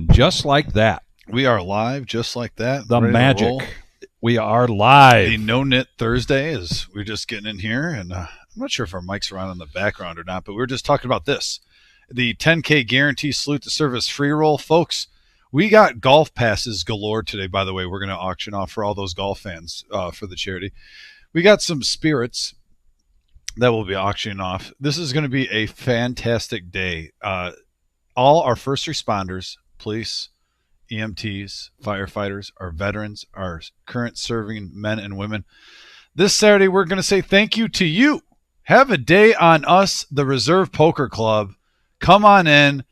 And just like that, we are live just like that. the ready to magic. roll. We are live. The No-Nit Thursday is we're just getting in here, and I'm not sure if our mic's around in the background or not, but we were just talking about this. The 10K guarantee salute to service free roll. Folks, we got golf passes galore today, by the way. We're going to auction off for all those golf fans for the charity. We got some spirits that we'll be auctioning off. This is going to be a fantastic day. All our first responders, police, EMTs, firefighters, our veterans, our current serving men and women. This Saturday, we're going to say thank you to you. Have a day on us, the Reserve Poker Club. Come on in,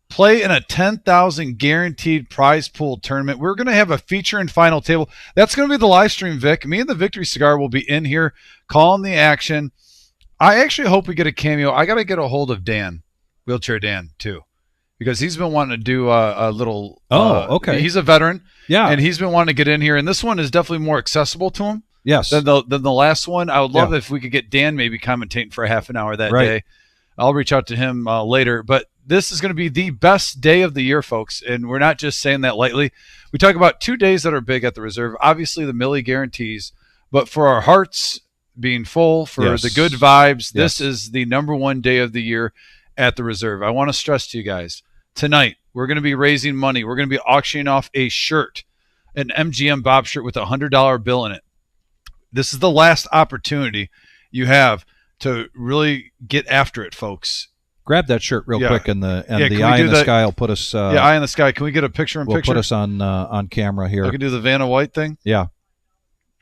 play in a 10,000 guaranteed prize pool tournament. We're going to have a feature and final table. That's going to be the live stream, Vic. Me and the Victory Cigar will be in here calling the action. I actually hope we get a cameo. I got to get a hold of Dan, Wheelchair Dan, too, because he's been wanting to do a little. Okay. He's a veteran, Yeah. and he's been wanting to get in here. And this one is definitely more accessible to him Yes. than the last one. I would love if we could get Dan maybe commentating for a half an hour that day. I'll reach out to him later. But this is going to be the best day of the year, folks, and we're not just saying that lightly. We talk about 2 days that are big at the Reserve. Obviously, the Millie guarantees, but for our hearts being full, for the good vibes, this is the #1 day of the year at the Reserve. I want to stress to you guys, tonight we're going to be raising money. We're going to be auctioning off a shirt, an MGM Bob shirt with a $100 bill in it. This is the last opportunity you have to really get after it, folks. Grab that shirt real quick, and the can eye we in do the that? sky will put us. Eye in the sky. Can we get a picture in We'll picture? put us on camera here. I can do the Vanna White thing. Yeah.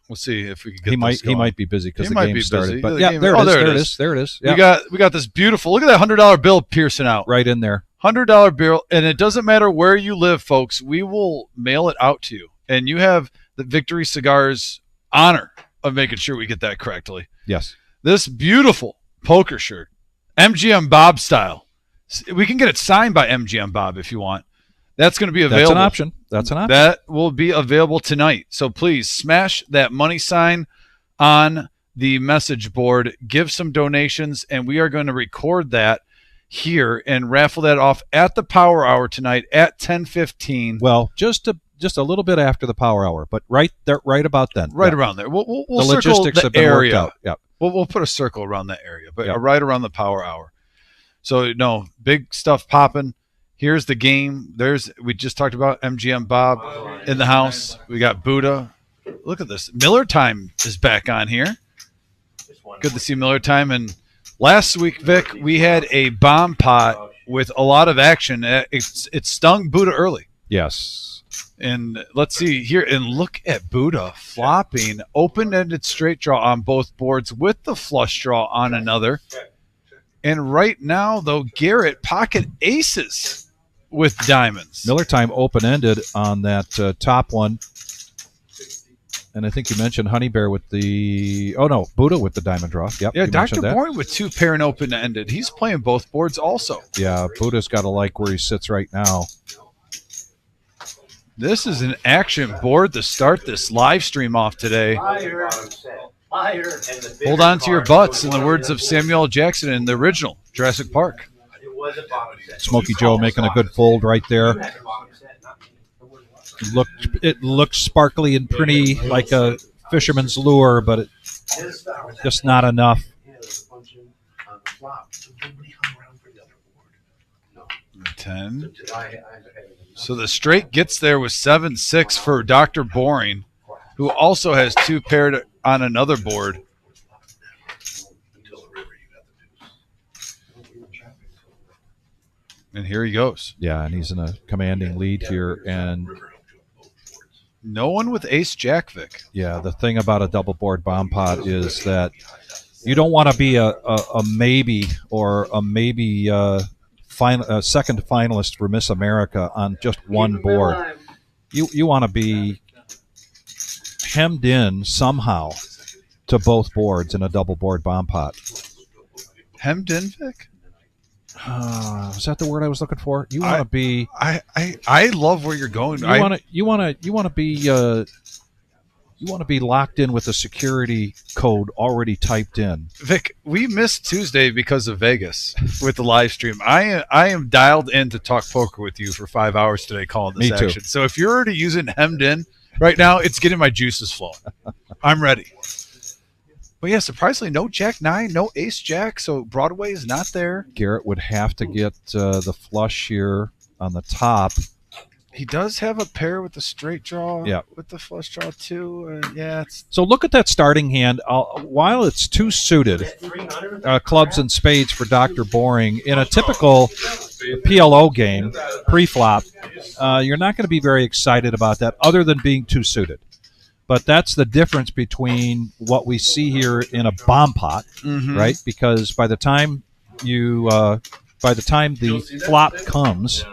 We'll see if we can get He this going. might be busy because He the might game be started. busy. But The yeah, game- there oh, it is. there it There it is. is. There it is. Yeah. We got this beautiful. Look at that $100 bill piercing out. Right in there. $100 bill, and it doesn't matter where you live, folks. We will mail it out to you, and you have the Victory Cigars honor of making sure we get that correctly. Yes. This beautiful poker shirt, MGM Bob style. We can get it signed by MGM Bob if you want. That's going to be available. That's an option. That will be available tonight. So please smash that money sign on the message board. Give some donations, and we are going to record that here and raffle that off at the Power Hour tonight at 10:15. Well, just a little bit after the power hour, but right there, right about then. Right around there. We'll the circle logistics the have been area. worked out. Yeah. We'll put a circle around that area, but Yep. right around the Power Hour. So no big stuff popping. Here's the game. We just talked about MGM Bob in the house. We got Buddha. Look at this. Miller Time is back on here. Good to see Miller Time. And last week, Vic, we had a bomb pot with a lot of action. It stung Buddha early. Yes. And let's see here. And look at Buddha flopping open-ended straight draw on both boards with the flush draw on another. And right now, though, Garrett pocket aces with diamonds. Miller Time open-ended on that top one. And I think you mentioned Honey Bear with the... Oh, no, Buddha with the diamond draw. Yep. Yeah, you Dr. mentioned that. Bourne with 2 pair and open-ended. He's playing both boards also. Yeah, Buddha's got to like where he sits right now. This is an action board to start this live stream off today. Hold on to your butts, in the words of Samuel L. Jackson in the original Jurassic Park. Smokey Joe making a good fold right there. It looked sparkly and pretty, like a fisherman's lure, but it's just not enough. 10. So the straight gets there with 7-6 for Dr. Boring, who also has 2 paired on another board. And here he goes. Yeah, and he's in a commanding lead here. And no one with ace jack, Vic. Yeah, the thing about a double board bomb pot is that you don't want to be a maybe or a maybe second finalist for Miss America on just one board. You want to be hemmed in somehow to both boards in a double board bomb pot. Hemmed in, Vic? Was that the word I was looking for? You want to be. I love where you're going. You want to be. You want to be locked in with a security code already typed in. Vic, we missed Tuesday because of Vegas with the live stream. I am dialed in to talk poker with you for 5 hours today calling this Me too. action. So if you're already using hemmed in right now, it's getting my juices flowing. I'm ready. But yeah, surprisingly, no Jack 9, no Ace Jack, so Broadway is not there. Garrett would have to get the flush here on the top. He does have a pair with the straight draw, Yeah. with the flush draw too. It's So look at that starting hand. While it's two suited, clubs and spades for Dr. Boring, in a typical PLO game, pre-flop, you're not going to be very excited about that other than being two suited. But that's the difference between what we see here in a bomb pot, right? Because by the time the flop comes,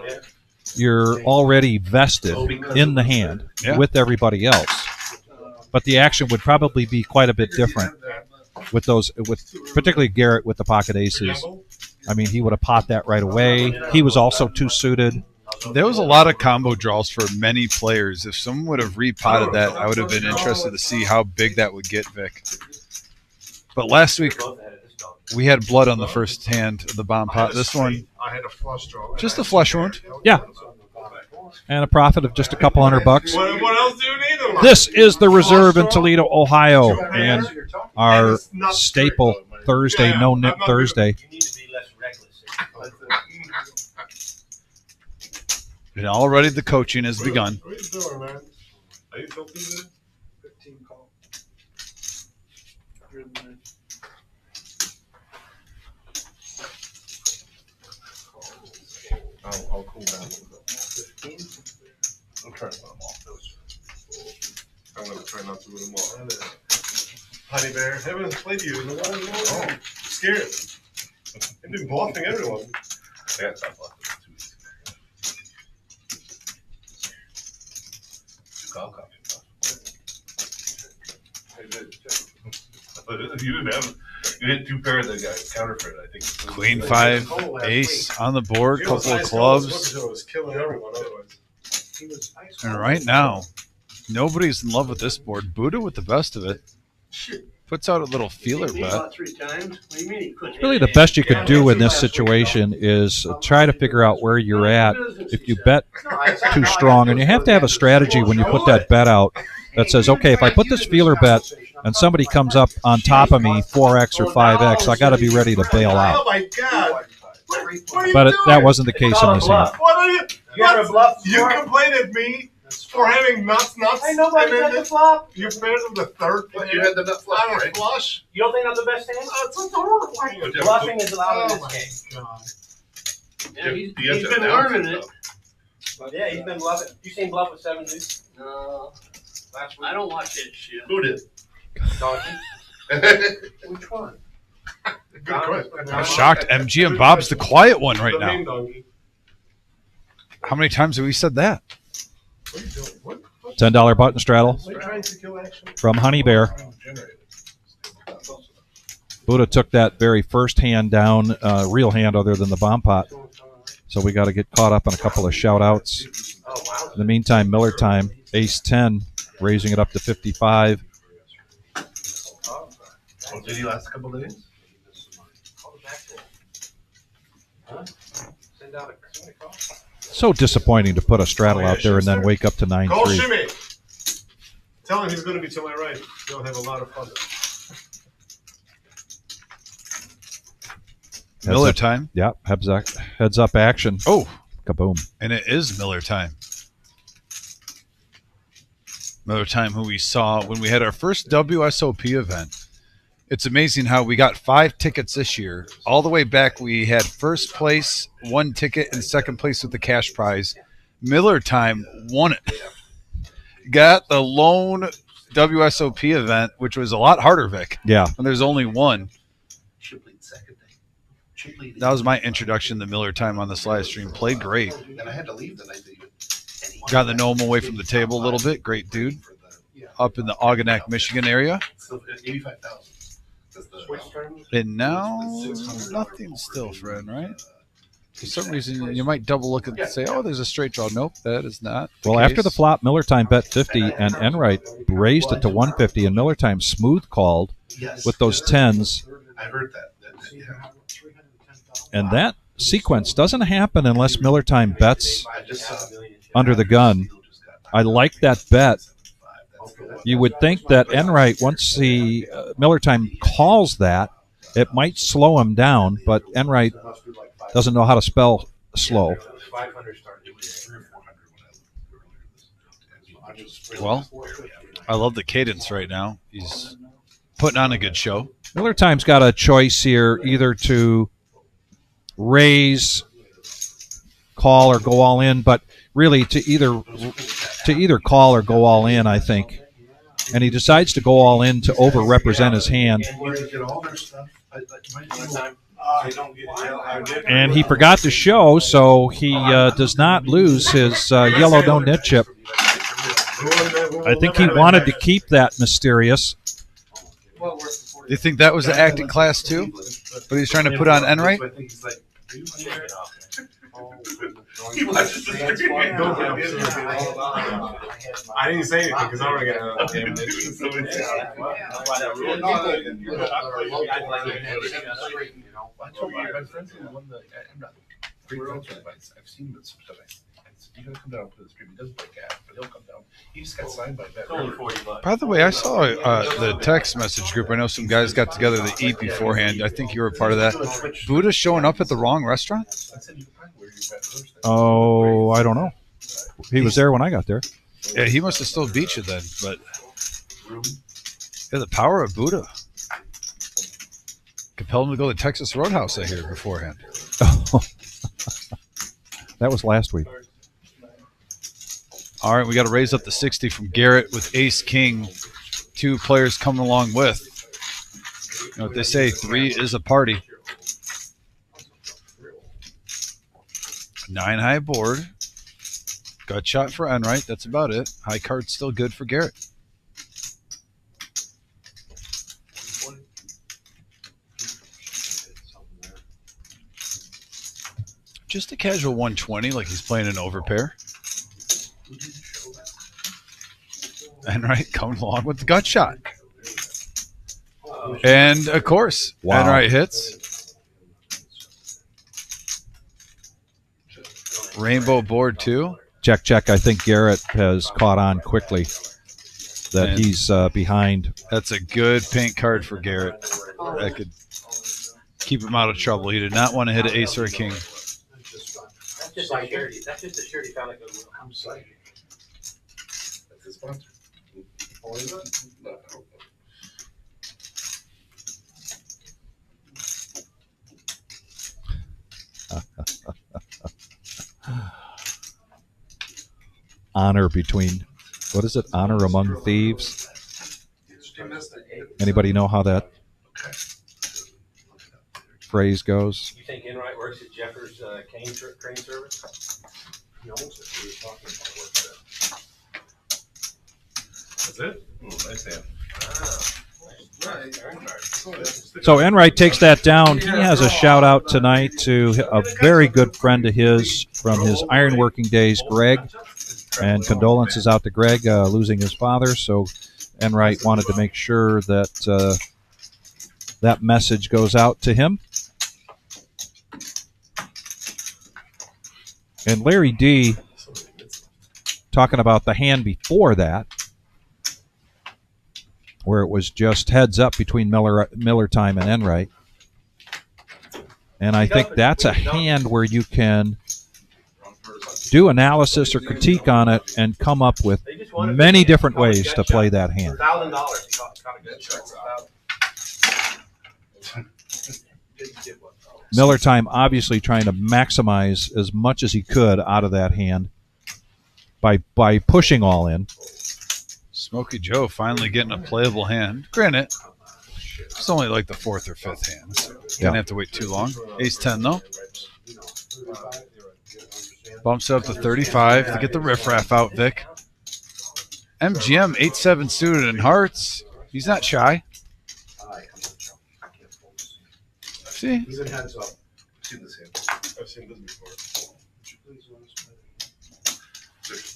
you're already vested in the hand with everybody else. But the action would probably be quite a bit different with particularly Garrett with the pocket aces. I mean, he would have popped that right away. He was also two suited. There was a lot of combo draws for many players. If someone would have repotted that, I would have been interested to see how big that would get, Vic. But last week, we had blood on the first hand of the bomb pot. This one, just a flush wound. Yeah. And a profit of just a couple $100. What else do you need? This is the Reserve in Toledo, Ohio, and our staple Thursday, No-Nit Thursday. And already the coaching has begun. What are you doing, man? Are you filthy with it? 15 call. I'll cool down a little bit. 15? I'm trying to put them off those. I'm going to try not to put them off. Honey Bear, haven't played you in a while. Oh, scared. I've been bluffing everyone. Yeah, it's not bluffing. You hit two pair of the guys counterfeit. I think Queen 5, ace on the board, couple of clubs. And right now, nobody's in love with this board. Buddha with the best of it. Puts out a little feeler bet. Really, the best you could do in this situation is try to figure out where you're at. If you bet too strong, and you have to have a strategy when you put that bet out that says, okay, if I put this feeler bet and somebody comes up on top of me 4x or 5x, I got to be ready to bail out. Oh my God! But that wasn't the case in this hand. What are you? You complained at me for having nuts. I know, but you had the flop. You finished with the third player. You had the nut flop, On a right? flush. You don't think that's the best hand? It's a horrible hand. Bluffing is allowed in Oh this my game. God. Yeah, he's You have to been announce learning it, it. Yeah, he's been bluffing. You seen bluff with 7 deuce? No. Last week. I don't watch it shit. Who did? Donkey. Which one? Good question. I'm shocked. MG and Bob's the quiet one right The now. main donkey. How many times have we said that? What are you doing? What? $10 button straddle Are you trying to kill action? from Honey Bear. Buddha took that very first hand down, real hand other than the bomb pot. So we got to get caught up on a couple of shout outs. In the meantime, Miller time, ace 10, raising it up to 55. Did he last a couple days? So disappointing to put a straddle out there and then wake up to Call 9-3. Shimmy. Tell him he's going to be to my right. He'll have a lot of fun. Miller time. Yeah, heads up action. Oh, Kaboom. and it is Miller time. Miller time, who we saw when we had our first WSOP event. It's amazing how we got 5 tickets this year. All the way back, we had first place, 1 ticket, and second place with the cash prize. Miller time won it. Got the lone WSOP event, which was a lot harder, Vic. Yeah. And there's only one. That was my introduction to Miller time on this live stream. Played great. And I had to leave the night that you Got the gnome away from the table a little bit. Great dude. Up in the Oganack, Michigan area. 85,000. And now, nothing still, friend, right? For some reason, you might double look and say, "Oh, there's a straight draw." Nope, that is not. Well, after the flop, Miller Time bet 50, and Enright raised it to 150, and Miller Time smooth called with those tens. I heard that. And that sequence doesn't happen unless Miller Time bets under the gun. I like that bet. You would think that Enright, once the Miller Time calls that, it might slow him down, but Enright doesn't know how to spell slow. Well, I love the cadence right now. He's putting on a good show. Miller Time's got a choice here, either to raise, call, or go all in, but really to either call or go all in, I think. And he decides to go all in to over-represent his hand. And he forgot to show, so he does not lose his yellow no-nit chip. I think he wanted to keep that mysterious. Do you think that was the acting class too? But he's trying to put on Enright? I didn't say anything because I'm going I've seen him at some stuff. He's going to come down and play the stream. He doesn't play gas, but he'll come down. He just got signed by Bet. By the way, I saw the text message group. I know some guys got together to eat beforehand. I think you were a part of that. Buddha showing up at the wrong restaurant? Oh, I don't know. He was there when I got there. Yeah, he must have still beat you then. But yeah, the power of Buddha. Compelled him to go to Texas Roadhouse, I hear, beforehand. That was last week. All right, we got to raise up the 60 from Garrett with ace-king. Two players coming along with. You know what they say, 3 is a party. 9 high board. Gut shot for Enright. That's about it. High card still good for Garrett. Just a casual 120 like he's playing an overpair. Enright coming along with the gut shot. And, of course, wow. Enright hits. Rainbow board, too. Check, check. I think Garrett has caught on quickly that And he's behind. That's a good pink card for Garrett. That could keep him out of trouble. He did not want to hit an ace or a king. That's just a shirt. That's just a shirt he found a good one. I'm sorry. That's his sponsor. Honor between, what is it? Honor among thieves. Anybody know how that phrase goes? You think Enright works at Jeffers' crane service? He owns it. We were talking about work there. That's it? Nice hand. So Enright takes that down. He has a shout out tonight to a very good friend of his from his ironworking days, Greg. And condolences out to Greg losing his father. So Enright wanted to make sure that that message goes out to him. And Larry D, talking about the hand before that, where it was just heads up between Miller Time and Enright. And I think that's a hand where you can do analysis or critique on it and come up with many different ways to play that hand. $1,000. He caught a good shot. Miller Time obviously trying to maximize as much as he could out of that hand by pushing all in. Smokey Joe finally getting a playable hand. Granted, it's only like the 4th or 5th hand, so didn't have to wait too long. Ace-10, though. Bumps it up to 35 to get the riffraff out, Vic. MGM, 8-7 suited in hearts. He's not shy. See? He's in heads up. I've seen this hand. seen this before.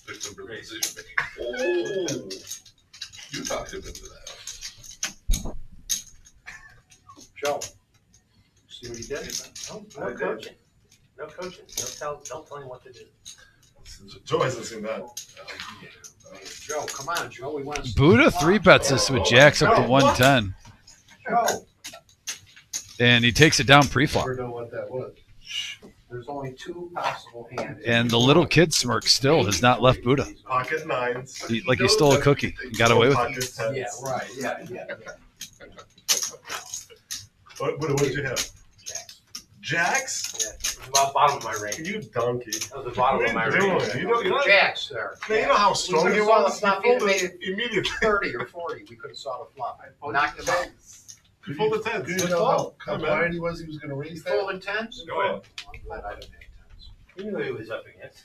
There's some real decision making. Oh, you talked him into that. Joe, see what he did? No coaching. No coaching. Don't tell him what to do. Joe hasn't seen that. Joe, come on, Joe. We want to. Buddha 3-bets this with jacks up to 110. Joe. And he takes it down pre-flop. Never know what that was. There's only 2 possible hands. And the little kid smirk still has not left Buddha. Pocket nines. He stole a cookie. He got away with it. Pocket tens. Yeah, right. Yeah. What did you have? Jacks? Yeah, it's about bottom of my range. You donkey. That was the bottom What of my are you range. doing? You know, Jacks there. man, you know how strong he We could've was? saw the flop. He folded Made it immediately. 30 or 40. We could have saw the flop. Knocked him out. He folded tens. You know how blind he was going to raise You that? folded 10s? Go ahead. I'm glad I didn't have 10s. You knew he was up against.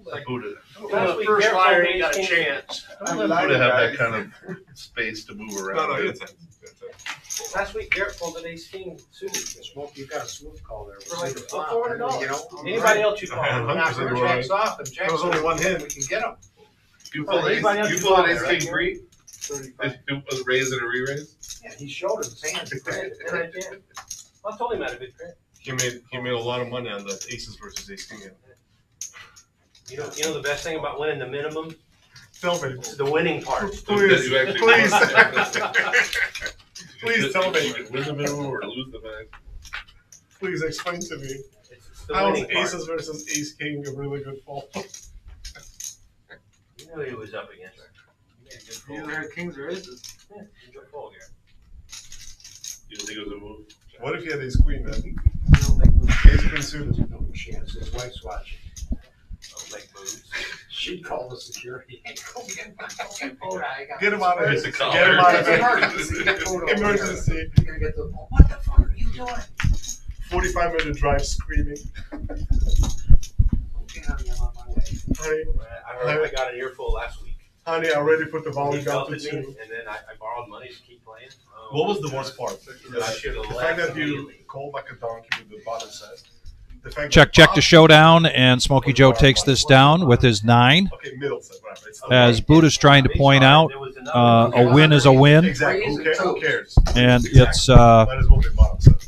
Like Buddha. Last week, First Garrett liar, told me you got a he's king. chance. Buddha have that kind of space to move around. No, he had tens. Last week, Garrett folded ace king suited. Smoke, you got a smooth call there. For like $400. $400. You know, Anybody else you call? I had We're not 100% going right. jacks off, and There jacks was only one hit. We can get them. You pulled Anybody else ace you call king there, right? three? It was raise and a re-raise? Yeah, he showed his hands. I told him I had a good credit. He made a lot of money on the aces versus ace king. You know the best thing about winning the minimum? Tell me. It's the winning part. Please, You actually- please. Please tell me. You could win the minimum or lose the max. Please explain to me. It's the How is winning part. aces versus ace king a really good fold? You knew he was up against. You either had kings or aces. Yeah, good fold, Garrett. You didn't think it was a move? What if he had ace queen then? You don't make moves. Ace queen suited. No chance. His wife's watching. Don't make moves. She'd call the security. Go get Buddha. I got Get him out of It's here. a color. Get him out of It's here. emergency. Get Buddha over here. Emergency. You're gonna get the. What the fuck are you doing? 45-minute drive screaming. Okay, honey, I'm on my way. Honey, I heard I got an earful last week. honey, I already put the He volume down to belted me, 2. and then I borrowed money to keep playing. What was the worst part? I should have The left fact that you immediately. called like a donkey with the bottom set. The fact Check that to showdown, and Smokey Joe takes this down with his 9. Okay, middle set, whatever. It's As Buddha's trying to point out, There was another a win is a win, exactly. Who cares? and it's Might as well be bottom set.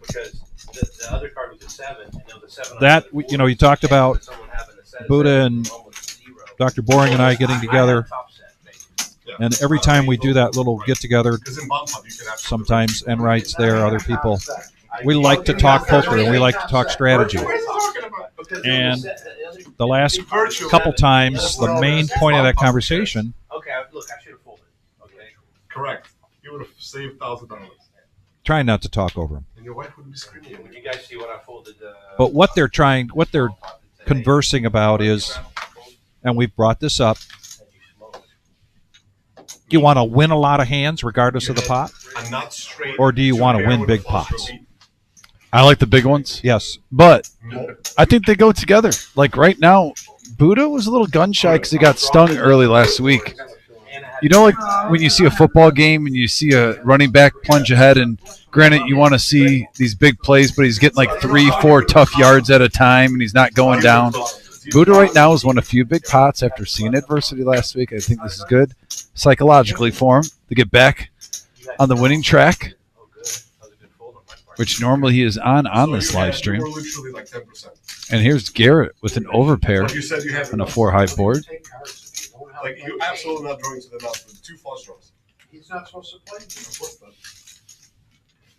because the other card was a 7, and there was a 7. that, you know, you talked about Someone having a set of Buddha 7 and almost 0. Dr. Boring and I getting together, Top set, basically. Yeah. and every time we do that little get-together, Because in bomb pop, you can have sometimes and writes there, other people, we like to talk poker and we like to talk strategy. What are you talking about? Because And the the last Virtual. couple times, the main point of that conversation, Okay, look, I should have folded. Okay. Correct. You would have saved $1,000. trying not to talk over them. And your wife would be screaming. When you guys see what I folded. But what they're conversing about is, and we've brought this up, do you want to win a lot of hands regardless of the pot? I'm not straight. Or do you want to win big pots? I like the big ones, Yes. but No. I think they go together. Like right now, Buddha was a little gun shy because he got stung early last week. You know, like when you see a football game and you see a running back plunge ahead, and granted, you want to see these big plays, but he's getting like 3-4 tough yards at a time, and he's not going down. Buddha right now has won a few big pots after seeing adversity last week. I think this is good psychologically for him to get back on the winning track, which normally he is on this live stream. We're literally like 10%. And here's Garrett with an overpair Like you said, you have on a 4-high board. Take cards if you don't have Like to you play. absolutely not drawing to the mouth with 2 flush draws. He's not supposed to play. Of course not.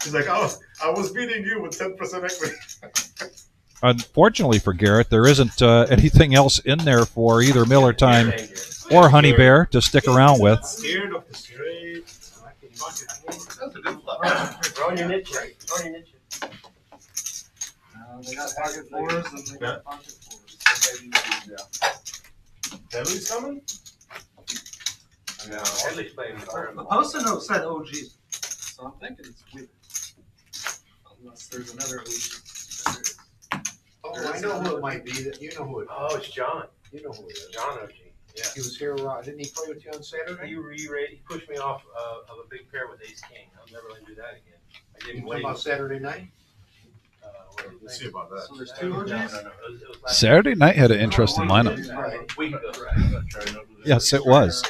He's like, I was beating you with 10% equity. Unfortunately for Garrett, there isn't anything else in there for either Miller Time or Honey Bear to stick around with. Scared of the straight. That's a good flop. Throw in your niche. Throw in your niche. They got pocket fours and they got pocket fours. Headley's coming? No, Headley's playing The post-it note said OG, so I'm thinking it's weird. Unless there's another OG. Oh, I know who it might be. You know who it is. Oh, it's John. You know who it is. John OG. Yeah. He was here. Didn't he play with you on Saturday? He pushed me off of a big pair with Ace King. I'm never going to do that again. I You didn't talking win. about Saturday night? We'll see about that. So there's two OGs? Saturday night had an interesting lineup. Yes, it was.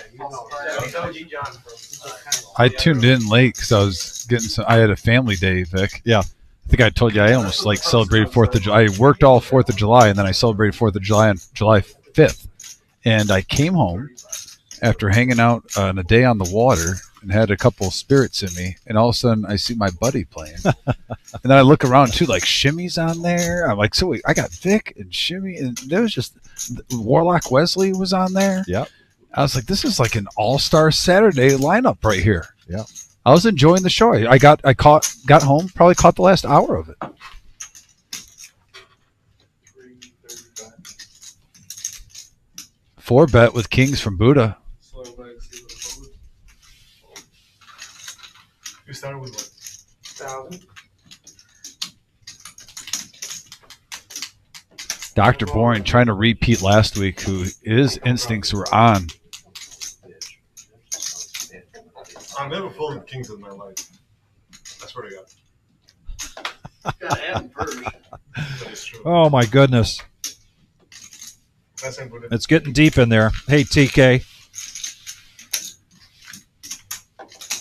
I tuned in late because I was getting some. I had a family day, Vic. Yeah. I think I told you I almost like celebrated 4th of July. I worked all 4th of July, and then I celebrated 4th of July on July 5th. And I came home after hanging out on a day on the water and had a couple of spirits in me, and all of a sudden I see my buddy playing. And then I look around too, like Shimmy's on there. I'm like, so wait, I got Vic and Shimmy, and there was just Warlock Wesley was on there. Yep. I was like, this is like an all-star Saturday lineup right here. Yeah. I was enjoying the show. I got home, probably caught the last hour of it. Four bet with kings from Buddha. You started with what? 1,000. Dr. Boring trying to repeat last week, who his instincts were on. I've never folded kings in my life. I swear to God. Gotta have them first. That is true. Oh my goodness, That's input. it's getting deep in there. Hey TK,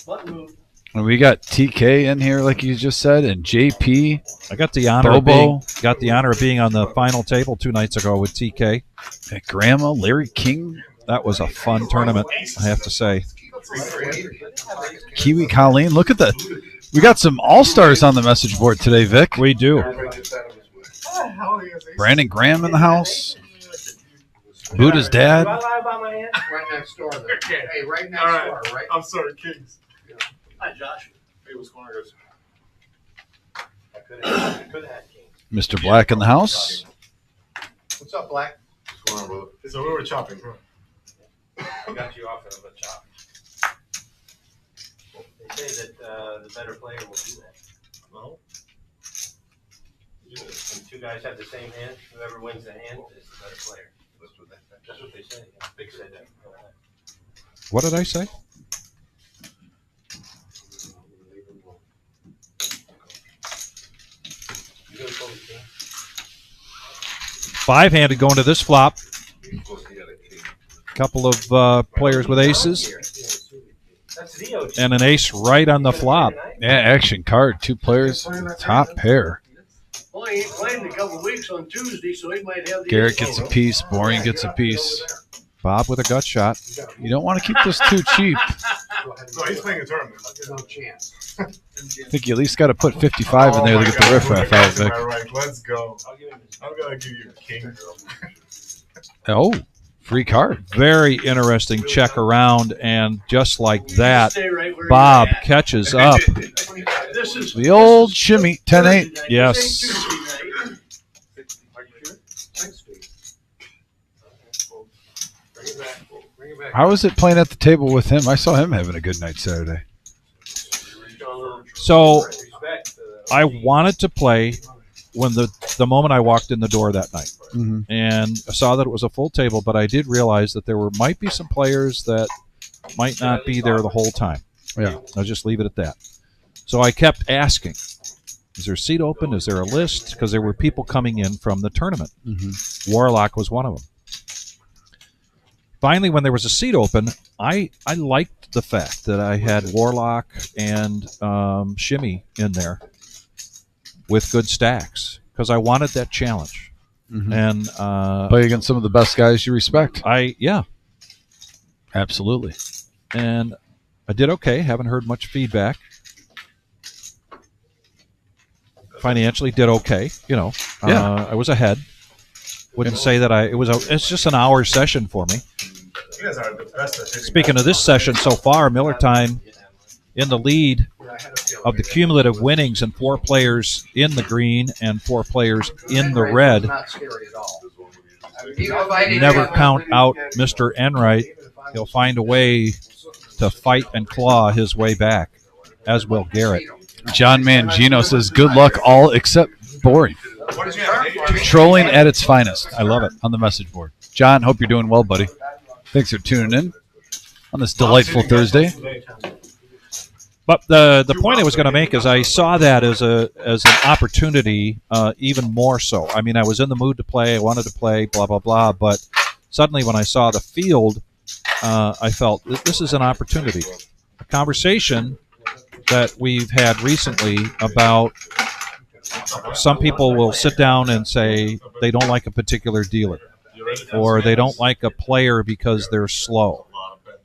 Button move. And we got TK in here, like you just said, and JP. I got the honor of Bobo. being on the final table 2 nights ago with TK. And Grandma, Larry King, That was a fun tournament, I have to say. Kiwi Colleen. Look at that. We got some all-stars on the message board today, Vic. We do. Brandon Graham in the house. Buddha's dad. Do I lie about my hand? Right next door there. Hey, right next All right. door, right? I'm sorry, kings. Hi, Josh. Hey, what's going on, guys? I could have had kings. Mr. Black in the house. What's up, Black? What's going on, brother? So we were chopping, bro. I got you off of a chop. They say that the better player will do that. No. When two guys have the same hand, whoever wins the hand is the better player. That's what they say. Yeah, Vic said that. What did I say? You gonna fold the king? 5-handed going to this flop. Couple of players with aces That's the OG. and an ace right on the flop. Yeah, action card. 2 players. Top pair. Well, he ain't playing in a couple of weeks on Tuesday, so he might have the. Garrett gets a piece. Boring gets a piece. Bob with a gut shot. You don't want to keep this too cheap. No, he's playing a tournament. No chance. I think you at least got to put 55 in there to get the riffraff out, Vic. All right, let's go. I'll give him this. I'm gonna give you a king. Oh, free card. Very interesting check around, and just like that, Stay right where Bob you're at. catches up. This is The old shimmy. 10-8. Yes. Are you sure? Bring it back. Bring it back. How was it playing at the table with him? I saw him having a good night Saturday. So Respect, I wanted to play when the moment I walked in the door that night, Mm-hmm. and I saw that it was a full table, but I did realize that there might be some players that might not be there the whole time. Yeah. I'll just leave it at that. So I kept asking, is there a seat open? Is there a list? Because there were people coming in from the tournament. Mm-hmm. Warlock was one of them. Finally, when there was a seat open, I liked the fact that I had Warlock and Shimmy in there with good stacks because I wanted that challenge. Mm-hmm. And Play against some of the best guys you respect. Absolutely. And I did okay. Haven't heard much feedback. Financially, did okay. Yeah. I was ahead. Wouldn't say that it's just an hour session for me. You guys are the best at hitting Speaking that. of this session so far, Miller Time in the lead of the cumulative winnings, and 4 players in the green and 4 players in the red. Not scary at all. Even if I didn't Never have count one- out Mr. Enright. He'll find a way to fight and claw his way back, as will Garrett. John Mangino says, good luck all except boring. What did you have? Trolling at its finest. I love it on the message board. John, hope you're doing well, buddy. Thanks for tuning in on this delightful Thursday. But the point I was going to make is I saw that as an opportunity, even more so. I mean, I was in the mood to play. I wanted to play, blah, blah, blah. But suddenly when I saw the field, I felt this is an opportunity. A conversation that we've had recently about some people will sit down and say they don't like a particular dealer, or they don't like a player because they're slow,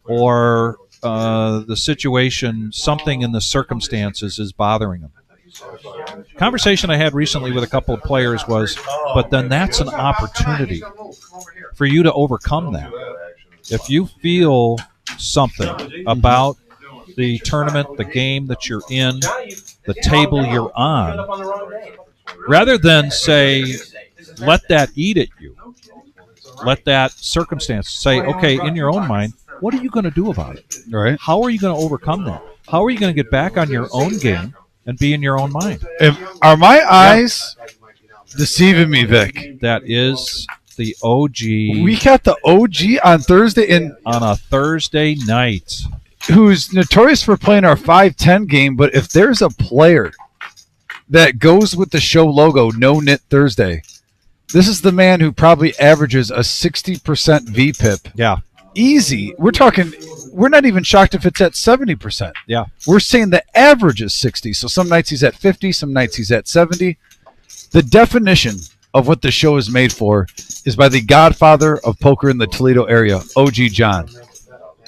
or the situation, something in the circumstances is bothering them. Conversation I had recently with a couple of players was, but then that's an opportunity for you to overcome that. If you feel something about the tournament, the game that you're in, the table you're on, rather than say, let that eat at you, let that circumstance say, okay, in your own mind, what are you going to do about it? Right. How are you going to overcome that? How are you going to get back on your own game and be in your own mind? Are my eyes deceiving me, Vic? That is the OG. We got the OG on Thursday, and on a Thursday night, who's notorious for playing our 5-10 game, but if there's a player that goes with the show logo, No-Nit Thursday, this is the man who probably averages a 60% VPIP. Yeah. Easy. We're not even shocked if it's at 70%. Yeah. We're saying the average is 60. So some nights he's at 50, some nights he's at 70. The definition of what the show is made for is by the godfather of poker in the Toledo area, OG John.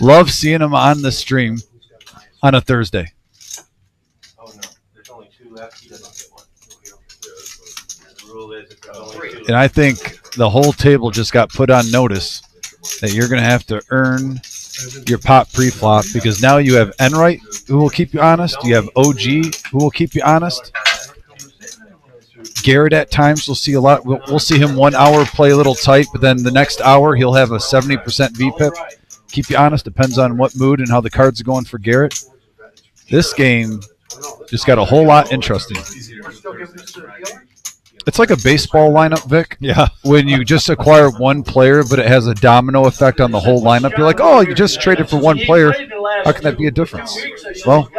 Love seeing him on the stream on a Thursday. Oh no, there's only 2 left. He doesn't get one. The rule is if there's only 2 And I think the whole table just got put on notice that you're going to have to earn your pot pre-flop, because now you have Enright, who will keep you honest. You have OG, who will keep you honest. Garrett at times we'll see a lot. We'll see him 1 hour play a little tight, but then the next hour he'll have a 70% VPIP. Keep you honest. Depends on what mood and how the cards are going for Garrett. This game just got a whole lot interesting. It's like a baseball lineup, Vic. Yeah. When you just acquire one player, but it has a domino effect on the whole lineup. You're like, oh, you just traded for one player. How can that be a difference? Well,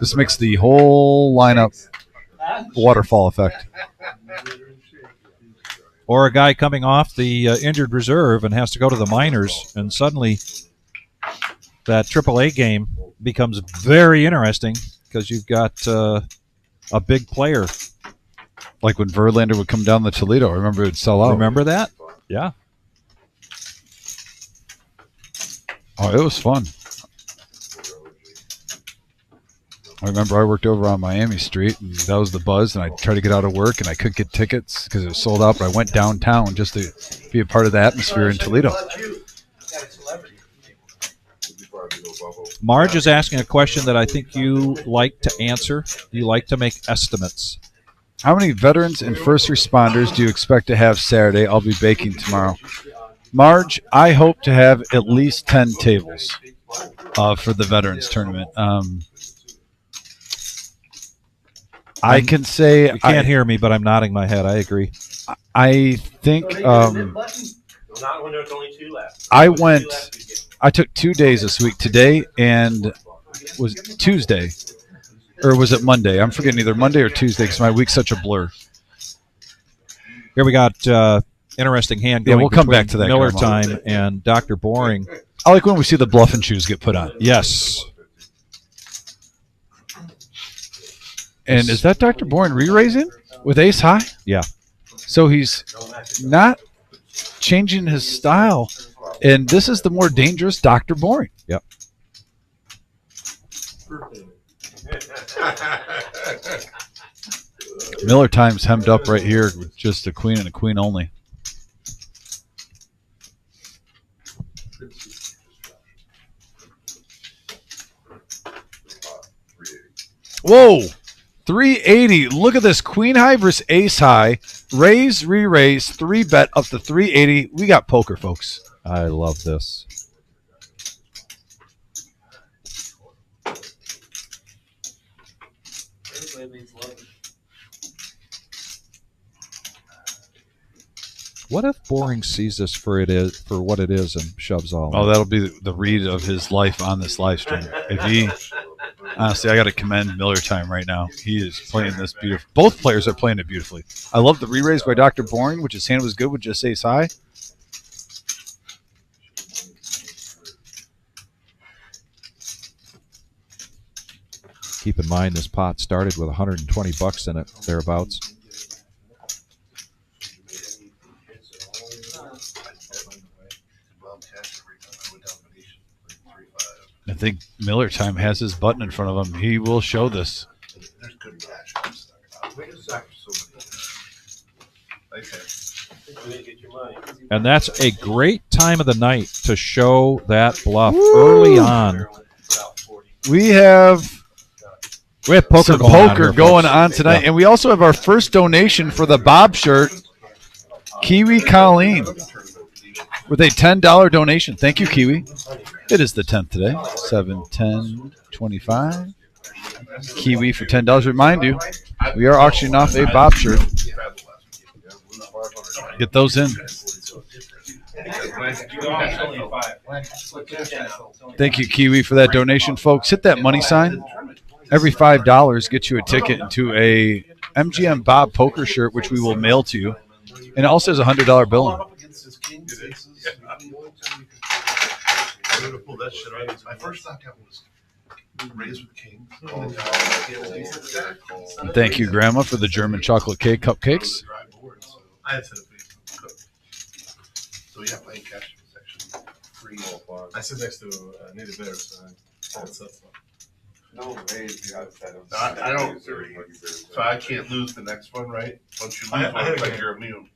this makes the whole lineup waterfall effect. Or a guy coming off the injured reserve and has to go to the minors, and suddenly that AAA game becomes very interesting because you've got a big player. Like when Verlander would come down the Toledo, I remember it would sell out. Remember that? Yeah. Oh, it was fun. I remember I worked over on Miami Street, and that was the buzz, and I tried to get out of work, and I couldn't get tickets because it was sold out, but I went downtown just to be a part of the atmosphere in Toledo. Marge is asking a question that I think you like to answer. You like to make estimates. How many veterans and first responders do you expect to have Saturday? I'll be baking tomorrow. Marge, I hope to have at least 10 tables for the veterans tournament. I can say you can't hear me, but I'm nodding my head. I agree. I think Not when there's only 2 left. I took 2 days this week, today and was it Tuesday, or was it Monday? I'm forgetting either Monday or Tuesday because my week's such a blur. Here we got interesting hand Yeah, going we'll come between back to that, Miller Grandma. Time and Dr. Boring. I like when we see the bluff and shoes get put on. Yes. And is that Dr. Bourne re-raising with ace high? Yeah. So he's not changing his style. And this is the more dangerous Dr. Boring. Yep. Miller Time's hemmed up right here with just a queen and a queen only. Whoa! 380. Look at this. Queen high versus ace high. Raise, re-raise, 3-bet up to 380. We got poker, folks. I love this. What if Boring sees this for what it is and shoves all? Oh, that'll be the read of his life on this live stream. If he Honestly, I got to commend Miller Time right now. He is playing this beautiful. Both players are playing it beautifully. I love the re-raise by Dr. Boring, which his hand was good with just ace high. Keep in mind, this pot started with 120 bucks in it, thereabouts. I think Miller Time has his button in front of him. He will show this. There's good matchups. And that's a great time of the night to show that bluff early on. We have poker some going on poker here, going folks. on tonight, Yeah. and we also have our first donation for the Bob shirt, Kiwi Colleen, with a $10 donation. Thank you, Kiwi. It is the 10th today, 7/10/25. Kiwi for $10. Remind you, we are auctioning off a Bob shirt. Get those in. Thank you, Kiwi, for that donation, folks. Hit that money sign. Every $5 gets you a ticket into a MGM Bob poker shirt, which we will mail to you. And it also has a $100 bill on it. My first thought was raise with king. And thank you, Grandma, for the German chocolate cake cupcakes. I had set up so yeah, playing cash section. Free. I sit next to Native Bear, so that's No raise. I don't. So I can't lose the next one, right? Once you lose one, it's like you're immune.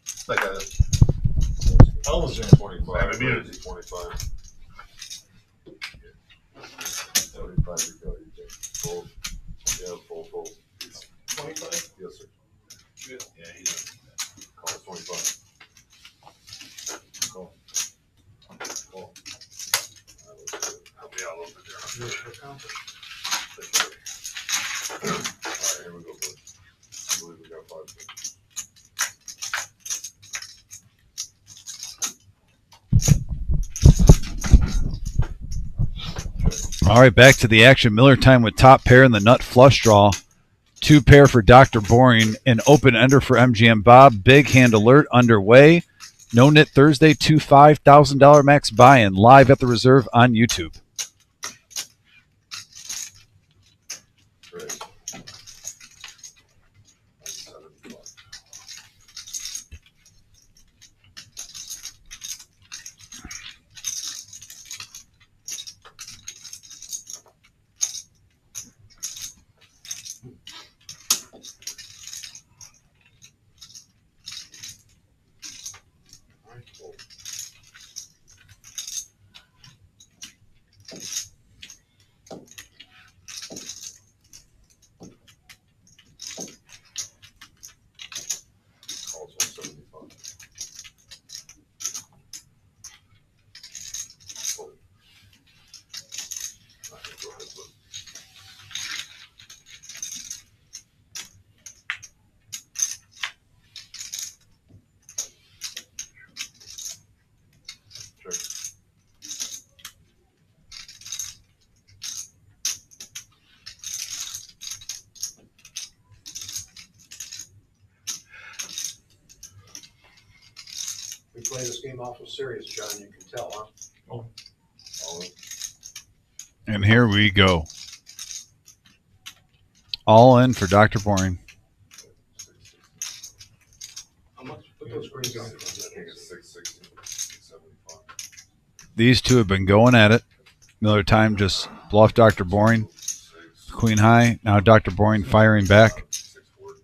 It's like a. I almost jammed 25. I have immunity. 25. 75 recovery. Fold. Yeah, fold. 25? Yes, sir. Yeah, he's. Call it 25. Call. I'll be all over there. All right, here we go, boys. I believe we got 5. All right, back to the action. Miller Time with top pair in the nut flush draw. 2 pair for Dr. Boring. An open ender for MGM Bob. Big hand alert underway. No-Nit Thursday, $2 $5,000 max buy-in live at the reserve on YouTube. Great. Calls 175. Fold. All right, go ahead, look. Check. We play this game awful serious, John, you can tell, huh? All in. And here we go. All in for Dr. Boring. How much? Put those greens on. I think it's 660, 675. These two have been going at it. Miller Time just bluffed Dr. Boring. Queen high. Now Dr. Boring firing back. 640.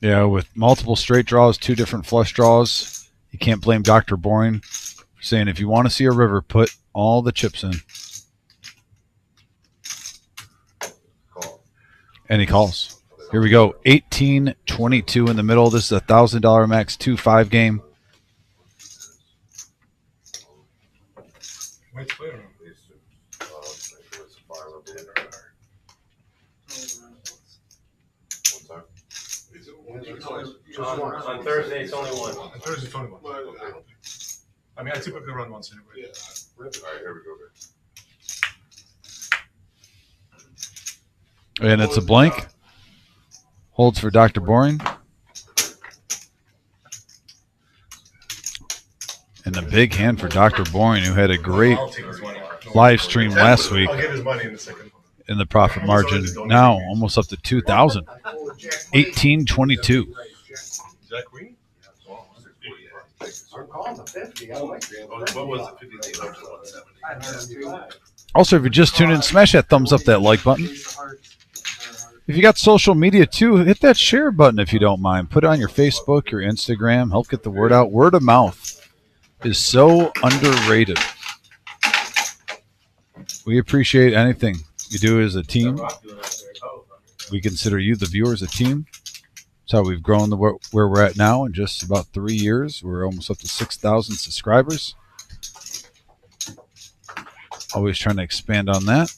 Yeah, with multiple straight draws, 2 different flush draws, you can't blame Dr. Boring for saying if you want to see a river, put all the chips in. Call. And he calls. Here we go. 18-22 in the middle. This is a $1,000 max 2-5 game. White player on these two. Make sure it's a fire up in. One time. Just one. On Thursday, it's only one. On Thursday, 21. I mean, I typically run once anyway. Yeah. All right, here we go, guys. And it's a blank. Holds for Dr. Boring. And a big hand for Dr. Boring, who had a great I'll take his money. live stream last week I'll get his money in a second. in the profit margin. Now almost up to 2,000. 1822. Jack Queen? I'm calling the 50. I like it. What was it? 170. Also, if you're just tuning in, smash that thumbs up, that like button. If you got social media too, hit that share button if you don't mind. Put it on your Facebook, your Instagram. Help get the word out. Word of mouth is so underrated. We appreciate anything you do as a team. We consider you, the viewers, a team. That's how we've grown where we're at now in just about 3 years. We're almost up to 6,000 subscribers. Always trying to expand on that.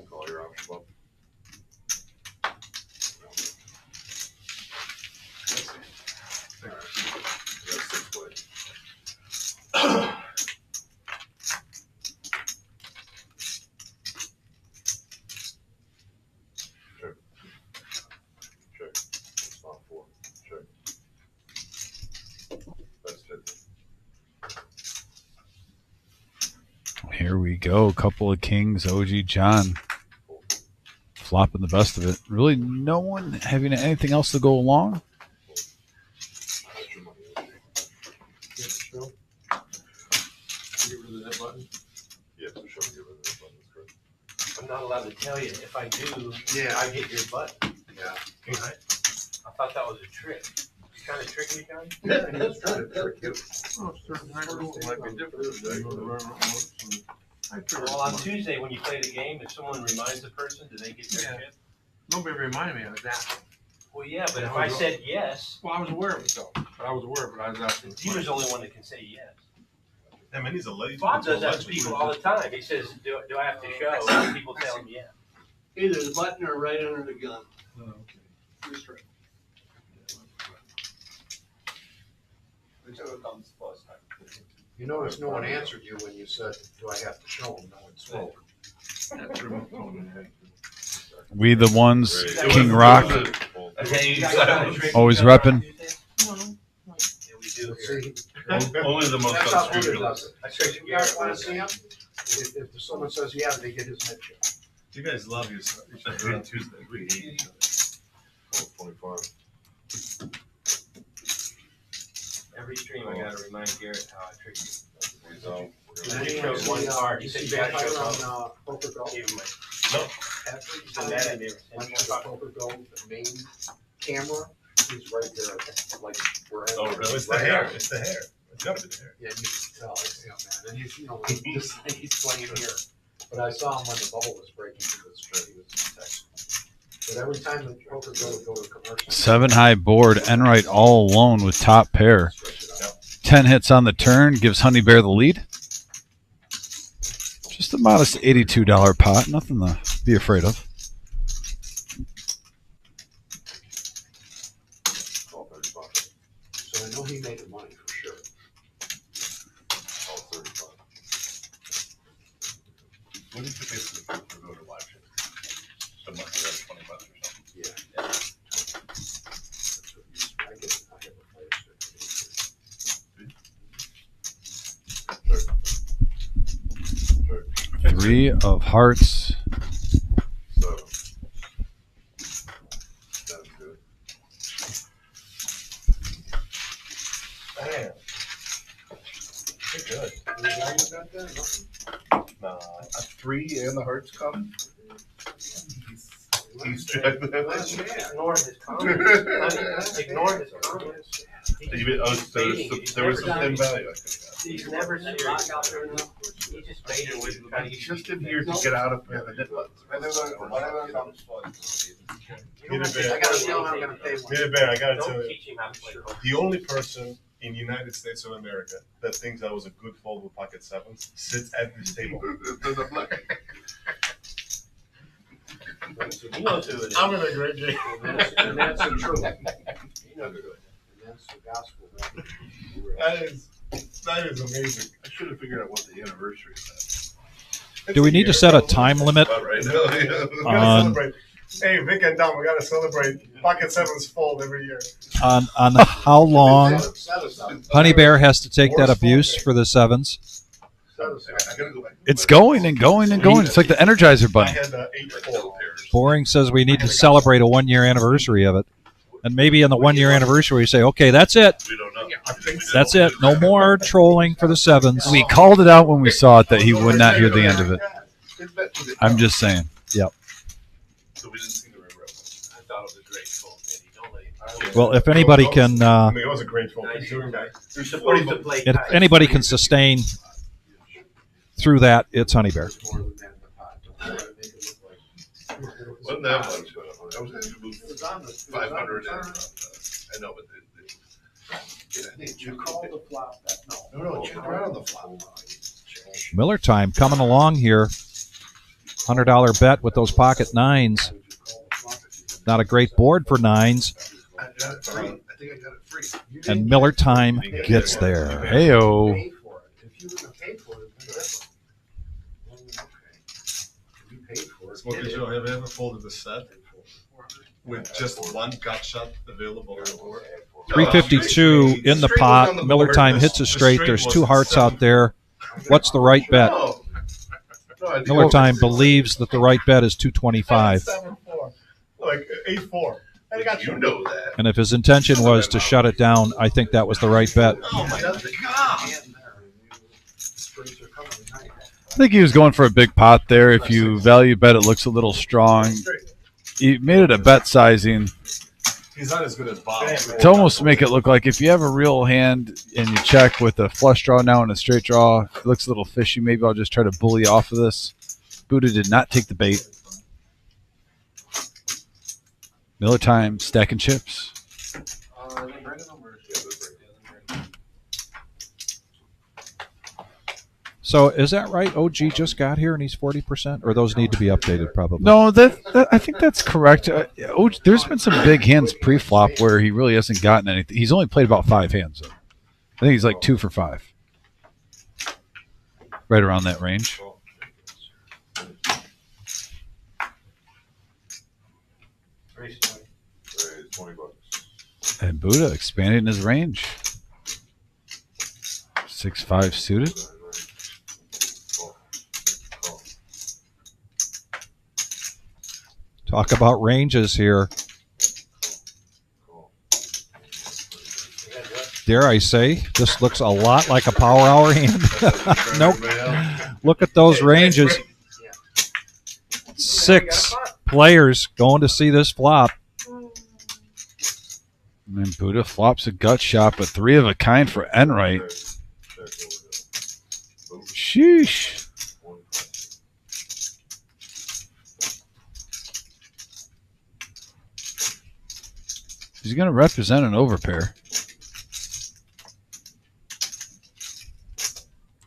Call your option up. Here we go. A couple of kings. OG John flopping the best of it. Really no one having anything else to go along. I'm not allowed to tell you. If I do, Yeah. I get your butt. Yeah. I thought that was a trick. You trying to trick me, John? Yeah, he was trying to trick you. Well, on Tuesday, when you play the game, if someone reminds the person, do they get their Yeah. chip? Nobody reminded me of that. Well, yeah, but if I said yes, Well, I was aware of it though. I was asking. he was the only one that can say yes. I mean, he's a lady. Bob does that to people all the time. He says, do I have to show? And people tell him yes. Either the button or right under the gun. You notice no one answered you when you said, do I have to show them? No one spoke. We the ones, King Rock, always repping. Yeah, we do here. See, Only the most that's how good it unscrupulous. does it. I tricked You guys wanna see him? If someone says, yeah, they get his head checked. You guys love each other on Tuesday. We hate each other. 25. Every stream, I gotta remind Garrett how I tricked you. So, And then he showed one card. He said, you gotta show both. Poker Go. Gave him my, After you he said said that I never When sent you Poker Go, the main camera, he's right there, like, where. Oh, really? It's the hair. It's the hair. It's gotta be the hair. Yeah, you can tell, yeah, man, and he's, just like he's playing here. But I saw him when the bubble was breaking because he was texting. But every time the Poker Go would go to commercial. 7 high board. Enright all alone with top pair. Stretch it out. 10 hits on the turn. Gives Honey Bear the lead. Just a modest $82 pot. Nothing to be afraid of. all 35. So I know he made the money for sure. All 35. What did you pay for the food for go to live show? So much, like $20 or something. Yeah. That's what he's- I have a player. 3 of hearts. So, that's good. Damn. You're good. A 3 and the hearts come. He's trying to. Ignore his comments. Ignore his comments. There was some thin value. He's never serious. He just made it with trying to He's get just in here to get out of bed. I gotta tell him I'm gonna pay one. Mira Bear, I gotta tell Don't you, teach him how to play poker. the only person in the United States of America that thinks that was a good fold with pocket sevens sits at this table. He knows who it is. I'm in a great game. And that's the truth. He knows who it is. And that's the gospel. That is amazing. I should have figured out what the anniversary is. Do we need to set a time limit? About right now. We gotta celebrate. Hey, Vic and Dom, we gotta celebrate pocket sevens fold every year. On how long Honey Bear has to take that abuse for the sevens? I gotta go back. It's going and going and going. It's like the Energizer I Bunny. had 8-4. Boring says we need to celebrate a 1-year anniversary of it. And maybe on the 1-year anniversary, we say, okay, that's it. We don't know. That's it. No more trolling for the sevens. We called it out when we saw it that he would not hear the end of it. I'm just saying. So we didn't see the river. I thought it was a great fold, Eddie. Don't let him. Well, if anybody can, I mean, it was a great fold. Nice. Doing that. You're supposed to play if tight. anybody can sustain through that, it's Honey Bear. Wasn't that much? I was going to move 500 in. I know, but You call the flop that, no, check around on the flop. Miller time coming along here. $100 bet with those pocket nines. Not a great board for nines. I got it free. I think I got it free. And Miller time gets there. Heyo. pay for it. If you would have paid for it, it'd be different. You paid for it. Smokey Joe, have you ever folded a set with just one gut shot available on the board? 352 in the pot. Miller time hits a straight. There's two hearts out there. What's the right bet? Miller time believes that the right bet is 225. 7-4. Like 8-4. I got You know that. And if his intention was to shut it down, I think that was the right bet. Oh my God. I think he was going for a big pot there. If you value bet, it looks a little strong. He made it a bet sizing He's not as good as Bob. to almost make it look like if you have a real hand and you check with a flush draw now and a straight draw, it looks a little fishy. Maybe I'll just try to bully off of this. Buddha did not take the bait. Miller time, stacking chips. So is that right? OG just got here and he's 40%? Or those need to be updated probably? No, that I think that's correct. There's been some big hands pre-flop where he really hasn't gotten anything. He's only played about 5 hands. Though. I think he's like 2 for 5. Right around that range. And Buddha expanding his range. 6-5 suited. Talk about ranges here. Dare I say, this looks a lot like a power hour hand. Nope. Look at those ranges. 6 players going to see this flop. And then Buddha flops a gut shot, but 3 of a kind for Enright. Sheesh. He's going to represent an overpair.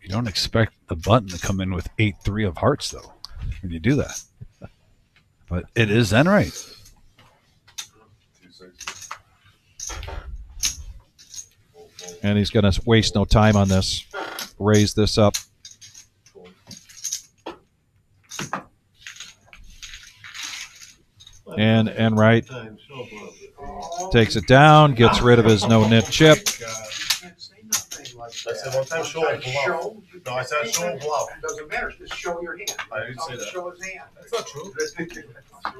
You don't expect the button to come in with 8-3 of hearts, though, when you do that. But it is Enright. And he's going to waste no time on this. Raise this up. And Enright takes it down, gets rid of his no-nit chip. I said one time show and bluff. No, I said show and bluff. Doesn't matter, just show your hand. I didn't say that. Show his hand. That's not true.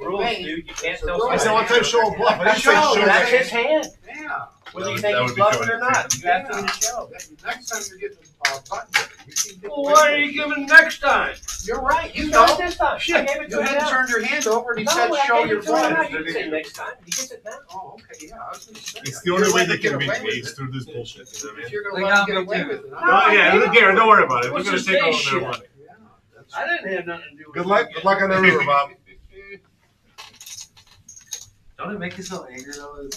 Rules, dude. You can't tell I said one time show and bluff. I didn't say show That's his his hand. hand. Yeah. Whether you That think would he's be bluffing showing or not, you have to Yeah. get a show. Next time you're getting a button. You keep getting Well, what are you giving next time? You're right. You You got don't. this time. bluff. Shit, I gave it to you him hadn't now. turned your hand over and he No, said, I show gave your it to him now. bluff. You can say next time. He gets it now. Oh, okay, yeah, I was gonna say. It's the only way they Get can beat away me with is it. through this bullshit. You know what I If mean? you're They gonna let got him get me away too. with it. No, No, yeah, Gary, don't worry about it. We're What's gonna his take all face their shit? money. Yeah, that's- I didn't have nothing to do with it. Good luck. Good luck on the river, Bob. Don't it make you so angry though?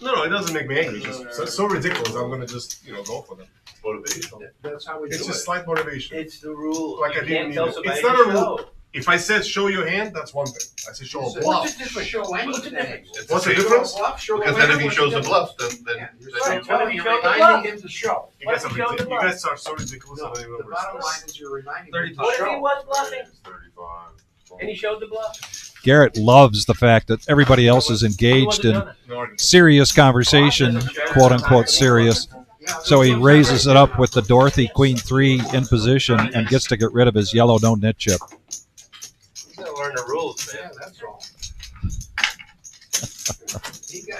No, it doesn't make me angry. It's just so ridiculous. I'm gonna just go for them. Motivation. That's how we do it. It's just slight motivation. It's the rule. Like I You didn't can't tell even- somebody it's not to a rule. show. If I said show your hand, that's one thing. I said show a What's the bluff. difference? Show anything. It's What's the same- difference? Because then if he shows the bluffs, then Yeah, you're then saying, What if telling he you're showed the reminding bluff? him to show. You What guys, if are he showed the ridiculous. You bluff? guys are so ridiculous. I No, don't even know the what bottom it's line is you're reminding him 30 to What if he show. was bluffing 35. and he showed the bluff? Garrett loves the fact that everybody else is engaged in serious conversation, quote unquote serious. Yeah, So he raises it up with the Dorothy Queen 3 in position and gets to get rid of his yellow no-nit chip. You gotta learn the rules, Yeah, man. that's all.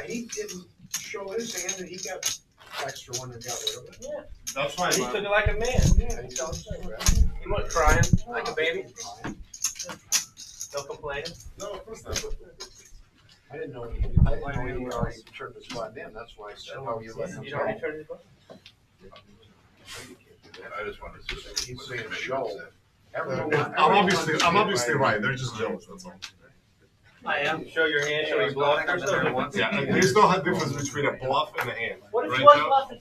He didn't show his hand and he got extra one and got rid of it. Yeah. That's fine. He took it like a man. Yeah, he tells us. He wasn't crying like a baby. No complaining. No, of course not. I didn't know he already turned his spot in, that's why I said, how you let him You already show. turned his bluff? I just wanted to say. He's saying show. I'm obviously right. They're just jealous. That's all. I am. Show your hand, show your bluff. There's no- Yeah, there's no difference between a bluff and a hand. What if he Right, was Joe? bluffing?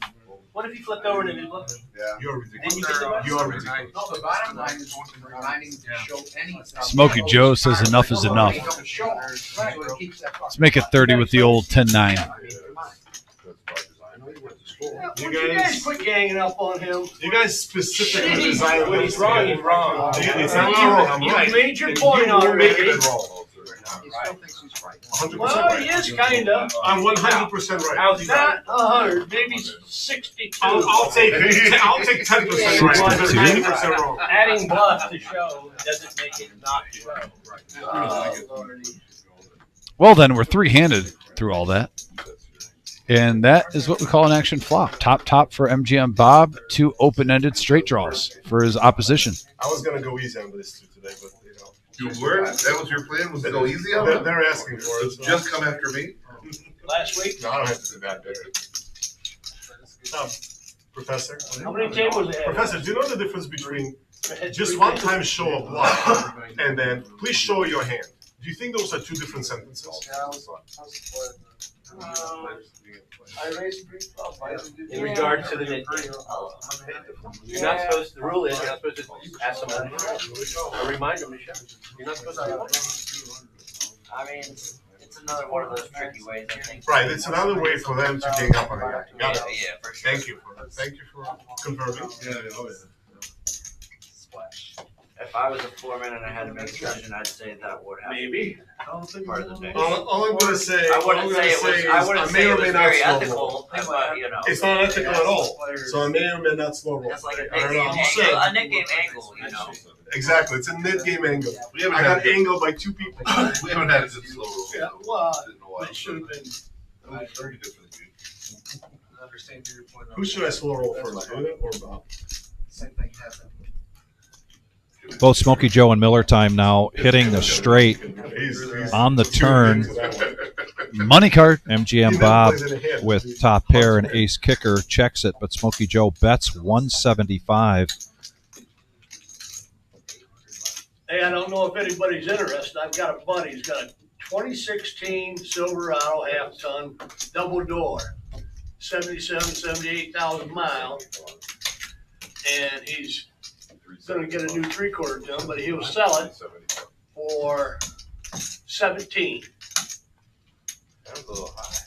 What if he flipped over and it was bluffing? Yeah. You're Didn't ridiculous. you get the bluff? You are ridiculous. No, the bottom line is reminding him to show any. Smokey Joe says enough is enough. Don't show. So it keeps that Let's make it 30 with the old 10-9. I mean, come on. I know you went to school. You You guys- guys quit ganging up on him. You guys specifically Shit. designed When this he's wrong, to he's wrong. get- It's not wrong. I'm You right. made your And point you were already. making it wrong. He still thinks he's right. 100% Well, right. he is kinda. I'm 100% right. How's he right? Not 100, maybe 62. I'll take 10% right. Because 90% wrong. Adding bluff to show doesn't make it not show. Well, then we're three-handed through all that. And that is what we call an action flop. Top for MGM Bob, 2 open-ended straight draws for his opposition. I was gonna go easy on this too today, but You were? That was your plan? Was to go easy on him? they're asking for it. So. Just come after me? Last week, No, I don't have to do that, Barry. Professor. how many tables they had? Professor, do you know the difference between just one time show a bluff and then please show your hand? Do you think those are two different sentences? I raised three clubs. In regards to the nit game. You're not supposed to, the rule is, you're not supposed to ask somebody to show. Or remind them to show. You're not supposed to remind them. I mean, it's another one of those tricky ways, I think. Right, it's another way for them to gang up on a guy. Got it. Yeah, for sure. Thank you for confirming. If I was a foreman and I had to make a decision, I'd say that would happen. Maybe. Part of the mix. All I'm gonna say, I all I'm wouldn't gonna say it say was, is I wouldn't I say may it or was may not very slow roll. ethical, but, you know. It's not ethical at all. So I may or may not slow roll. That's like a I don't know, I'm just nit game, saying. a nit game angle, you know. Exactly, it's a mid game angle. We haven't I had got a good, angled by 2 people. we haven't had a good slow roll. Yeah, well, In a while. it should have been. That was very good for the future. Understand your point. Who should I slow roll first, Buddha or Bob? Same thing happened. Both Smokey Joe and Miller time now hitting the straight He's on the turn. into that one. Money card. He MGM then Bob plays in a hand. with top pair and ace kicker checks it, but Smokey Joe bets 175. Hey, I don't know if anybody's interested. I've got a buddy. He's got a 2016 Silverado half-ton double door, 78,000 miles, and he's going to get a new 3/4 ton, but he'll sell it for 17. That was a little high.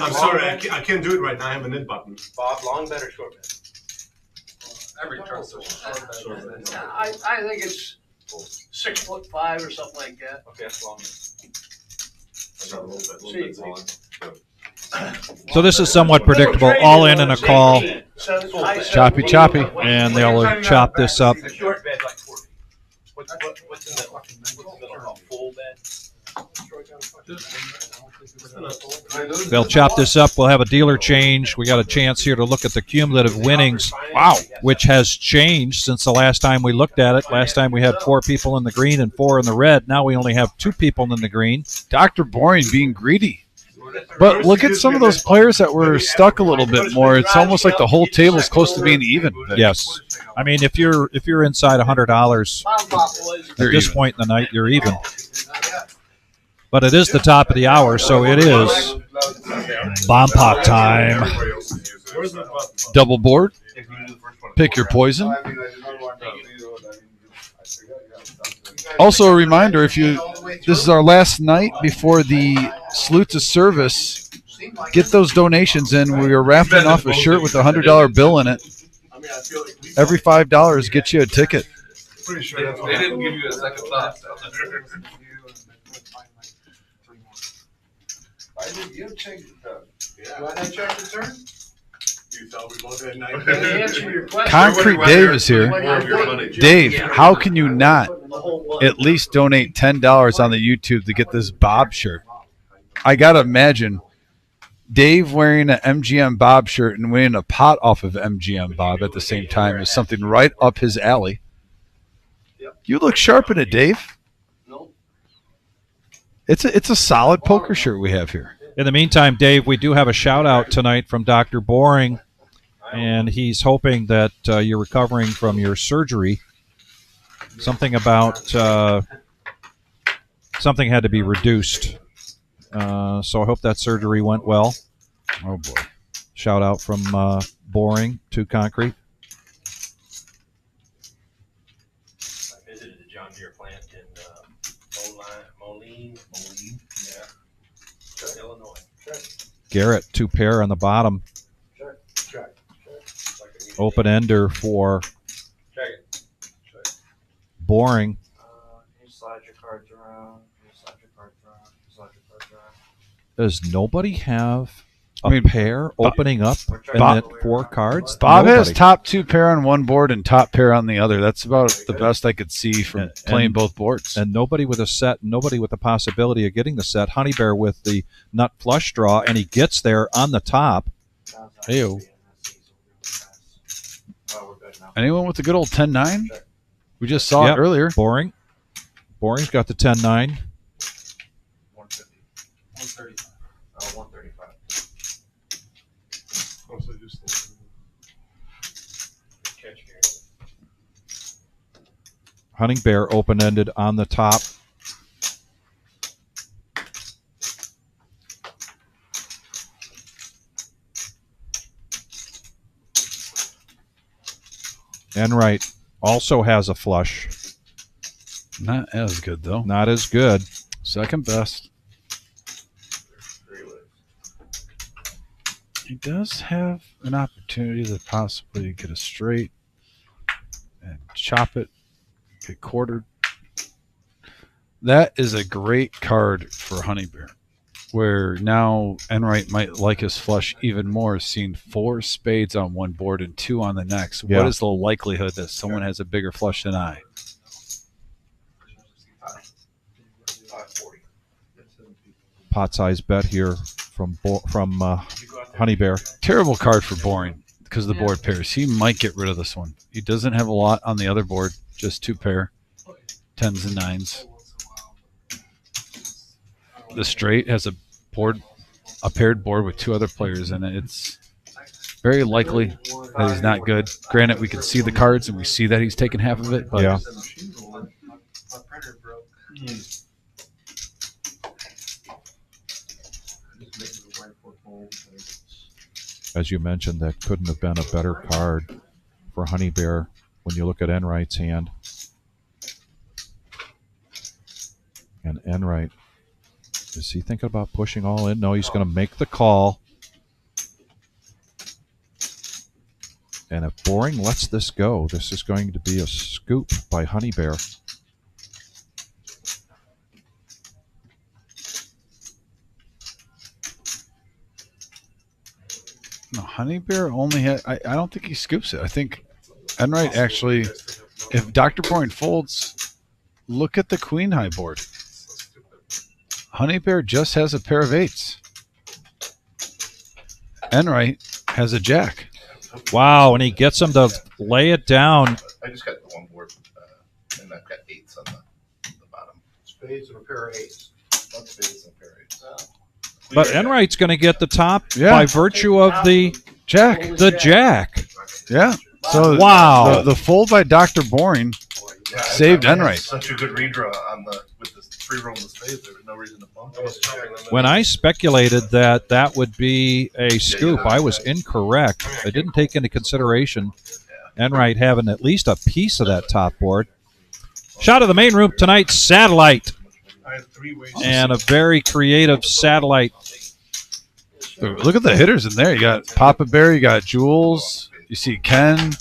I'm sorry, I can't do it right now. I have a knit button. Bob, long bet or short bet? Every trust is short. I think it's 6'5" or something like that. Okay, that's long. I got a little bit on. So this is somewhat predictable. All in and a call. Choppy, choppy. And they'll chop this up. The short bed's like 40. What's in the middle? What's in the middle called? Full bed? They'll chop this up. We'll have a dealer change. We got a chance here to look at the cumulative winnings. Wow, which has changed since the last time we looked at it. Last time we had 4 people in the green and 4 in the red. Now we only have 2 people in the green. Dr. Boring being greedy. But look at some of those players that were stuck a little bit more. It's almost like the whole table is close to being even. Yes. I mean, if you're inside $100 at this point in the night, you're even. But it is the top of the hour, so it is bomb pot time. Double board. Pick your poison. Also a reminder, this is our last night before the salute to service. Get those donations in. We are raffling off a shirt with a $100 bill in it. Every $5 gets you a ticket. Pretty sure They didn't give you a second thought. You check Do I not check the turn? You thought we both had 9. Can I answer your question? Concrete Dave is here. What Dave, how can you not at least donate $10 on the YouTube to get this Bob shirt? I got to imagine Dave wearing an MGM Bob shirt and winning a pot off of MGM Bob at the same time is something right up his alley. You look sharp in it, Dave. It's a solid poker shirt we have here. In the meantime, Dave, we do have a shout-out tonight from Dr. Boring, and he's hoping that you're recovering from your surgery. Something about something had to be reduced. So I hope that surgery went well. Oh, boy. Shout-out from Boring to Concrete. I visited the John Deere plant in Moline, Illinois. Garrett, 2 pair on the bottom. Open ender for Boring. You slide your cards around. You slide your cards around. You slide your cards around. Does nobody have a pair opening up and Bob- then 4 cards? Bob has Nobody. top 2 pair on one board and top pair on the other. That's about the best I could see from playing both boards. And nobody with a set, nobody with the possibility of getting the set. Honey Bear with the nut flush draw, and he gets there on the top. Ew. Anyone with the good old 10-9? We just saw Yep. it earlier. Boring. Boring's got the 10-9. 135. Hunting Bear open-ended on the top. Enright also has a flush. Not as good, though. Not as good. Second best. He does have an opportunity to possibly get a straight and chop it, get quartered. That is a great card for Honey Bear, where now Enright might like his flush even more, seeing 4 spades on one board and 2 on the next. Yeah. What is the likelihood that someone has a bigger flush than I? Pot size bet here from Honey Bear. Terrible card for Boring because of the board pairs. He might get rid of this one. He doesn't have a lot on the other board, just 2 pair, 10s and 9s. The straight has a paired board with 2 other players in it. It's very likely that he's not good. Granted, we can see the cards and we see that he's taken half of it, but Yeah. My printer broke. As you mentioned, that couldn't have been a better card for Honey Bear when you look at Enright's hand. And Enright, is he thinking about pushing all in? No, he's going to make the call. And if Boring lets this go, this is going to be a scoop by Honey Bear. no, Honey Bear only had. I don't think he scoops it. I think Enright actually, if Dr. Boring folds, look at the queen high board. Honey Bear just has a pair of 8s. Enright has a jack. Wow, and he gets him to lay it down. I just got the one board, and I've got 8s on the bottom. Spades and a pair of 8s. One spades and a pair of 8s. But Enright's going to get the top Yeah. by virtue of the Jack. jack. Yeah. So Wow. the fold by Dr. Boring saved Enright. Such a good redraw with the free roll of the spades. There was no reason to bump it. When I speculated that that would be a scoop, I was incorrect. I didn't take into consideration Enright having at least a piece of that top board. Shot of the main room tonight, satellite. I have 3 ways. And a very creative satellite. Look at the hitters in there. You got Papa Bear, you got Jules, you see Ken,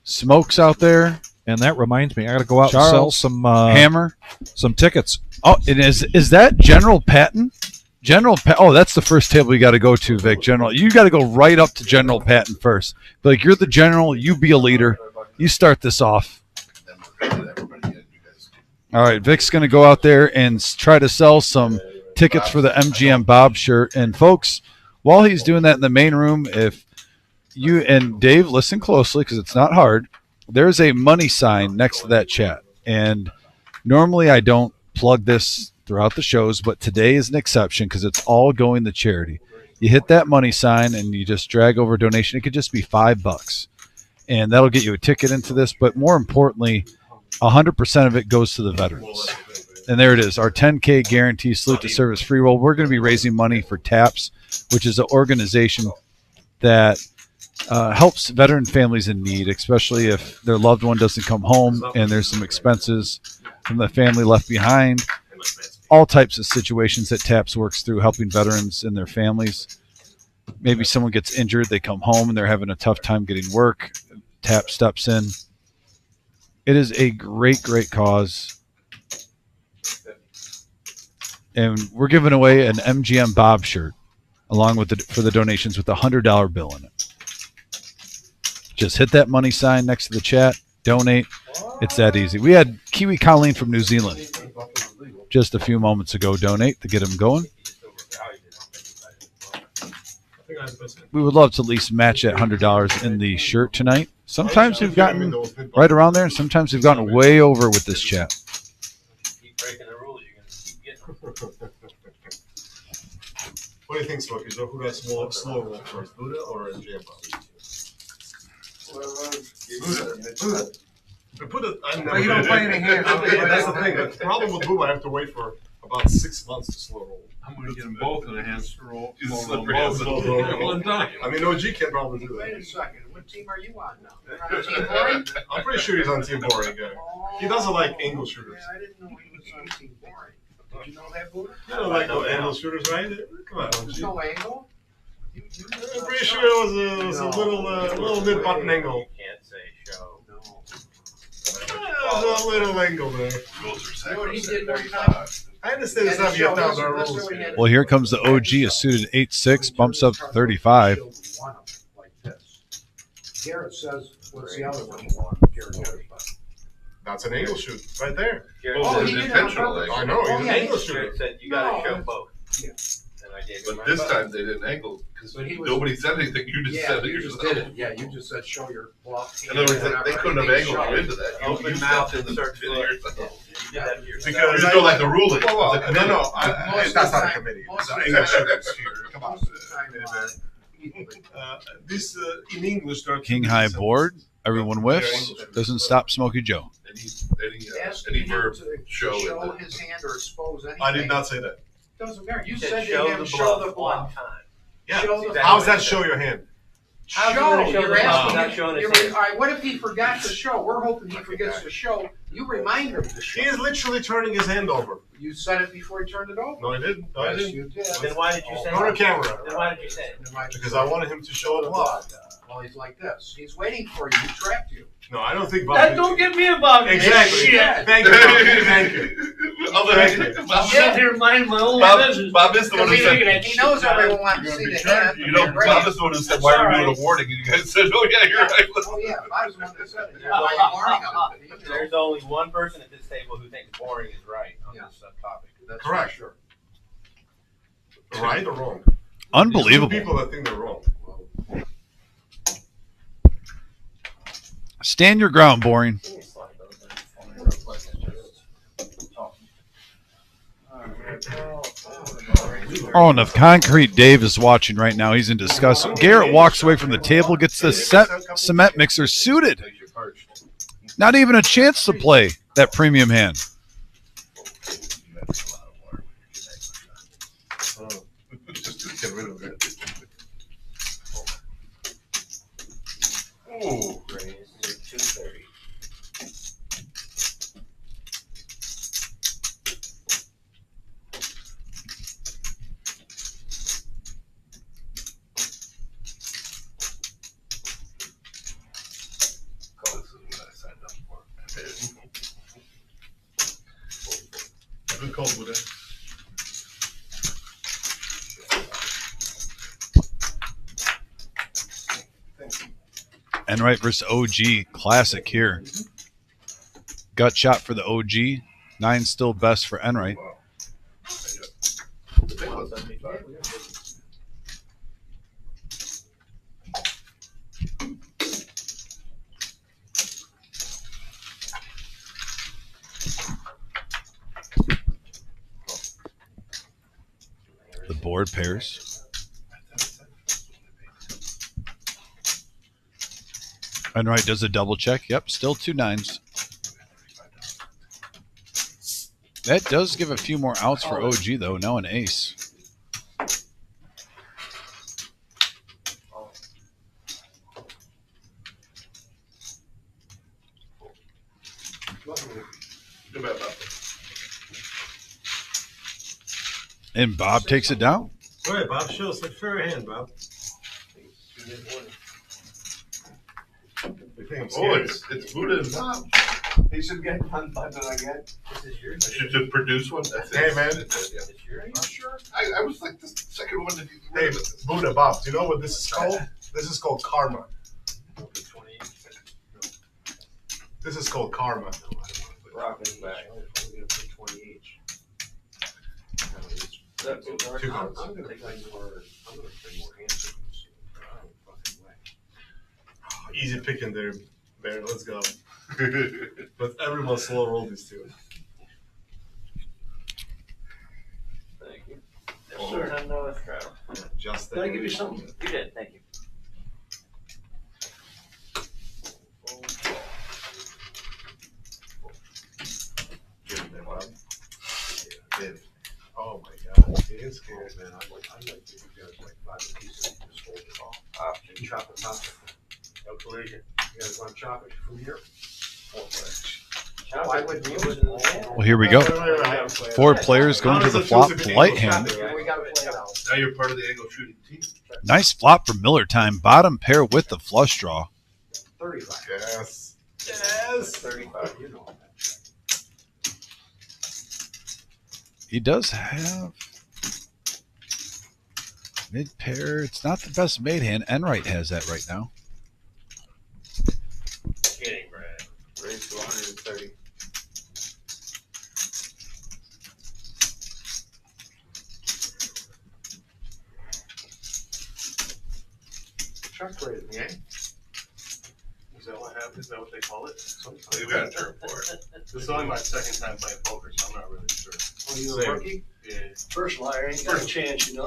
Smokes out there, And that reminds me, I got to go out and sell Charles, some Hammer. some tickets. Oh, and is that General Patton? Oh, that's the first table you got to go to, Vic. General, you got to go right up to General Patton first. Be like, you're the general. You be a leader. You start this off. All right, Vic's going to go out there and try to sell some tickets for the MGM Bob shirt. And folks, while he's doing that in the main room, if you and Dave listen closely because it's not hard, there's a money sign next to that chat. And normally I don't plug this throughout the shows, but today is an exception because it's all going to charity. You hit that money sign and you just drag over a donation. It could just be $5, and that'll get you a ticket into this. But more importantly, 100% of it goes to the veterans. And there it is, our 10K guarantee salute to service free roll. We're going to be raising money for TAPS, which is an organization that helps veteran families in need, especially if their loved one doesn't come home and there's some expenses from the family left behind. All types of situations that TAPS works through, helping veterans and their families. Maybe someone gets injured, they come home and they're having a tough time getting work. TAPS steps in. It is a great, great cause. And we're giving away an MGM Bob shirt along with for the donations with a $100 bill in it. Just hit that money sign next to the chat, donate. It's that easy. We had Kiwi Colleen from New Zealand just a few moments ago donate to get him going. We would love to at least match that $100 in the shirt tonight. Sometimes we've gotten right around there, and sometimes we've gotten way over with this chat. Keep breaking the rules, you're gonna keep getting. What do you think, Smokey? So who got slow roll first, Buddha or MGM? Buddha. But you don't play any hands. That's the thing. The problem with Buddha, I have to wait for about 6 months to slow roll. I'm going to get them both in the hands to roll. One time. I mean, OG can't probably do Wait a that. second, what team are you on now? You're on Team Boring? I'm pretty sure he's on Team Boring. He doesn't like angle shooters. I didn't know he was on Team Boring. Did you know that, Buddha? You don't like no angle shooters, right? Come on, There's OG. no angle? I'm pretty sure it was a little bit button angle. You can't say show. There's a little angle there. You know what he did one time? I understand it's not yet down to our rules. Well, here comes the OG, a suited 8-6, bumps up to 35. Like this. Garrett says, what's the other one you want? Garrett says, That's an angle shoot right there. Oh, he did it on purpose. I know, he's an yeah, angle Jared shooter. said you gotta show No. both. Yeah. And I gave him But my this vote. time they didn't angle because But he was- nobody said anything. You just Yeah, said it you just yourself. did it. Yeah, you just said show your bluff. In other words, they couldn't have angled you into that. You Open mouth and did search it look. yourself. You did that to yourself. Because You just go like the ruling. Well, The no, committee. no, that's not a committee. It's angle shooters here. Come on. This in English, there are King high board. Everyone whiffs. Doesn't stop Smokey Joe. Any verb show in his hand or expose anything. I did not say that. Doesn't matter. You You said said to show him, the show the bluff one bluff. time. Yeah. Show the Exactly. How's that show your hand? How's he gonna show You're the bluff asking without him. showing his All hand? right, what if he forgot to show? We're hoping he forgets to show. You remind him to He show. is literally turning his hand over. You said it before he turned it over. No, I didn't. No, I Yes, didn't. you did. Then why did you say Go to it? camera. Then why did you say it? Because I wanted him to show the bluff. Well, he's like this. He's waiting for you. He trapped you. No, I don't think Bob. That don't get me involved in this Exactly. shit. Thank you. Bob. Thank you. I'm sitting here minding my own business. Bob is the one who said. He knows everyone wants to see the hand. You know, Bob is the one who said, "Why are we doing a warning?" And you guys said, "Oh yeah, you're right." Oh yeah, I was the one that said it. Why are you warning him? There's only one person at this table who thinks boring is right on Yeah. this subtopic. That's Correct. for sure. Right or wrong? Unbelievable. There's two people that think they're wrong. Stand your ground, boring. Oh, and if Concrete Dave is watching right now, he's in disgust. Garrett walks away from the table, gets the cement mixer suited. Not even a chance to play that premium hand. Just to get rid of it. Oh, 230. good call, Buddha. Enright versus OG, classic here. Gut shot for the OG. 9 still best for Enright. The board pairs. Enright does a double check. Yep, still 2 9s. That does give a few more outs for OG, though. Now an ace. And Bob takes it down. Go ahead, Bob. Show us. Show your hand, Bob. Oh, it's Buddha and Bob. He should get one button again. This is yours. I should just produce one. That's Hey, it. man. It's yours. I'm not sure. I was like the second one to do. Hey, Buddha, Bob. Do you know what this is called? This is called karma. This is called karma. Rocking back. Two cards. I'm gonna play more hands. Easy picking there, Bear. Let's go. But everyone slow roll these two. Thank you. Yes, sir. I know it's crowd. Just Did I give you something? You did. Thank you. Oh my God, it's scared. Man, I'd like to give you guys like 5 pieces and just hold it all. And chop it up. Absolutely. You guys want to chop it from here? Why would you put it in the hand? Well, here we go. Right. 4 players going to the flop. Light hand. Yeah, we gotta play it out. Now you're part of the angle shooting team. Nice flop for Miller time. Bottom pair with the flush draw. 35. Yes. Yes. 35. You know that. He does have mid pair. It's not the best made hand. Enright has that right now. Kidding, Brad. Raise to 130. Chuck rated me, eh? Is that what happens? Is that what they call it? They've got a term for it. This is only my second time playing poker, so I'm not really sure. Oh, you Same. a rookie? Yeah. First liar, ain't got a chance, you know?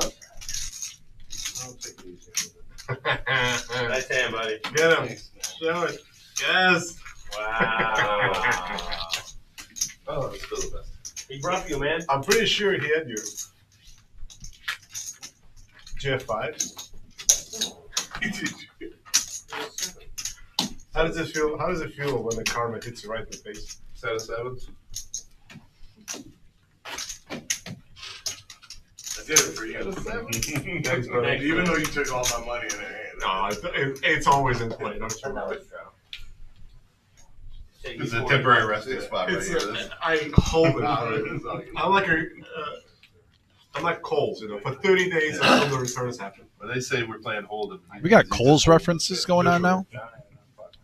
I'll take it easy. Nice hand, buddy. Get him. Thanks, man. Show it. Yes. Wow. Oh, it's still the best. He brought you, man. I'm pretty sure he had you. GF5. How does it feel? How does it feel when the karma hits you right in the face? Set of sevens. I did it for you. Thanks, brother. Thanks. Even though you took all my money in a hand. No, it's always in play. Don't you worry. This is a temporary resting spot right It's here. I hold it. I'm like I'm like Coles, you know. For 30 days until the returns happen. When they say we're playing Hold'em, We got Cole's references going on now.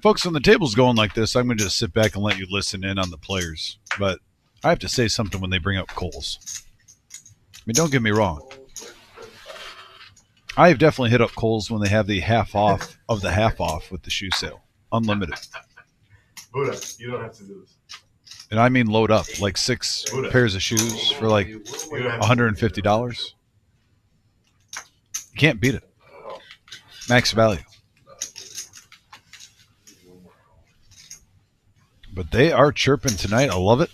Folks, when the table's going like this, I'm going to just sit back and let you listen in on the players. But I have to say something when they bring up Cole's. I mean, don't get me wrong. I've definitely hit up Kohl's when they have the half off of the half off with the shoe sale. Unlimited. Buddha, you don't have to do this. And I mean load up, like 6 pairs of shoes for like You don't have to. $150. You can't beat it. Max value. But they are chirping tonight. I love it.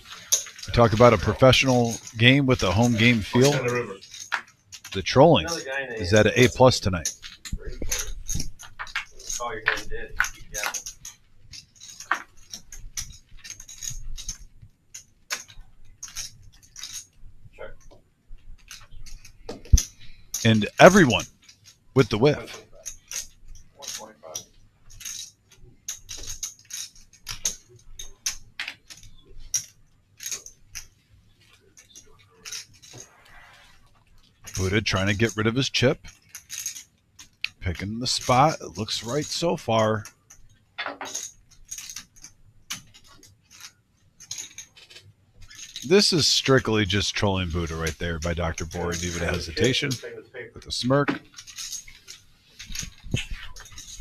We talk about a professional game with a home game feel. Santa River. The trolling Another guy named- is at an A+ tonight. Oh, you're going dead. Yeah. And everyone with the whiff. Buddha trying to get rid of his chip. Picking the spot. It looks right so far. This is strictly just trolling Buddha right there by Dr. Boyd, even a hesitation with a smirk.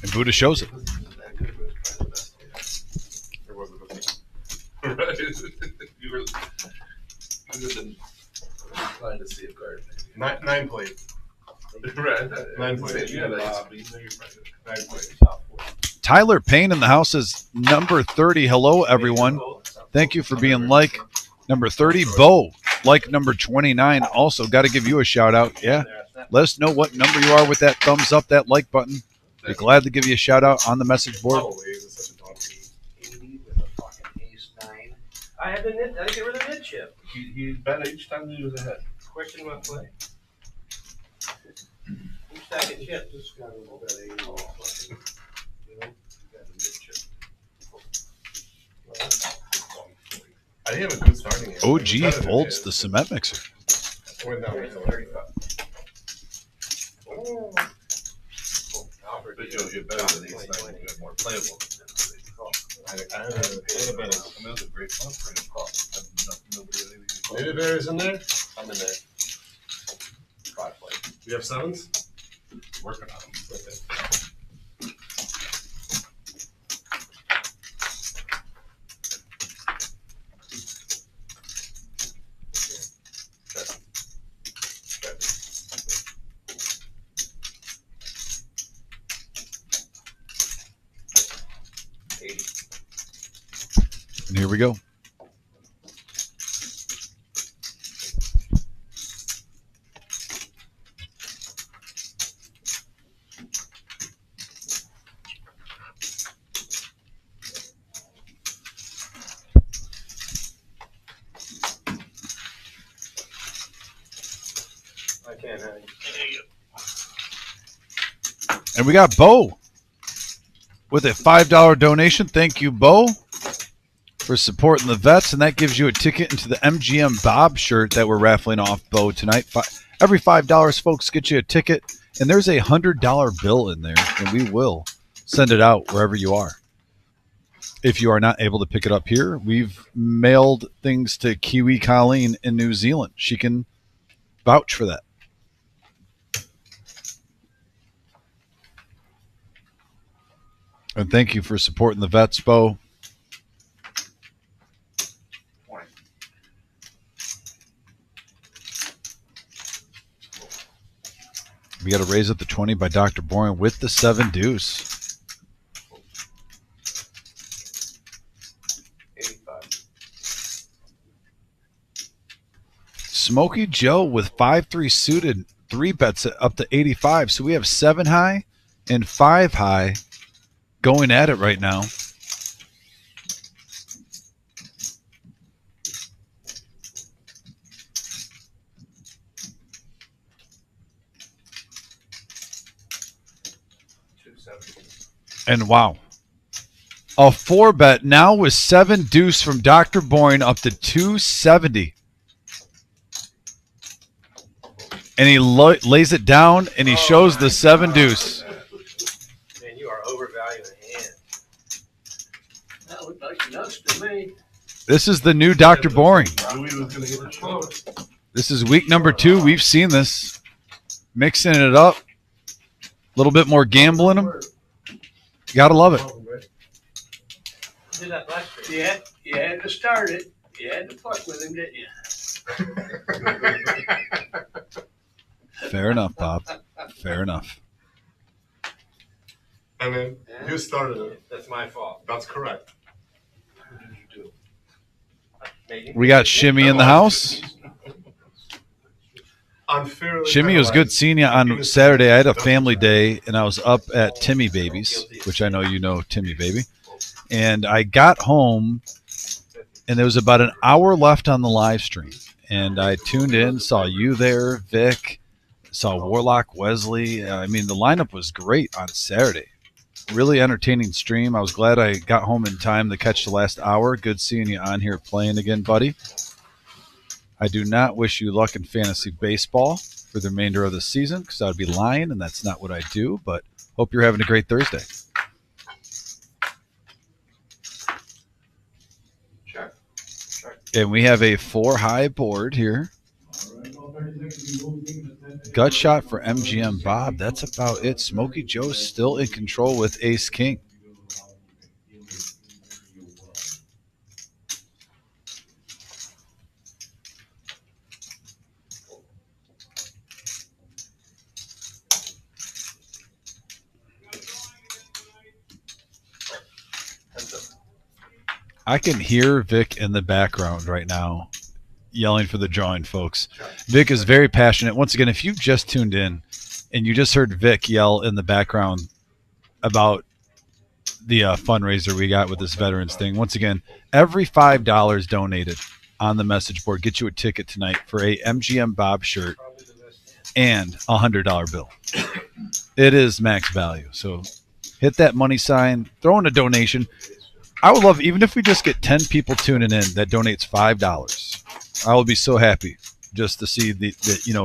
And Buddha shows it. You were trying to see a card. 9 plate. Right. 9 plate. Yeah, that's- 9 plate. Tyler Payne in the house is number 30. Hello, everyone. Thank you for being like number 30. Bo, like number 29. Also, got to give you a shout out. Yeah. Let us know what number you are with that thumbs up, that like button. Be glad to give you a shout out on the message board. I had the nit. I get rid of the nit chip. He bet each time he was ahead. Question my play. Who's stacking chips? Just got a little bit of, you know, you got a mid chip. I didn't have a good starting hand. OG folds the cement mixer. Went down Here's to the 35. But you're better than these things. You're more playable. I had a better. I mean, that's a great fun for him. Nobody had anything. Lady Bear is in there? I'm in there. 5 play. You have 7s? Working on them. Okay. And here we go. I can't have it. And we got Bo with a $5 donation. Thank you, Bo, for supporting the vets. And that gives you a ticket into the MGM Bob shirt that we're raffling off, Bo, tonight. Every $5, folks, get you a ticket. And there's a $100 bill in there, and we will send it out wherever you are. If you are not able to pick it up here, we've mailed things to Kiwi Colleen in New Zealand. She can vouch for that. And thank you for supporting the vets, Bo. We got a raise at the 20 by Dr. Boring with the 7 deuce. 85. Smokey Joe with 5-3 suited, 3 bets up to 85. So we have 7 high and 5 high going at it right now. And wow, a 4 bet now with 7 deuce from Dr. Boyne up to 270. And he lays it down and he shows the 7 deuce. Man, you are overvaluing a hand. That looked like nuts to me. This is the new Dr. Boring. Louis was going to get the shot. This is week number 2. We've seen this. Mixing it up. little bit more gamble in them. Gotta love it. Did that last year. You had to start it. You had to fuck with him, didn't you? Fair enough, Bob. Fair enough. And then you started it. That's my fault. That's correct. We got Shimmy in the house. Unfairly Shimmy, it was good seeing you on Saturday. I had a family day, and I was up at Timmy Baby's, which I know you know Timmy Baby. And I got home, and there was about an hour left on the live stream. And I tuned in, saw you there, Vic, saw Warlock, Wesley. I mean, the lineup was great on Saturday. Really entertaining stream. I was glad I got home in time to catch the last hour. Good seeing you on here playing again, buddy. I do not wish you luck in fantasy baseball for the remainder of the season because I would be lying, and that's not what I do. But hope you're having a great Thursday. Check. And we have a 4-high board here. Gut shot for MGM Bob. That's about it. Smokey Joe's still in control with Ace King. I can hear Vic in the background right now yelling for the drawing, folks. Vic is very passionate. Once again, if you've just tuned in and you just heard Vic yell in the background about the fundraiser we got with this veterans thing, once again, every $5 donated on the message board gets you a ticket tonight for a MGM Bob shirt and a $100 bill. It is max value. So hit that money sign, throw in a donation. I would love, even if we just get 10 people tuning in that donates $5, I will be so happy just to see the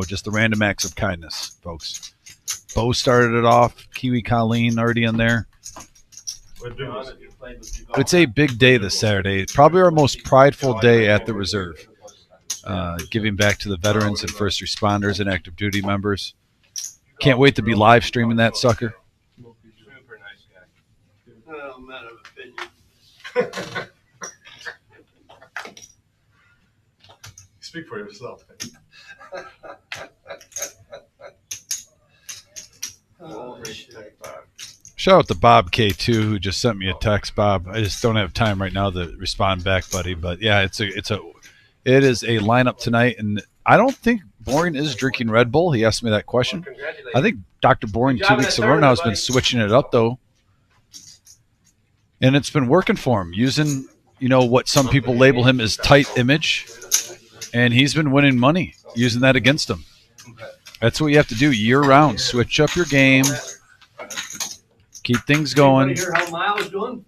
just the random acts of kindness, folks. Bo started it off. Kiwi Colleen already in there. It's a big day this Saturday. Probably our most prideful day at the reserve. Giving back to the veterans and first responders and active duty members. Can't wait to be live streaming that sucker. Super nice guy. Oh, man of opinion. Speak for yourself. Shout out to Bob K2 who just sent me a text. Bob, I just don't have time right now to respond back, buddy. But yeah, it is a lineup tonight, and I don't think Boring is drinking Red Bull. He asked me that question. I think Dr. Boring 2 weeks in a row now has been switching it up though, and it's been working for him using what some people label him as tight image, and he's been winning money using that against him. That's what you have to do year round. Switch up your game. Keep things going. Anybody hear how Miles is doing?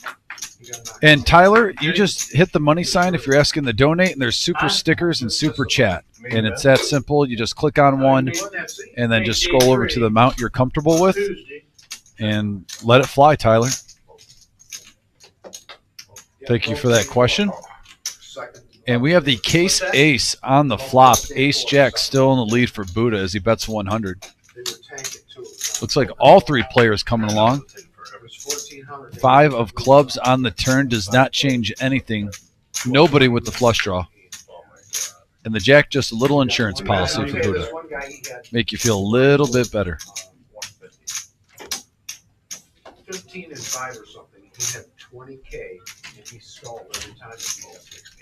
And Tyler, you just hit the money sign if you're asking to donate, and there's super stickers and super chat. And it's that simple. You just click on one and then just scroll over to the amount you're comfortable with and let it fly, Tyler. Thank you for that question. And we have the case ace on the flop. Ace Jack still in the lead for Buddha as he bets 100. Looks like all three players coming along. 5 of clubs on the turn does not change anything. Nobody with the flush draw. And the Jack just a little insurance policy for Buddha. Make you feel a little bit better. 15 and 5 or something. He had 20K and he stalled every time he had 6K.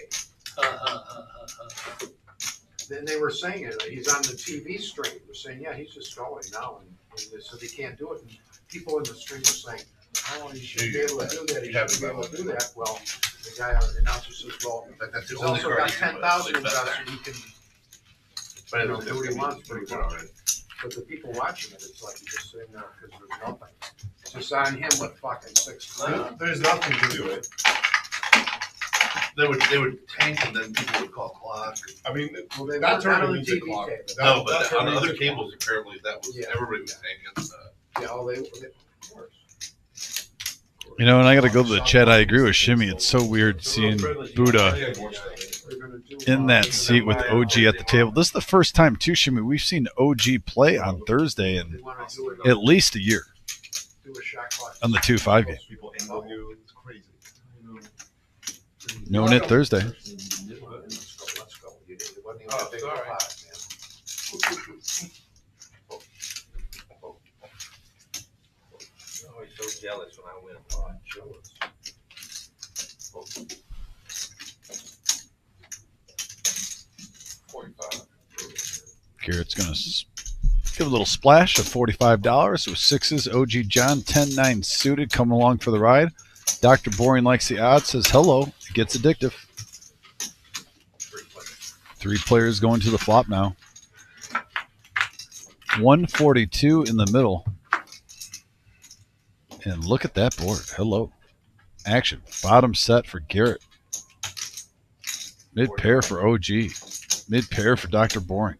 Then they were saying it. He's on the TV stream. They're saying, yeah, he's just stalling now, and they said he can't do it. And people in the stream were saying, oh, he should be able to do that. He should be able to do that. Well, the guy on the announcer says, well, he's also got 10,000 invested. He can do what he wants pretty much. But the people watching it, it's like he's just sitting there because there's nothing. It's just on him with fucking 6 grand. There's nothing to do it. They would tank and then people would call clock. I mean, Well, they that weren't on tournament the needs a TV clock. cable. No, but That on tournament other needs a clock. cables, apparently that was, Yeah. everybody was tanking. Yeah, of course. And I got to go to the chat. I agree with Shimmy. It's so weird seeing Buddha in that seat with OG at the table. This is the first time, too, Shimmy, we've seen OG play on Thursday in at least a year. do a shot clock. On the 2-5 game. People angle you. It's crazy. No-Nit Thursday. Let's go. You wasn't even a big sorry. pot, I'm always so jealous when I win. Oh, jealous. Garrett's going to give a little splash of $45 with sixes. OG John, 10-9 suited, coming along for the ride. Dr. Boring likes the odds, says hello. It gets addictive. 3 players going to the flop now. 142 in the middle. And look at that board. Hello. Action. Bottom set for Garrett. Mid pair for OG. Mid pair for Dr. Boring.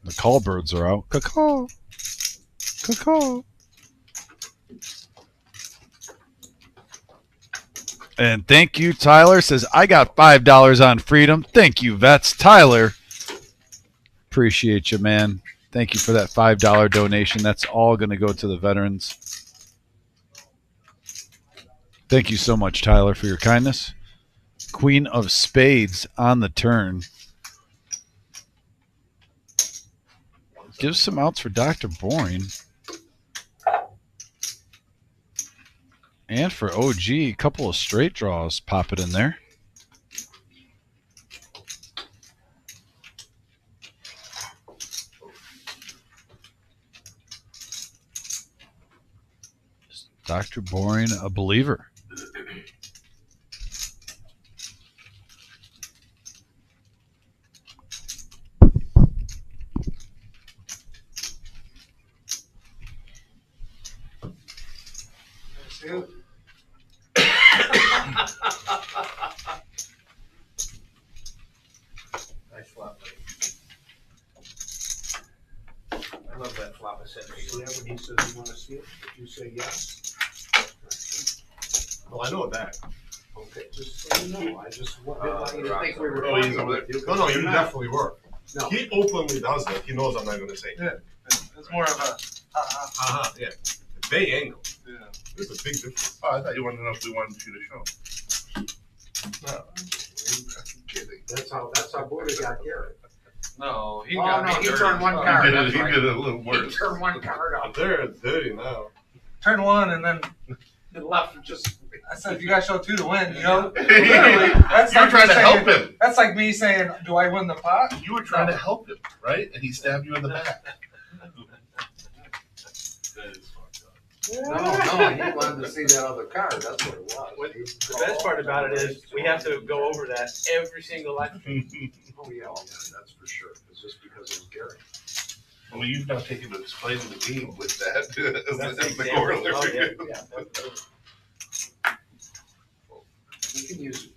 The call birds are out. Caw-caw. Caw-caw. And thank you, Tyler. Says, I got $5 on Freedom. Thank you, Vets. Tyler. Appreciate you, man. Thank you for that $5 donation. That's all going to go to the veterans. Thank you so much, Tyler, for your kindness. Queen of Spades on the turn. Give some outs for Dr. Boring. And for OG, a couple of straight draws. Pop it in there. Dr. Boring, a believer. Nice flop, buddy. I love that flop I said. See that when he says you want to see it? If you say yes. Well, I know that. Okay, just so you know, I just want you to think we were Oh, he's talking over about there. you. No, you definitely were. No. He openly does that. He knows I'm not going to say it. Yeah, it's more of a, Yeah. They angle. yeah. There's a big difference. Oh, I thought you wanted to know if we wanted you to show. No, I'm kidding. That's how Buddha got Garrett. no, he Oh, got no, me he dirty turned as one well. card. He did That's it, right. he did it a little He worse. turned one card up. They're dirty now. Turn one and then The left just. I said, you guys show 2 to win, you know? You're Literally, that's trying like to me help saying, him. that's like me saying, do I win the pot? You were trying to help him, right? And he stabbed you in the back. No, he wanted to see that other card, that's what it was. The best part about it is we have to go over that every single life. Oh, yeah, that's for sure, it's just because it was Garrett. Well, you've now taken to explaining the game with that as That's the example. corollary. Oh, yeah. We can use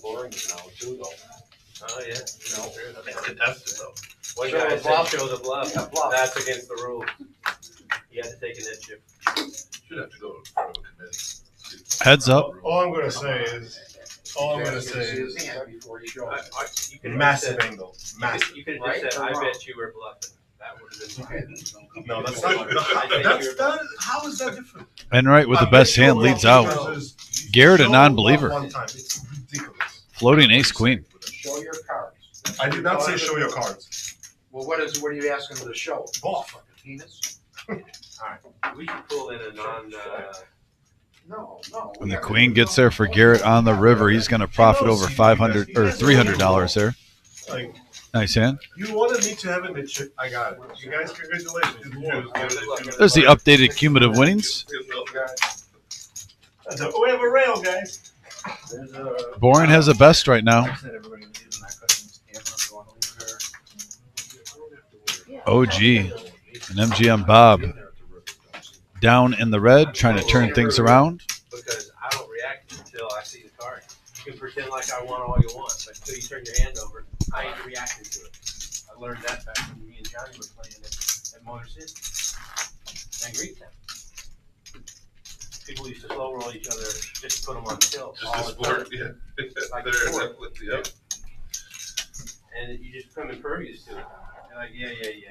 borings now too, though. Oh, yeah. It's contested, though. One Show guy a said bluff. show the bluff. Yeah, bluff. That's against the rules. You have to take an edge chip. Should have to go in front of a committee. Heads up. All I'm going to say is, See his hand before he shows. You could have massive said, angle. Massive. you could have Right just said, or I wrong? bet you were bluffing. That would have been fine. No, that's I not. think That's you're- that. How is that different? Enright with the best hand leads out. Garrett, a non-believer. One time. It's ridiculous. Floating ace queen. Show your cards. I did not say show your cards. Well, what are you asking him to show? Bluff. Penis? We should pull in a non, No. When the queen gets there for Garrett on the river, he's going to profit over $500 or $300 there. Like, Nice hand. you wanted me to have a mid chip. I got it. You guys, congratulations. There's the updated cumulative winnings. We have a rail, guys. Boring has the best right now. OG and MGM Bob down in the red, trying to turn things around. because I don't react until I see the card. You can pretend like I won all you want, but until you turn your hand over, I ain't reacting to it. I learned that back when me and Johnny were playing at Motor City and Greektown. People used to slow roll each other just to put them on tilt all Just the this time. word, yeah. Like There, before. yep. And you just become impervious to it. You're like, yeah,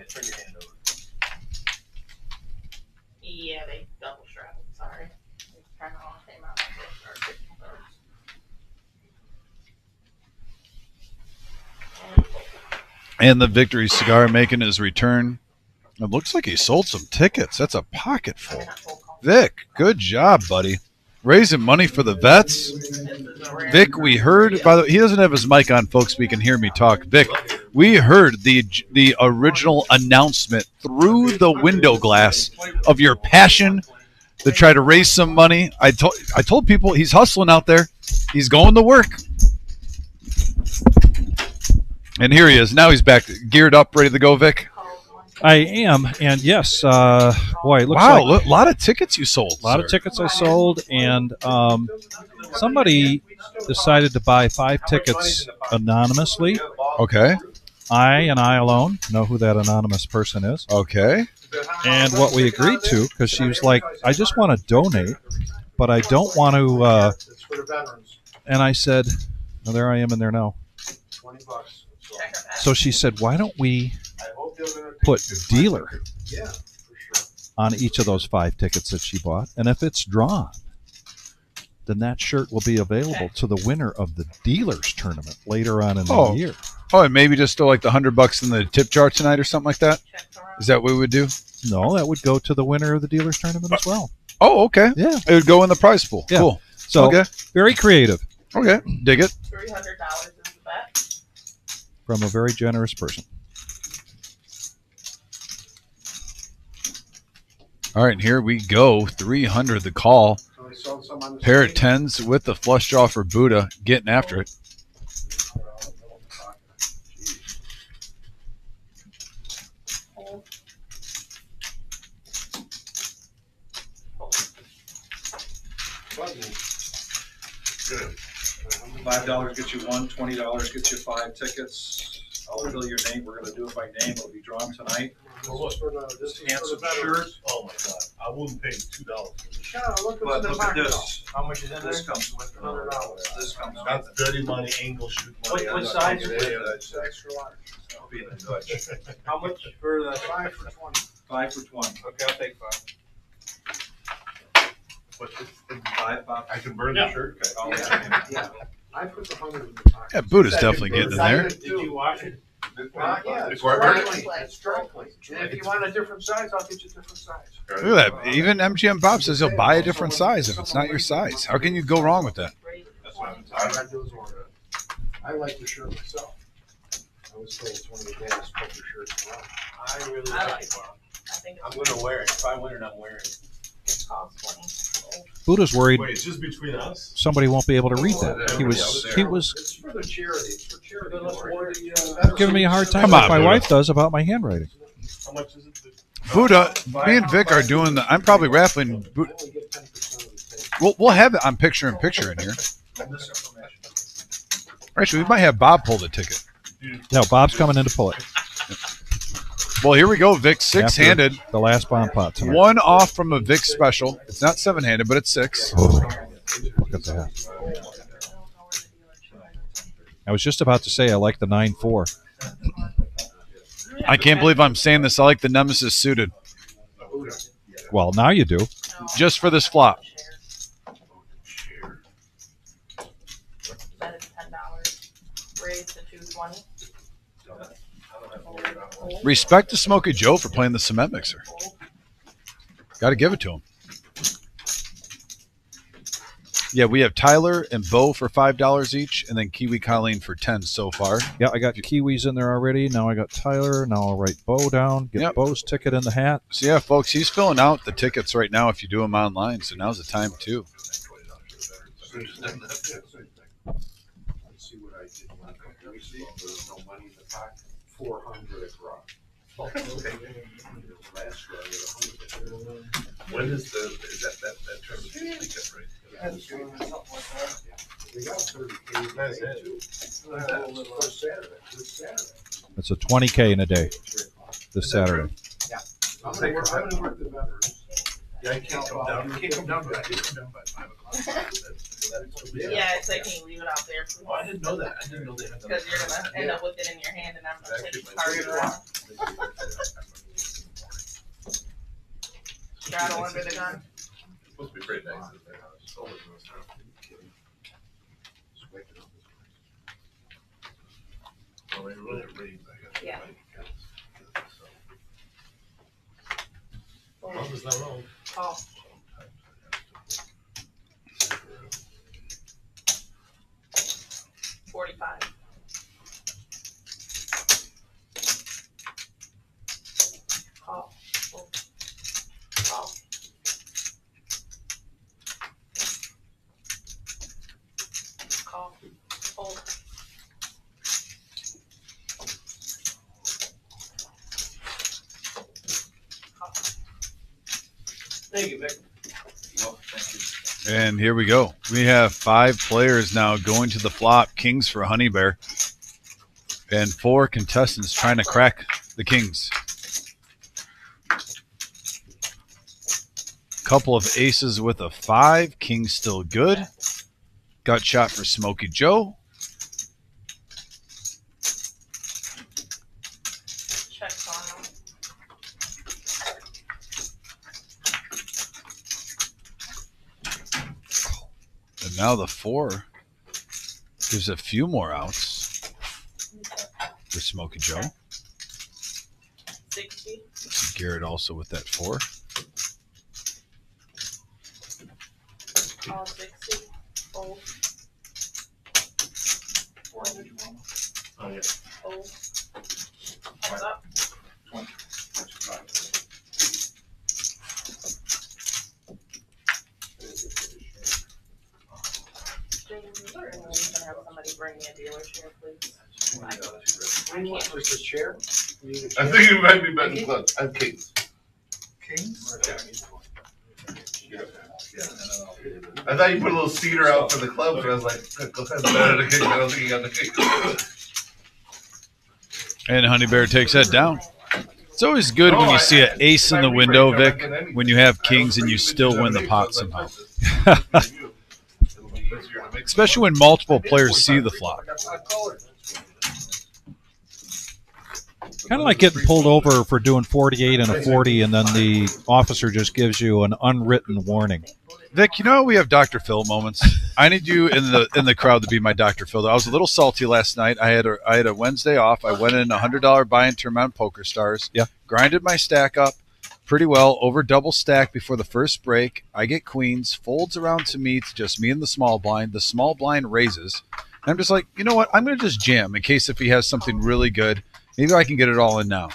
turn your hand over. Yeah, they double strapped. Sorry. Kind of all came out like this. And the Victory Cigar making his return. It looks like he sold some tickets. That's a pocket full. Vic, good job, buddy. Raising money for the vets. Vic, we heard, by the way, he doesn't have his mic on, folks, we can hear me talk. Vic, we heard the original announcement through the window glass of your passion to try to raise some money. I told people he's hustling out there. He's going to work. And here he is. Now he's back, geared up, ready to go, Vic. I am, and yes, boy, it looks wow, like a lot of tickets you sold. A lot of tickets I sold, and somebody decided to buy 5 tickets anonymously. Okay. I alone know who that anonymous person is. Okay. And what we agreed to, because she was like, I just want to donate, but I don't want to. It's for the veterans. And I said, well, there I am in there now. $20. So she said, why don't we put dealer on each of those 5 tickets that she bought, and if it's drawn, then that shirt will be available to the winner of the dealers tournament later on in the year. Oh, and maybe just throw like the $100 in the tip jar tonight or something like that. Is that what we would do? No, that would go to the winner of the dealers tournament as well. Oh, okay. Yeah, it would go in the prize pool. Yeah. Cool. So okay. Very creative. Okay, dig it. $300 is the bet. From a very generous person. All right, and here we go. 300 the call. Pair of 10s with the flush draw for Buddha, getting after it. $5 gets you 1, $20 gets you 5 tickets. I'll fill your name. We're going to do it by name. It'll be drawn tonight. This is Handsome for the veterans. shirt. Oh my God, I wouldn't pay $2 for this. Yeah, look what's in the pocket. How much is in there? This comes with $100. This comes That's dirty money, angle shoot money. What I'm not size taking is any it? of that It's shit. extra large. I'll be in the Dutch. How much for the? 5 for 20. 5 for 20. Okay, I'll take 5. But it's 5, Bob. I can burn the shirt. Yeah. I put the 100 in the pocket. Yeah, Buddha's definitely getting in there. Did you wash it? Yeah, it's Before I dry burn it? clean. It's dry clean. And if you want a different size, I'll get you a different size. Look at that. Even MGM Bob says he'll buy a different size if it's not your size. How can you go wrong with that? That's what I'm All I talking do is order it. I like the shirt myself. I was told it's one of the best poker shirts around. I really I like like it. it. I think I'm gonna wear it. If I win it, I'm wearing it. Buddha's worried Wait, it's just between us? somebody won't be able to read that. He was It's for the charity. It's for charity. giving me a hard time Come like on, my Buddha. wife does about my handwriting. How much is it? Buddha, me and Vic are doing the. I'm probably raffling. Only get 10% of the pay. We'll have it on picture in picture in here. Actually, we might have Bob pull the ticket. No, Bob's coming in to pull it. Well, here we go, Vic. 6-handed. After the last bomb pot tonight. 1 off from a Vic special. It's not 7-handed, but it's 6. Oh, look at that. I was just about to say I like the 9-4. I can't believe I'm saying this. I like the Nemesis suited. Well, now you do. Just for this flop. that is $10. Raise to 220. Respect to Smokey Joe for playing the cement mixer. Got to give it to him. Yeah, we have Tyler and Bo for $5 each, and then Kiwi Colleen for 10 so far. Yeah, I got Kiwis in there already. Now I got Tyler. Now I'll write Bo down. Get Bo's ticket in the hat. So yeah, folks, he's filling out the tickets right now if you do them online. So now's the time too. Let's see what I did when I got there. There was no money in the pocket. 400 across. When is that tournament weekend, right? We got 30K too. First Saturday. This Saturday. It's a 20K in a day this Saturday. Yeah. I'm gonna work the veterans. Yeah, I can't come down. I can't come down by 5 o'clock. Yeah, it's like, can you leave it out there? Oh, I didn't know that. I didn't know they had that. Because you're going to end up with it in your hand and I'm going to take the card around. straddle under the gun. Supposed to be pretty nice. Yeah. Love is not wrong. Call. $45. Call. Fold. Call. Call. Fold. Call. Thank you, Vic. And here we go. We have 5 players now going to the flop. Kings for Honey Bear. And 4 contestants trying to crack the kings. Couple of aces with a 5. King's still good. Gut shot for Smokey Joe. Checks on them. And now the 4 gives a few more outs for Smokey Joe. 60. Garrett also with that 4. Call 60. Fold. Oh, yeah. Fold. Heads up. James, are you gonna have somebody bring me a dealer chair, please? I need just a chair. I think it might be betting clubs. I'm kings. Kings? I thought you put a little cedar out for the clubs, and I was like, go ahead, better the king. I don't think you got the king. And Honey Bear takes that down. It's always good when you see an ace in the window, Vic, when you have kings and you still win the pot somehow. Especially when multiple players see the flop. Kind of like getting pulled over for doing 48 and a 40, and then the officer just gives you an unwritten warning. Vic, you know we have Dr. Phil moments. I need you in the crowd to be my Dr. Phil. I was a little salty last night. I had a Wednesday off. I went in $100 buy-in tournament on Poker Stars. Yeah. Grinded my stack up pretty well, over double stack before the first break. I get queens, folds around to me. It's just me and the small blind. The small blind raises. And I'm just like, you know what? I'm going to just jam in case if he has something really good. Maybe I can get it all in now.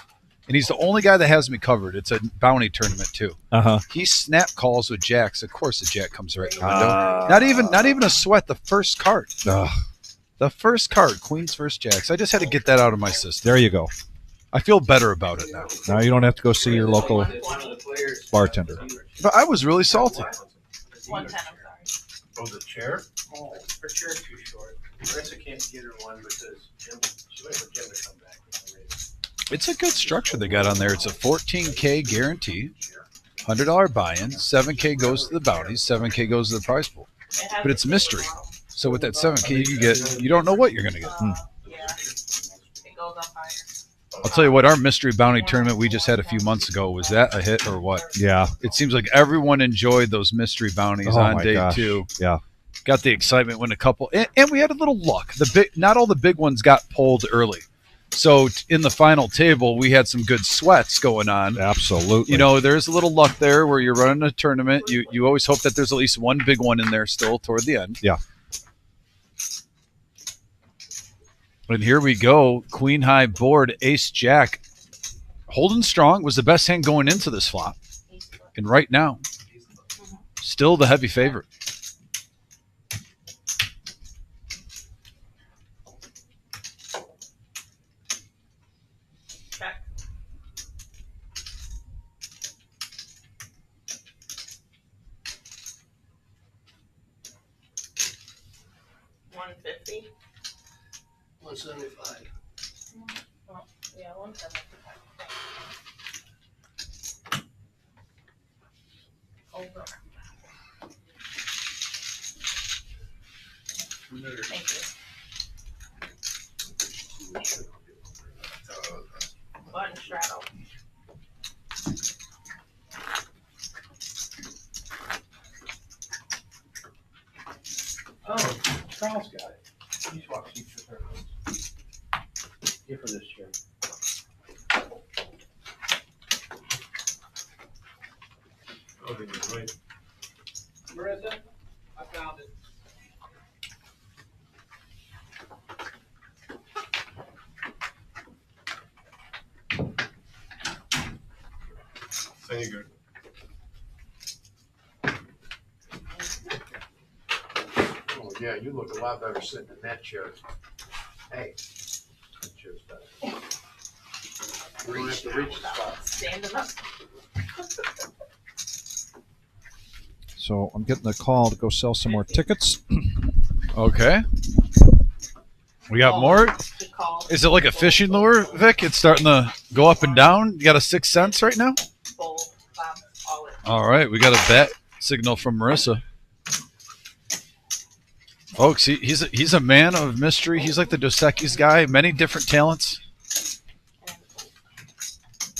And he's the only guy that has me covered. It's a bounty tournament too. He snap calls with jacks. Of course, the jack comes right in the window. Not even a sweat. The first card. The first card. Queen's first jacks. I just had to get that out of my system. There you go. I feel better about it now. Now you don't have to go see your local bartender. But I was really salty. 110, I'm sorry. Oh, the chair? Oh, her chair's too short. Marissa can't get her one because Jim, she waited for Jim to come back. It's a good structure they got on there. It's a $14K guarantee, $100 buy-in, $7K goes to the bounties, $7K goes to the prize pool. But it's mystery. So with that $7K, you don't know what you're going to get. Yeah. It goes up higher. I'll tell you what, our mystery bounty tournament we just had a few months ago, was that a hit or what? Yeah. It seems like everyone enjoyed those mystery bounties on my day gosh. 2. Yeah. Got the excitement when a couple, and we had a little luck. Not all the big ones got pulled early. So in the final table, we had some good sweats going on. Absolutely. You know, there's a little luck there where you're running a tournament. You always hope that there's at least one big one in there still toward the end. Yeah. And here we go. Queen high board, ace jack. Holding strong, was the best hand going into this flop. And right now, still the heavy favorite. Check. $150. 175. Well, yeah, 175. Over. Thank you. Button straddle. Oh, Charles got it. He's watching for her. Give her this chair. Okay, right. Marissa, I found it. Say good. Oh, yeah, you look a lot better sitting in that chair. Hey. That chair's better. You don't have to reach the spot. Standing up. So I'm getting a call to go sell some more tickets. Okay. We got more. To call. Is it like a fishing lure, Vic? It's starting to go up and down. You got a 6 cents right now? Bold, bob, all it. All right. We got a bat signal from Marissa. Folks, he's a man of mystery. He's like the Dos Equis guy. Many different talents.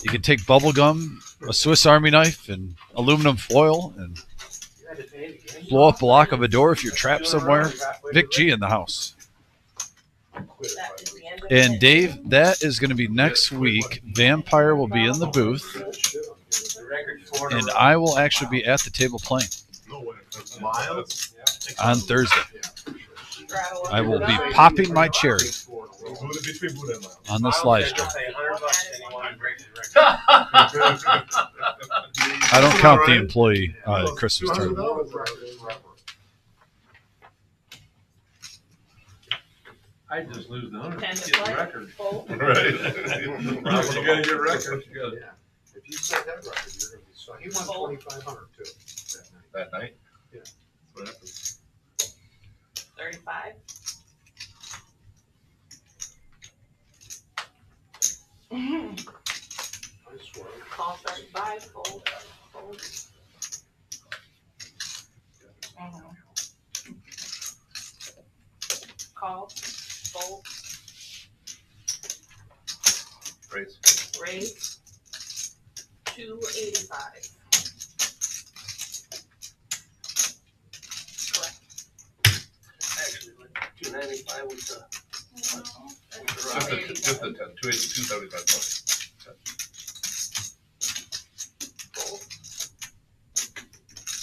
You can take bubble gum, a Swiss Army knife, and aluminum foil, and blow up a lock of a door if you're trapped somewhere. Vic G in the house. That is the end of And it. Dave, that is going to be next week. Vampire will be in the booth, and I will actually be at the table playing No way. Miles? on Thursday. Straddle I will be up. popping my cherry We'll do it between Buddha and Miles. on this live stream. I don't count the employee Christmas tournament. I just lose the 100. 10 to Get the play. record. Fold. Right. You gotta get records. You gotta. Yeah. If you set that record, you're gonna be, so he won 2,500 too that night. That night? Yeah. What happened? 35. I swear. Call 35. Fold. Fold. Call. Fold. Raise. Raise. 285. Correct. Actually, like 295 with the. Just the 10, 275 bucks.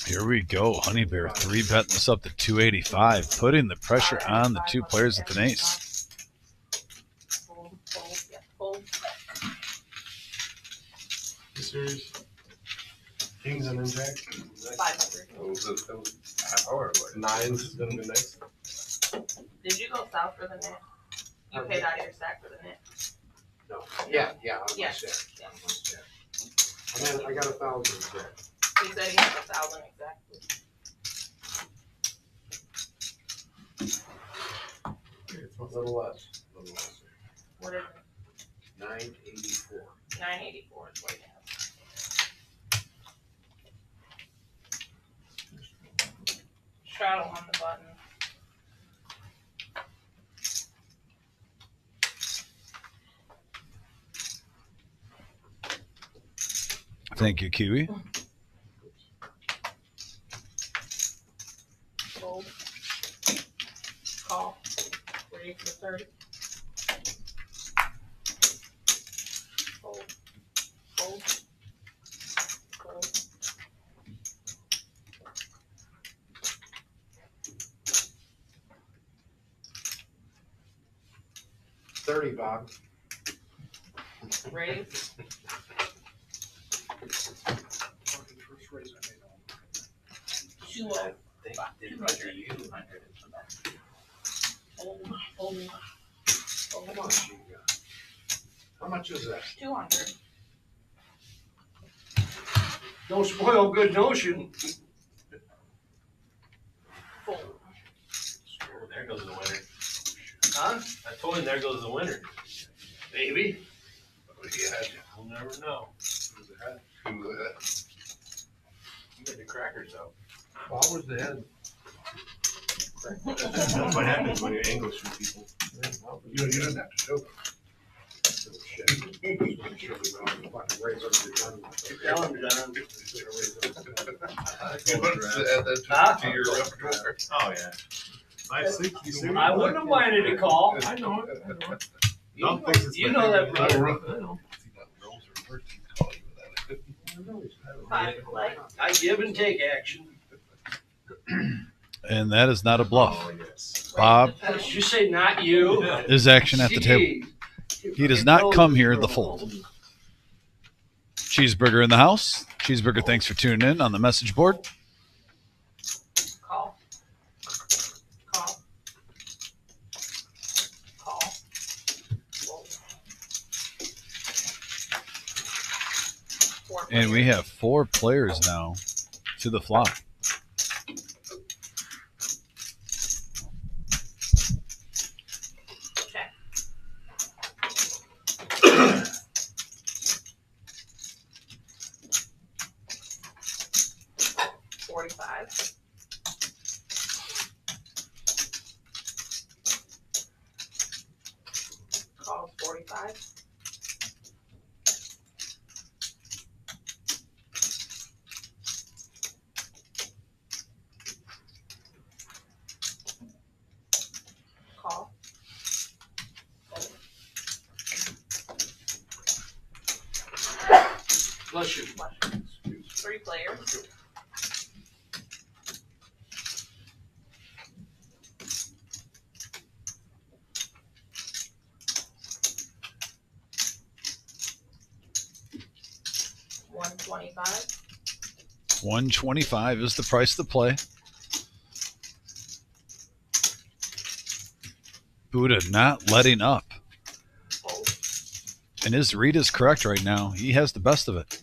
Here we go. Honey Bear 3 betting this up to 285, putting the pressure on the two players with an ace. Fold. Fold. Yeah. Fold. You serious? Kings and then Jack? 500. That was a half hour away. Nines is gonna be next. Did you go south for the net? You paid out of your stack for the net. No. Yeah, out of my Yes. stack. Out of my stack. And then I got 1,000 there. He said he had 1,000 exactly. A little less. What is it? 984. 984 is what he has. Straddle on the button. Thank you, Kiwi. Fold. Call. Raise for 30. Fold. Fold. Fold. $30, Bob. Raise. First raise I made all. 205. Fold. How much you got? How much is that? 200. Don't spoil good notion. Fold. Oh, there goes the winner. Huh? I told him there goes the winner. Maybe. We'll never know. You got the crackers out. What was the head? That's what happens when you're English with people. You didn't have to show them. Tell him, John. You want to add that to your repertoire? Oh, yeah. Nice sleep. You see? I wouldn't have minded a call. I know it. I know it. You Dom thinks it's you my know that, favorite. brother. I know. I give and take action. And that is not a bluff. Oh, yes. Bob Did you say not you? is action at the table. Jeez. He does not come here the fold. Cheeseburger in the house. Cheeseburger, thanks for tuning in on the message board. Call. Call. Call. Whoa. Four And we players. have 4 players now to the flop. Check. $45. Call 45. Call. Bless you. 3 players. $125. 125 is the price to play. Buddha not letting up. Fold. And his read is correct right now. He has the best of it.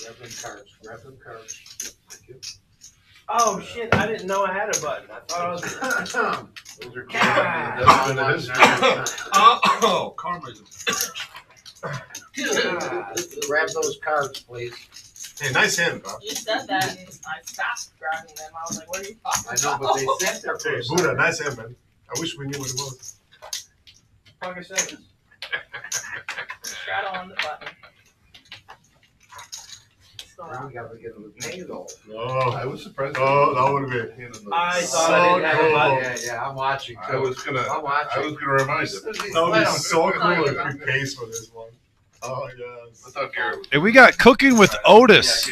Grab them cards, grab them cards. Thank you. Oh, shit, I didn't know I had a button. I thought I was. Those are That's good. been history. Oh, karma. Grab those cards, please. Hey, nice hand, Bob. You said that and I stopped grabbing them. I was like, what are you talking I about? know, but they sat there for Hey, a Buddha, second. nice hand, man. I wish we knew what it was. Pocket sevens. Straddle on the button. Still Now wrong. we gotta get them paid though. Oh, I was surprised. Oh, that would have been. I So thought I didn't have a cool. button. Yeah, I'm watching I too. was gonna. I'm watching. I was gonna remind As him. soon as he That would be slammed, so cool Oh, if yeah. we pays for this one. Oh, yes. I thought Garrett was. And we got Cooking with Otis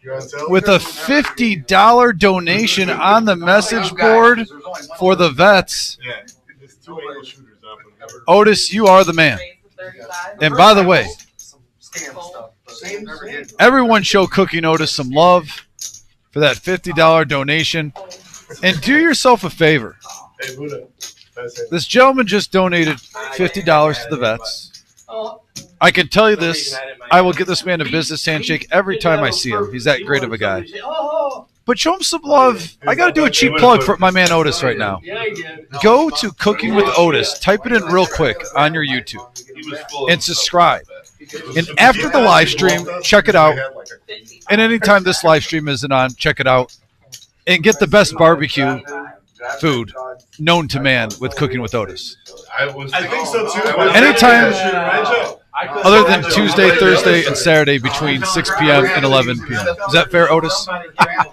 You want to tell with a $50 donation on the message board there's only one for the vets. Yeah, there's 2 angle shooters up in here. Otis, you are the man. Raise the 35. And by the way, Some scam stuff. But Same, never same. get- everyone show Cooking Otis some love for that $50 donation. Fold. And do yourself a favor. Call. Hey, Buddha. Nice hand. This gentleman just donated $50 to the vets. Oh, I can tell you for some this. reason didn't I will mind. give this man a business handshake every time I see him. He's that He great of a wanted guy. somebody to say, oh, But show him some love. I got to do a cheap plug for my man Otis right now. Yeah, I did. Go to Cooking with Otis. Type it in real quick on your YouTube. He was full And of subscribe. stuff. And after the live stream, check it out. 50. And anytime this live stream isn't on, check it out. And get the best barbecue food known to man with Cooking with Otis. I think so too. Anytime- Right, Joe? I couldn't Other than imagine. Tuesday, Thursday, and Saturday between 6 p.m. and 11 p.m. Is that fair, Otis? Somebody grabbed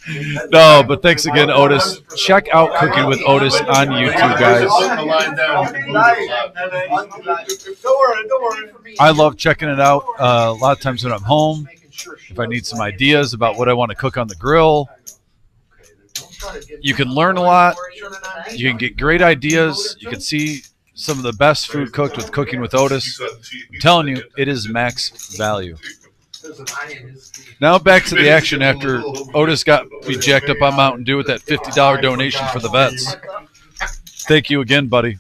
it. No, but thanks again, Otis. Check out Cooking with Otis on YouTube, guys. The line down, you can move it a lot. Don't worry. I love checking it out. A lot of times when I'm home, if I need some ideas about what I want to cook on the grill, you can learn a lot. You can get great ideas. You can see some of the best food cooked with Cooking with Otis. I'm telling you, it is max value. Now back to the action after Otis got me jacked up on Mountain Dew with that $50 donation for the vets. Thank you again, buddy.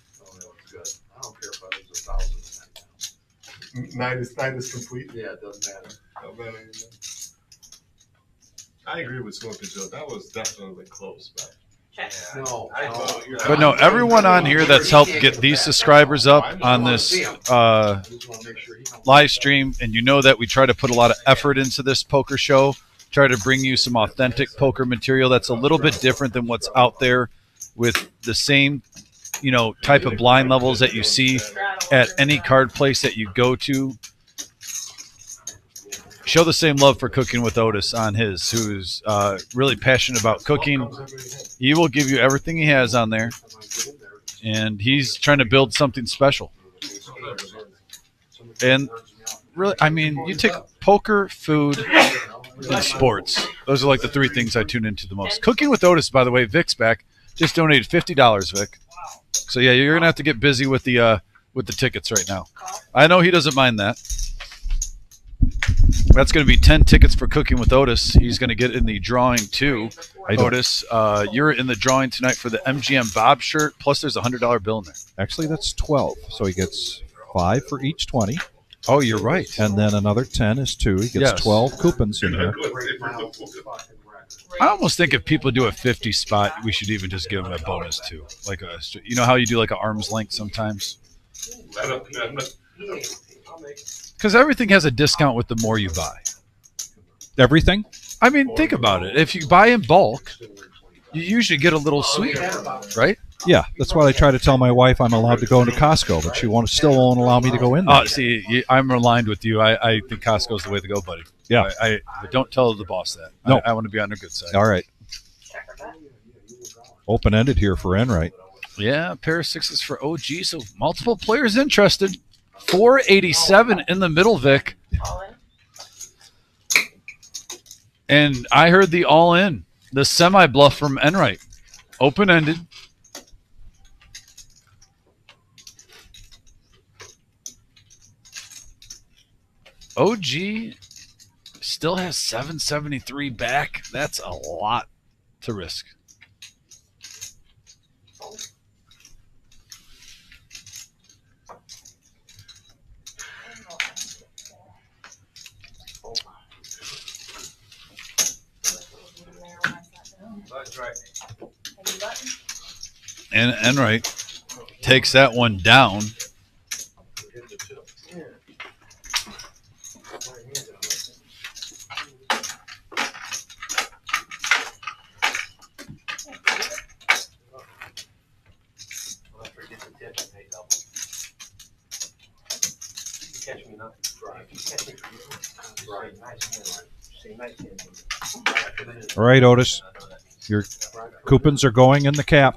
Nine is complete. Yeah, it doesn't matter. Don't matter. I agree with Smoker Joe. That was definitely close, but Check. No. I vote you're But no, everyone on here that's helped get these subscribers up on this live stream, and you know that we try to put a lot of effort into this poker show, try to bring you some authentic poker material that's a little bit different than what's out there with the same type of blind levels that you see at any card place that you go to. Show the same love for Cooking with Otis on his, who's really passionate about cooking. He will give you everything he has on there, and he's trying to build something special. And really, I mean, you take poker, food, and sports. Those are like the three things I tune into the most. Cooking with Otis, by the way, Vic's back. Just donated $50, Vic. So yeah, you're gonna have to get busy with the tickets right now. I know he doesn't mind that. That's going to be 10 tickets for Cooking with Otis. He's going to get in the drawing too. Otis, you're in the drawing tonight for the MGM Bob shirt. Plus, there's a $100 bill in there. Actually, that's 12. So he gets 5 for each 20. Oh, you're right. And then another 10 is 2. He gets 12 coupons in here. I almost think if people do a 50 spot, we should even just give them a bonus too. Like how you do like an arm's length sometimes. Because everything has a discount with the more you buy. Everything? I mean, think about it. If you buy in bulk, you usually get a little sweeter, right? Yeah, that's why I try to tell my wife I'm allowed to go into Costco, but she still won't allow me to go in there. See, I'm aligned with you. I think Costco's the way to go, buddy. Yeah. But don't tell the boss that. No. I want to be on their good side. All right. Open-ended here for Enright. Yeah, pair of sixes for OG, so multiple players interested. 487 in the middle, Vic. And I heard the all-in, the semi-bluff from Enright. Open-ended. OG still has 773 back. That's a lot to risk. And Enright takes that one down. All right, Otis. Your coupons are going in the cap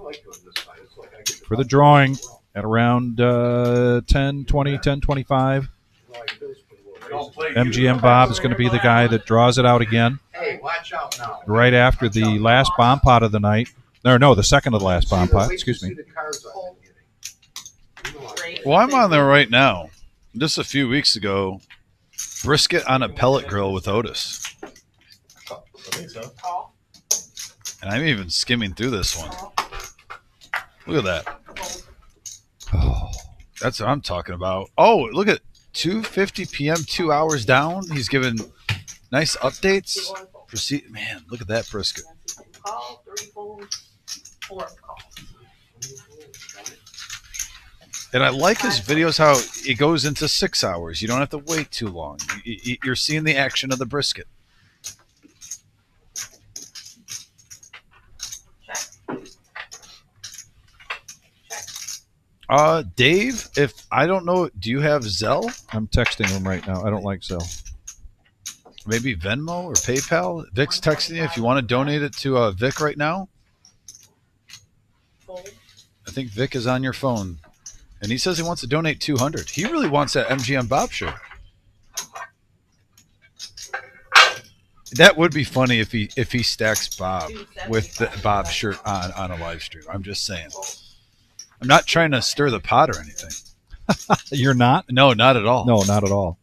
for the drawing at around 10:20, 10:25. MGM Bob is going to be the guy that draws it out again. Hey, watch out now. Right after the last bomb pot of the night. No, the second of the last bomb pot. Excuse me. Well, I'm on there right now. Just a few weeks ago, brisket on a pellet grill with Otis. And I'm even skimming through this one. Look at that. Oh, that's what I'm talking about. Oh, look at 2:50 p.m., 2 hours down. He's given nice updates. Proceed, man, look at that brisket. And I like his videos how it goes into 6 hours. You don't have to wait too long. You're seeing the action of the brisket. Dave, if I don't know, do you have Zelle? I'm texting him right now. I don't like Zelle. Maybe Venmo or PayPal? Vic's texting you if you want to donate it to Vic right now. I think Vic is on your phone. And he says he wants to donate $200. He really wants that MGM Bob shirt. That would be funny if he stacks Bob with the Bob shirt on a live stream. I'm just saying. I'm not trying to stir the pot or anything. You're not? No, not at all. No, not at all.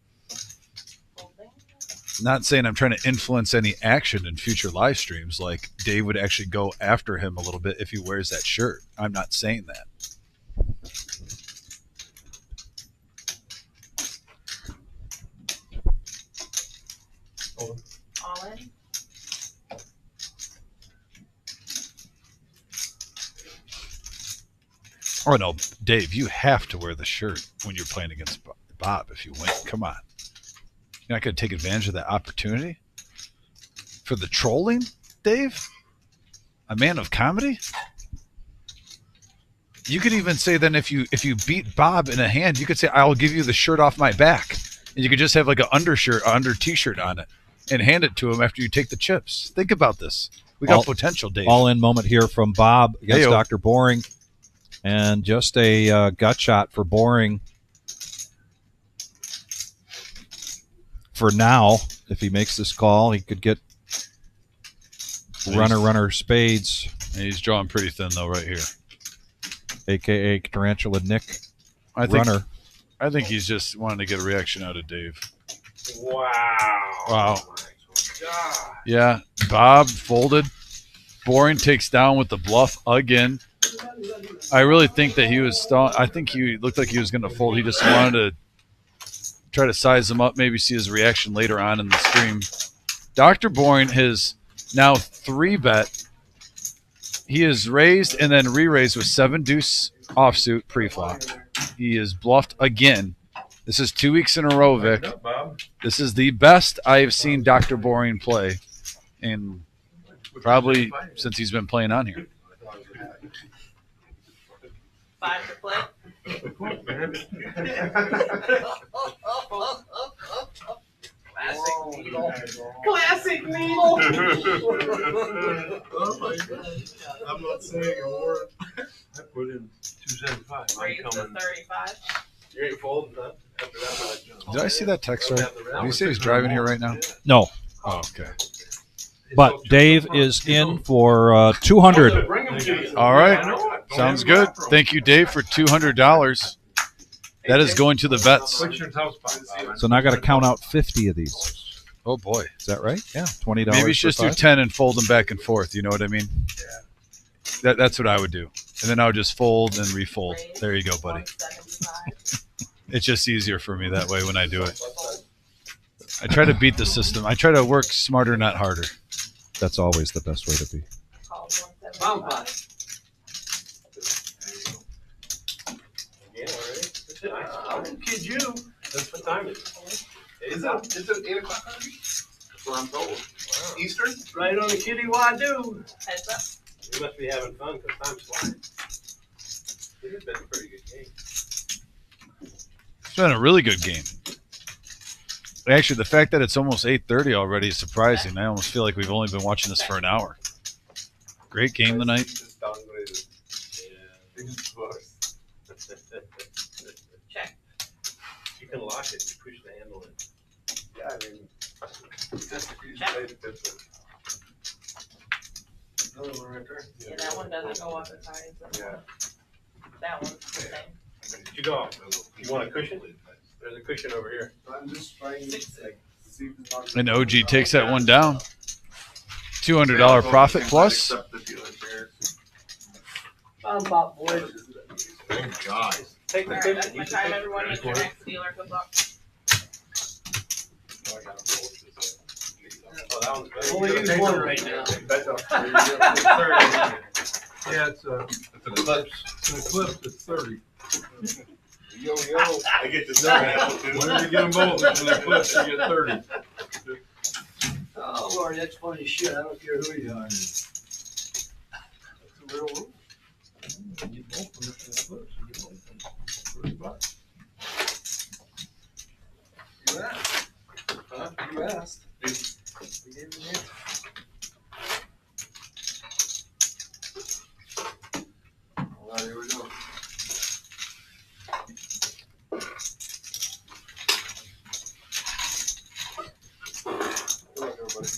Not saying I'm trying to influence any action in future live streams. Like Dave would actually go after him a little bit if he wears that shirt. I'm not saying that. All in? Oh, no, Dave, you have to wear the shirt when you're playing against Bob if you win. Come on. You're not going to take advantage of that opportunity? For the trolling, Dave? A man of comedy? You could even say then if you beat Bob in a hand, you could say, "I'll give you the shirt off my back," and you could just have like an under T-shirt on it, and hand it to him after you take the chips. Think about this. We got potential, Dave. All-in moment here from Bob against Hey-o. Dr. Boring, and just a gut shot for Boring. For now, if he makes this call, he could get runner spades. And he's drawing pretty thin though, right here. AKA Tarantula Nick. I think he's just wanting to get a reaction out of Dave. Wow. Wow. Oh my God. Yeah, Bob folded. Boring takes down with the bluff again. I really think that he was I think he looked like he was going to fold. He just wanted to try to size him up, maybe see his reaction later on in the stream. Dr. Boring has now 3-bet. He is raised and then re-raised with 7-deuce offsuit pre-flop. He is bluffed again. This is 2 weeks in a row, Vic. This is the best I have seen Dr. Boring play, and probably since he's been playing on here. 5 to play. Classic needle. Classic needle. Oh my God. I'm not saying a word. I put in 275. Raise to 35. You ain't folding none after that much. Did I see that text right? Did you say he's driving here right now? No, Oh, okay. but Dave is in for 200. All right. Sounds good. Thank you, Dave, for $200. That is going to the vets. So now I got to count out 50 of these. Oh, boy. Is that right? Yeah, $20. Maybe you should just for do 5. 10 and fold them back and forth. You know what I mean? Yeah. That's what I would do. And then I would just fold and refold. There you go, buddy. 175. It's just easier for me that way when I do it. I try to beat the system. I try to work smarter, not harder. That's always the best way to be. Call 175. Yeah, already. I won't kid you. That's what time is it? Is it 8 o'clock already? That's what I'm told. Eastern? Right on the kitty wado. Heads up. You must be having fun because time's flying. This has been a pretty good game. It's been a really good game. Actually, the fact that it's almost 8:30 already is surprising. I almost feel like we've only been watching this for an hour. Great game tonight. Check. You can lock it. You push the handle in. Yeah, I mean, Another one right there. Yeah, that one doesn't go up as high as this one. That one's the same. You go. You want a cushion? There's a cushion over here. I'm just trying to see if it's not. And OG takes that one down. $200 profit plus. Bob, boys. Thank God. Take the Alright, cushion. that's my time, everyone. It's your next dealer. Good luck. Oh, that one's good. Only use one right now. Yeah, it's an eclipse. It's an eclipse. It's 30. Yo, I get this apple too. Whenever you get them both, it's an eclipse. You get 30. Oh, Lord, that's funny shit. I don't care who you are. That's a real rule. You get both of them, it's an eclipse. You get both of them. $30. You asked. Huh? You asked. We gave you the answer. All right, here we go. Good luck, everybody.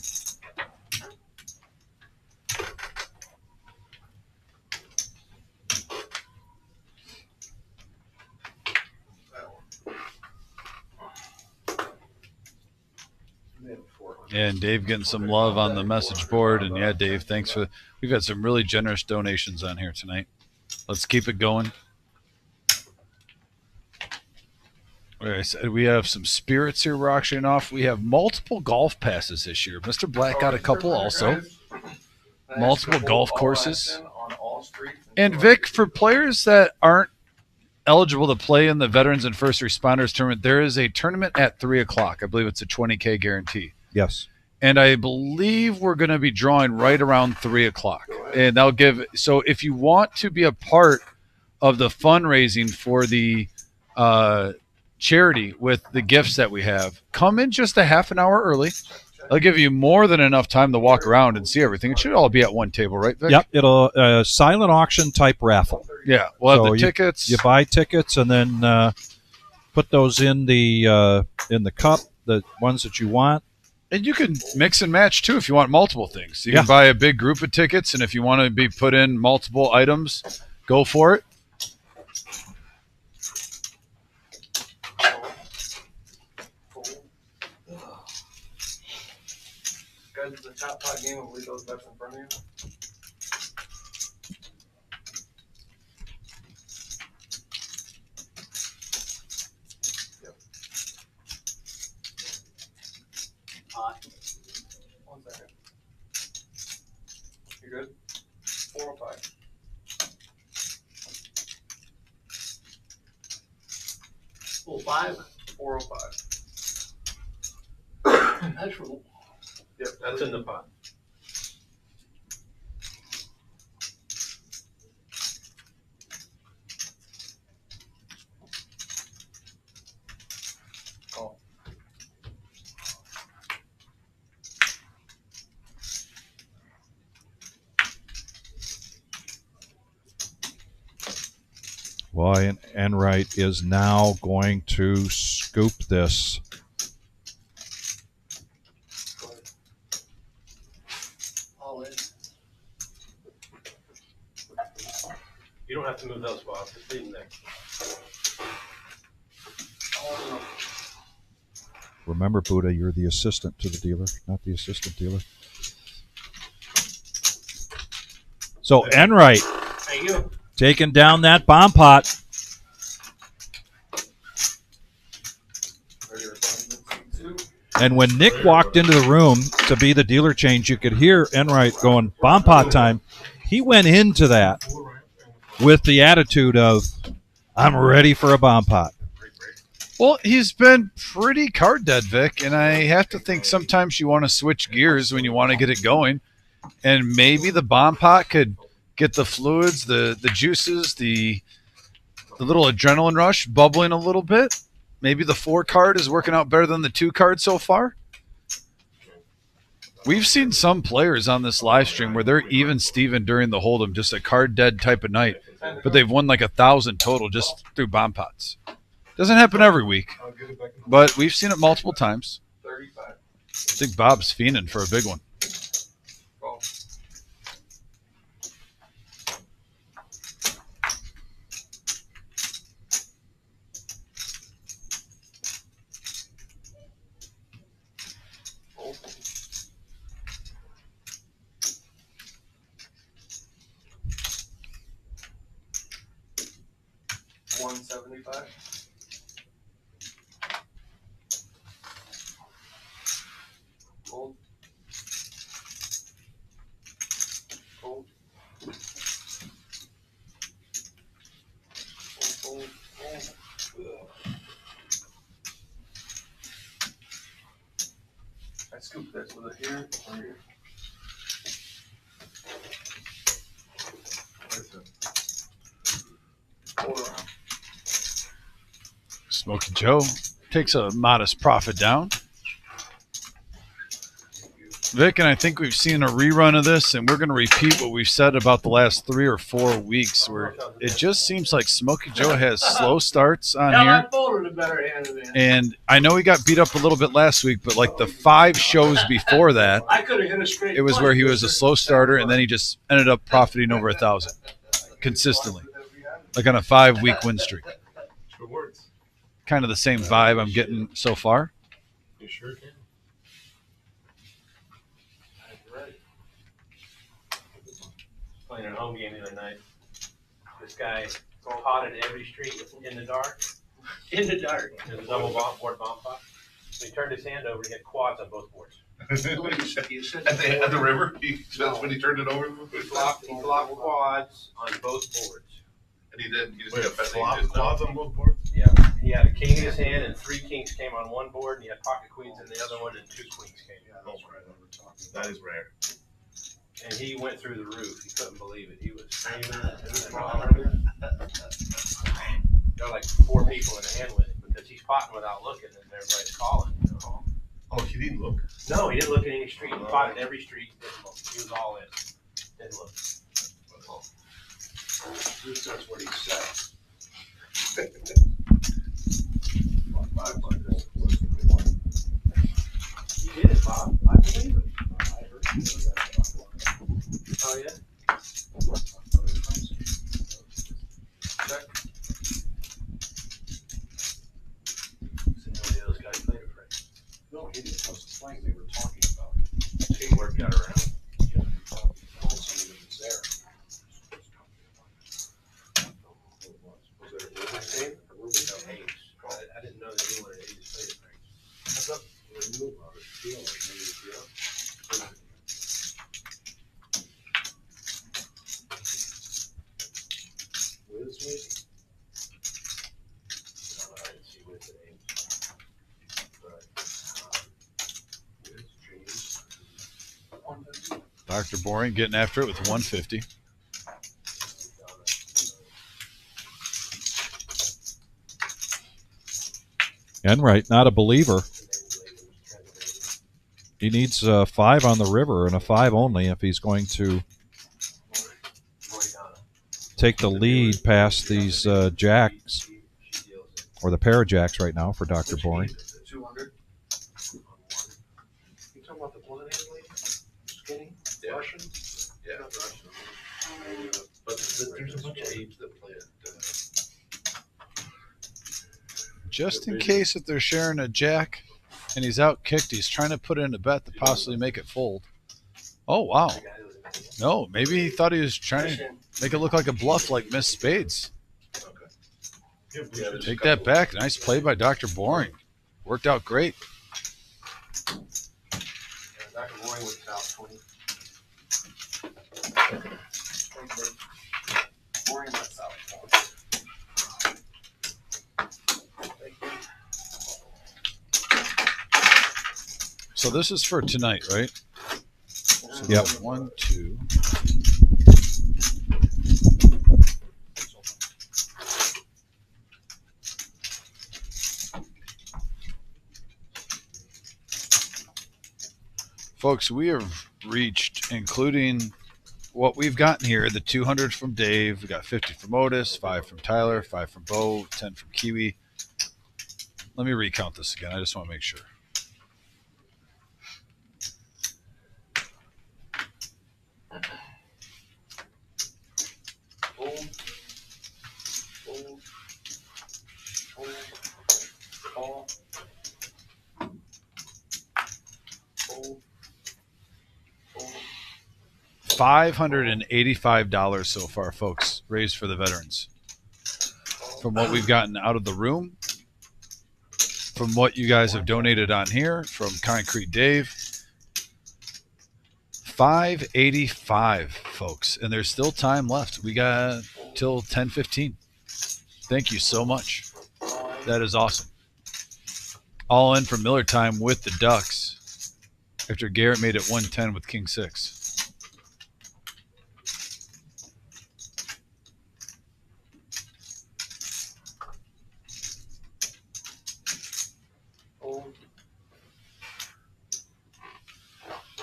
And Dave getting some love on the message board. And yeah, Dave, thanks for. We've had some really generous donations on here tonight. Let's keep it going. Like I said, we have some spirits here we're auctioning off. We have multiple golf passes this year. Mr. Black got a couple also. Multiple golf courses. And Vic, for players that aren't eligible to play in the Veterans and First Responders tournament, there is a tournament at 3 o'clock. I believe it's a $20K guarantee. Yes. And I believe we're going to be drawing right around 3 o'clock. And that'll give. So if you want to be a part of the fundraising for the charity with the gifts that we have, come in just a half an hour early. I'll give you more than enough time to walk around and see everything. It should all be at one table, right, Vic? Yep, it'll silent auction type raffle. Yeah, we'll have So the tickets. You buy tickets and then put those in the cup, the ones that you want. And you can mix and match, too, if you want multiple things. You Yeah. can buy a big group of tickets, and if you want to be put in multiple items, go for it. Guys, the top pot game will leave those bets in front of you. Pot. 1 second. You good? 405. Full 5. 405. That's real. Yep, that's in the pot. Call. Well, Enright is now going to scoop this. All in. You don't have to move those, Bob. Just leave them there. All in. Remember, Buddha, you're the assistant to the dealer, not the assistant dealer. So Enright Thank you. taking down that bomb pot. And when Nick walked into the room to be the dealer change, you could hear Enright going, bomb pot time. He went into that with the attitude of, I'm ready for a bomb pot. Well, he's been pretty card dead, Vic, and I have to think sometimes you want to switch gears when you want to get it going, and maybe the bomb pot could get the fluids, the juices, the little adrenaline rush bubbling a little bit. Maybe the 4 card is working out better than the 2 card so far. We've seen some players on this live stream where they're even Steven during the hold'em, just a card dead type of night, but they've won like 1,000 total just through bomb pots. Doesn't happen every week, but we've seen it multiple times. 35. I think Bob's fiending for a big one. Call. Fold. 175. Gold. Gold. Gold, gold, gold. I scooped this with it here or here. Hold on. Smoky Joe takes a modest profit down. Vic and I think we've seen a rerun of this, and we're going to repeat what we've said about the last 3 or 4 weeks, where it just seems like Smoky Joe has slow starts on Yeah, here. I folded a better hand than that. And I know he got beat up a little bit last week, but like the 5 shows before that, I could have hit a straight. it was flush. where he was a slow starter, and then he just ended up profiting over 1,000 consistently, like on a 5-week win streak. Good words. Kind of the same vibe I'm getting so far. You sure can. Playing a home game the other night. This guy potted every street in the dark. In the dark. There's a double board bomb pot. So he turned his hand over. He had quads on both boards. You said At the river, that's when he turned it over. He flopped quads on both boards. And he did. He just Wait, got bet. flop quads on both boards? Yeah. He had a king in his hand, and 3 kings came on one board, and he had pocket queens in the other one, and 2 queens came. That is rare. And he went through the roof. He couldn't believe it. He was screaming and hollering. There were like 4 people in a hand with him because he's potting without looking, and everybody's calling. You know? Oh, he didn't look? No, he didn't look at any street. He potted every street. Didn't look. He was all in. Didn't look. At least that's what he said. You did it, Bob. I believe it. I heard you say that. Oh, yeah? Check. So nobody of those guys played a prank. No, he didn't was playing, they were talking about it. Teamwork got around. Somebody was there. Was it a Rubin game? A Rubin No, game? Ames. I didn't know that anyone at Ames played a prank. What's up? They knew about it. Deal, they knew the deal. Wiz, maybe? No, I didn't see Wiz at Ames. But, Wiz, James. Dr. Boring getting after it with 150. Enright, not a believer. He needs a 5 on the river and a 5 only if he's going to take the lead past these jacks, or the pair of jacks right now for Dr. Boring. 200. You talking about the blonde hair lady? Skinny? Yeah. Russian? Yeah, Russian. But there's a bunch of apes that play it. Just in case if they're sharing a jack and he's out kicked, he's trying to put in a bet to possibly make it fold. Oh, wow. No, maybe he thought he was trying to make it look like a bluff like Miss Spades. Okay. Take that back. Nice play by Dr. Boring. Worked out great. Dr. Boring was out 20. Boring what's out. So this is for tonight, right? So Yep. 1, 2. Folks, we have reached, including what we've gotten here, the 200 from Dave. We got 50 from Otis, 5 from Tyler, 5 from Bo, 10 from Kiwi. Let me recount this again. I just want to make sure. $585 so far, folks, raised for the veterans. From what we've gotten out of the room, from what you guys have donated on here, from Concrete Dave. $585, folks, and there's still time left. We got till 10:15. Thank you so much. That is awesome. All in for Miller time with the Ducks after Garrett made it 110 with King 6.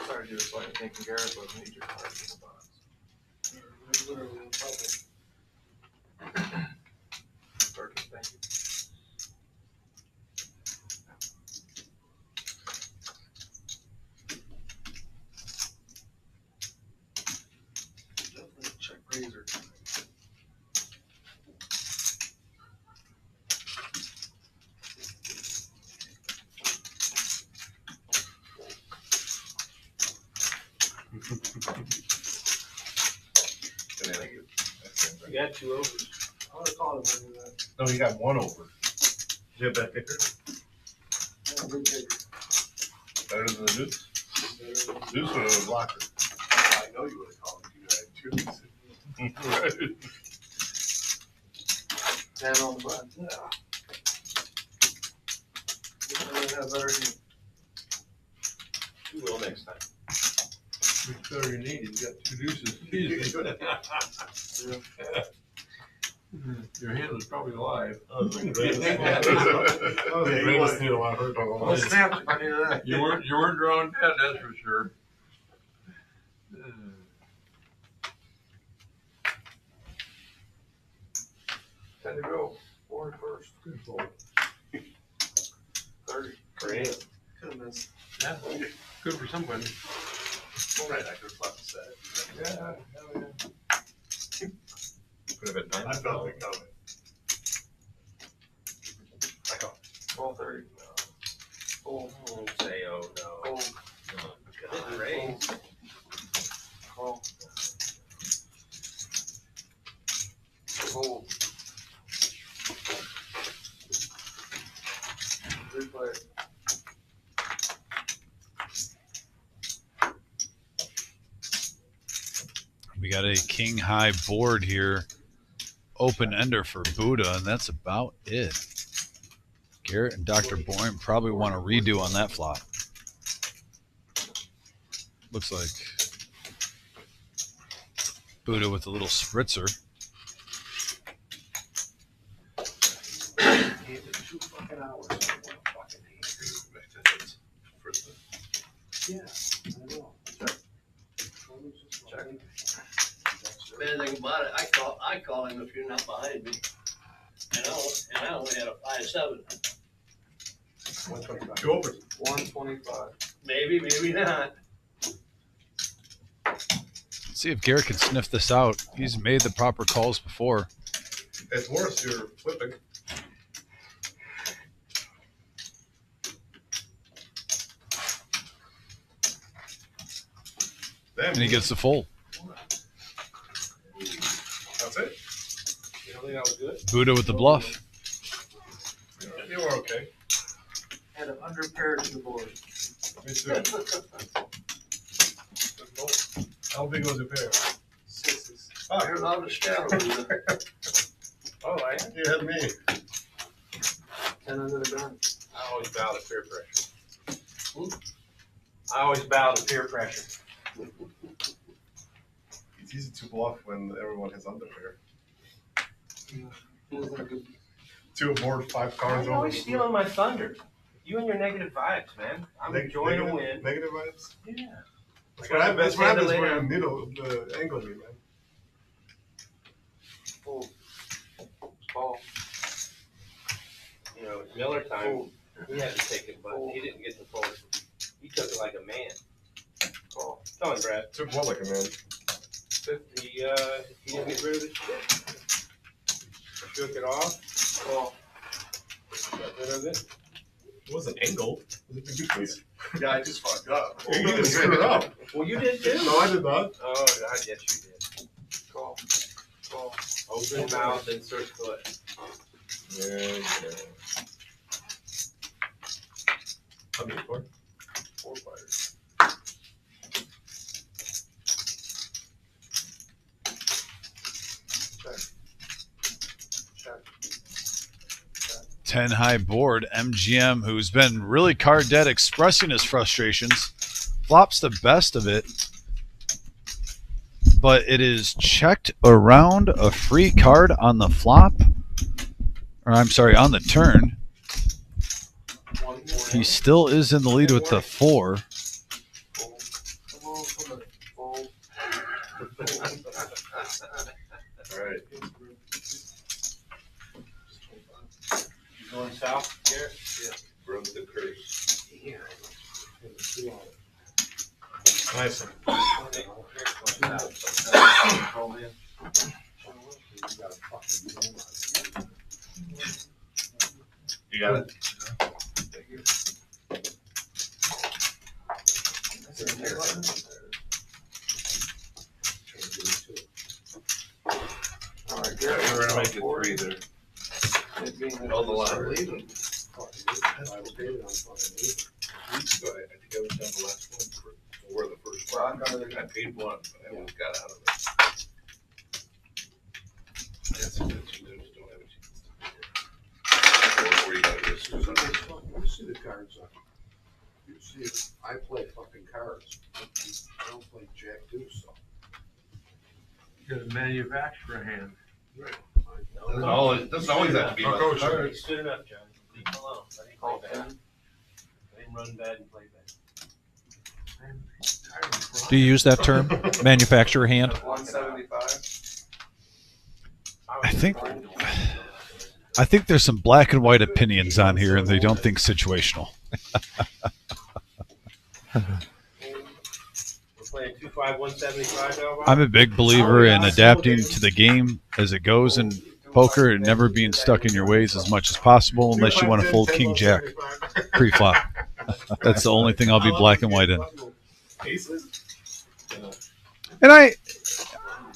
Sorry, dude, it's like thinking Garrett was major card in the box. Literally in trouble. Perfect, thank you. Definitely check razor. You got 2 overs. I would have called him under that. No, you got 1 over. Do you have that picker? Yeah, big bigger. Better than the Deuce? Deuce would have blocked it. I know you would have called him. You had 2. Right. 10 on the button. Yeah. You have better than 2 will next time. Whatever you need, you've got 2 deuces. Easy. Your hand was probably alive. Oh, the greatest needle I've heard on Well, snapped if I knew that. You weren't drawing dead, that's for sure. Time to go. 4 first. Good fold. 30. Great. Could've missed. Yeah, good for somebody. All right, I could have flipped the set. Yeah, hell yeah. Could have been I felt it coming. I call. 12:30. Oh, say, oh no. Fold. Couldn't raise. Call. Fold. 3 play. We got a king high board here, open ender for Buddha, and that's about it. Garrett and Dr. Boyne probably want to redo on that flop. Looks like Buddha with a little spritzer. Gave it 2 fucking hours. Yeah, I know. Bad thing about it, I call him if you're not behind me. And I only had a 5-7. 125. 2 overs. 125. Maybe, maybe not. Let's see if Garrett can sniff this out. He's made the proper calls before. It's worse, you're flipping. Damn. And he gets the fold. That's it? You don't think that was good? Buddha with the bluff. You were okay. Had an under pair to the board. Me too. How big was your pair? 6s. Oh, You're allowed to stab him. Oh, I you had me. 10 under the gun. I always bow to peer pressure. I always bow to peer pressure. It's easy to bluff when everyone has under pair. Feels like a 2 aboard, 5 Why cards are you over. always stealing my thunder? You and your negative vibes, man. I'm enjoying a win. Negative vibes? Yeah. That's what happens when needle the angle me, man. Fold. Call. You know, Miller time, he had to take it, but he didn't get the fold. He took it like a man. Call. Tell him, Brad. Took one like a man. 50, he didn't get rid of his shit. Shook it off. Call. Got rid of it. It wasn't angled. It was a good piece. Yeah, I just fucked up. You didn't screw it up. Well, you did too. No, I did not. Oh, I guess you did. Call. Call. Open mouth, insert foot. Yeah. How many four? 4 fighters. Check. Check. 10 high board. MGM, who's been really card dead, expressing his frustrations, flops the best of it, but it is checked around a free card on the flop, or I'm sorry, on the turn. He still is in the lead with the 4. Fold. Come on, come on. Fold. All right. You going south, Garrett? Broke the curse. Yeah. Nice. Roll in. You got it? All right, Yeah, Garrett. we're gonna make it 3 there. It being that Hold the it's line. leaving. I think I was down the last one for the first one. I paid 1, but I almost got out of it. That's what you just don't have a chance to do it. Or you gotta do this. Let me see the cards up. You see, I play fucking cards. I don't play jack deuce, so. You're the manufacturer hand. Doesn't always have to be about the cards. It's good enough, John. Leave him alone. Let him play bad. Let him run bad and play bad. Do you use that term, manufacturer hand? 175. I think there's some black and white opinions on here, and they don't think situational. We're playing 2-5, 175 now, Rob? I'm a big believer in adapting to the game as it goes in poker and never being stuck in your ways as much as possible unless you want to fold king jack pre-flop. That's the only thing I'll be black and white in. And I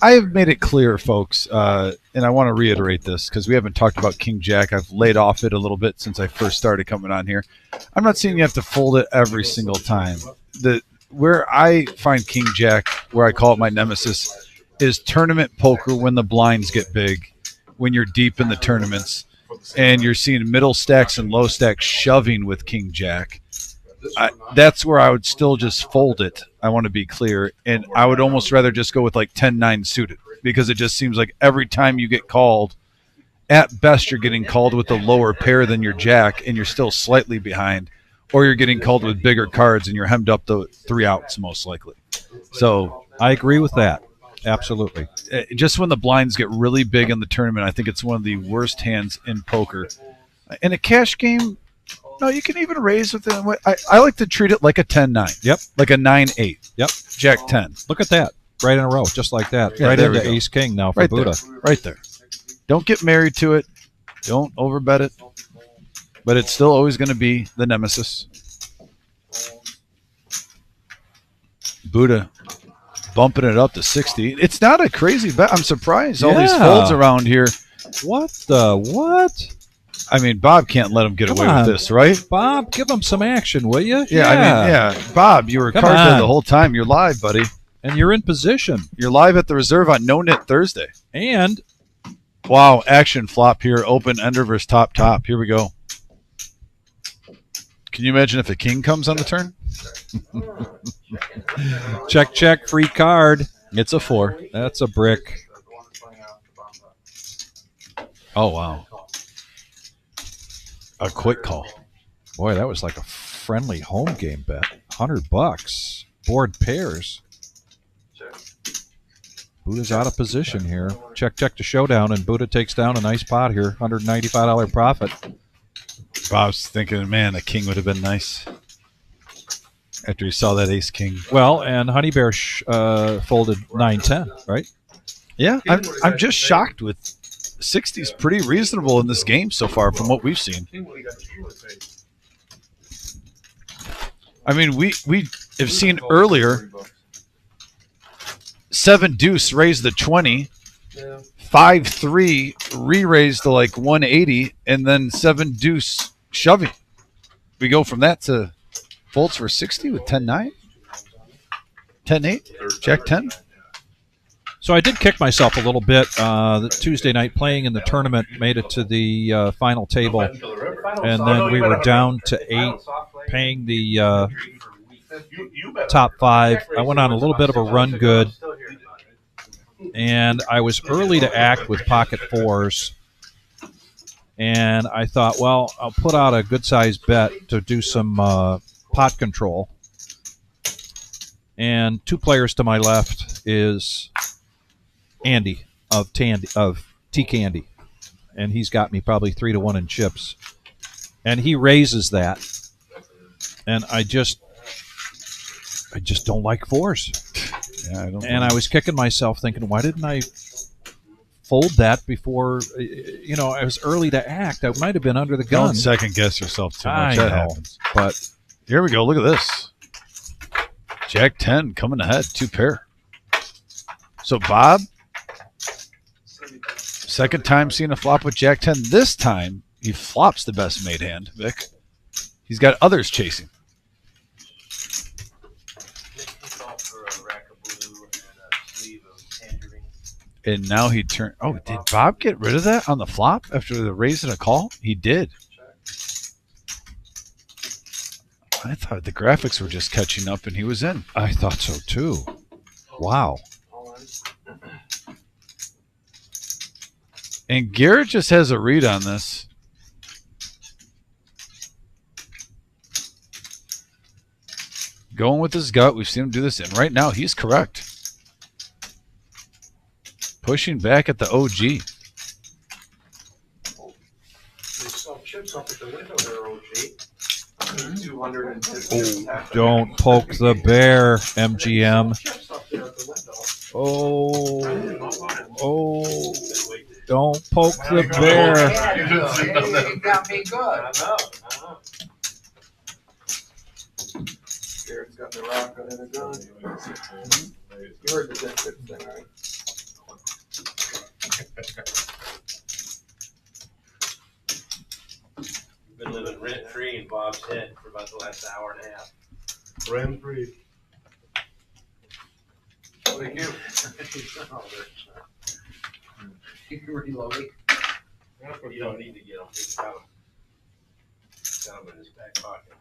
have made it clear, folks, and I want to reiterate this because we haven't talked about king jack. I've laid off it a little bit since I first started coming on here. I'm not saying you have to fold it every single time. Where I find king jack, where I call it my nemesis, is tournament poker when the blinds get big, when you're deep in the tournaments, and you're seeing middle stacks and low stacks shoving with king jack. That's where I would still just fold it. I want to be clear. And I would almost rather just go with like 10-9 suited because it just seems like every time you get called, at best you're getting called with a lower pair than your jack and you're still slightly behind, or you're getting called with bigger cards and you're hemmed up the 3 outs most likely. So I agree with that. Absolutely. Just when the blinds get really big in the tournament, I think it's one of the worst hands in poker. In a cash game, no, you can even raise with it. I like to treat it like a 10-9. Yep. Like a 9-8. Yep. Jack 10. Look at that. Right in a row, just like that. Yeah, right there into we go. ace king now for Right Buddha. there. Right there. Don't get married to it. Don't overbet it. But it's still always going to be the nemesis. Buddha bumping it up to 60. It's not a crazy bet. I'm surprised. All these Yeah. folds around here. What the what? I mean, Bob can't let him get Come away on. with this, right? Bob, give him some action, will you? Yeah, I mean, yeah. Bob, you were Come card dead on. the whole time. You're live, buddy. And you're in position. You're live at the reserve on No-Nit Thursday. And Wow, action flop here. Open ender versus top. Here we go. Can you imagine if a king comes on the turn? check, free card. It's a 4. That's a brick. Oh, wow. A quick call. Boy, that was like a friendly home game bet. $100. Board pairs. Buddha's out of position here. Check to showdown, and Buddha takes down a nice pot here. $195 profit. Bob's thinking, man, a king would have been nice after he saw that ace king. Well, and Honey Bear folded 9-10, right? Yeah, I'm just shocked with 60's pretty reasonable in this game so far from what we've seen. I mean, we have seen earlier 7 deuce raise the 20, 5-3 re-raise to like 180, and then 7 deuce shoving. We go from that to folds for 60 with 10-9, 10-8, Jack 10. So I did kick myself a little bit. The Tuesday night playing in the tournament made it to the final table, and then we were down to 8, paying the top 5. I went on a little bit of a run good, and I was early to act with pocket 4s. And I thought, well, I'll put out a good-sized bet to do some pot control. And 2 players to my left is Andy of T Candy, and he's got me probably 3-1 in chips, and he raises that, and I just don't like 4s. Yeah, I don't. And I was kicking myself, thinking, why didn't I fold that before? You know, I was early to act. I might have been under the gun. Don't second guess yourself too I much. That know, happens. but Here we go. Look at this. Jack 10 coming ahead, 2 pair. So Bob, second time seeing a flop with Jack 10. This time he flops the best made hand, Vic. He's got others chasing. And now he turned. Oh, did Bob get rid of that on the flop after the raise and a call? He did. I thought the graphics were just catching up and he was in. I thought so too. Wow. And Garrett just has a read on this. Going with his gut. We've seen him do this, and right now he's correct. Pushing back at the OG. They sell chips up at the window there, OG. 250. Oh, don't poke the bear, MGM. Chips up there at the window. Oh, don't poke the bear. You got me good. I know. Garrett's got the rock under the gun. You heard the dead chip thing, right? Been living rent free in Bob's head for about the last hour and a half. Rent free. Thank you. You reloading? You don't need to get them. Just got them in his back pocket.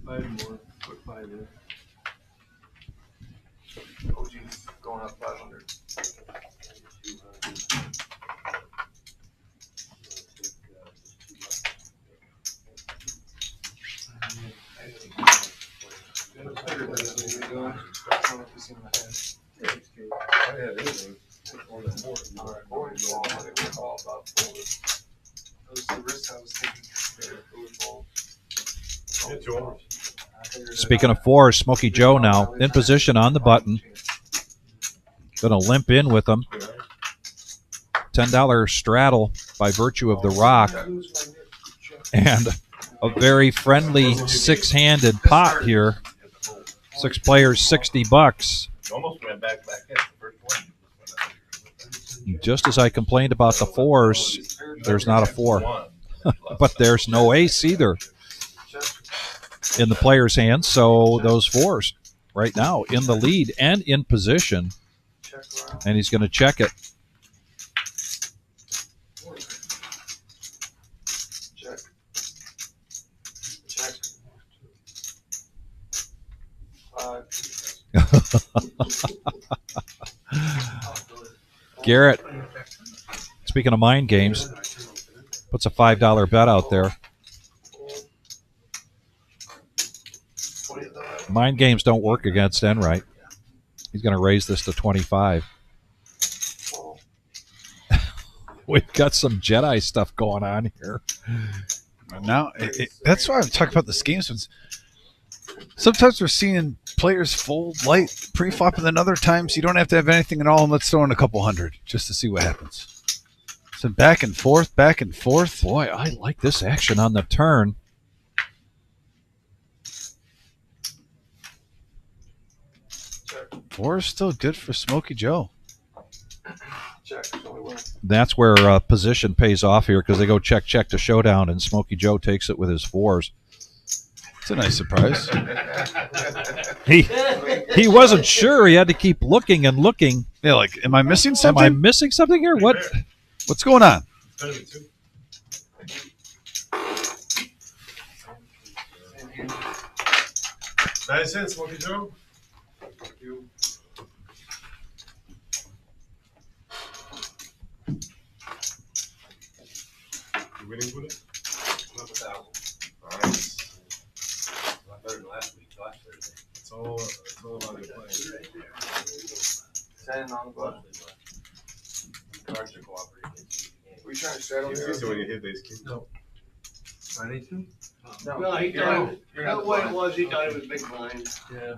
5 more. Put 5 in. OG's going up 500. Speaking of fours, Smokey Joe now in position on the button. Gonna limp in with them. $10 straddle by virtue of the rock. And a very friendly 6-handed pot here. 6 players, $60. Almost went back in the first one. Just as I complained about the fours, there's not a 4. But there's no ace either in the player's hands. So those fours right now in the lead and in position. And he's going to check it. Garrett, speaking of mind games, puts a $5 bet out there. Mind games don't work against Enright. He's going to raise this to 25. We've got some Jedi stuff going on here. Now, that's why I'm talking about this game. Sometimes we're seeing players fold light pre-flop, and then other times you don't have to have anything at all, and let's throw in a couple hundred just to see what happens. So back and forth, back and forth. Boy, I like this action on the turn. Four is still good for Smokey Joe. That's where position pays off here because they go check to showdown, and Smokey Joe takes it with his 4s. It's a nice surprise. He wasn't sure. He had to keep looking and looking. Yeah, like, am I missing something? Am I missing something here? What's going on? Nice hit, Smokey Joe. You winning with it? Up 1,000. Nice. A lot better than last week, last Thursday. It's all about your play. 10 on the button. Cards are cooperating. We trying to straddle It's here? easy when you hit these keys. No. I need to? No, he thought, you know what it was, he thought it was big blind. Yeah.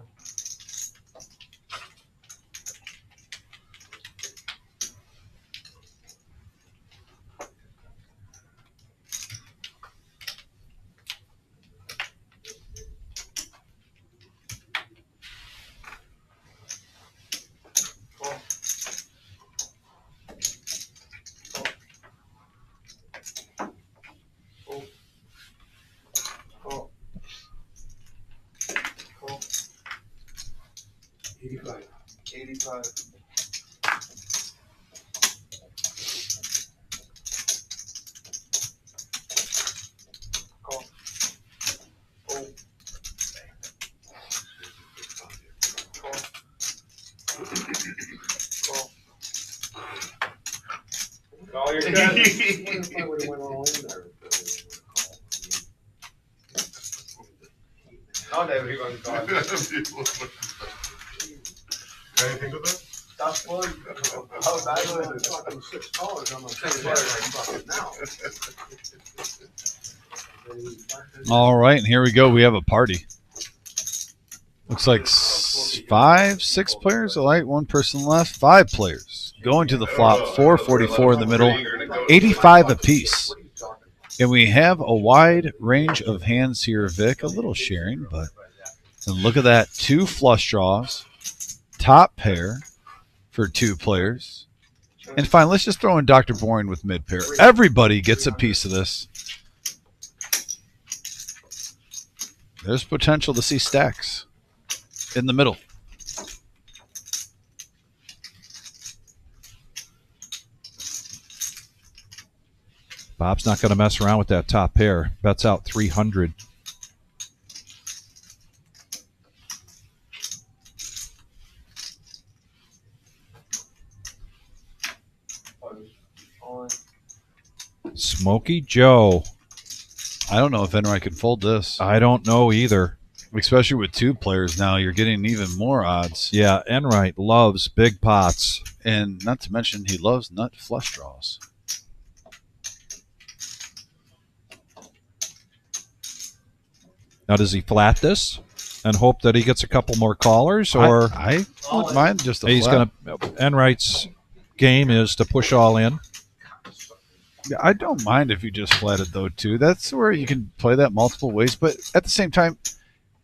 Call. 85. Call. if I would've went all in there? How never you gonna call it? Anything to that? That's one. Oh, I was talking $6, I'm gonna tell you what, I'm talking now. All right, and here we go. We have a party. Looks like 5, 6 players. All right, one person left. 5 players going to the flop. 444 in the middle. 85 apiece. And we have a wide range of hands here, Vic. A little sharing, but and look at that. 2 flush draws. Top pair for 2 players. And fine, let's just throw in Dr. Boring with mid pair. Everybody gets a piece of this. There's potential to see stacks in the middle. Bob's not going to mess around with that top pair. Bets out 300. Smokey Joe. I don't know if Enright can fold this. I don't know either. Especially with 2 players now, you're getting even more odds. Yeah, Enright loves big pots. And not to mention, he loves nut flush draws. Now, does he flat this and hope that he gets a couple more callers, or I wouldn't mind just a he's flat. going to? Enright's game is to push all in. Yeah, I don't mind if you just flat it though too. That's where you can play that multiple ways. But at the same time,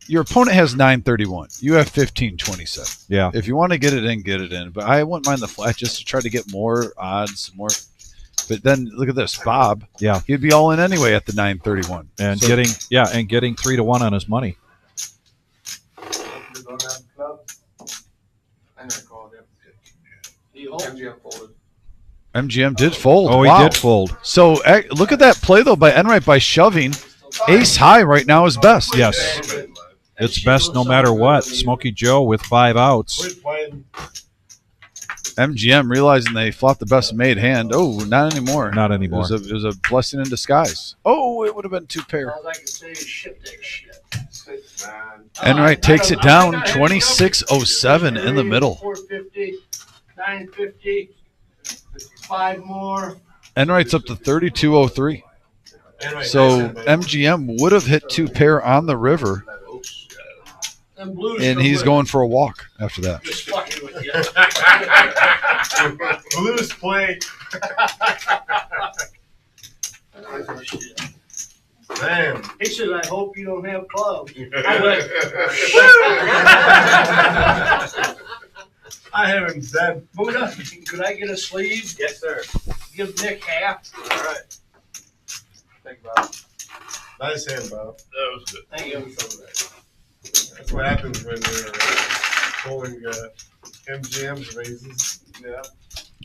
your opponent has 931. You have 1527. Yeah. If you want to get it in, get it in. But I wouldn't mind the flat just to try to get more odds, more. But then look at this, Bob. Yeah. He'd be all in anyway at the 931. And So- getting 3 to 1 on his money. MGM did fold. Oh, Wow. he did fold. So look at that play though by Enright by shoving. Ace high right now is best. Yes. It's best no matter what. Smokey Joe with 5 outs. Quit playing. MGM realizing they flopped the best made hand. Oh, not anymore. Not anymore. It was a blessing in disguise. Oh, it would have been 2 pair. All I can say is ship that shit. Enright takes it down 2607 in the middle. 450, 950, 5 more. Enright's up to 3203. So MGM would have hit 2 pair on the river, And blues and from he's where? going for a walk after that. Just fucking with you. Blues play. Damn. He says, I hope you don't have clubs. I haven't done. Buddha, could I get a sleeve? Yes, sir. Give Nick half. All right. Think about it. Nice hand, Bob. That was good. Thank you. That's what happens when you're pulling MGM's raises. Yeah.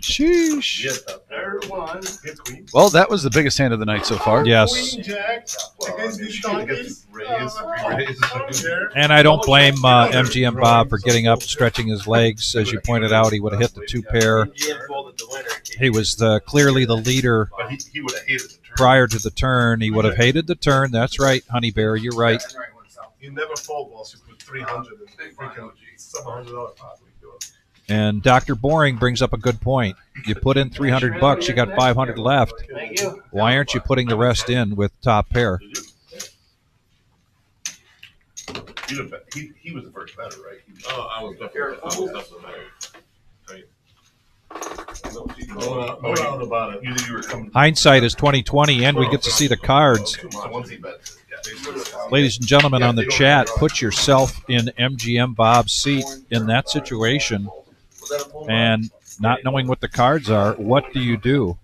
Sheesh. Get up. There's one. Get queen. Well, that was the biggest hand of the night so far. Yes. Queen jack against these donkeys. And I don't blame MGM Bob for getting up, stretching his legs. As you pointed out, he would have hit the 2 pair. MGM folded the winner. He was clearly the leader But he would have hated the turn. prior to the turn. He would have hated the turn. That's right, Honey Bear. You're right. You never fold balls. You put 300 and freaking $700 pot. And Dr. Boring brings up a good point. You put in $300, you got 500 left. Thank you. Why aren't you putting the rest in with top pair? He was the first batter, right? I was definitely No doubt about it. You knew you were coming. Hindsight is 20/20, and we get to see the cards. So once he bets, Ladies and gentlemen on the chat, put yourself in MGM Bob's seat in that situation, and not knowing what the cards are, what do you do?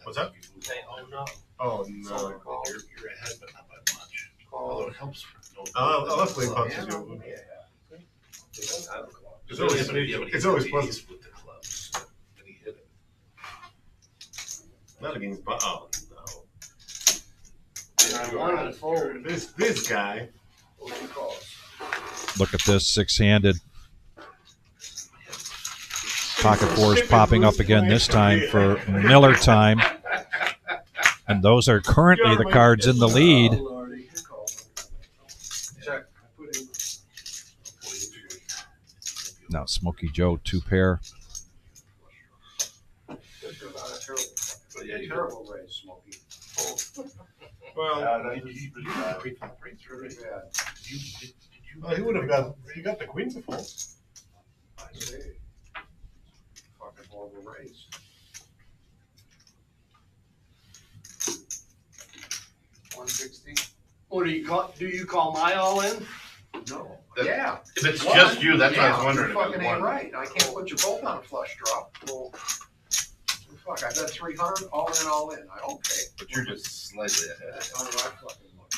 What's that? Oh, no. You're ahead, but not by much. Although it helps. I'll play punches. It's always pleasant. With the clubs, and he hit it. Not against oh I wanted to fold. no. This guy. Look at this, 6-handed. Pocket fours popping up again this time for Miller time. And those are currently the cards in the lead. Now Smokey Joe, 2 pair. Terrible raise, Smokey. Well, he would have got. He got the queen to fold. I say, fucking horrible raise. What do you call my all in? No. That- Yeah. If it's just you, that's what I was Yeah, wondering. you if it fucking ain't was. right. I can't put you both on a flush draw. Well, fuck, I bet 300, all in, all in. Okay. But you're just slightly ahead. That's how I fucking look.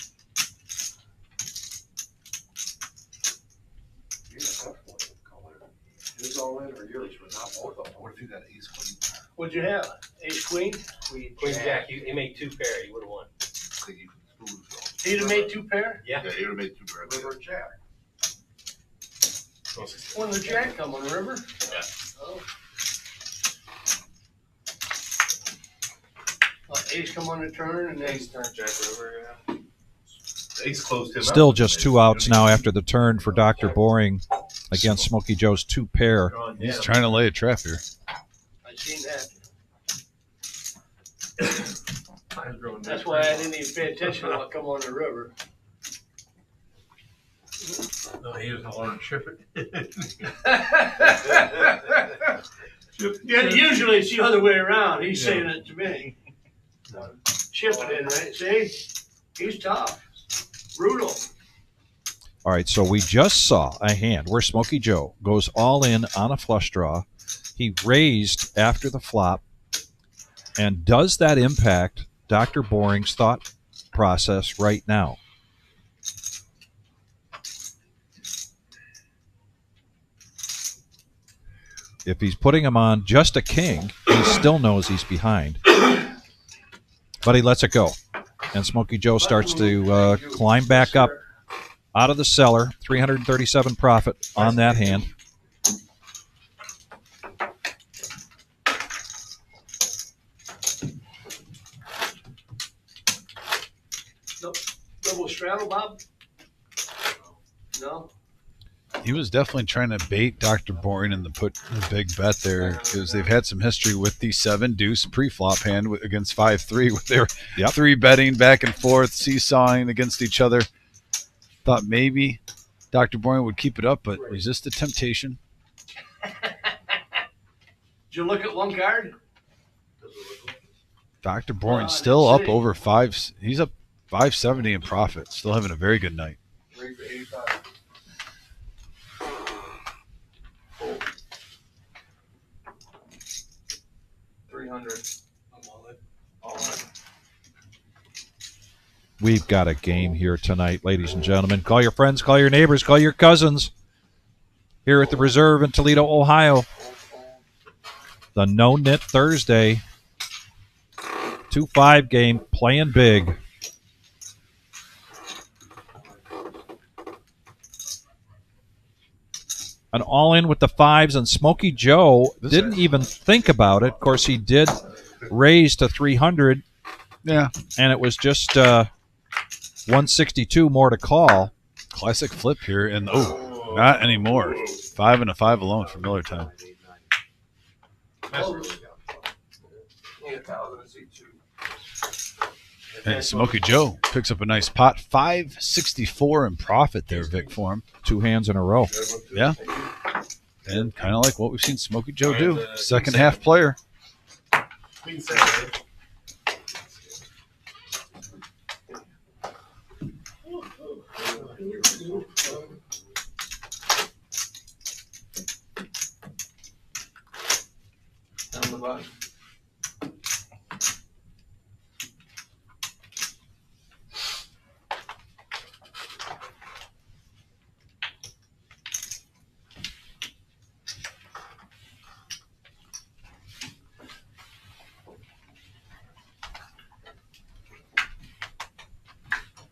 Yeah, definitely. Color. His all in or yours, but not both of them. What if you got ace queen? What'd you have? Ace queen? Queen Jack, he made 2 pair, he would have won. Think you can smooth it. He'd have made 2 pair? Yeah. Yeah, you would have made 2 pairs. River Jack. When the jack come on the river? Yeah. Oh. Ace come on the turn and then. Ace turn, Jack River, yeah. Ace closed him out. Still just 2 outs now after the turn for Dr. Boring against Smokey Joe's 2 pair. He's trying to lay a trap here. I seen that. Time's growing That's why I didn't even pay attention to what come on the river. No, he doesn't want to chip it. Yeah, usually it's the other way around. He's saying it to me. Chip it in, right? See? He's tough. Brutal. All right, so we just saw a hand where Smokey Joe goes all in on a flush draw. He raised after the flop. And does that impact Dr. Boring's thought process right now? If he's putting him on just a king, he still knows he's behind. But he lets it go. And Smokey Joe starts to climb back up out of the cellar. 337 profit on that hand. Double straddle, Bob? No? He was definitely trying to bait Dr. Boring and put the big bet there because they've had some history with the 7 deuce pre-flop hand against 5-3 with their 3 betting back and forth, seesawing against each other. Thought maybe Dr. Boring would keep it up, but resist the temptation. Did you look at one card? Dr. Boring still up over 5. He's up 570 in profit. Still having a very good night. 3 for 85. 300. I'm all in. All in. We've got a game here tonight, ladies and gentlemen. Call your friends, call your neighbors, call your cousins. Here at the Reserve in Toledo, Ohio. The No-Nit Thursday 2-5 game, playing big. An all-in with the 5s, and Smokey Joe didn't even think about it. Of course, he did raise to 300. Yeah. And it was just 162 more to call. Classic flip here, and not anymore. 5 and a 5 alone for Miller time. And Smokey Joe picks up a nice pot. 564 in profit there, Vic, for him. 2 hands in a row. Yeah. And kind of like what we've seen Smokey Joe do. Second half player. Queen 7. Down the bottom.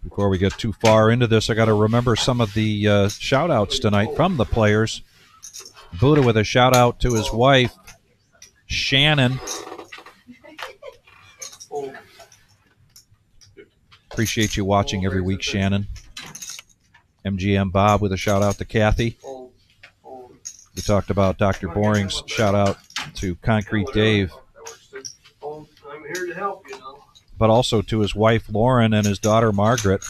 Before we get too far into this, I got to remember some of the shout-outs tonight from the players. Buddha with a shout-out to his wife, Shannon. Appreciate you watching every week, Shannon. MGM Bob with a shout out to Kathy. We talked about Dr. Boring's shout out to Concrete Dave, I'm here to help, you know. but also to his wife Lauren and his daughter Margaret.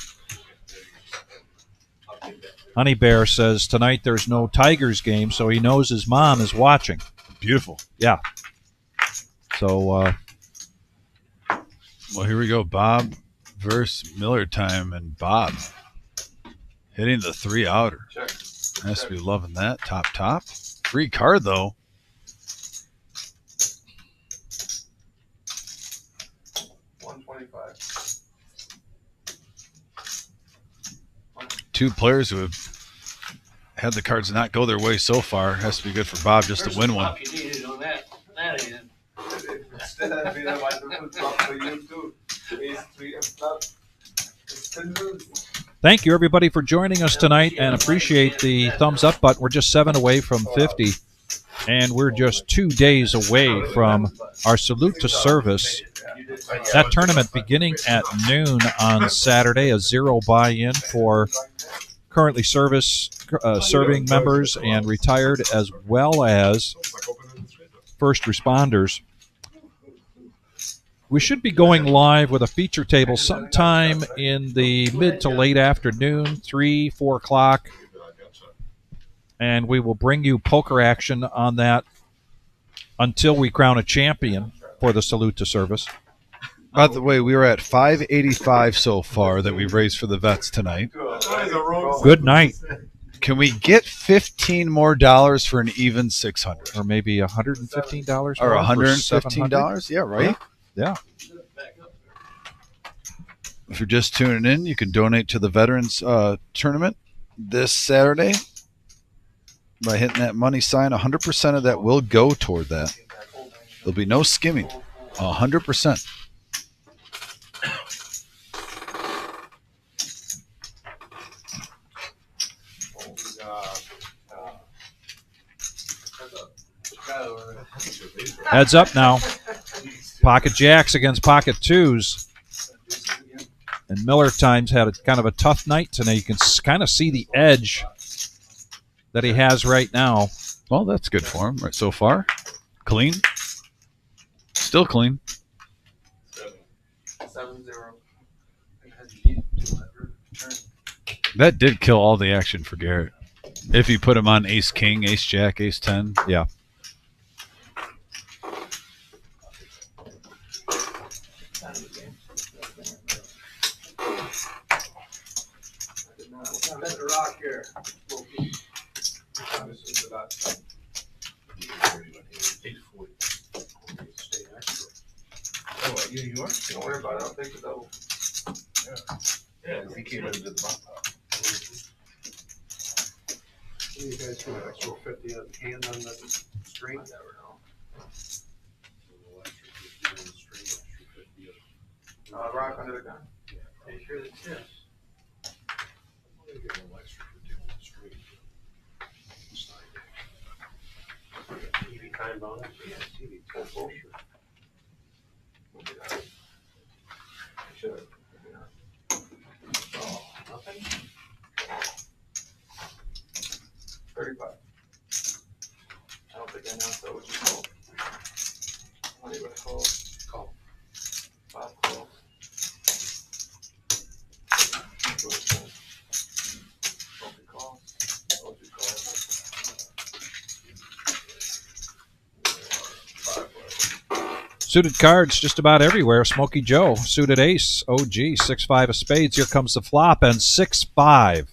Honey Bear says tonight there's no Tigers game, so he knows his mom is watching. Beautiful. Yeah. So, well, here we go. Bob versus Miller time, and Bob hitting the 3-outer. Has to be loving that. Top. Free card, though. $125. Two players who have had the cards not go their way so far. Has to be good for Bob just to win one. You needed on that end. Instead of being a wonderful job for you too. Ace 3 and plus. It's still good. thank you everybody for joining us tonight, and appreciate the thumbs up button. We're just 7 away from 50, and we're just 2 days away from our Salute to Service. That tournament beginning at noon on Saturday, a 0 buy-in for currently serving members and retired, as well as first responders. We should be going live with a feature table sometime in the mid to late afternoon, 3, 4 o'clock, and we will bring you poker action on that until we crown a champion for the Salute to Service. By the way, we were at $585 so far that we've raised for the vets tonight. Good night. Can we get $15 more for an even $600? Or maybe $115 Or more for $115? $700? Yeah, right? Yeah. If you're just tuning in, you can donate to the Veterans Tournament this Saturday by hitting that money sign. 100% of that will go toward that. There'll be no skimming. 100%. Heads up now. Pocket jacks against pocket twos. And Miller Times had a kind of a tough night tonight. You can kind of see the edge that he has right now. Well, that's good for him right so far. Clean. Still clean. 7-0. That did kill all the action for Garrett. If you put him on ace king, ace jack, ace 10. Yeah. Bet the rock here. Oh, you are? Don't worry about it. I'll take the double. Yeah, he came into the bump. You guys can throw 50 on hand on the string? I never know. Rock under the gun. Are you sure that's this? TV time bonus? Yeah, TV, full bullshit. Should. Oh, nothing? 35. I don't think I announced that was just called. What do you call? Call. 5 call. Suited cards just about everywhere. Smokey Joe, suited ace. OG, 6-5 of spades. Here comes the flop, and 6-5.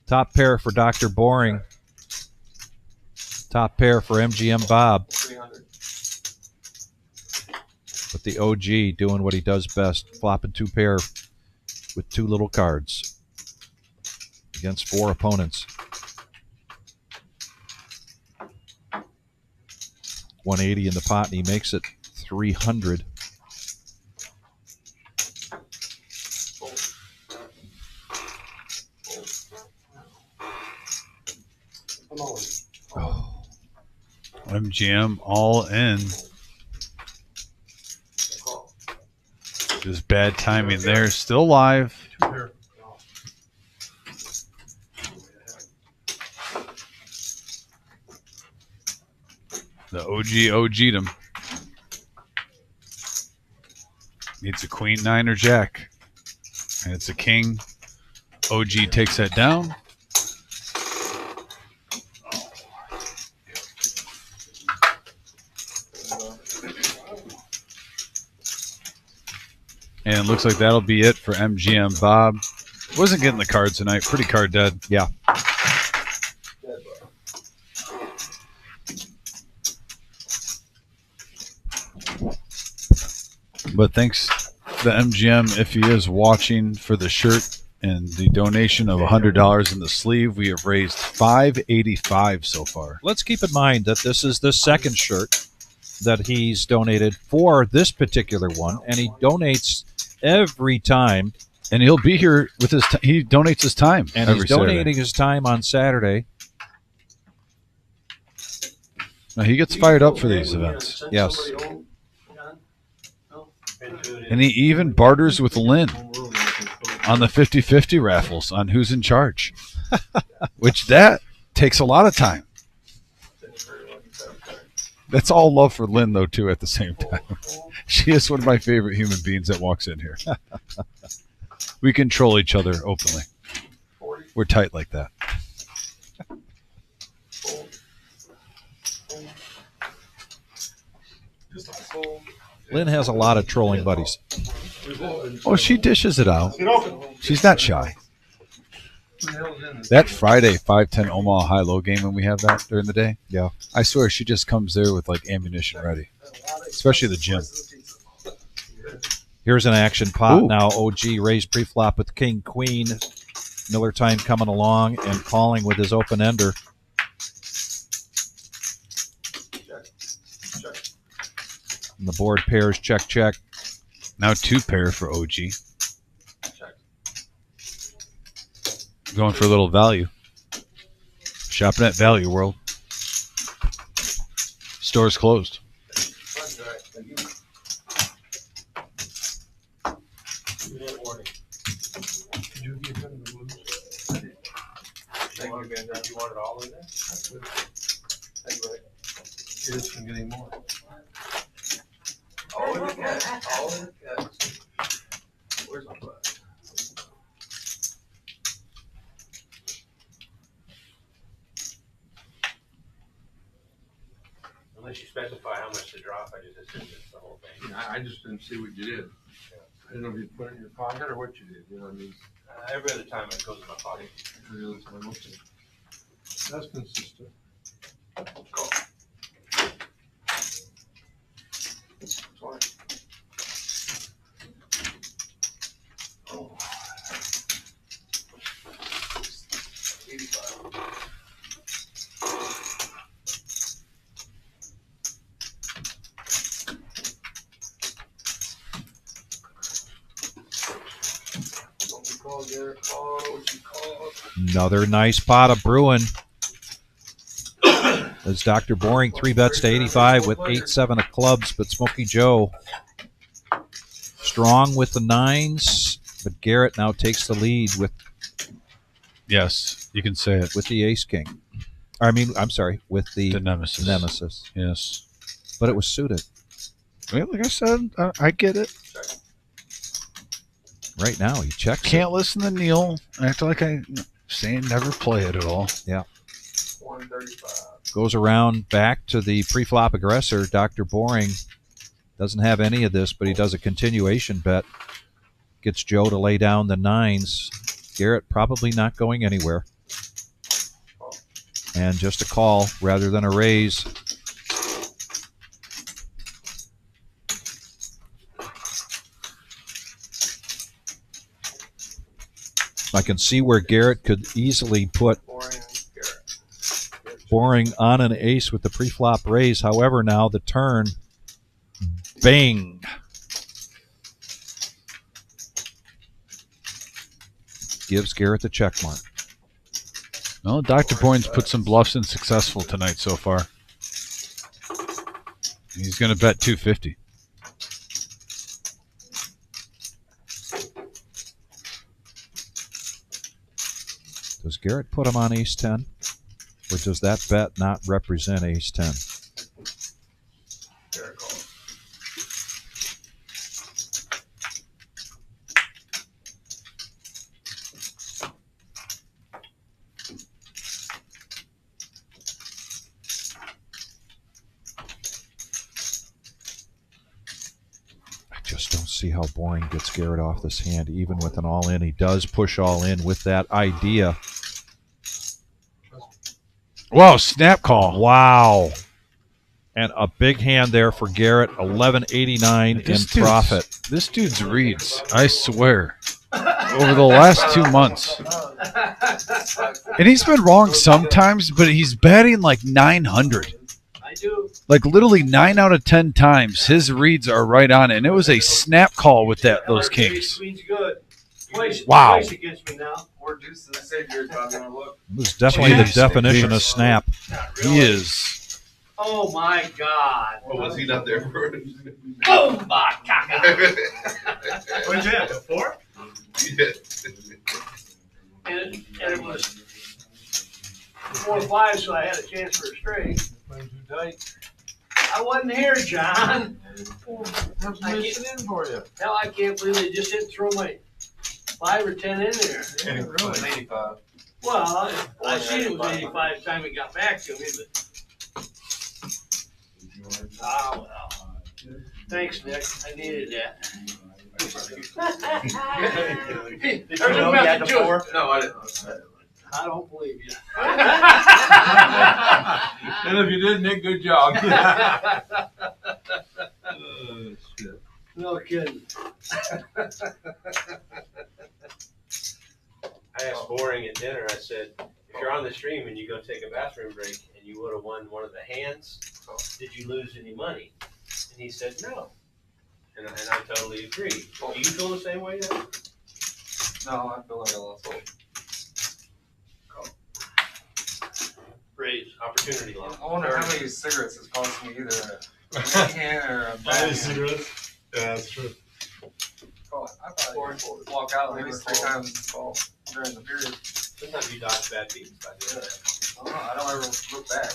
Top pair for Dr. Boring. Top pair for MGM Bob. 300. But the OG doing what he does best, flopping 2 pair with 2 little cards against 4 opponents. 180 in the pot, and he makes it 300. MGM all in. Just bad timing there. Still live. The OG OG'd him. Needs a queen, 9, or jack. And it's a king. OG takes that down. And it looks like that'll be it for MGM. Bob wasn't getting the cards tonight. Pretty card dead. Yeah. But thanks to MGM, if he is watching, for the shirt and the donation of $100 in the sleeve. We have raised $585 so far. Let's keep in mind that this is the second shirt that he's donated for this particular one, and he donates every time. And he'll be here with his. He donates his time, and every he's donating Saturday. his time on Saturday. Now, he gets fired up for these events. Yes. And he even barters with Lynn on the 50-50 raffles on who's in charge, which that takes a lot of time. That's all love for Lynn, though, too, at the same time. She is one of my favorite human beings that walks in here. We control each other openly. We're tight like that. Lynn has a lot of trolling buddies. Oh, she dishes it out. She's not shy. That Friday 5:10 Omaha high-low game, when we have that during the day, Yeah. I swear she just comes there with like ammunition ready, especially the gym. Here's an action pot Ooh. now. OG raised pre-flop with king, queen. Miller time coming along and calling with his open ender. And the board pairs check, check. Now 2 pair for OG. Going for a little value. Shopping at Value World. Store's closed. You want it all in there? Kids from getting more. All in the cat. All in the cat. Where's my butt? Unless you specify how much to drop, I just assume it's the whole thing. I just didn't see what you did. I didn't know if you put it in your pocket or what you did, you know what I mean? Every other time it goes in my pocket. Every other time, okay. That's consistent. Oh. 85. Another nice pot of brewing. As Dr. Boring 3-bets to 85 with 8-7 of clubs, but Smokey Joe strong with the 9s, but Garrett now takes the lead with Yes, you can say it. with the ace king. I'm sorry, with the Nemesis. nemesis. Yes. But it was suited. Well, like I said, I get it. Right now, he checks. Can't listen to Neil. Act like I saying never play it at all. Yeah. 135. Goes around back to the pre-flop aggressor. Dr. Boring doesn't have any of this, but he does a continuation bet. Gets Joe to lay down the 9s. Garrett probably not going anywhere. And just a call rather than a raise. I can see where Garrett could easily put Boring on an ace with the pre-flop raise. However, now the turn, bang. Gives Garrett the check mark. No, Dr. Boyne's put some bluffs in successful tonight so far. He's going to bet 250. Does Garrett put him on ace 10? Or does that bet not represent ace 10? Fair call. I just don't see how Boring gets Garrett off this hand, even with an all-in. He does push all in with that idea. Whoa, snap call. Wow. And a big hand there for Garrett, 1189 in profit. This dude's reads, I swear, over the last 2 months. And he's been wrong sometimes, but he's batting like 900. I do. Like literally 9 out of 10 times, his reads are right on it. And it was a snap call with those kings. Queen's good. Twice, Wow. twice against me now. Or deuce to the savior, Bob, you wanna look? It was definitely the Jeez, definition of jeez. snap. He is. Oh my God. Oh, was he not there for it? Oh my caca. What'd you have, a 4? And it was 4-5, so I had a chance for a straight. I wasn't here, John. I can't, in for you. hell, I can't believe they just didn't throw my 5 or 10 in there. Yeah, really. 85. Well, I seen it was 85 time it got back to me, but. Ah, well. Thanks, Nick. I needed that. There's a method to it. No, I didn't. I don't believe you. And if you did, Nick, good job. No kidding. I asked Boring at dinner, I said, if you're on the stream and you go take a bathroom break and you would have won one of the hands, did you lose any money? And he said, no. And I totally agree. Do you feel the same way now? No, I feel like I lost hope. Raise, opportunity loss. I wonder how many cigarettes it's cost me, either a good hand or a bad hand. Yeah, that's true. Oh, I probably walk out maybe 3 times this fall during the period. Sometimes you dodge bad beats by doing that. I don't know, I don't ever look back.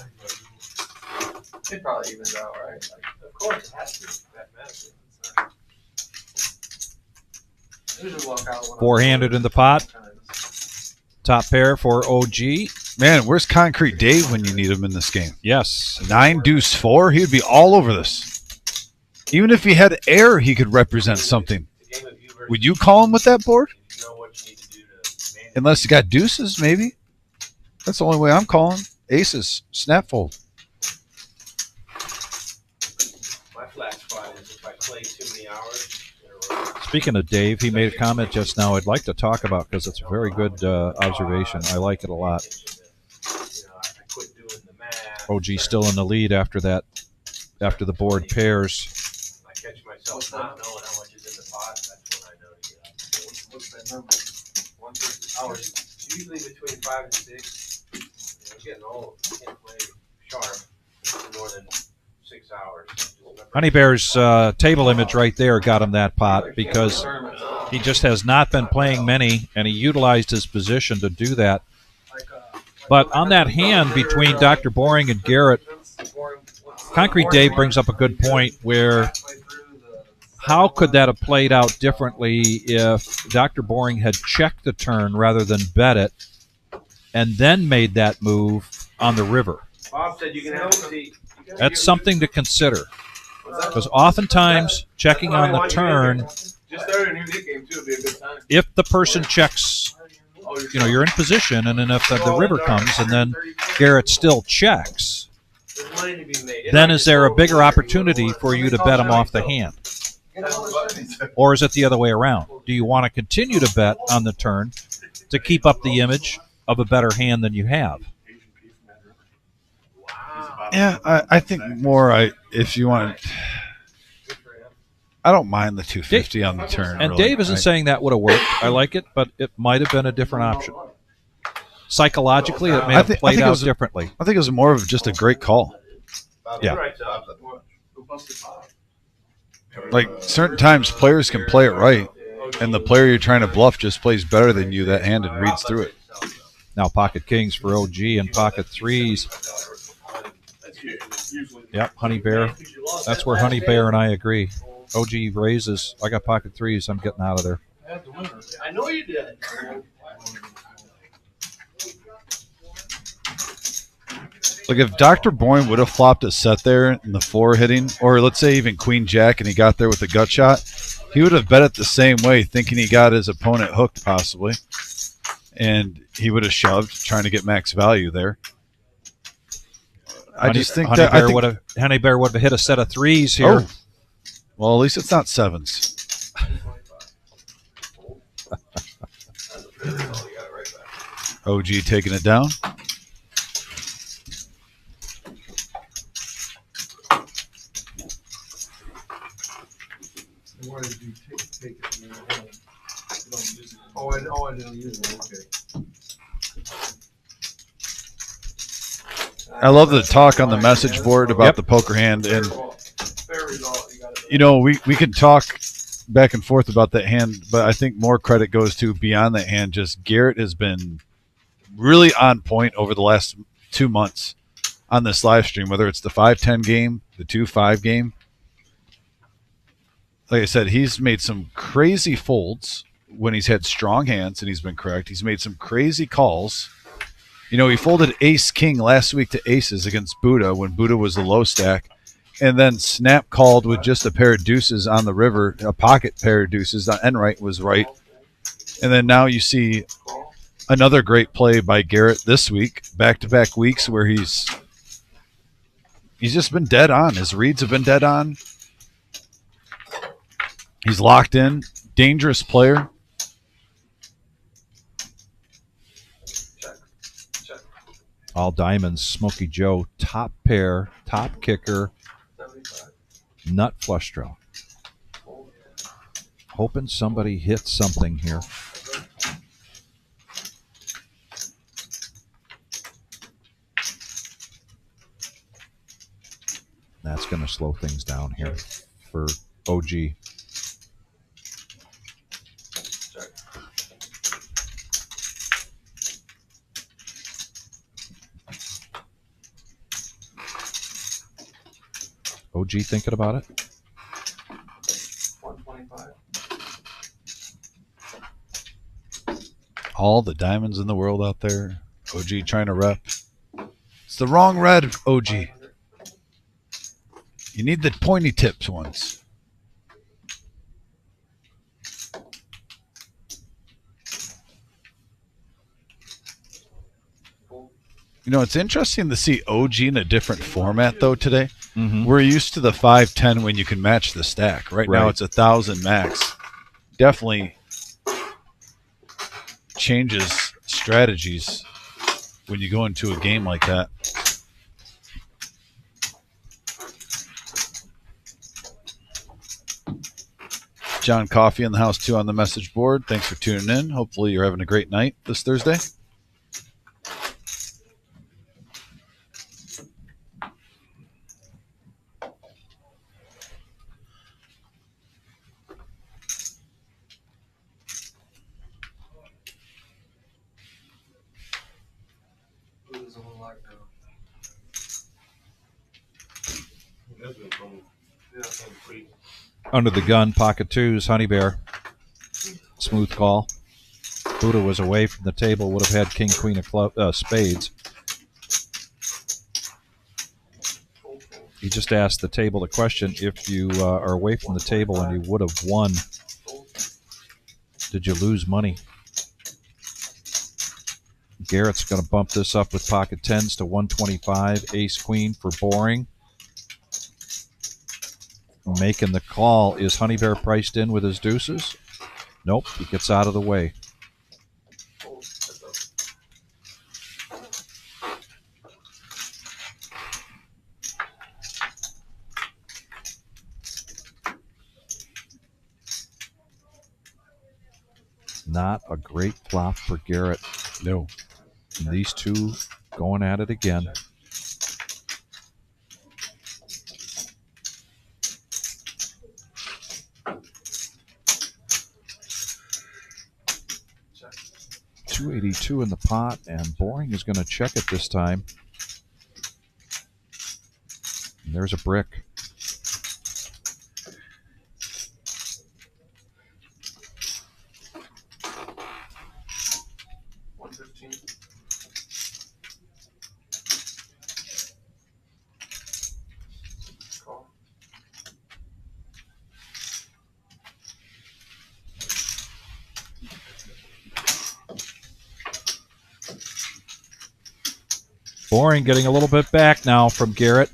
It probably evens out, right? Like, Of course, it has to, mathematically. I usually walk out when I'm- Four-handed in the pot. Top pair for OG. Man, where's Concrete Dave when you need him in this game? Yes. 9 deuce 4, he would be all over this. Even if he had air, he could represent something. It's a game of you versus Would you call him with that board? you know what you need to do to manage. Unless you got deuces, maybe. That's the only way I'm calling. Aces, snap fold. My flat spot is if I play too many hours in a row. Speaking of Dave, he made a comment just now I'd like to talk about because it's a very good observation. I like it a lot. I quit doing the math. OG still in the lead after that, after the board pairs. I catch myself not knowing how much is in the pot. That's when I know to get up. What's that number? 150 Hours, usually between 5 and 6. I'm getting old. I can't play sharp for more than 6 hours. Honey Bear's table image right there got him that pot because he just has not been playing many, and he utilized his position to do that. But on that hand between Dr. Boring and Garrett, Concrete Dave brings up a good point where how could that have played out differently if Dr. Boring had checked the turn rather than bet it and then made that move on the river? Bob said you can have a seat. That's something to consider because oftentimes checking on the turn, Just started a new Nick game too, it'd be a good time. if the person checks, you're in position, and then if the river comes and then Garrett still checks, There's money to be made. then is there a bigger opportunity for you to bet him off the hand? Or is it the other way around? Do you want to continue to bet on the turn to keep up the image of a better hand than you have? Yeah, I think more. If you want, I don't mind the 250 on the turn. And really. Dave isn't saying that would have worked. I like it, but it might have been a different option. Psychologically, it may have played out differently. I think it was more of just a great call. Yeah. Right, Busted Bob. Like certain times players can play it right, and the player you're trying to bluff just plays better than you that hand and reads through it. Now pocket kings for OG and pocket threes. Yep, Honey Bear. That's where Honey Bear and I agree. OG raises. I got pocket threes. I'm getting out of there. I know you did. Like if Dr. Boyne would have flopped a set there in the 4 hitting, or let's say even Queen Jack, and he got there with a gut shot, he would have bet it the same way, thinking he got his opponent hooked possibly, and he would have shoved, trying to get max value there. I just think Honey Bear would have hit a set of threes here. Oh. Well, at least it's not sevens. OG taking it down. Why did you take it from your home? You don't use it. Oh, I don't use it. Okay. I love the talk on the message board about the poker hand, and you know we can talk back and forth about that hand, but I think more credit goes to beyond that hand. Just Garrett has been really on point over the last 2 months on this live stream, whether it's the 5-10 game, the 2-5 game. Like I said, he's made some crazy folds when he's had strong hands, and he's been correct. He's made some crazy calls. You know, he folded ace-king last week to aces against Buddha when Buddha was the low stack, and then snap called with just a pair of deuces on the river, a pocket pair of deuces. The end right was right. And then now you see another great play by Garrett this week, back-to-back weeks where he's just been dead on. His reads have been dead on. He's locked in. Dangerous player. All diamonds, Smokey Joe, top pair, top kicker, nut flush draw. Hoping somebody hits something here. That's going to slow things down here for OG. OG thinking about it? 125. All the diamonds in the world out there. OG trying to rep. It's the wrong red, OG. You need the pointy tips ones. You know, it's interesting to see OG in a different format, though, today. Mm-hmm. We're used to the 5-10 when you can match the stack. Right now it's 1,000 max. Definitely changes strategies when you go into a game like that. John Coffey in the house, too, on the message board. Thanks for tuning in. Hopefully you're having a great night this Thursday. Under the gun, pocket twos, Honey Bear. Smooth call. Buddha was away from the table, would have had king, queen of spades. He just asked the table the question, if you are away from the table and you would have won, did you lose money? Garrett's going to bump this up with pocket tens to 125, ace queen for boring. Making the call. Is Honey Bear priced in with his deuces? Nope, he gets out of the way. Not a great flop for Garrett. No. And these two going at it again. 282 in the pot, and Boring is going to check it this time. And there's a brick. Call. Boring getting a little bit back now from Garrett.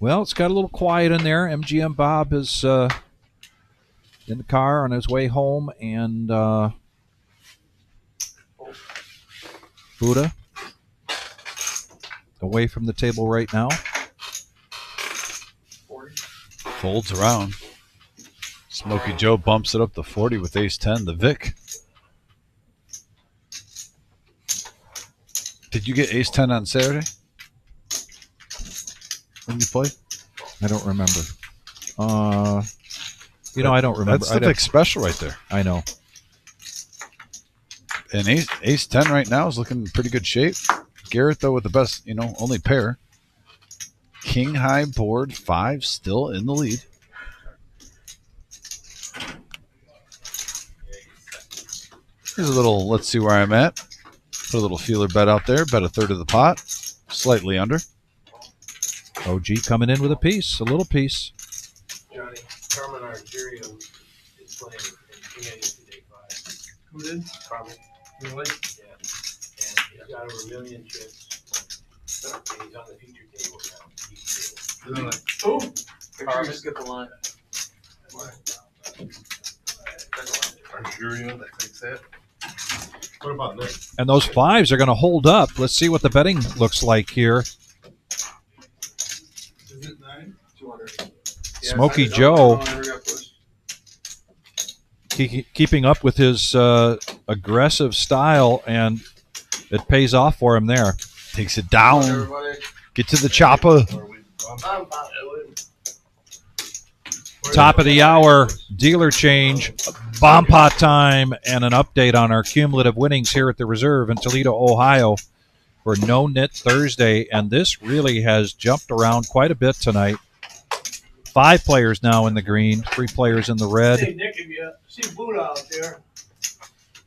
Well, it's got a little quiet in there. MGM Bob is in the car on his way home, and Buddha away from the table right now. 40. Folds around. Smokey Joe bumps it up to 40 with ace-10, the Vic. Did you get ace-10 on Saturday? When you play? I don't remember. I don't remember. That's the Vic special right there. I know. And ace-10 right now is looking in pretty good shape. Garrett, though, with the best, only pair. King high board, 5 still in the lead. Here's a little, let's see where I'm at. Put a little feeler bet out there. Bet a third of the pot. Slightly under. OG coming in with a piece, a little piece. Johnny, Carmen Argerio is playing in King today 5. Who did? Carmen. Really? Yeah. And he's got over 1 million chips. And he's on the feature table now. Oh, Make sure you skip a line. Argeria, that takes that. What about Nick? And those 5s are going to hold up. Let's see what the betting looks like here. Is it 9? 200. Smokey Joe keeping up with his aggressive style, and it pays off for him there. Takes it down. Get to the chopper. Top of the hour, dealer change, bomb pot time, and an update on our cumulative winnings here at the Reserve in Toledo, Ohio for No-Nit Thursday. And this really has jumped around quite a bit tonight. 5 players now in the green, 3 players in the red. Hey, Nick, if you see Buddha out there,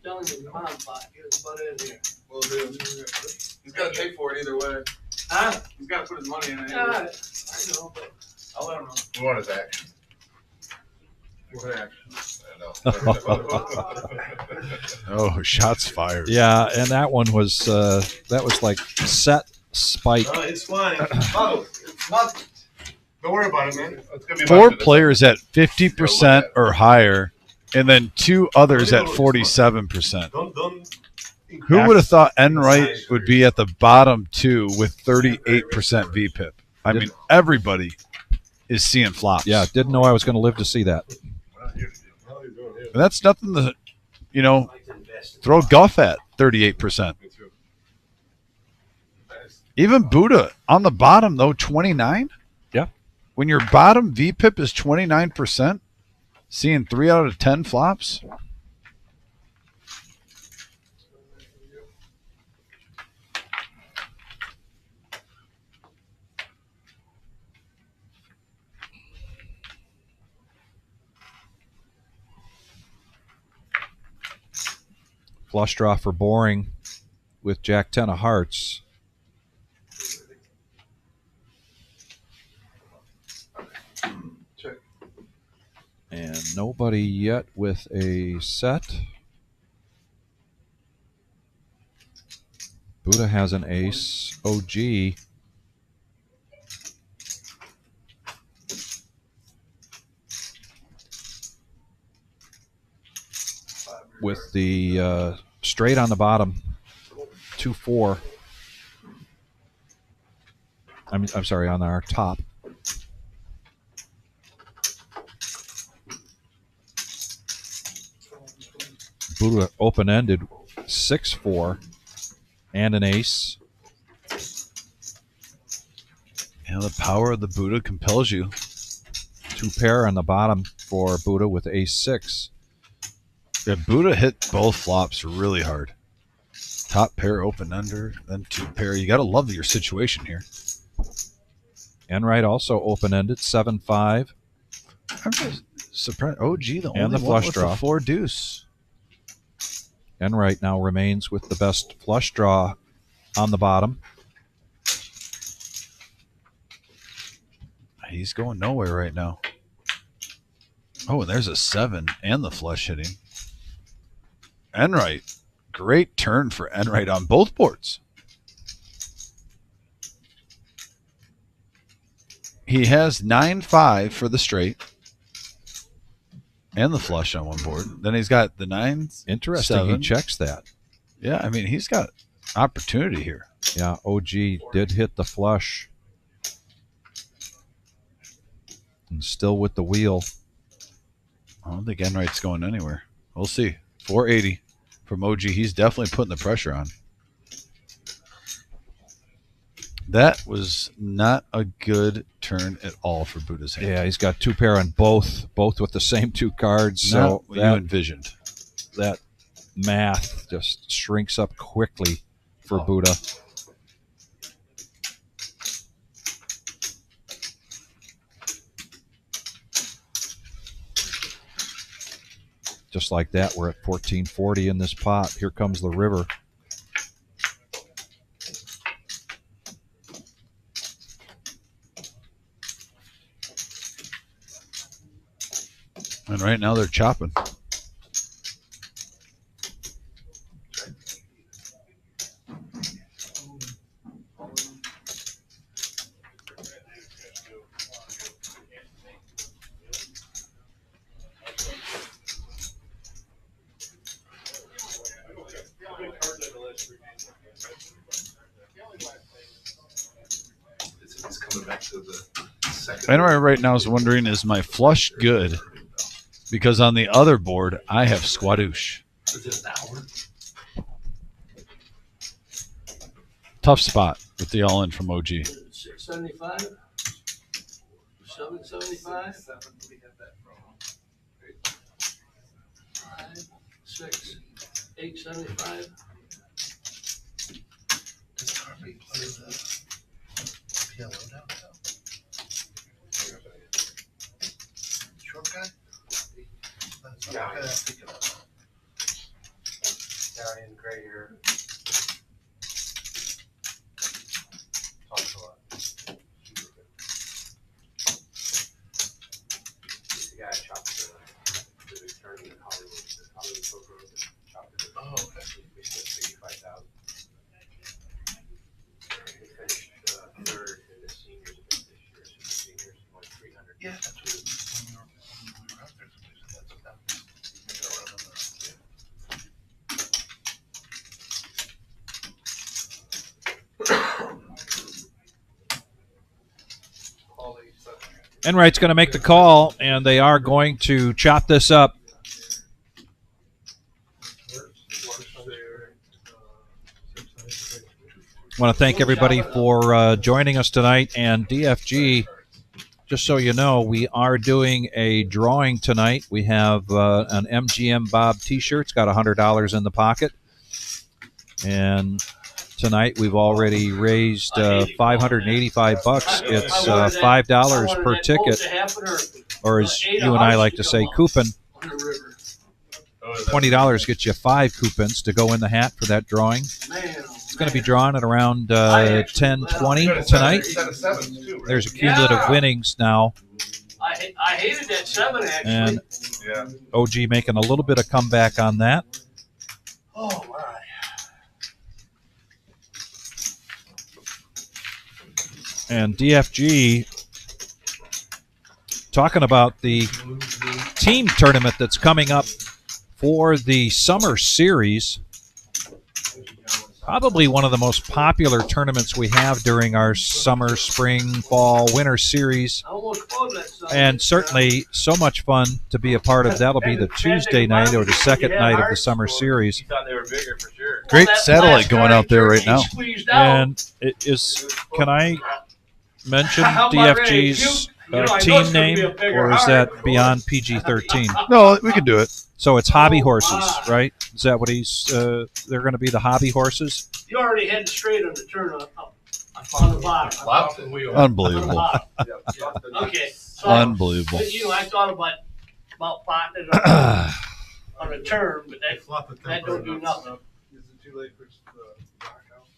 tell him the mom pot, get his butt in here. Will do. He's got to pay for it either way. Huh? He's got to put his money in it. I know, but I'll let him know. We want his action. What action? Oh, shots fired. Yeah, and that one was like set spike. It's fine. It's not. Don't worry about it, man. It's gonna be 4 much of players at 50% or higher, and then 2 others at 47%. Don't. Who would have thought Enright would be at the bottom 2 with 38% VPIP? I mean, everybody is seeing flops. Yeah, didn't know I was going to live to see that. And that's nothing to, throw guff at 38%. Even Buddha on the bottom, though, 29? Yeah. When your bottom VPIP is 29%, seeing 3 out of 10 flops? Flush draw for Boring with Jack 10 of hearts. Check. And nobody yet with a set. Buddha has an ace. OG. with the straight on the bottom, 2-4. I'm sorry, on our top. Buddha open-ended 6-4 and an ace. Yeah, the power of the Buddha compels you. 2 pair on the bottom for Buddha with ace-6. Yeah, Buddha hit both flops really hard. Top pair open under, then 2 pair. You got to love your situation here. Enright also open-ended 7-5. I'm just surprised. OG, the And only the one flush with draw. the 4 deuce. Enright now remains with the best flush draw on the bottom. He's going nowhere right now. Oh, and there's a 7 and the flush hitting. Enright. Great turn for Enright on both boards. He has 9-5 for the straight and the flush on one board. Then he's got the 9s. Interesting, 7. he checks that. Yeah, I mean, he's got opportunity here. Yeah, OG did hit the flush. And still with the wheel. I don't think Enright's going anywhere. We'll see. 480 from OG. He's definitely putting the pressure on. That was not a good turn at all for Buddha's hand. Yeah, he's got 2 pair on both with the same 2 cards. So Not what you envisioned. That math just shrinks up quickly for Buddha. Just like that, we're at 1440 in this pot. Here comes the river. And right now they're chopping. It's coming back to the second. Enright right now is wondering, is my flush good? Because on the other board, I have squadoosh. Is it an hour? Tough spot with the all-in from OG. 675, 775, 5, 6, 875. Does Carly play the piano now? Short guy? Yeah. Okay, I'm thinking of it. Italian gray hair. Talks a lot. Super good. He's the guy that chopped the big tournament in Hollywood. The Hollywood Poker Road that chopped it. Oh, okay. We spent $85,000. He finished third in the seniors this year. So the seniors won 300. Yeah, that's what when we were out there. That's what that was. Enright's going to make the call, and they are going to chop this up. I want to thank everybody for joining us tonight. And DFG, just so you know, we are doing a drawing tonight. We have an MGM Bob T-shirt. It's got $100 in the pocket. And tonight we've already raised $585. It's $5 per ticket, or as you and I like to say, coupon. $20 gets you 5 coupons to go in the hat for that drawing. It's going to be drawn at around 10:20 tonight. There's a cumulative winnings now. I hated that 7 actually. And OG making a little bit of comeback on that. Oh my. And DFG talking about the team tournament that's coming up for the summer series, probably one of the most popular tournaments we have during our summer, spring, fall, winter series. And certainly so much fun to be a part of. That'll be the Tuesday night or the second night of the summer series. Great satellite going out there right now. And it is, can I mention DFG's team name, or is that beyond PG-13? No, we can do it. So it's hobby horses, right? Is that what he's, they're going to be the hobby horses? You already heading straight on the turn up on the bottom. Unbelievable. Okay. So, Unbelievable. I thought about plotting it on a turn, but that don't do nothing. Is it too late for the rock house?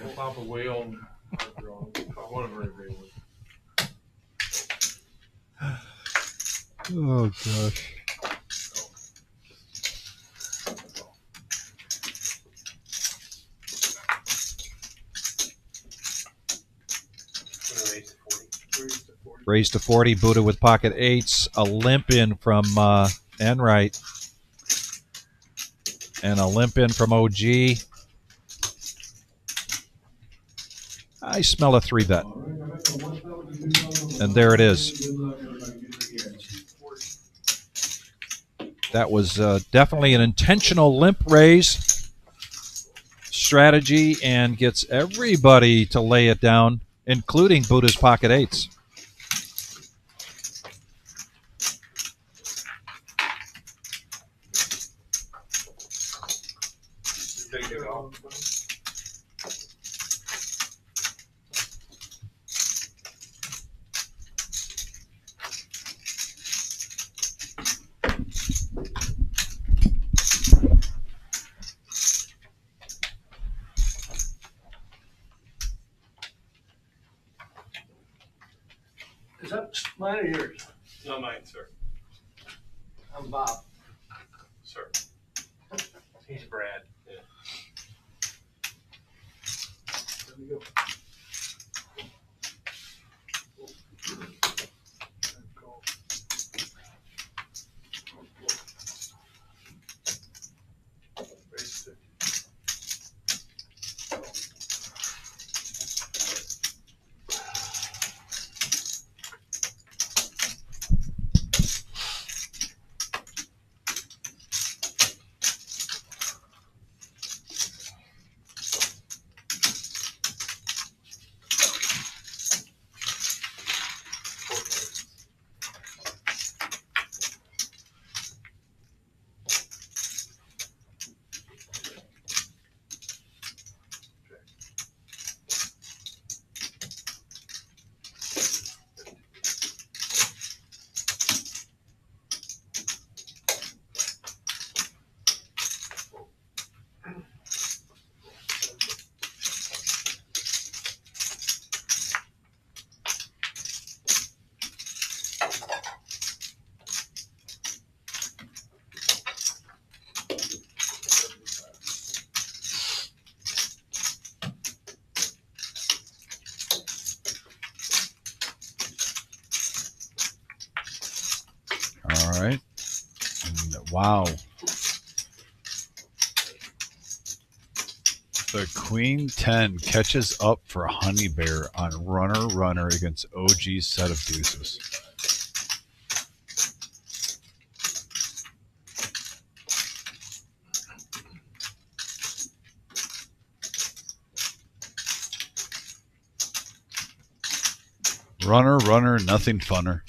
We'll pop a whale. One of her agreements. Oh, gosh. Raised to 40, Buddha with pocket eights, a limp in from Enright, and a limp in from OG. I smell a 3-bet. And there it is. That was definitely an intentional limp raise strategy and gets everybody to lay it down, including Buddha's pocket eights. Is that mine or yours? No, mine, sir. I'm Bob. Sir. He's Brad. Yeah. There we go. All right. Wow. The Queen 10 catches up for Honey Bear on runner against OG's set of deuces. Runner, nothing funner.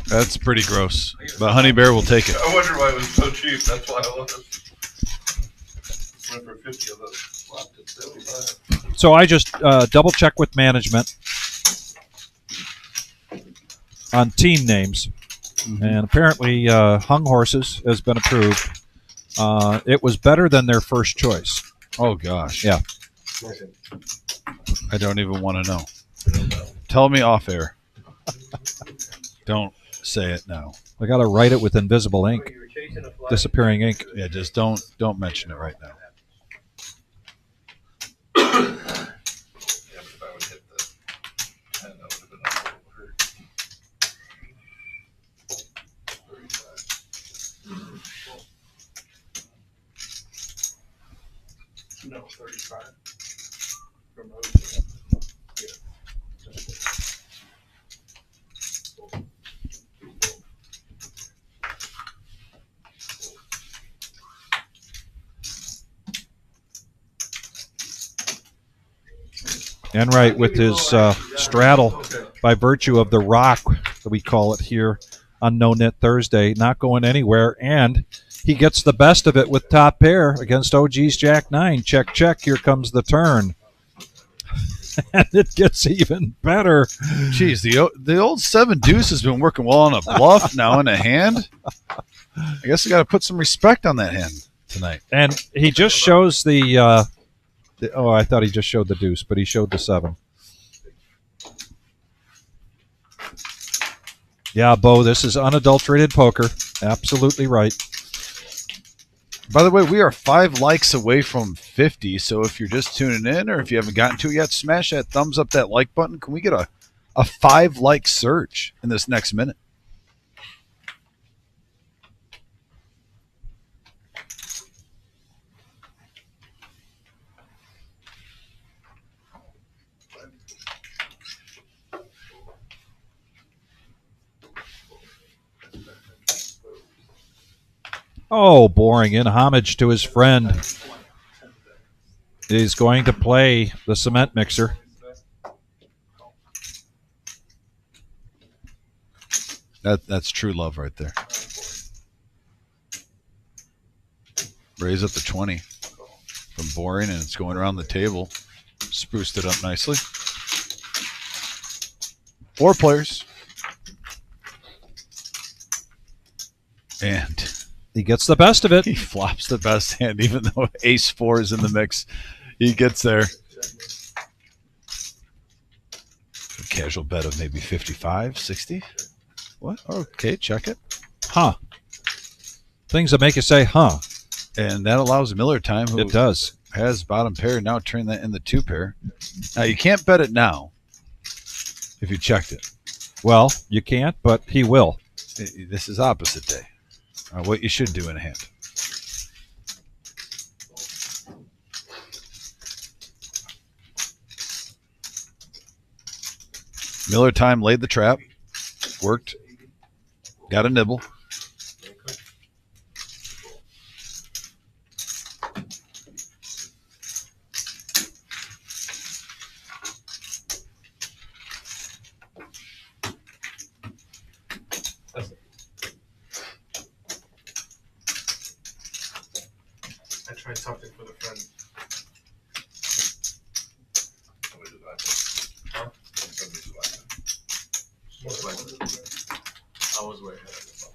That's pretty gross, but Honey Bear will take it. I wonder why it was so cheap. That's why I love it. Went for 50 of those. Flopped at 75. So I just double check with management on team names, and apparently Hung Horses has been approved. It was better than their first choice. Oh gosh. Yeah. I don't even want to know. Tell me off air. Don't say it now. I got to write it with invisible ink. disappearing ink. Yeah, just don't mention it right now. Yeah, but if I would hit the 10, that would have been a little hurt. 35. No, 35. From Enright with his straddle, by virtue of the rock that we call it here on No-Nit Thursday, not going anywhere, and he gets the best of it with top pair against OG's Jack 9. Check, check, here comes the turn. And it gets even better. Jeez, the old 7 deuce has been working well on a bluff, now in a hand. I guess we got to put some respect on that hand tonight. And he just shows the oh, I thought he just showed the deuce, but he showed the 7. Yeah, Bo, this is unadulterated poker. Absolutely right. By the way, we are 5 likes away from 50, so if you're just tuning in or if you haven't gotten to it yet, smash that thumbs up, that like button. Can we get a 5-like surge in this next minute? Oh, boring. In homage to his friend, he's going to play the cement mixer. That's true love right there. Raise up the 20 from boring, and it's going around the table. Spruced it up nicely. 4 players. And he gets the best of it. He flops the best hand, even though ace 4 is in the mix. He gets there. A casual bet of maybe 55, 60. What? Okay, check it. Huh. Things that make you say, huh. And that allows Miller time, who it does, has bottom pair, now turn that in the 2 pair. Now, you can't bet it now if you checked it. Well, you can't, but he will. This is opposite day. What you should do in a hand. Miller time laid the trap, worked, got a nibble. I tried something for the friend. Huh? Most likely. I was way ahead of myself.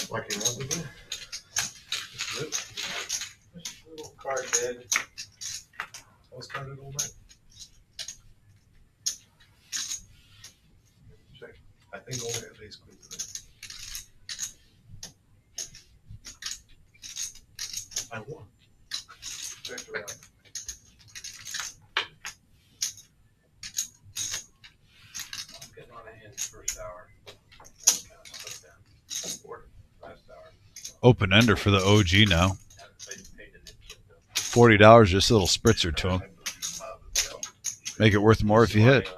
Lucky enough with it. This is it. Little card dead. I was carded all night. Check. I think only at least queen today. I won. Checked around. I'm getting on a hand first hour. Open ender for the OG now. $40, just a little spritzer to him. Make it worth more if you hit.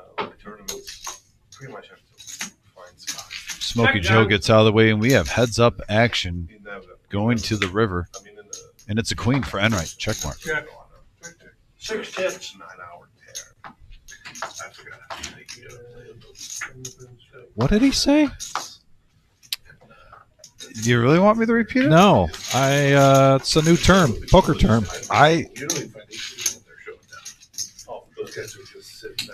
Smokey Joe gets out of the way, and we have heads up action going to the river. And it's a queen for Enright. Check mark. Yeah. 6 tips. 9-hour tear. I forgot. What did he say? Do you really want me to repeat it? No, it's a new term, poker term. You don't even find these people they're showing down. Oh, those guys are just sitting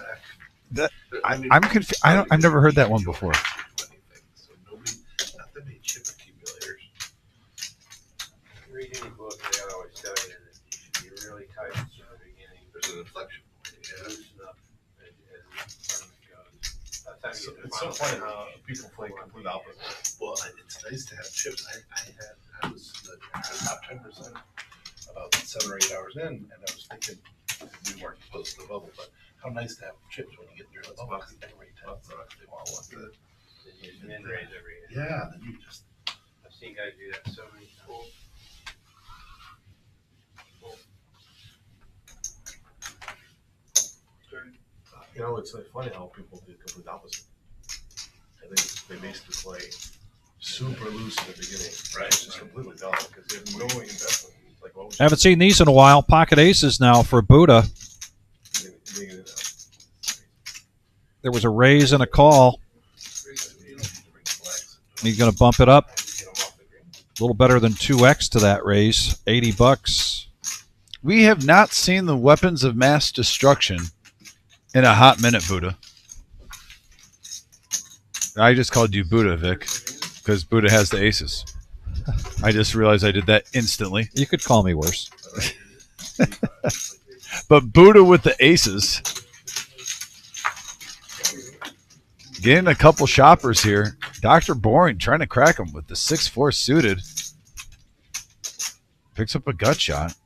back. I'm confused. I've never heard that one before. So nobody, not that many chip accumulators. Read any book, they always tell you that you should be really tight at the beginning. There's an inflection point. Yeah. Loosen up as it goes. That's how you It's so funny how people play complete opposite. Well, it's nice to have chips. I was the top 10% about 7 or 8 hours in, and I was thinking we weren't close to the bubble, but how nice to have chips when you get near the bubble. They want one. Then you min raise every hand. Yeah, then you just. I've seen guys do that so many times. You know, it's like funny how people do the complete opposite. I think they basically play super loose in the beginning. Right. It's just completely dumb because they have no investment. Like, what was Haven't seen these in a while. Pocket aces now for Buddha. There was a raise and a call. He's going to bump it up. A little better than 2x to that raise. $80. We have not seen the weapons of mass destruction in a hot minute, Buddha. I just called you Buddha, Vic, because Buddha has the aces. I just realized I did that instantly. You could call me worse. But Buddha with the aces. Getting a couple shoppers here. Dr. Boring trying to crack him with the 6-4 suited. Picks up a gut shot.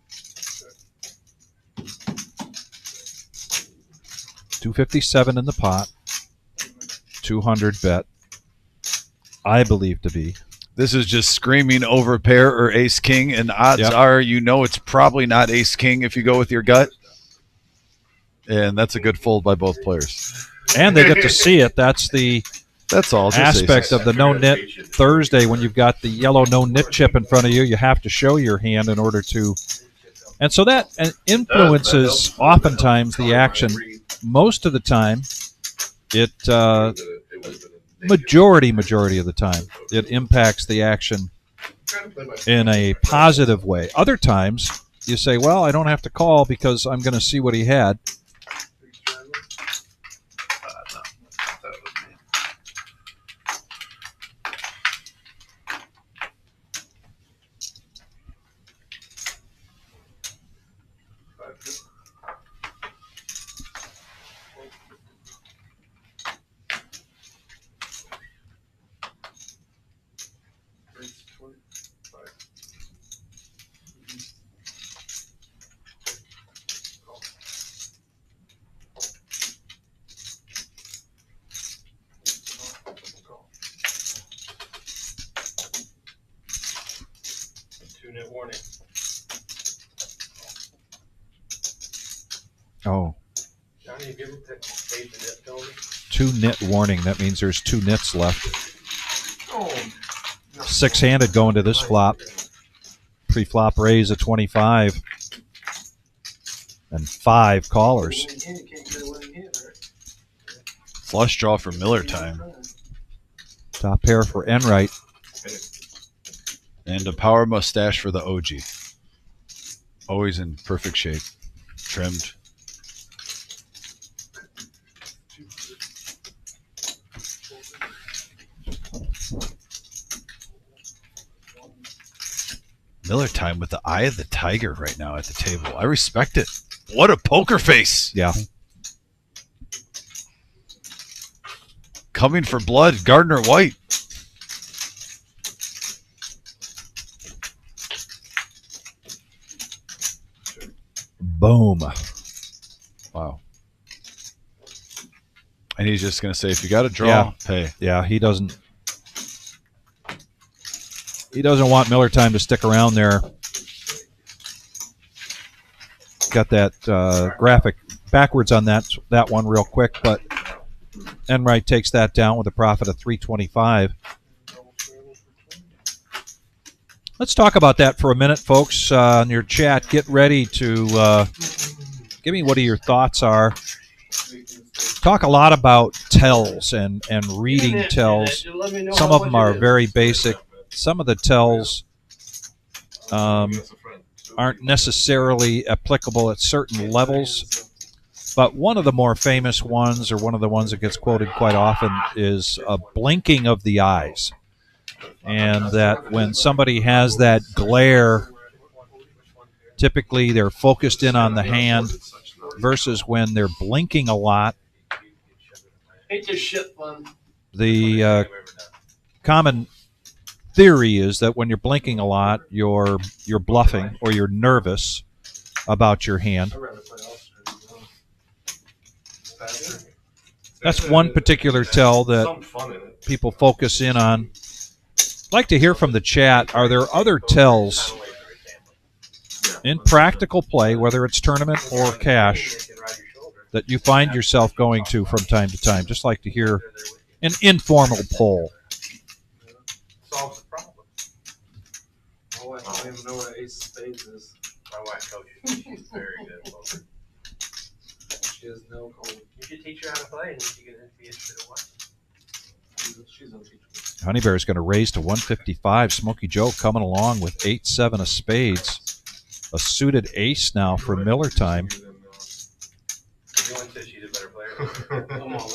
257 in the pot. 200 bet. I believe to be. This is just screaming over pair or ace king, and odds are you know it's probably not ace king if you go with your gut. And that's a good fold by both players. And they get to see it. That's all. Aspect of the No-Nit Thursday when you've got the yellow No-Nit chip in front of you. You have to show your hand in order to. And so that influences oftentimes the action. Most of the time, majority of the time, it impacts the action in a positive way. Other times, you say, well, I don't have to call because I'm going to see what he had. Warning. Oh. Johnny, have you ever paid the net penalty? 2 nit warning. That means there's 2 nits left. 6-handed going to this flop. Pre-flop raise of 25. And 5 callers. Flush draw for Miller time. Top pair for Enright. And a power mustache for the OG. Always in perfect shape. Trimmed. Miller time with the eye of the tiger right now at the table. I respect it. What a poker face. Yeah. Coming for blood, Gardner White. Boom. Wow. And he's just going to say, if you got to draw, pay. Yeah, he doesn't want Miller time to stick around there. Got that graphic backwards on that one real quick, but Enright takes that down with a profit of $325. Let's talk about that for a minute, folks. In your chat, get ready to give me what your thoughts are. Talk a lot about tells and reading tells. Some of them are very basic. Some of the tells aren't necessarily applicable at certain levels. But one of the more famous ones, or one of the ones that gets quoted quite often, is a blinking of the eyes. And that when somebody has that glare, typically they're focused in on the hand versus when they're blinking a lot. Ain't this shit fun? The common theory is that when you're blinking a lot, you're bluffing or you're nervous about your hand. That's one particular tell that people focus in on. I'd like to hear from the chat. Are there other tells in practical play, whether it's tournament or cash, that you find yourself going to from time to time? Just like to hear an informal poll. Solves the problem. My wife don't even know what ace of spades is. My wife coaches. She's very good at poker. She has no clue. You should teach her how to play, and she can be interested in watching. She's unteachable. Honey Bear is going to raise to 155. Smokey Joe coming along with 8-7 of spades. A suited ace now for Miller time. Everyone says she's a better player. I'm all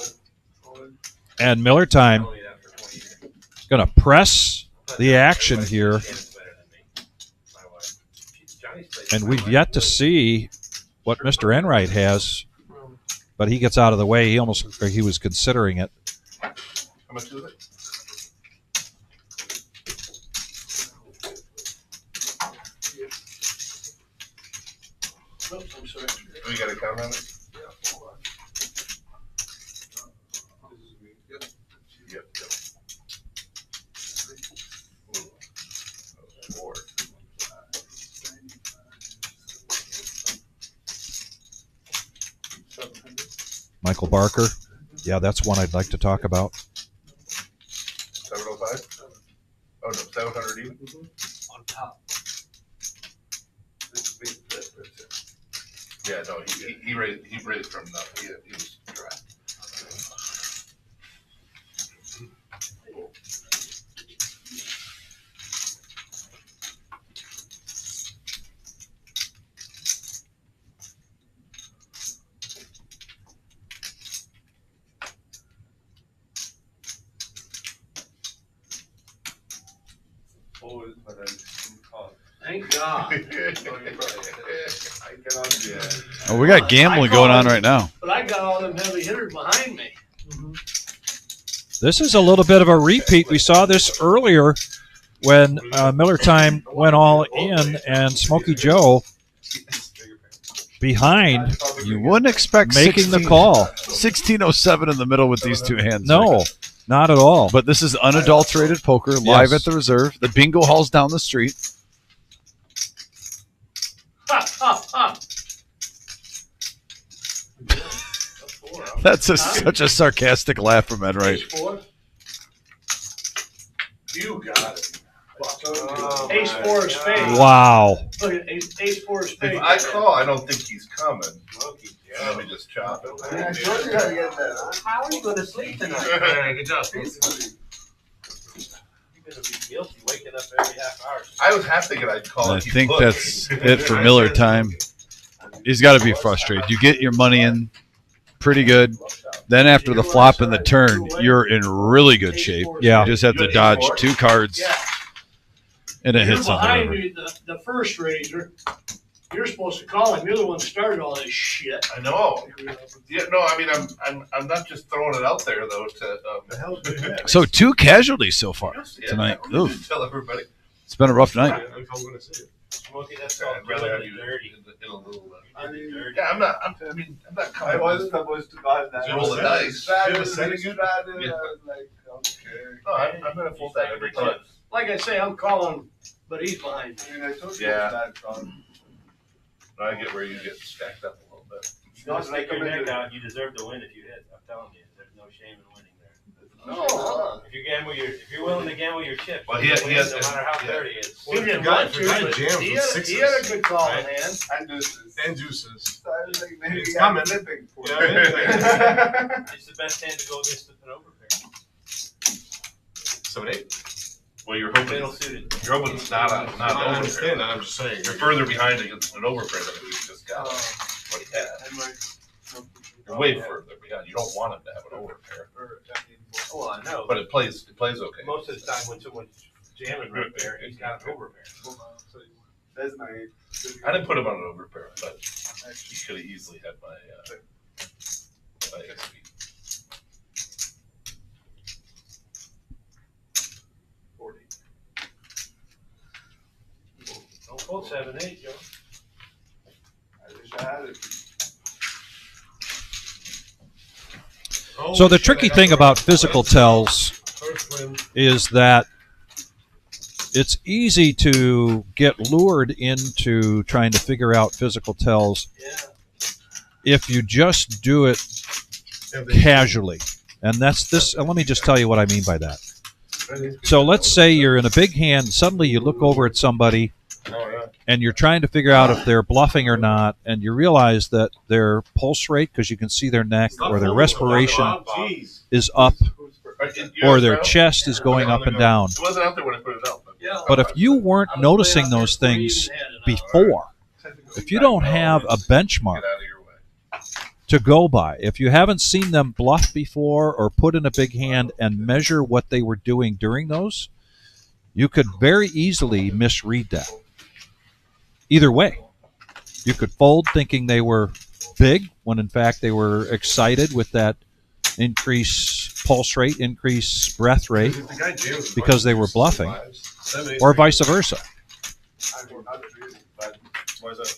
in. And Miller time going to press the action here. And we've yet to see what Mr. Enright has, but he gets out of the way. He was considering it. How much is it? Oops, I'm sorry. We got a count on it? Yep. Four. Michael Barker. Yeah, that's one I'd like to talk about. 705? Oh, no, 700 even? On top. Yeah, no, he raised from nothing. He was dry. Thank God. Oh, we got gambling going on right now. But I got all them heavy hitters behind me. This is a little bit of a repeat. We saw this earlier when Miller time went all in and Smokey Joe behind. You wouldn't expect making the call. 1607 in the middle with these two hands. No, not at all. But this is unadulterated poker live Yes. at the reserve. The bingo hall's down the street. Ha, ha, ha. That's such a sarcastic laugh from Ed Wright. Ace four. You got it. Ace four of spades. Wow. Look at ace four of spades. If I call, I don't think he's coming. Let me just chop it. How are you going to sleep tonight? Good job. You're going to be guilty waking up every half hour. I was half thinking I'd call. I and keep think looking. that's it for Miller time. He's got to be frustrated. You get your money in pretty good. Then after the flop and the turn, you're in really good shape. Yeah. You just have to dodge two cards, Yeah. and it You're hits on the behind river. me, the first raiser. You're supposed to call him. You're the one that started all this shit. I know. Yeah, no, I mean, I'm not just throwing it out there though. To So 2 casualties so far tonight. Yeah, Oof. tell everybody. It's been a rough night. I'm going to see it. Smokey, that's all I'd rather have you dirty. in a little. Dirty. Yeah, I'm not coming. supposed to buy that. Roll the dice. Strategy, You have a setting? strategy, Yeah. like, okay. No, I'm going to fold that every time. Like I say, I'm calling, but he's behind me. I mean, I told you Yeah. it's bad fun. I get where you get stacked up a little bit. Don't stick your neck out. You deserve to win if you hit. I'm telling you, there's no shame in winning there. No. If you're willing to gamble your chip, Well, you he win, has- no matter how dirty it is. He didn't guy- want the to, guy but jams he with had, sixes. he had a good call in Right. hand. And deuces. And juices. So I was like, maybe It's he had coming. living for Yeah, it. It's the best hand to go against an overpair. 7-8. Well, you're hoping Middle suited. you're hoping it's not I an overpair. understand that. I'm just saying. You're further behind against an overpair than we just got. What he had. And like, You're way further behind. You don't want him to have an overpair, Well, I know. but it plays okay. Most of the time when someone's jamming right there, he's got an overpair. that's my. I didn't put him on an overpair, but he could have easily had my XP. 40. Don't fold 7-8, Joe. I wish I had it. So the tricky thing about physical tells is that it's easy to get lured into trying to figure out physical tells if you just do it casually. And that's this. Let me just tell you what I mean by that. So let's say you're in a big hand. Suddenly you look over at somebody and you're trying to figure out if they're bluffing or not, and you realize that their pulse rate, because you can see their neck, or their respiration is up, or their chest is going up and down. It wasn't out there when I put it out. But if you weren't noticing those things before, if you don't have a benchmark Get out of your way. to go by, if you haven't seen them bluff before or put in a big hand and measure what they were doing during those, you could very easily misread that. Either way, you could fold thinking they were big when in fact they were excited with that increased pulse rate, increased breath rate, because they were bluffing, or vice versa. Why is that?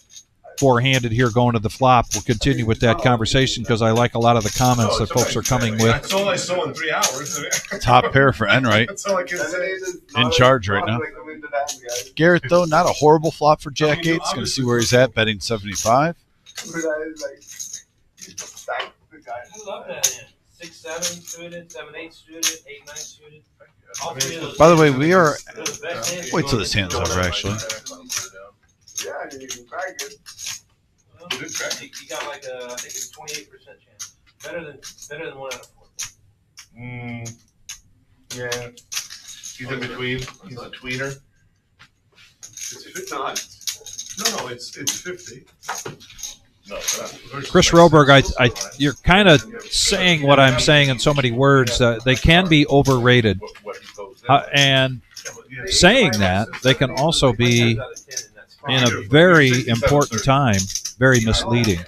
Four-handed here going to the flop. We'll continue with that conversation because I like a lot of the comments that folks are coming with. That's all I saw in 3 hours. Top pair for Enright. That's all I can say. In charge right now. Garrett, though, not a horrible flop for Jack 8. Going to see where he's at, betting 75. I love that hand. 6-7 suited, 7-8 suited, 8-9 suited. All three of those By the way, we are. they're the best hands. Wait till this hand's over, actually. Yeah, you can crack it. Well, you got like a, I think it's 28% chance. Better than 1 out of 4. Yeah. He's in between. He's a tweener. It's not. No, it's 50. No, Chris Roberg, you're kind of saying what I'm saying in so many words. They can be overrated, and saying that they can also be in a very important time, very misleading.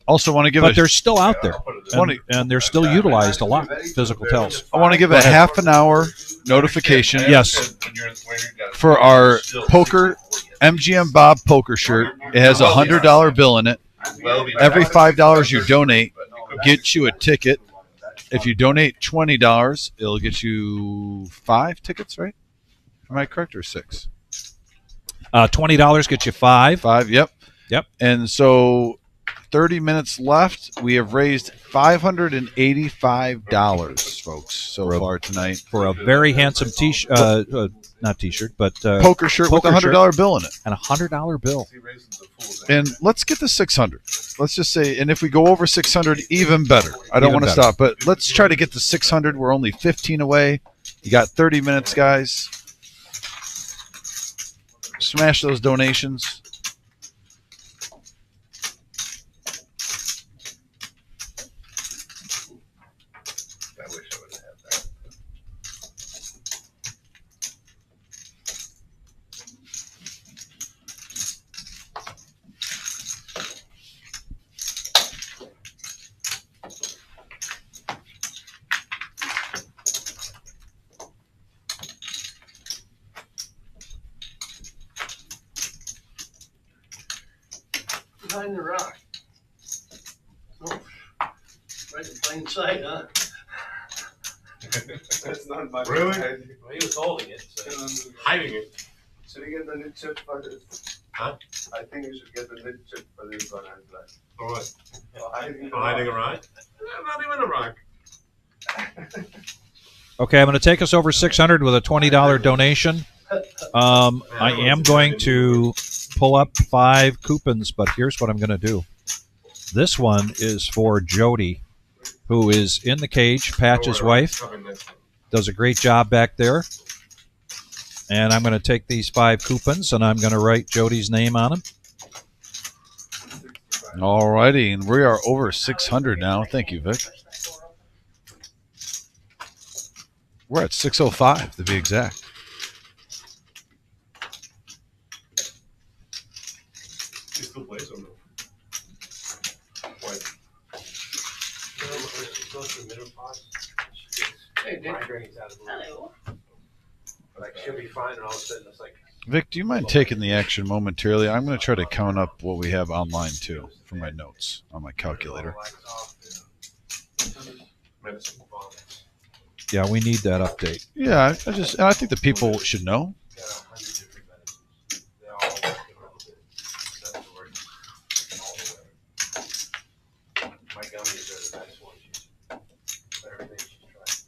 Also, want to give But they're still out there, Wanna- and they're still utilized a lot. Physical tells. I want to give a half an hour notification. Yes. For our poker MGM Bob poker shirt. It has a $100 bill in it. Every $5 you donate gets you a ticket. If you donate $20, it'll get you 5 tickets, right? Am I correct, or 6? $20 gets you 5. 5, yep. Yep. And so 30 minutes left. We have raised $585, folks, so far tonight. For a very handsome not t-shirt, but Poker shirt with a poker $100 bill in it. and a $100 bill. And let's get to 600. Let's just say, and if we go over 600, even better. I don't Even want to better. stop, but let's try to get to 600. We're only 15 away. You got 30 minutes, guys. Smash those donations. I wish I would have had that. Behind the rock. Oh, right in plain sight, huh? That's not my Really? Well, he was holding it. So. Hiding it. Should we get the knit chip for this? Huh? I think you should get the knit chip for this one as well. For what? For hiding the For hiding a rock. rock? Not even a rock. Okay, I'm going to take us over 600 with a $20 donation. I am going to pull up 5 coupons, but here's what I'm going to do. This one is for Jody, who is in the cage, Patch's wife. Does a great job back there. And I'm going to take these 5 coupons, and I'm going to write Jody's name on them. All righty, and we are over 600 now. Thank you, Vic. We're at 605 to be exact. He still plays on them. Hey, migraines out of the Hello. Like she'll be fine, and all of a sudden it's like. Vic, do you mind taking the action momentarily? I'm going to try to count up what we have online, too, for my notes on my calculator. Yeah, we need that update. Yeah, I think the people should know. My gummies are the best ones. Everything she's tried.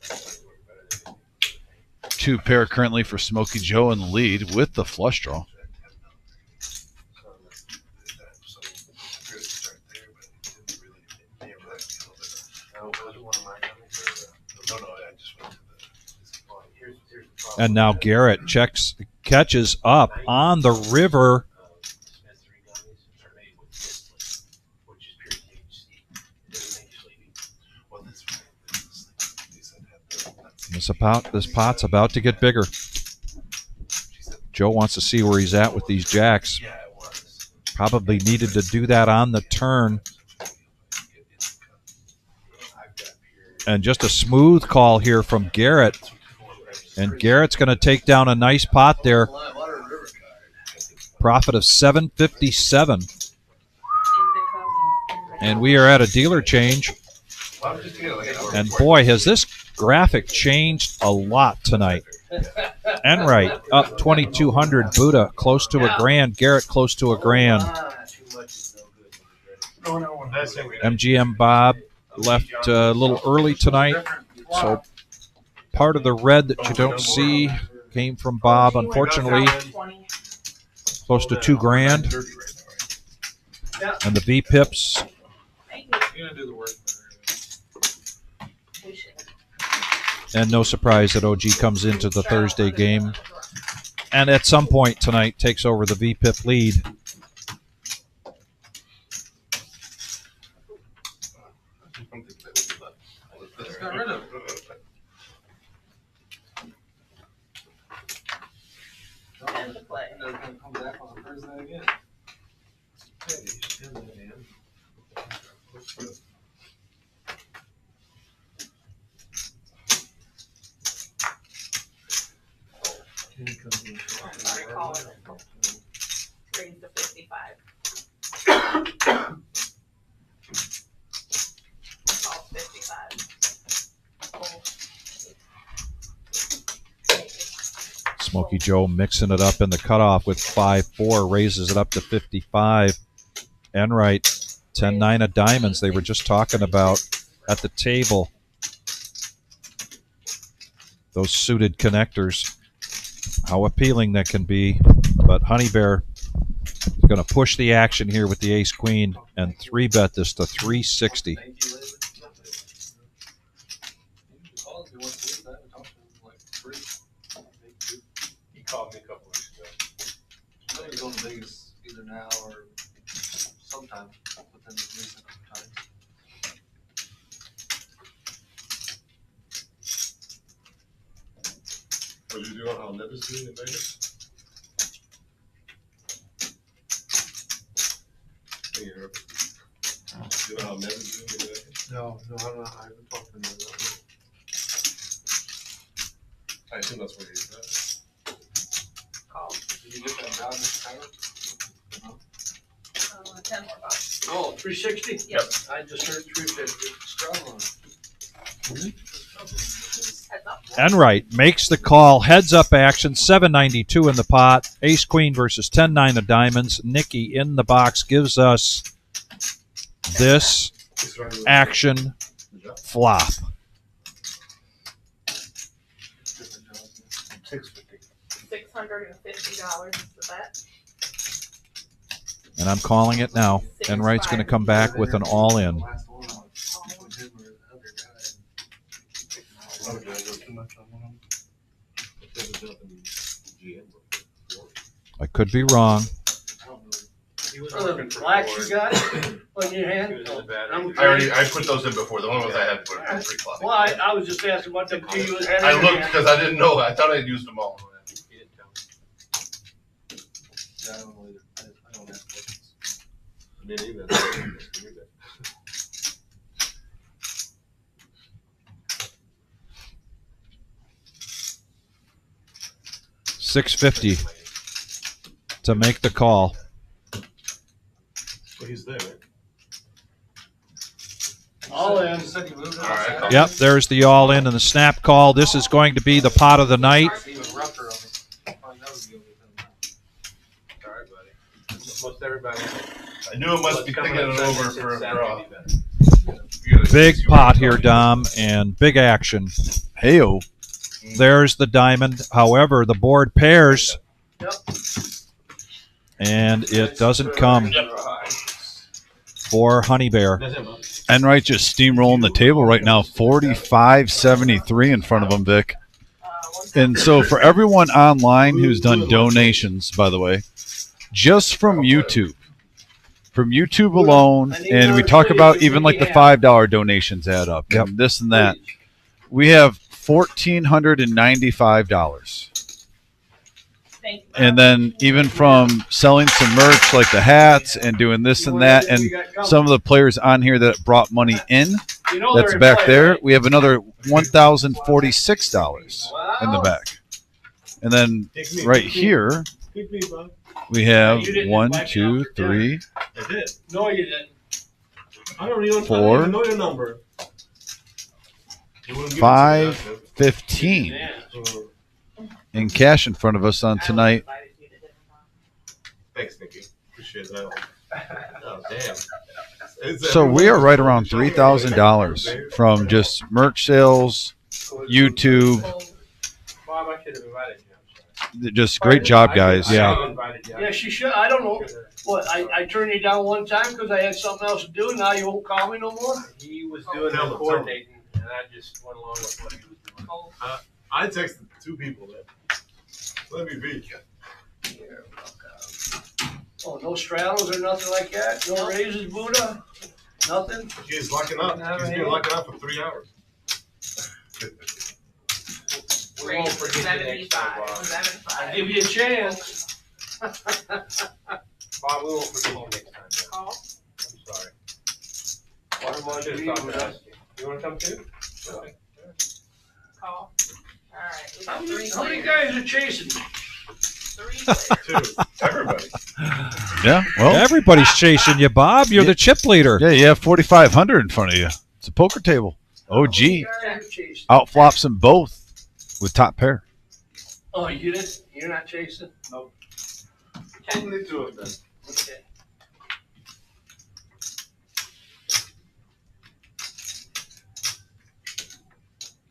2 pair currently for Smokey Joe in the lead with the flush draw. And now Garrett catches up on the river. This pot's about to get bigger. Joe wants to see where he's at with these jacks. Probably needed to do that on the turn. And just a smooth call here from Garrett. And Garrett's going to take down a nice pot there. Profit of $757. And we are at a dealer change. And boy, has this graphic changed a lot tonight. Enright up 2,200. Buddha close to a grand. Garrett close to a grand. MGM Bob left a little early tonight. So part of the red that you don't see came from Bob, unfortunately. Close to 2 grand. And the V pips. And no surprise that OG comes into the Thursday game. And at some point tonight takes over the V pip lead. Got rid of it. Time to play. They're gonna come back on Thursday again. Raise to 55. All 55. Smokey Joe mixing it up in the cutoff with 5-4, raises it up to 55. Enright, 10-9 of diamonds they were just talking about at the table. Those suited connectors, how appealing that can be. But Honey Bear is going to push the action here with the ace-queen and 3-bet this to 360. He called me a couple weeks ago. I think he's on Vegas either now or sometime within the recent times. What did you do on how Nib is doing in Vegas? Can you hear me? You know how Nib is doing in Vegas? No, I haven't talked to him about that. I assume that's where he's at. Call. Did you get that down this time? 10 more bucks. Oh, 360? Yep. I just heard 350. Struggling. Heads up. Enright makes the call, heads up action, 792 in the pot. Ace Queen versus 10-9 of diamonds. Nikki in the box gives us this action flop. $650 is the bet. And I'm calling it now. Enright's going to come back with an all-in. Oh, did I go too much on one of them? I could be wrong. Black you got on your hand? I put those in before. The one was I had to put in pretty close. Well, I was just asking what the two you had. I looked because I didn't know. I thought I'd used them all. Yeah, I don't know either. I don't have questions. Me neither. 650 to make the call. Well, he's there, right? All in. Alright. Yep, there's the all-in and the snap call. This is going to be the pot of the night. Most everybody. I knew it must be thinking it over for a draw. Big pot here, Dom, and big action. Hey-o. There's the diamond. However, the board pairs. Yep. And it doesn't come for Honey Bear. Enright just steamrolling the table right now, 45-73 in front of him, Vic. And so for everyone online who's done donations, by the way, just from YouTube alone, and we talk about even like the $5 donations add up, and this and that, we have $1,495. And then even from selling some merch like the hats and doing this and that, and some of the players on here that brought money in, that's back there, we have another $1,046 in the back. And then right here, we have 1, 2, 3, I did. No, you didn't. I don't even 4, know your number. 5, 15 in cash in front of us on tonight. Thanks, Nikki. Appreciate that. Oh, damn. So we are right around $3,000 from just merch sales, YouTube. Bob, I should have invited you. Just great job, guys. Yeah. Yeah, she should. I don't know. What, I turned you down one time because I had something else to do. Now you won't call me no more? He was doing the coordinating, and I just went along with what he was doing. I texted 2 people then. Let me be. Oh, no straddles or nothing like that? No raises, Buddha? Nothing? He's locking up. He's been locking up for 3 hours. We won't forget the next time, Bob. 75. I'll give you a chance. Bob, we won't forget you next time. Call. I'm sorry. You want to come too? Okay. Call. Alright, we How got many 3 players. guys are chasing me? 3 players. 2. Everybody. Yeah, well, Everybody's chasing you, Bob. You're the chip leader. yeah, you have 4,500 in front of you. It's a poker table. OG Guys are chasing. outflops them both with top pair. Oh, you didn't? You're not chasing? Nope. Only 2 of them. Okay.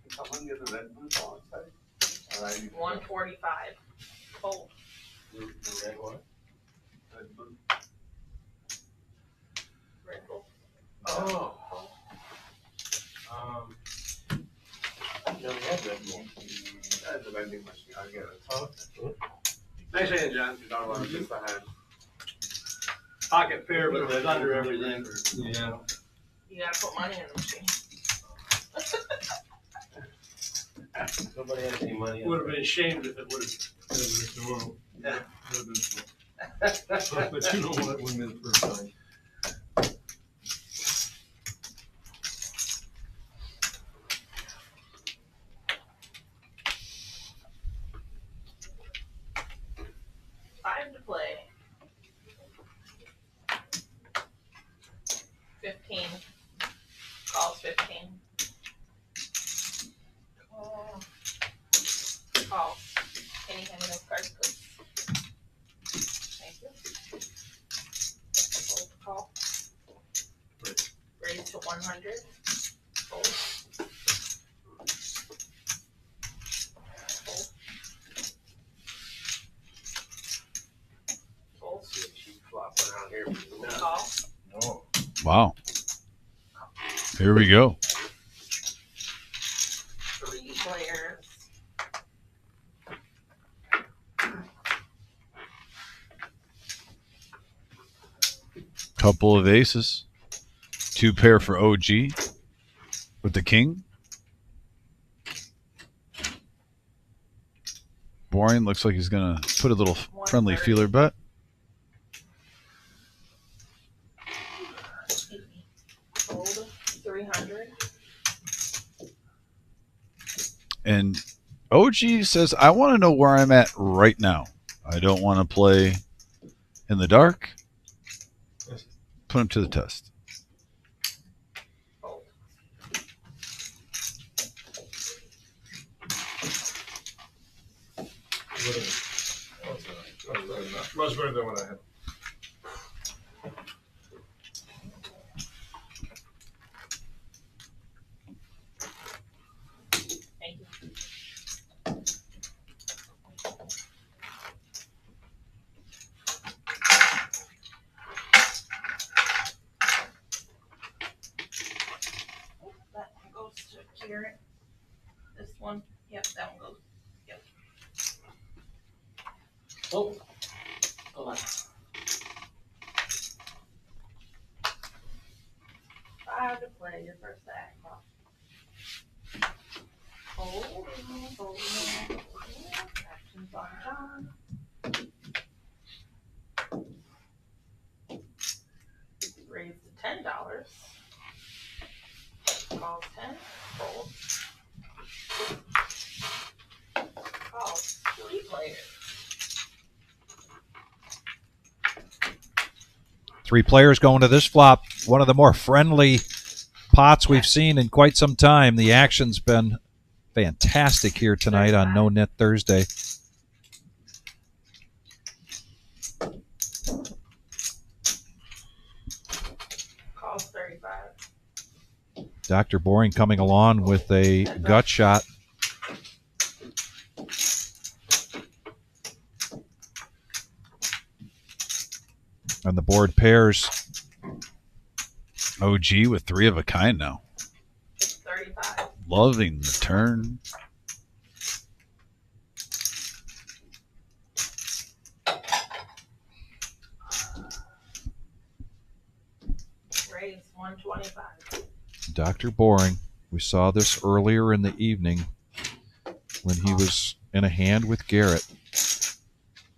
Someone get the red blue ball inside. 145. Fold. Red what? Red blue. Red bull. Oh. I don't have red blue. That's a vending machine. I get it. Nice hand, John. Pocket pair, but it's under everything. Yeah. You gotta put money in the machine. Nobody has any money. Would have been ashamed if it would have. Yeah. But you know what? When the first time. Time to play. 15. Calls 15. Call. Can you hand me those cards, please? Thank you. Fold, call. Raise to 100. Fold. Fold. Wow. Here we go. 3 players. Couple of aces. 2 pair for OG with the king. Boring looks like he's going to put a little friendly feeler bet. Fold 300. And OG says, I want to know where I'm at right now. I don't want to play in the dark. Put him to the test. Much better than what I had. Thank you. That one goes to Garrett. This one, yep, that one goes. Yep. Oh, hold on. 5 to play your first act. Hold, actions on John. Raise to $10. Calls 10. Fold. Calls 3 players. 3 players going to this flop. One of the more friendly pots we've seen in quite some time. The action's been fantastic here tonight on No-Nit Thursday. Calls 35. Dr. Boring coming along with a gut shot. And the board pairs. OG with 3 of a kind now. 35. Loving the turn. Raise 125. Dr. Boring, we saw this earlier in the evening when he was in a hand with Garrett,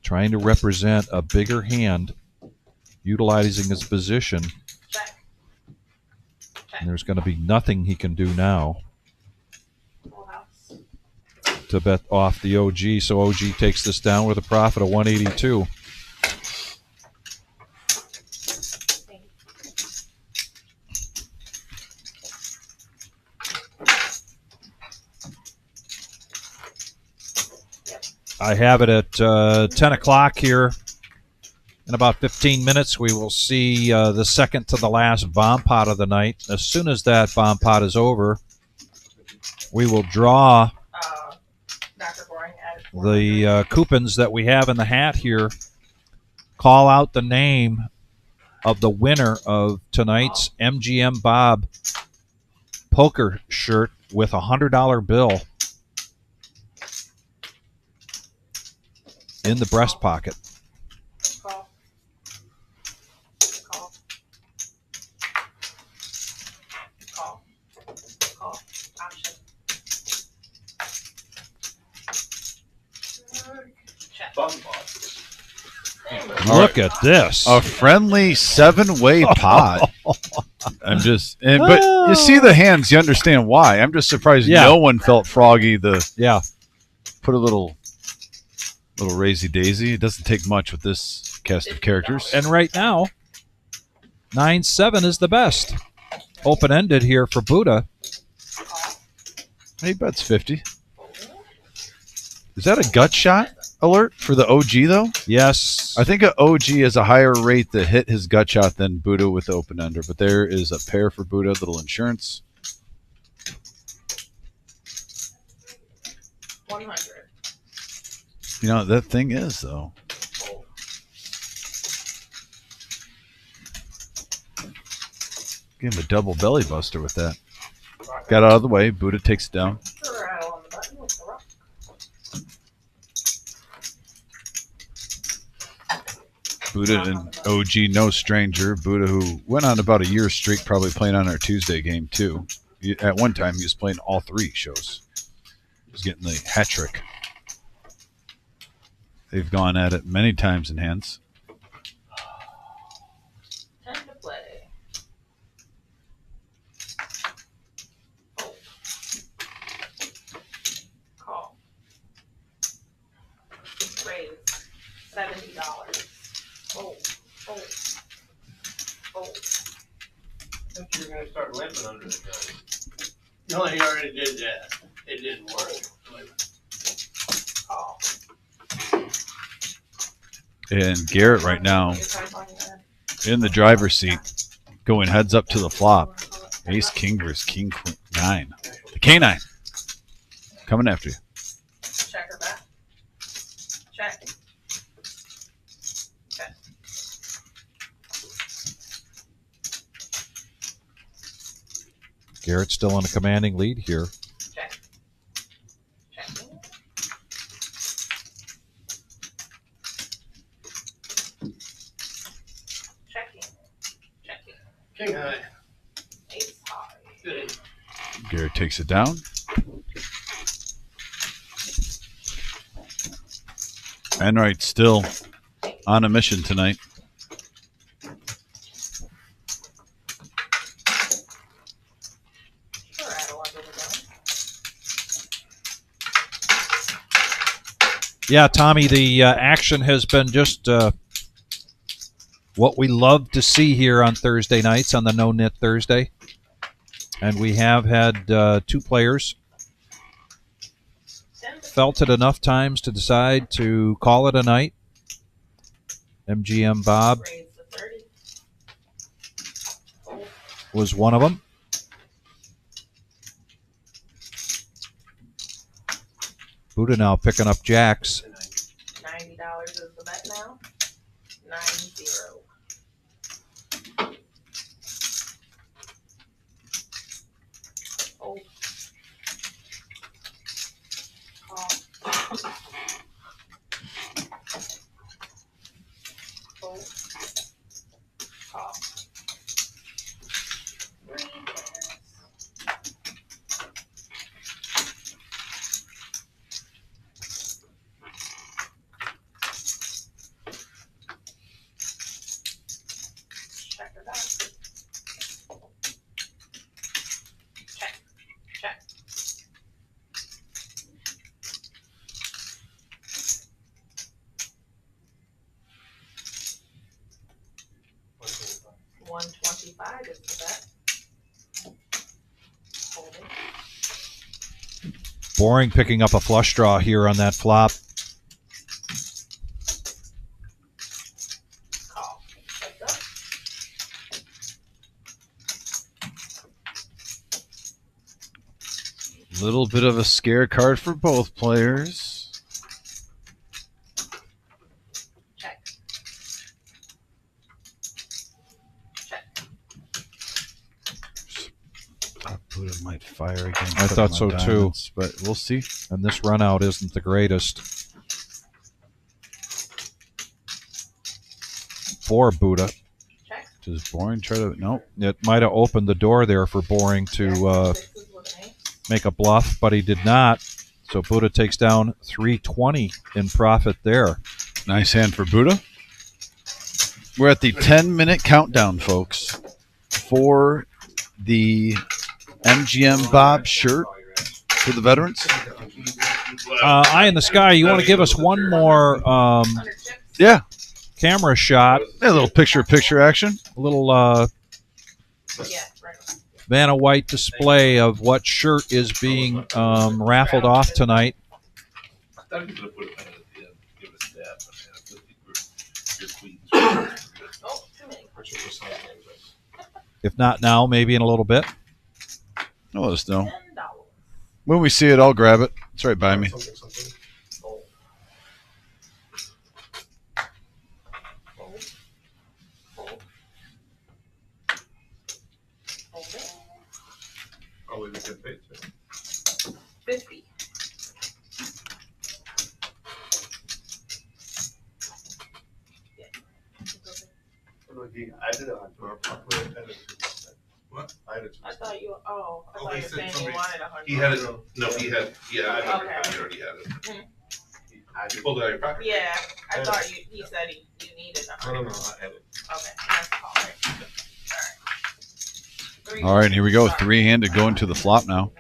trying to represent a bigger hand, utilizing his position. Check. And there's going to be nothing he can do now Full house. to bet off the OG. So OG takes this down with a profit of 182. Thank you. I have it at 10 o'clock here. In about 15 minutes, we will see the second to the last bomb pot of the night. As soon as that bomb pot is over, we will draw Dr. Boring added the coupons that we have in the hat here. Call out the name of the winner of tonight's MGM Bob poker shirt with a $100 bill in the breast pocket. Call. Call. Call. Call. Option. Check. Look at this. A friendly 7-way pot. I'm just, but you see the hands, you understand why. I'm just surprised no one felt froggy. Put a little raisy daisy. It doesn't take much with this cast of characters. And right now, 9-7 is the best. Open-ended here for Buddha. He bets 50. Is that a gut shot alert for the OG, though? Yes. I think an OG has a higher rate to hit his gut shot than Buddha with the open-ender, but there is a pair for Buddha, little insurance. 100. You know, that thing is, though. Give him a double belly buster with that. Got out of the way. Buddha takes it down. Rattle on the button with the rock. Buddha and OG, no stranger. Buddha, who went on about a year streak, probably playing on our Tuesday game too. At one time, he was playing all 3 shows. He was getting the hat trick. They've gone at it many times in hands. 10 to play. Fold. Call. Raise $70. Fold. Fold. Fold. I think you're gonna start limping under the gun. No, he already did that. It didn't work. Call. And Garrett right now You're trying to find that. in the driver's seat, going heads up to the flop. Ace King versus King Queen 9. The K9 coming after you. Check her back. Check. Check. Garrett's still in a commanding lead here. Check. Checking. Checking. Checking. King high. Ace high. Good. Garrett takes it down. Enright still on a mission tonight. Rattle under the gun. Yeah, Tommy, the action has been just what we love to see here on Thursday nights on the No-Nit Thursday. And we have had 2 players felt it enough times to decide to call it a night. MGM Bob Raise the 30. Fold. was one of them. Buddha now picking up jacks. $90 is the bet now. 90. Fold. Call. Fold. Call. 3 pairs. Check her back. Check. Check. $125 is the bet. Folding. Boring picking up a flush draw here on that flop. Call. Heads up. Little bit of a scare card for both players. Check. Check. Buddha might fire again. I put thought him so on too. diamonds, but we'll see. And this run out isn't the greatest for Buddha. Check. Does Boring try to? No. It might have opened the door there for Boring to Sixes with an ace. make a bluff, but he did not. So Buddha takes down 320 in profit there. Nice hand for Buddha. We're at the 10-minute countdown, folks, for the MGM Bob shirt for the veterans. Eye in the sky, you want to give us one more 100 chips. Yeah. camera shot, A little picture action. a little Yeah, right. Vanna White display of what shirt is being raffled off tonight. I thought you were going to put a pen at the end, give it a stab, but I think your queens. Oh, too many. If not now, maybe in a little bit. Let us know. $10. When we see it, I'll grab it. It's right by me. Something. Fold. Fold. Fold. get paid too. 50. I did it on. What? I had it. I thought you. Oh, I Oh, thought they you were said saying you somebody- wanted 100. He had it. No, he had. Yeah, I know. Okay. He already had it. I You pulled it out of your pocket. Yeah, I thought he said you needed No, 100. no, I had it. Okay, that's all right. All right. All right, here we go. Three-handed going to the flop now.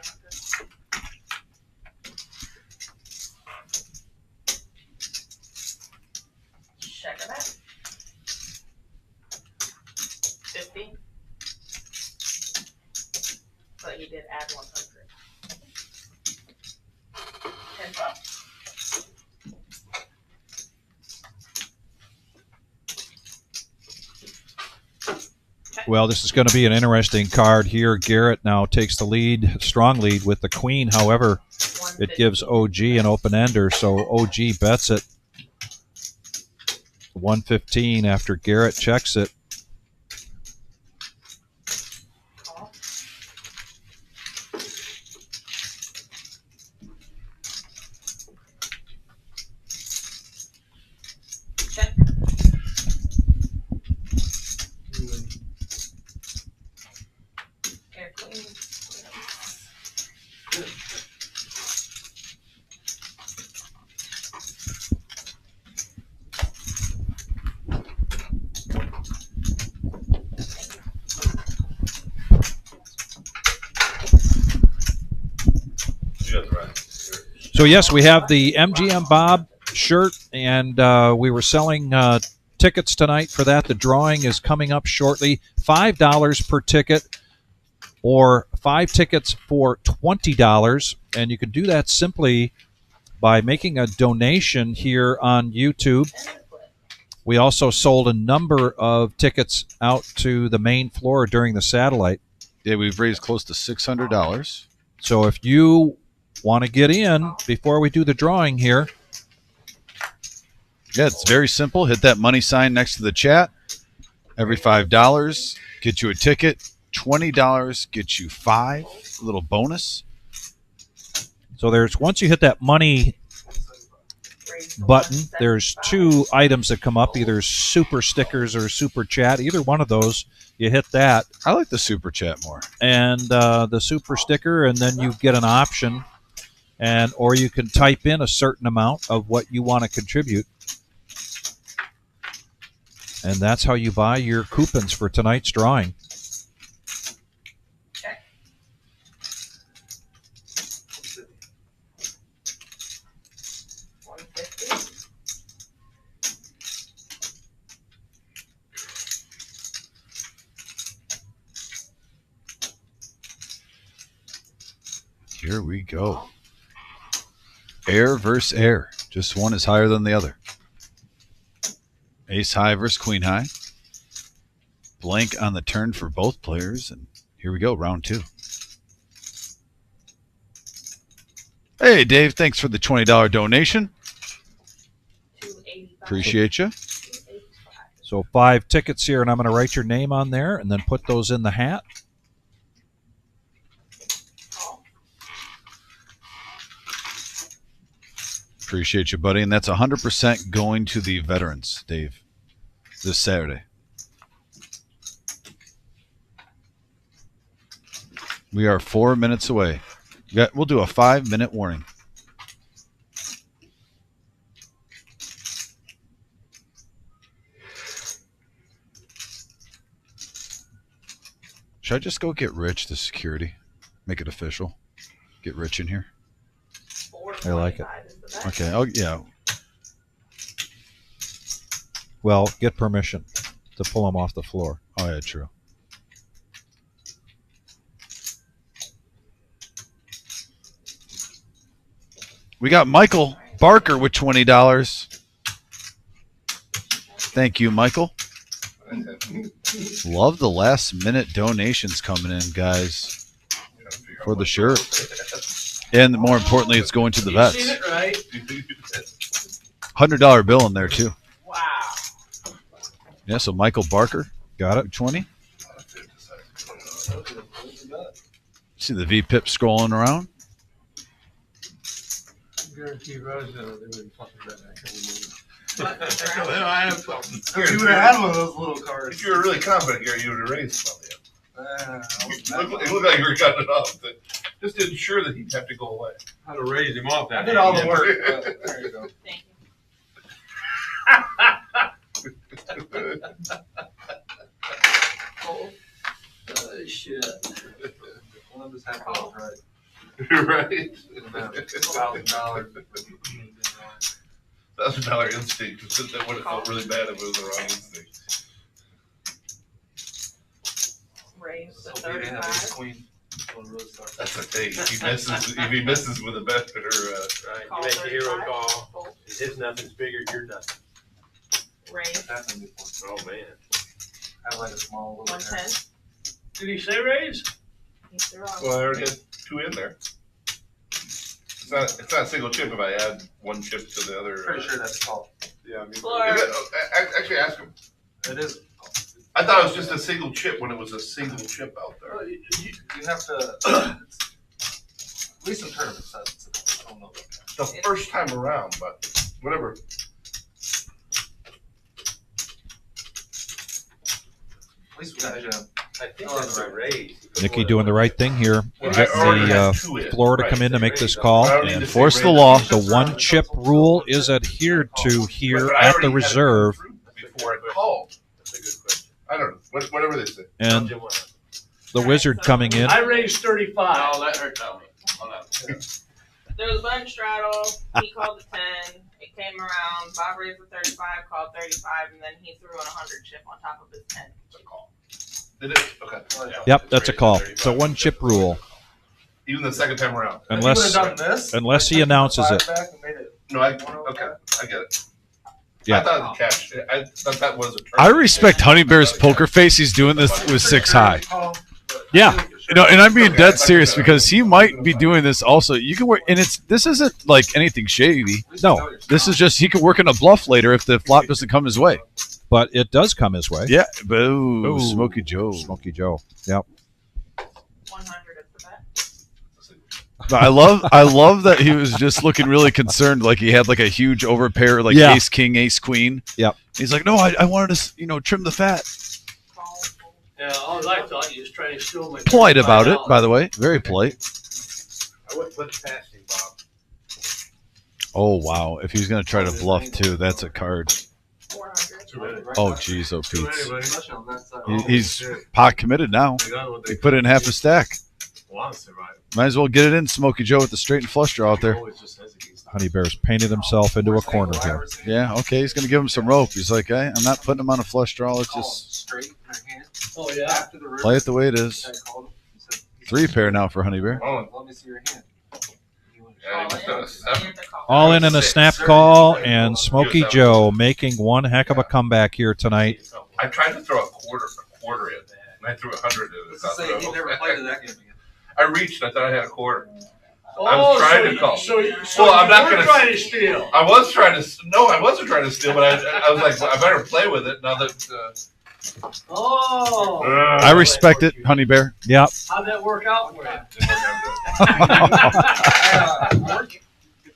Check it out. 50. But you did add 100. 10 bucks. Well, this is going to be an interesting card here. Garrett now takes the lead, strong lead with the queen. However, it gives OG an open ender, so OG bets it. 115 after Garrett checks it. Call. Check. Air queen. You got the right. So yes, we have the MGM Bob shirt, and we were selling tickets tonight for that. The drawing is coming up shortly. $5 per ticket, or 5 tickets for $20, and you can do that simply by making a donation here on YouTube. We also sold a number of tickets out to the main floor during the satellite. Yeah, we've raised close to $600. So if you want to get in before we do the drawing here, Yeah, it's very simple. Hit that money sign next to the chat. Every $5 get you a ticket. $20 gets you 5. A little bonus. so there's once you hit that money button, there's 2 items that come up, either super stickers or super chat. Either one of those, you hit that, I like the super chat more. and the super sticker, and then you get an option, and or you can type in a certain amount of what you want to contribute, and that's how you buy your coupons for tonight's drawing. Check. $150. Here we go. Air versus air. Just one is higher than the other. Ace high versus queen high. Blank on the turn for both players. And here we go, round 2. Hey, Dave, thanks for the $20 donation. 285. Appreciate you. 285. So 5 tickets here, and I'm going to write your name on there and then put those in the hat. Call. Appreciate you, buddy. And that's 100% going to the veterans, Dave, this Saturday. We are 4 minutes away. We'll do a 5-minute warning. Should I just go get Rich, the security? Make it official. Get Rich in here. I like it. 425 is the best. Okay. Oh, yeah. Well, get permission to pull them off the floor. Oh, yeah, true. We got Michael Barker with $20. Thank you, Michael. Love the last-minute donations coming in, guys, for the shirt. And more importantly, it's going to the You seen vets. it, right? $100 bill in there, too. Wow. Yeah, so Michael Barker Got it? 20. See the V-pip scrolling around. Guarantee Rose, they wouldn't fucking bet that I have something. You would have had one of those little cards. If you were really confident, Gary, you would have raised probably. It looked like you were cutting it off. But just to ensure that he'd have to go away. How to raise him off that. I did all the work. There you go. Thank you. Oh, shit. One of us had to right. Right. $1,000. $1,000 instinct. That would have felt really bad if it was the wrong instinct. Raise the Hopefully they have 35. ace queen. That's the thing. If he misses with a bet or Right, Call you make the hero 35. call. Fold. His nothing's bigger, your nothing. Raise That's gonna be fun. Oh, man. Have like a small little. 110. Did he say raise? He's the wrong. well, I already had 2 in there. It's not a single chip if I add 1 chip to the other. Pretty sure that's called. Yeah, I mean, Floor. actually ask him. It is. I thought it was just a single chip when it was a single chip out there. You have to. At least in tournaments, that's. I don't know. The first time around, but whatever. At least we got jam. I think that's a raise. Nikki doing the right thing here. Well, Getting I already the had 2 in. floor to Right. come in to make this call I don't need and to say force the raise. law. The 1 chip rule is adhered to here But I at already the had it reserve. before I called. That's a good question. I don't know. Whatever they say. And Jim went up. the wizard coming in. I raised 35. let her tell me. Hold on. There was a button straddle. He called the 10. It came around. Bob raised the 35, called 35, and then he threw in a 100 chip on top of his 10. It's a call. Did it? Okay. Yep, that's a call. It's a 1 chip rule. Even the second time around. Unless unless he announces it. No, okay. I get it. Yeah. I thought the cash. I thought that was a turn. I respect Honey Bear's poker face. He's doing this with 6 high. Yeah. You know, and I'm being dead serious because he might be doing this also. You can work, and this isn't like anything shady. No, this is just he could work in a bluff later if the flop doesn't come his way. But it does come his way. Yeah, boo, Smokey Joe. Smokey Joe. Yep. 100 is the bet. But I love that he was just looking really concerned, like he had like a huge overpair, like Yeah. ace king, ace queen. Yep. He's like, no, I wanted to, trim the fat. Call. Fold. Yeah, all I thought you was trying to steal my. Polite about it, by the way, very polite. I wouldn't put past him, Bob. Oh wow, if he's gonna try to bluff too, that's a card. 400. Oh geez, oh Pete. Especially on that side. He's pot committed now. He put in half a stack. Might as well get it in, Smokey Joe, with the straight and flush draw out there. Honey Bear's painted himself into a corner here. Yeah, okay, he's gonna give him some rope. He's like, hey, I'm not putting him on a flush draw. Let's Call just straight in her hand. Oh, yeah. After the river. play it the way it is. I called him. He said, 3 pair now for Honey Bear. Oh, let me see your hand. He went, yeah, he just done a snap. And the call. All in a snap call, and Smokey Joe making one heck of a comeback here tonight. I tried to throw a quarter in, and I threw 100 in. Let's just say he never played that game again. I reached. I thought I had a quarter. Oh, I was trying so to call. So Well, I'm you not were gonna- trying to steal. I was trying to. No, I wasn't trying to steal, but I was like, well, I better play with it now that. Oh. I respect it, Honey Bear. Yep. How'd that work out for you?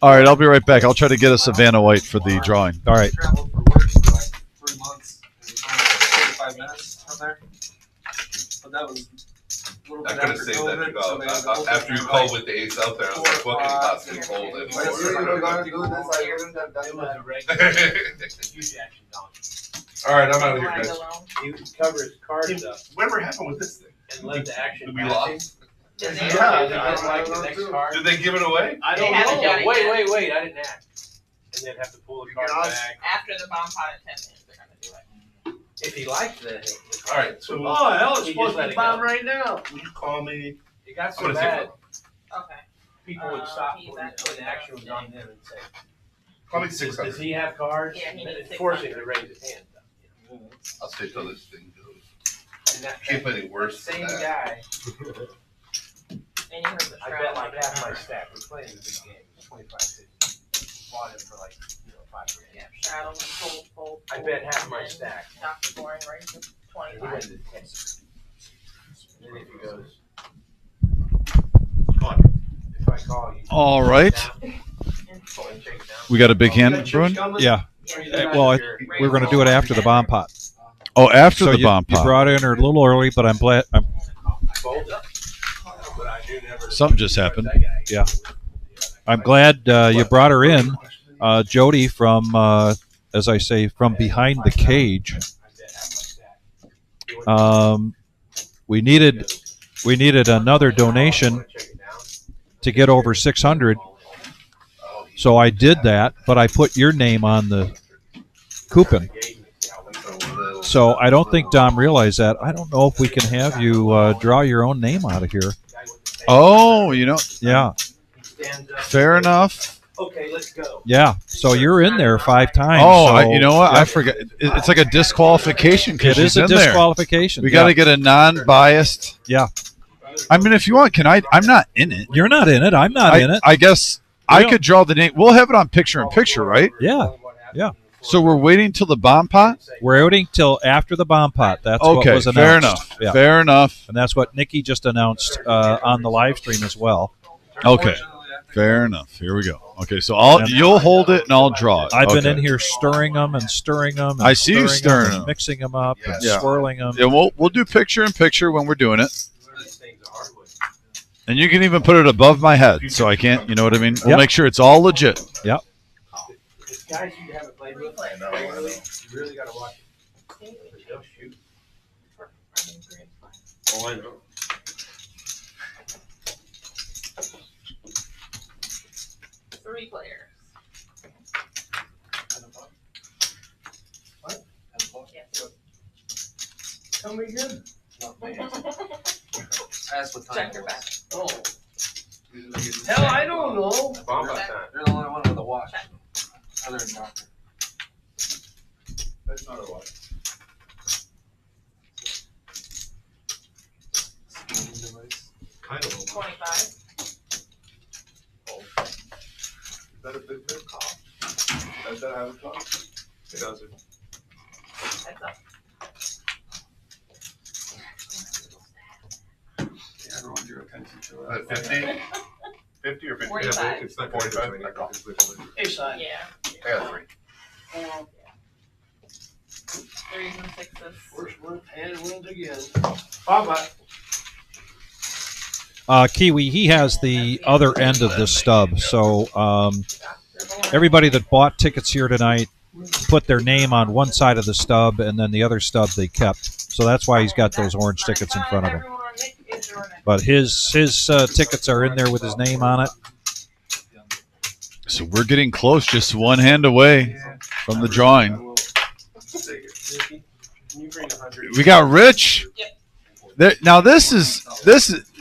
All right, I'll be right back. I'll try to get a Savannah White for the drawing. All right. Traveled for work for like 3 months. And we only 45 minutes from there. But that was a little I bit could have after saved that COVID. to go. So they had to open After you it, called like, with the ace out there, I was like, what can you possibly fold It It was a regular huge action donkey. All right, I'm out of here, Flag guys. alone. He would cover his cards up Whatever happened with this thing? and let the action Did we pass him. lost? Did they- Yeah. Did they like the next card? Did they give it away? I They don't haven't know. done it Wait, yet. wait, I didn't act. And then have to pull the card back. After the bomb pot at 10 minutes, they're gonna do it. If he liked the All right, so Oh, hell, it's He supposed just to let be it bomb go. right now. will you call me? It got I'm so gonna bad, take it. Okay. people would stop He's when actually the action was on them and say, Call me does 600. he have cards? Yeah, he needs It's forcing him 600. to raise his hand. I'll stay till this thing goes. And that Can't play any worse than same that. guy, And you heard the I bet like half my stack. We're playing the big game, 25-50. Bought him for like, $5 grand. Yeah, straddle and fold, fold. I fold, bet half my and then stack. Stop the boring, raise to And he went 25. to 10. And then if he goes, If I call you. All right. We got a big hand, Bruin? Yeah. Well, we're going to do it after the bomb pot. Oh, after So the bomb you pot. brought in her a little early, but I'm glad. Something just happened. Yeah. I'm glad you brought her in, Jody, from, as I say, from behind the cage. We needed another donation to get over 600. So I did that, but I put your name on the coupon. So I don't think Dom realized that. I don't know if we can have you draw your own name out of here. Oh, Yeah. fair enough. Okay, let's go. Yeah. So you're in there 5 times. Oh, so, you know what? I yep. forgot. It's like a disqualification. It is a in there. disqualification. We got to get a non-biased. Yeah. I mean, if you want, can I? I'm not in it. You're not in it. I'm not in it. I guess I could draw the name. We'll have it on picture-in-picture, right? Yeah. Yeah. So we're waiting till the bomb pot? We're waiting till after the bomb pot. That's Okay, what was announced. fair enough. Yeah. Fair enough. And that's what Nikki just announced on the live stream as well. Okay. Fair enough. Here we go. Okay, so you'll hold it and I'll draw it. I've been Okay. in here stirring them and stirring them. And I see you stirring and them. mixing them up and Yeah. swirling them. Yeah, we'll do picture-in-picture when we're doing it. And you can even put it above my head, so I can't. You know what I mean? We'll Yep. make sure it's all legit. Yep. It's guys you haven't played with regularly, you really got to watch it. They'll shoot. Oh, I know. Three players. What? Yes. Tell me again. Ask what time Check it your was. back. Oh. Hell, I don't know. Bomb pot time. You're the only one with a watch. Other than Doctor. That's not a lot. Kind of. 25. Is that a big bit? Does that have a top? It doesn't. Heads up. Yeah, everyone drew attention to it. 50? 50 or 50? 45. It's not 45. I got it. Hey, son. Yeah. I got 3. Threes and sixes. First one, hand wins again. Bomb pot. Kiwi, he has the other end of this stub. So everybody that bought tickets here tonight put their name on one side of the stub, and then the other stub they kept. So that's why he's got those orange tickets in front of him. But his tickets are in there with his name on it. So we're getting close, just one hand away from the drawing. Can you bring 100? We got Rich. Now this is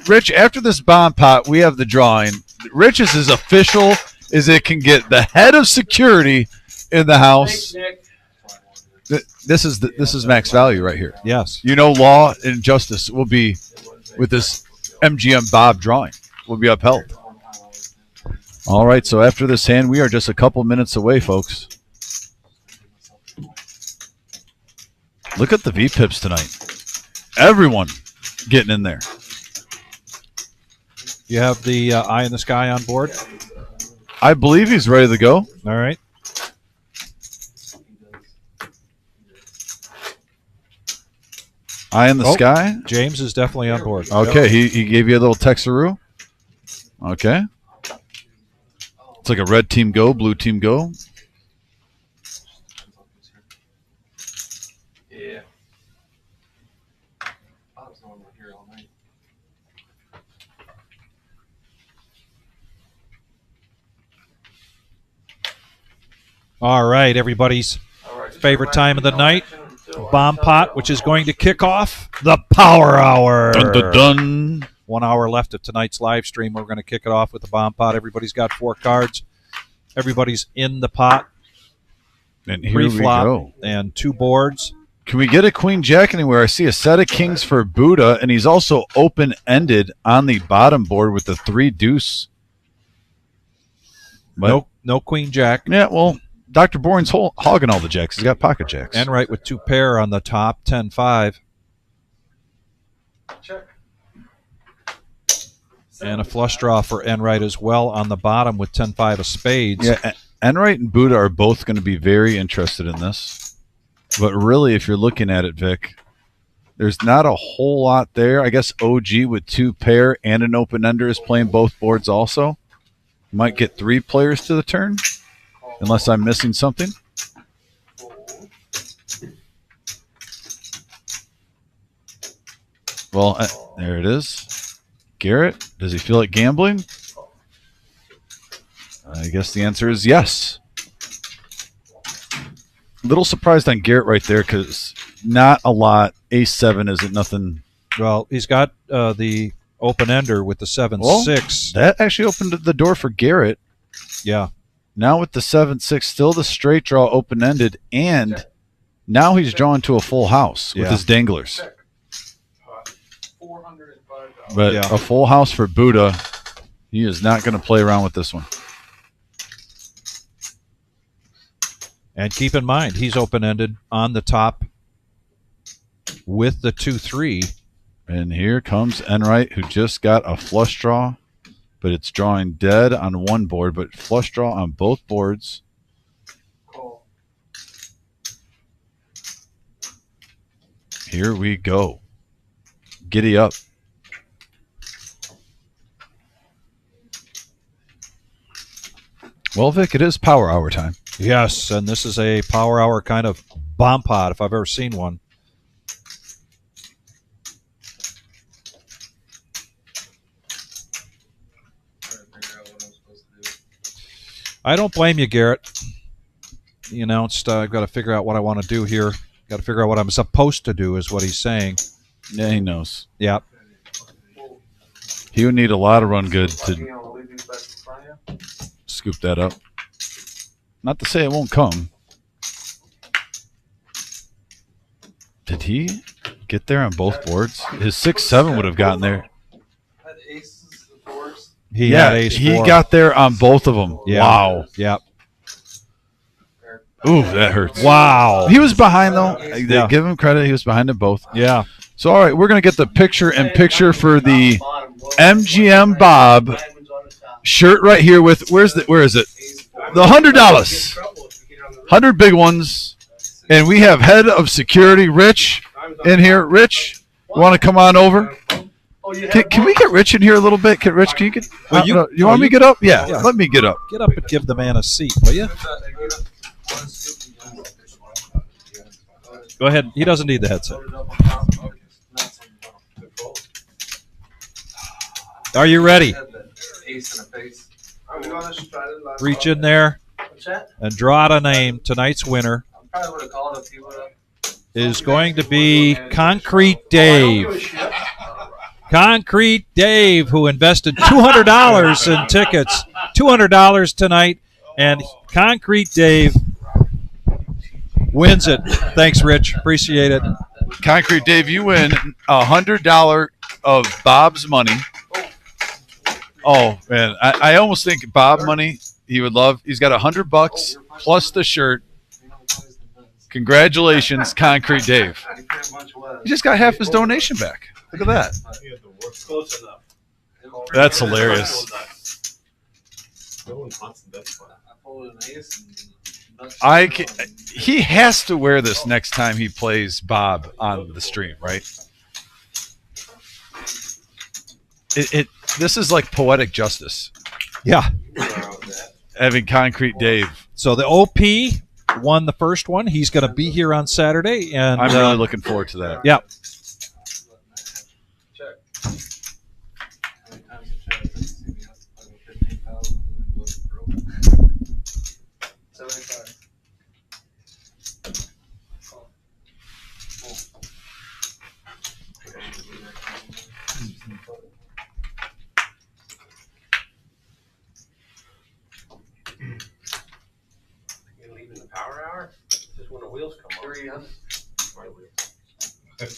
Rich. After this bomb pot, we have the drawing. Rich is as official as it can get. The head of security in the house. Nick. This is max value right here. Yes. You know, law and justice will be with this MGM Bob drawing will be upheld. All right. So after this hand, we are just a couple minutes away, folks. Look at the V-pips tonight. Everyone getting in there. You have the eye in the sky on board? I believe he's ready to go. All right. Eye in the sky. James is definitely on board. Okay, he gave you a little texaroo. Okay. It's like a red team go, blue team go. Yeah. Bob's normally here all night. All right, everybody's favorite time of the night, bomb pot, which is going to kick off the Power Hour. Dun, dun, dun. 1 hour left of tonight's live stream. We're going to kick it off with the bomb pot. Everybody's got 4 cards. Everybody's in the pot. And here we Pre-flop go. and 2 boards. Can we get a queen jack anywhere? I see a set of kings for Buddha, and he's also open-ended on the bottom board with the 3 deuce. But, No queen jack. yeah, well, Dr. Boring's hogging all the jacks. He's got pocket jacks. And right with 2 pair on the top, 10-5. Check. And a flush draw for Enright as well on the bottom with 10-5 of spades. Yeah, Enright and Buddha are both going to be very interested in this. But really, if you're looking at it, Vic, there's not a whole lot there. I guess OG with 2 pair and an open-ender is playing both boards also. Might get 3 players to the turn, unless I'm missing something. Well, there it is. Garrett, does he feel like gambling? I guess the answer is yes. Little surprised on Garrett right there because not a lot. Ace-7 isn't nothing. Well, he's got the open-ender with the 7-6. Well, that actually opened the door for Garrett. Yeah. Now with the 7-6, still the straight draw open-ended, and now he's drawing to a full house with his danglers. $405. But Yeah. a full house for Buddha. He is not going to play around with this one. And keep in mind, he's open-ended on the top with the 2-3. And here comes Enright, who just got a flush draw, but it's drawing dead on one board, but flush draw on both boards. Call. Here we go. Giddy up. Well, Vic, it is power hour time. Yes, and this is a power hour kind of bomb pot if I've ever seen one. Trying to figure out what I'm supposed to do. I don't blame you, Garrett. He announced, I've got to figure out what I want to do here. Got to figure out what I'm supposed to do is what he's saying. Yeah, he knows. Yeah. He would need a lot of run good to You know, leave these back in front of you. scoop that up. Not to say it won't come. Did he get there on both boards? His 6-7 would have gotten there. Had aces and fours. He had ace he four. got there on both of them. Yeah. Wow. Yeah. Ooh, that hurts. Wow. He was behind, though. Yeah. They give him credit. He was behind them both. Yeah. So, all right, we're going to get the picture-in-picture for the MGM Bob shirt right here with, where is it? The $100. 100 big ones. And we have head of security, Rich, in here. Rich, you want to come on over? Can we get Rich in here a little bit? Rich, can you get? Well, you want me to get up? Yeah, let me get up. Get up and give the man a seat, will you? Go ahead. He doesn't need the headset. Are you ready? Ace and a face. Reach in there What's that? and draw out a name. Tonight's winner I probably would have called if he would have. is going to be Concrete Dave. Concrete Dave, who invested $200 in tickets. $200 tonight. And Concrete Dave wins it. Thanks, Rich. Appreciate it. Concrete Dave, you win $100 of Bob's money. Oh man, I almost think Bob money he would love. He's got $100 plus the shirt. Congratulations, Concrete Dave. He just got half his donation back. Look at that. Close enough. That's hilarious. No one wants that fun. I pulled an ace and He has to wear this next time he plays Bob on the stream, right? This is like poetic justice. Yeah. Having Concrete Dave. So the OP won the first one. He's going to be here on Saturday. And I'm really looking forward to that. Yeah. check. How many times I checked? See me have to put 15,000 and then go broke. 75. You leaving the power hour? Just when the wheels come on. 300.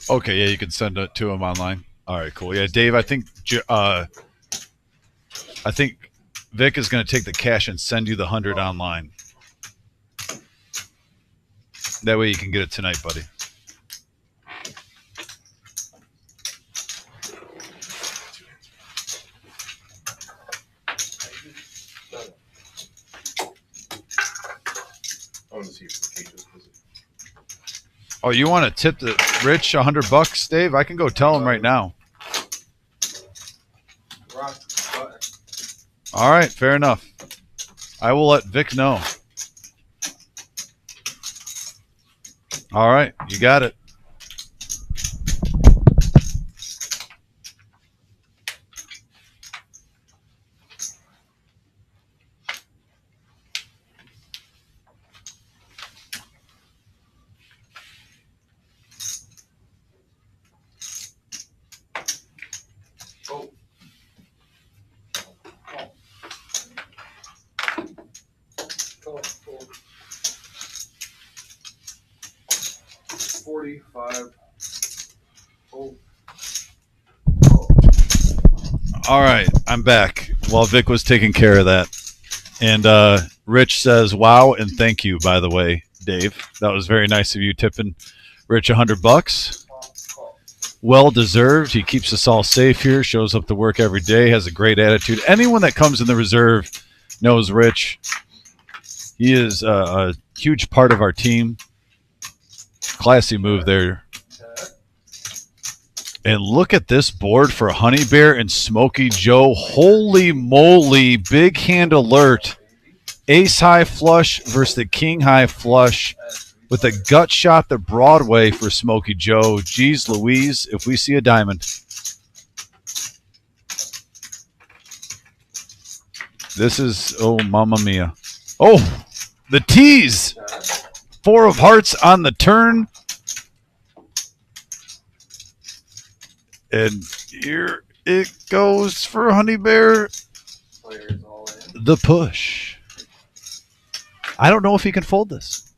Okay, yeah, you can send it to him online. All right, cool. Yeah, Dave, I think Vic is going to take the cash and send you the 100 online. That way you can get it tonight, buddy. Oh, you want to tip the Rich $100, Dave? I can go tell him right now. Rock button. All right, fair enough. I will let Vic know. All right, you got it. Oh. Oh, oh. 45. Oh. All right, I'm back. While Vic was taking care of that. And Rich says, wow, and thank you, by the way, Dave. That was very nice of you tipping Rich $100. Well deserved. He keeps us all safe here, shows up to work every day, has a great attitude. Anyone that comes in the reserve knows Rich. He is a huge part of our team. Classy move there. And look at this board for Honey Bear and Smokey Joe. Holy moly, big hand alert. Ace high flush versus the king high flush with a gut shot to Broadway for Smokey Joe. Geez Louise, if we see a diamond. This is, oh, mamma mia. Oh, the tease. 4 of hearts on the turn. And here it goes for Honey Bear. Players all in. The push. I don't know if he can fold this.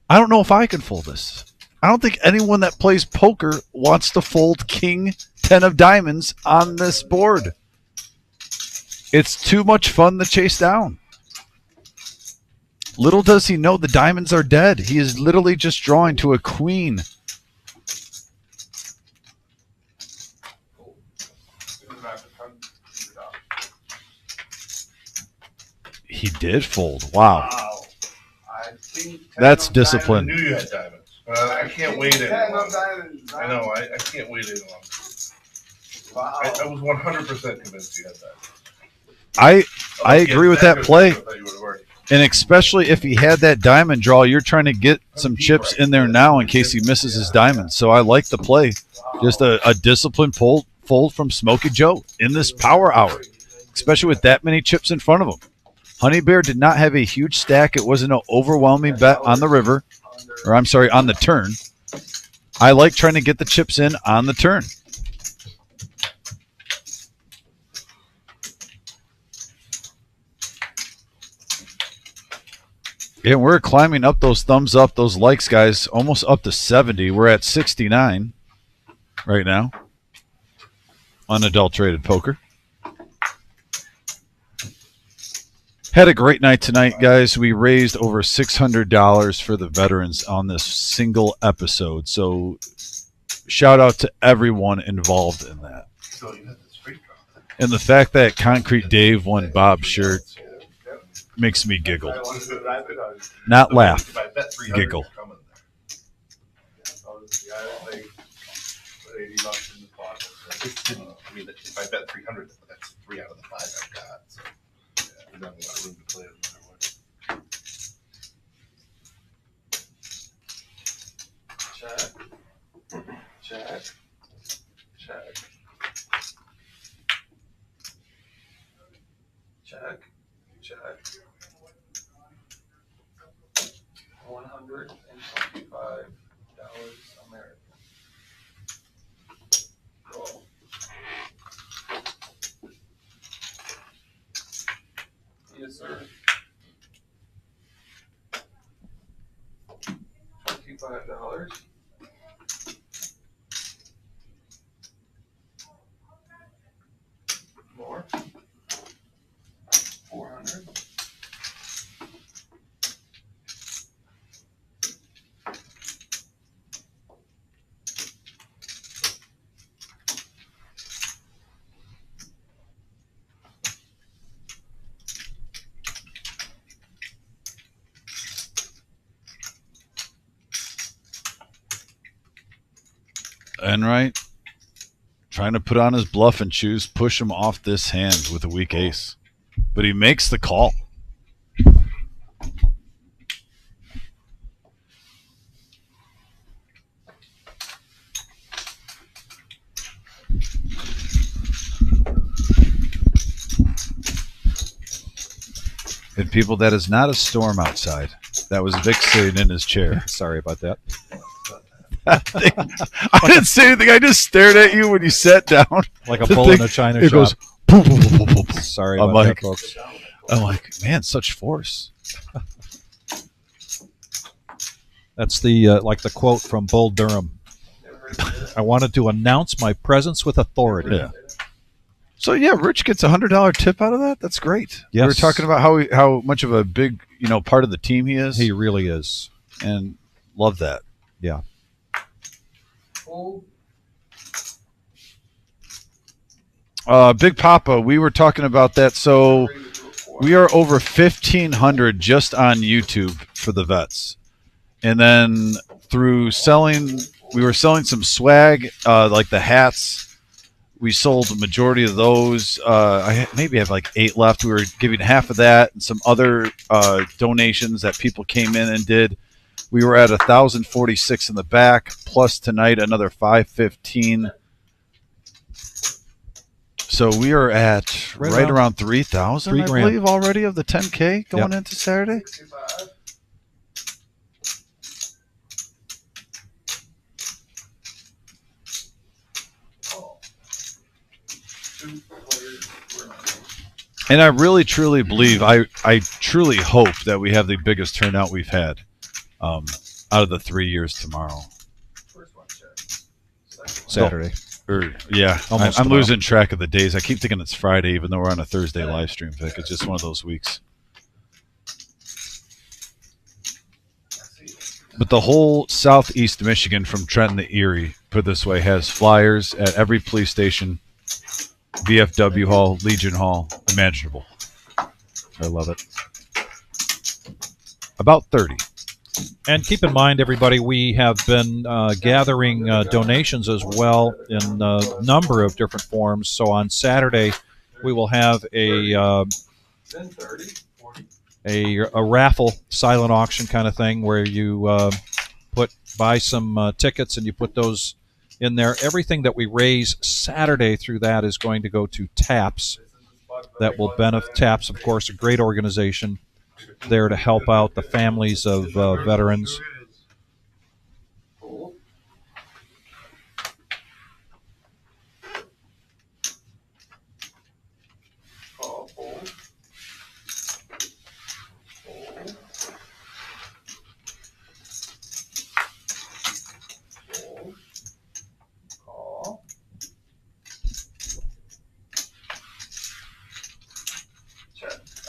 I don't know if I can fold this. I don't think anyone that plays poker wants to fold King 10 of diamonds on this board. It's too much fun to chase down. Little does he know the diamonds are dead. He is literally just drawing to a queen. He did fold. Wow. Wow. I think That's 10 of discipline. diamonds. I knew you had diamonds. I can't wait any 10 longer. of diamonds. I know. I can't wait any longer. Wow. I was 100% convinced you had that. I agree with that play. I thought you would have already. And especially if he had that diamond draw, you're trying to get some chips in there now in case he misses his diamond. So I like the play. Just a disciplined fold from Smokey Joe in this power hour, especially with that many chips in front of him. Honey Bear did not have a huge stack. It wasn't an overwhelming bet on the river, or I'm sorry, on the turn. I like trying to get the chips in on the turn. And we're climbing up those thumbs up, those likes, guys, almost up to 70. We're at 69 right now. Unadulterated poker. Had a great night tonight, guys. We raised over $600 for the veterans on this single episode. So shout out to everyone involved in that. So you had the straight draw. And the fact that Concrete Dave won Bob's shirt makes me giggle. Not laugh. If I bet 300, Giggle. you're coming there. Put $80 in the pocket. I mean, if I bet 300, that's 3 out of the 5 I've got. So we don't have a lot of room to play no matter what. Check. Check. Check. Check. Check. $125 American. Roll. Yes, sir. $25. More. 400. Enright trying to put on his bluff and choose, push him off this hand with a weak ace. But he makes the call. And people, that is not a storm outside. That was Vic sitting in his chair. Sorry about that. I didn't say anything. I just stared at you when you sat down. Like a bull in a china it shop. goes, boom, boom, boom, boom, boom. Sorry I'm about like, that, folks. I'm like, man, such force. That's the like the quote from Bull Durham. I wanted to announce my presence with authority. Yeah. So yeah, Rich gets a $100 tip out of that. That's great. Yes. We were talking about how much of a big part of the team he is. He really is, and love that. Yeah. Big Papa, we were talking about that. So we are over 1,500 just on YouTube for the vets, and then through selling, we were selling some swag like the hats. We sold the majority of those. I maybe have like 8 left. We were giving half of that and some other donations that people came in and did. We were at 1,046 in the back, plus tonight another 515. So we are at right around 3,000, I believe, already of the 10K going into Saturday. And I really, truly believe, I truly hope that we have the biggest turnout we've had out of the 3 years tomorrow. Saturday. Yeah, Almost I'm tomorrow. losing track of the days. I keep thinking it's Friday, even though we're on a Thursday live stream, Vic. It's just one of those weeks. But the whole southeast Michigan, from Trenton to Erie, put it this way, has flyers at every police station, VFW Hall, Legion Hall, imaginable. I love it. About 30. And keep in mind, everybody, we have been gathering donations as well in a number of different forms. So on Saturday, we will have a raffle, silent auction kind of thing where you buy some tickets and you put those in there. Everything that we raise Saturday through that is going to go to TAPS. That will benefit TAPS, of course, a great organization there to help out the families of veterans.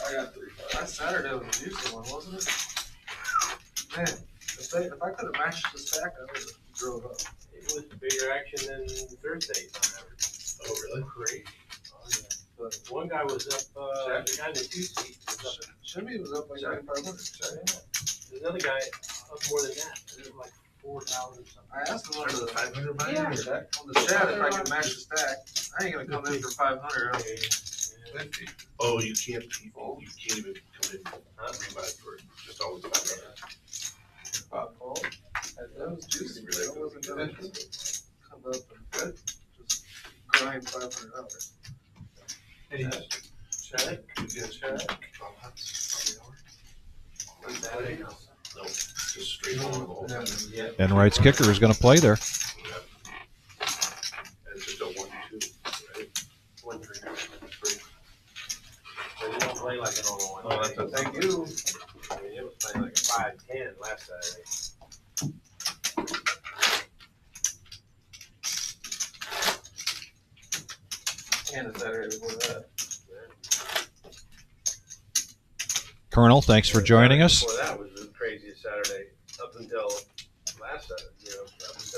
I got 3. That Saturday was a juicy one, wasn't it? Man, if I could have matched the stack, I would have drove up. It was bigger action than Thursday. Oh, really? Great. Oh, yeah. But one guy was up, the guy in the 2 seat was up. Shimmy was up like 9,500. There's another guy up more than that. It was like 4,000 something. I asked him on There's a the 500 mile on the chat if I could match the stack. I ain't gonna come in for 500. Huh? 50. Oh, you can't even come in rebuy for just always 500. That was juicy. That wasn't gonna come up and good. Just grind $500. Check. You get a check. No, just straight on the whole thing. And Wright's kicker is going to play there. And it's just a 1-2, right? 1-3. They don't play like a normal one. Oh, that's a Thank you. I mean, it was playing like a 5-10 last Saturday. And a Saturday before that. Colonel, thanks for joining us. Before that was the craziest Saturday up until last Saturday.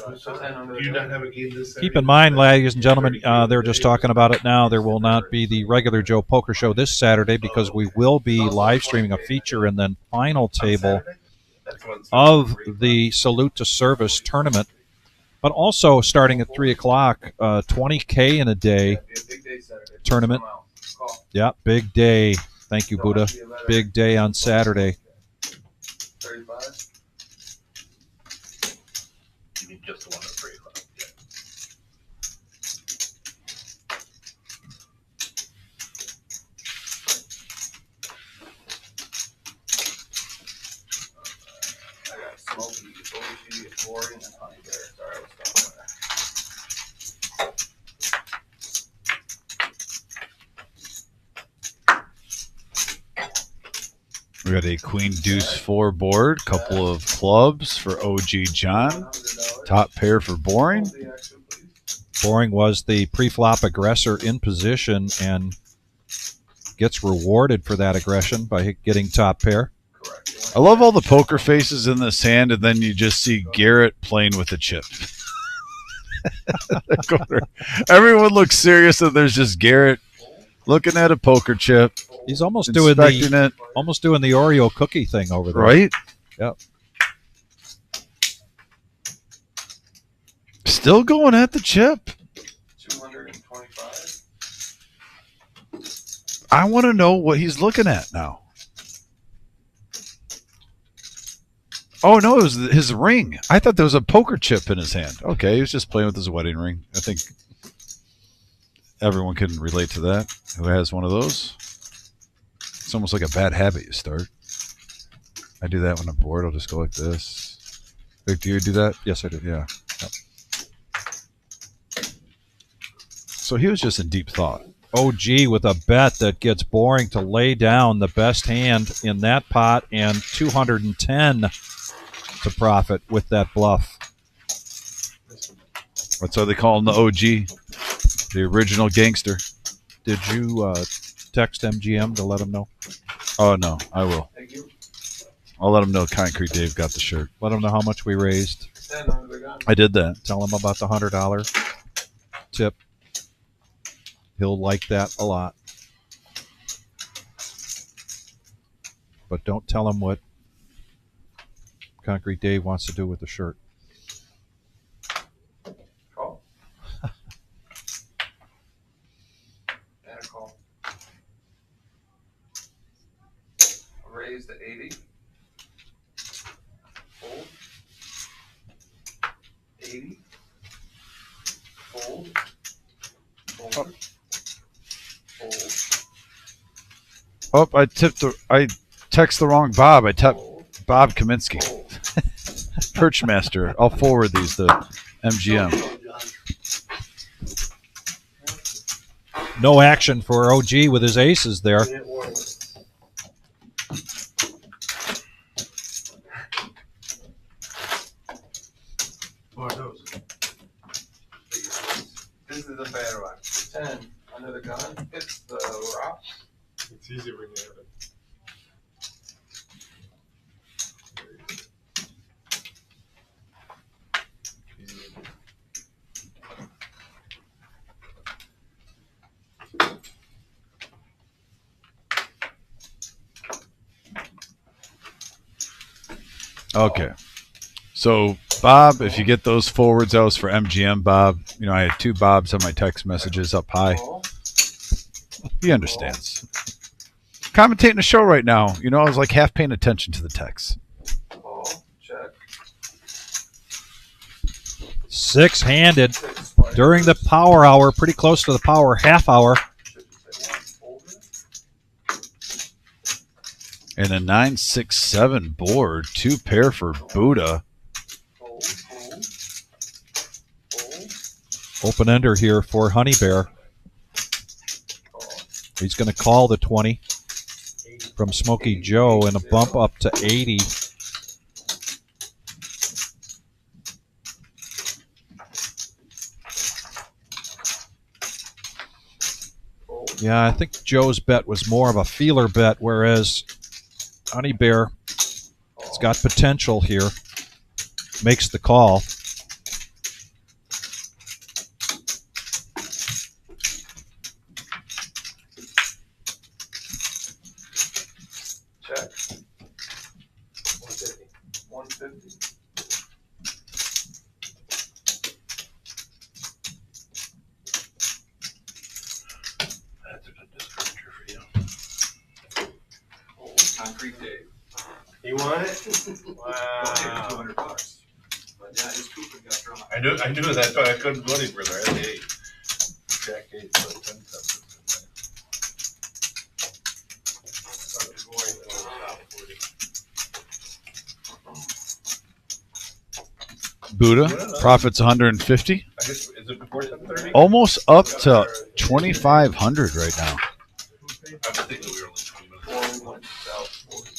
Do you not have a game this Saturday? Keep in mind, ladies and gentlemen, they're just talking about it now. There will not be the regular Joe Poker Show this Saturday because we will be live streaming a feature and then final table of the Salute to Service tournament But also starting at 3 o'clock, 20K in a day Be a big day Saturday. tournament. Come out. Call. Yeah, big day. Thank you, Buddha. Big day on Saturday. 35. You mean just the one at 3 o'clock? Yeah. I got Smokey, OG, Boring, and Honey Bear. Sorry, I was stuck there. We got a Queen Deuce 4 board, couple of clubs for OG John, $100. top pair for Boring. Hold the action, please. Boring was the pre-flop aggressor in position and gets rewarded for that aggression by getting top pair. Correct. I love all the poker faces in this hand, and then you just see Garrett playing with a chip. Everyone looks serious, and there's just Garrett looking at a poker chip, He's almost doing inspecting the it, Oreo cookie thing over there. right? Yep. Still going at the chip. 225. I want to know what he's looking at now. Oh, no, it was his ring. I thought there was a poker chip in his hand. Okay, he was just playing with his wedding ring. I think everyone can relate to that who has one of those. It's almost like a bad habit you start. I do that when I'm bored. I'll just go like this. Vic, do you do that? Yes, I do. Yeah. Yep. So he was just in deep thought. OG with a bet that gets Boring to lay down the best hand in that pot and 210 to profit with that bluff. That's why they call him the OG, the original gangster. Did you text MGM to let him know? Oh, no, I will. Thank you. I'll let him know Concrete Dave got the shirt. Let him know how much we raised. 10 under the gun. I did that. Tell him about the $100 tip. He'll like that a lot. But don't tell him what Concrete Dave wants to do with the shirt. Call. And a call. Raise to 80. Fold. 80. Fold. Fold. Fold. Oh, I text the wrong Bob. I tapped Bob Kaminsky. Fold. Perch Master. I'll forward these to MGM. No action for OG with his aces there. What are those? This is a bad one. 10 under the gun. It's the rock. It's easy when you have it. Okay. So, Bob, if you get those forwards, that was for MGM, Bob. You know, I had two Bobs on my text messages up high. Call. He understands. Commentating a show right now, you know, I was like half paying attention to the text. Call. Check. Six-handed during the power hour, pretty close to the power half hour. And a 9-6-7 board, two pair for Buddha. Fold. Fold. Fold. Open ender here for Honey Bear. Call. He's going to call the 20 from Smoky Joe and a bump up to 80. Fold. Yeah, I think Joe's bet was more of a feeler bet, whereas Honey Bear has got potential here. Makes the call. Check. 150. 150. Creek Dave. You want it? Two Wow. $200. But yeah, his coupon got drawn. I knew that's why I couldn't go any further. I had the 8. Jack 8, so 10 cents. Buddha profits 150, I guess, is it before 10:30? almost up to 2,500 right now. I was thinking we were only 20 minutes. 41 south 40.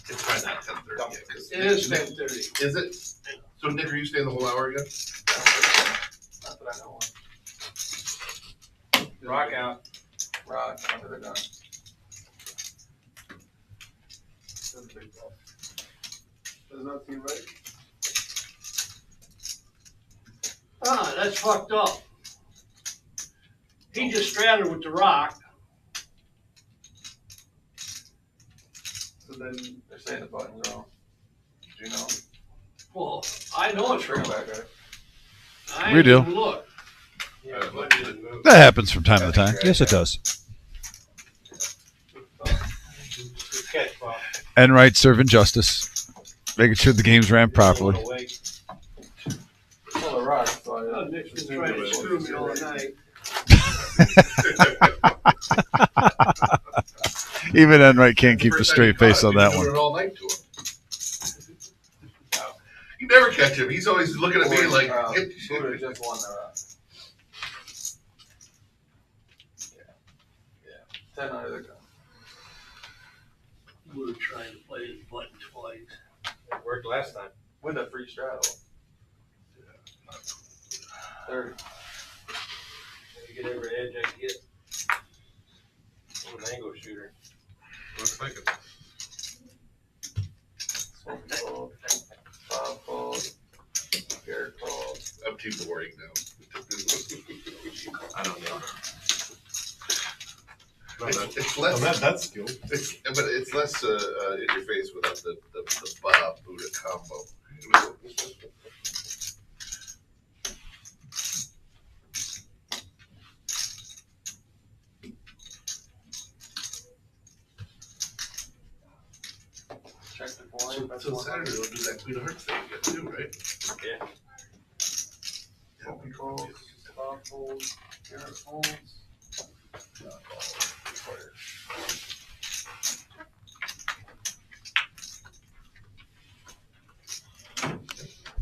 It's probably not 10:30 yet. 'Cause It is 10:30. Is it? So Nick, are you staying the whole hour again? Not that I know of. Rock out. Rock under the gun. Does not seem right. Ah, that's fucked up. He just straddled with the rock. So then they're saying the buttons are off. Do you know? Well, I know it's Bring wrong. it back, right? I We ain't do. even look. Yeah, but it didn't move. That happens from time to time. Yes, it does. Good catch, Bob. Enright serving justice, making sure the games ran properly. Awake. Well, the rock, so Oh, Nick's been trying to screw me all night. Even Enright can't keep a straight face on that You've been one. doing it all night to him. You never catch him. He's always looking at me like, get Buddha just won the rock. Yeah. 10 under the gun. We were trying to play his button twice. It worked last time. With a free straddle. 30. You get every edge I can get. I'm an angle shooter. looks like it. Smoke called. Bob called. Garrett called. I'm too boring now. I don't know. It's less. That's skill. But it's less in your face without the Bob Buddha combo. Check the point. That's So one. Saturday we'll do that Queen of Hearts thing again too, right? Yeah. Smoke controls. Bob holds. Garrett holds.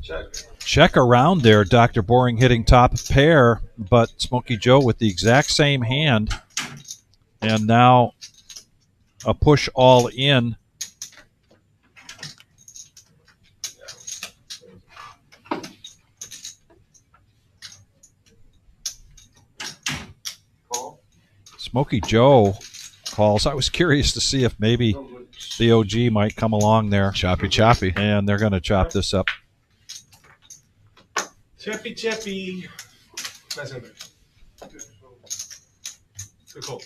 Check. Check around there, Dr. Boring hitting top pair, but Smokey Joe with the exact same hand. And now a push all in. Call. Smokey Joe calls. I was curious to see if maybe the OG might come along there. Choppy. And they're going to chop this up. Chappy. Nice in there. Good call.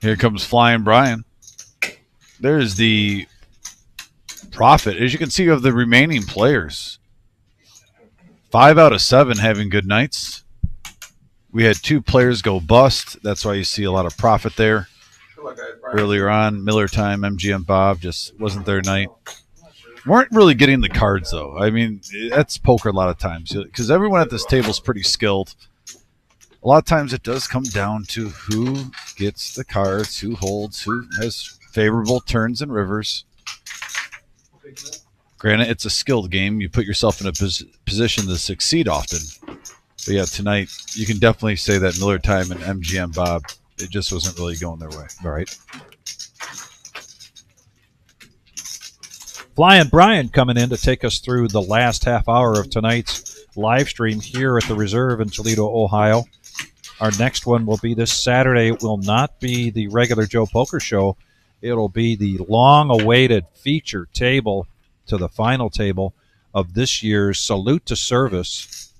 Here comes Flying Brian. There's the profit. As you can see, of the remaining players, 5 out of 7 having good nights. We had 2 players go bust. That's why you see a lot of profit there. Feel like I had Brian. Earlier on, Miller Time, MGM Bob just wasn't their night. Weren't really getting the cards, though. I mean, that's poker a lot of times because everyone at this table is pretty skilled. A lot of times it does come down to who gets the cards, who holds, who has favorable turns and rivers. Granted, it's a skilled game. You put yourself in a position to succeed often. But yeah, tonight you can definitely say that Miller Time and MGM Bob, it just wasn't really going their way. All right. Flying Brian coming in to take us through the last half hour of tonight's live stream here at the Reserve in Toledo, Ohio. Our next one will be this Saturday. It will not be the regular Joe Poker Show. It'll be the long-awaited feature table to the final table of this year's Salute to Service.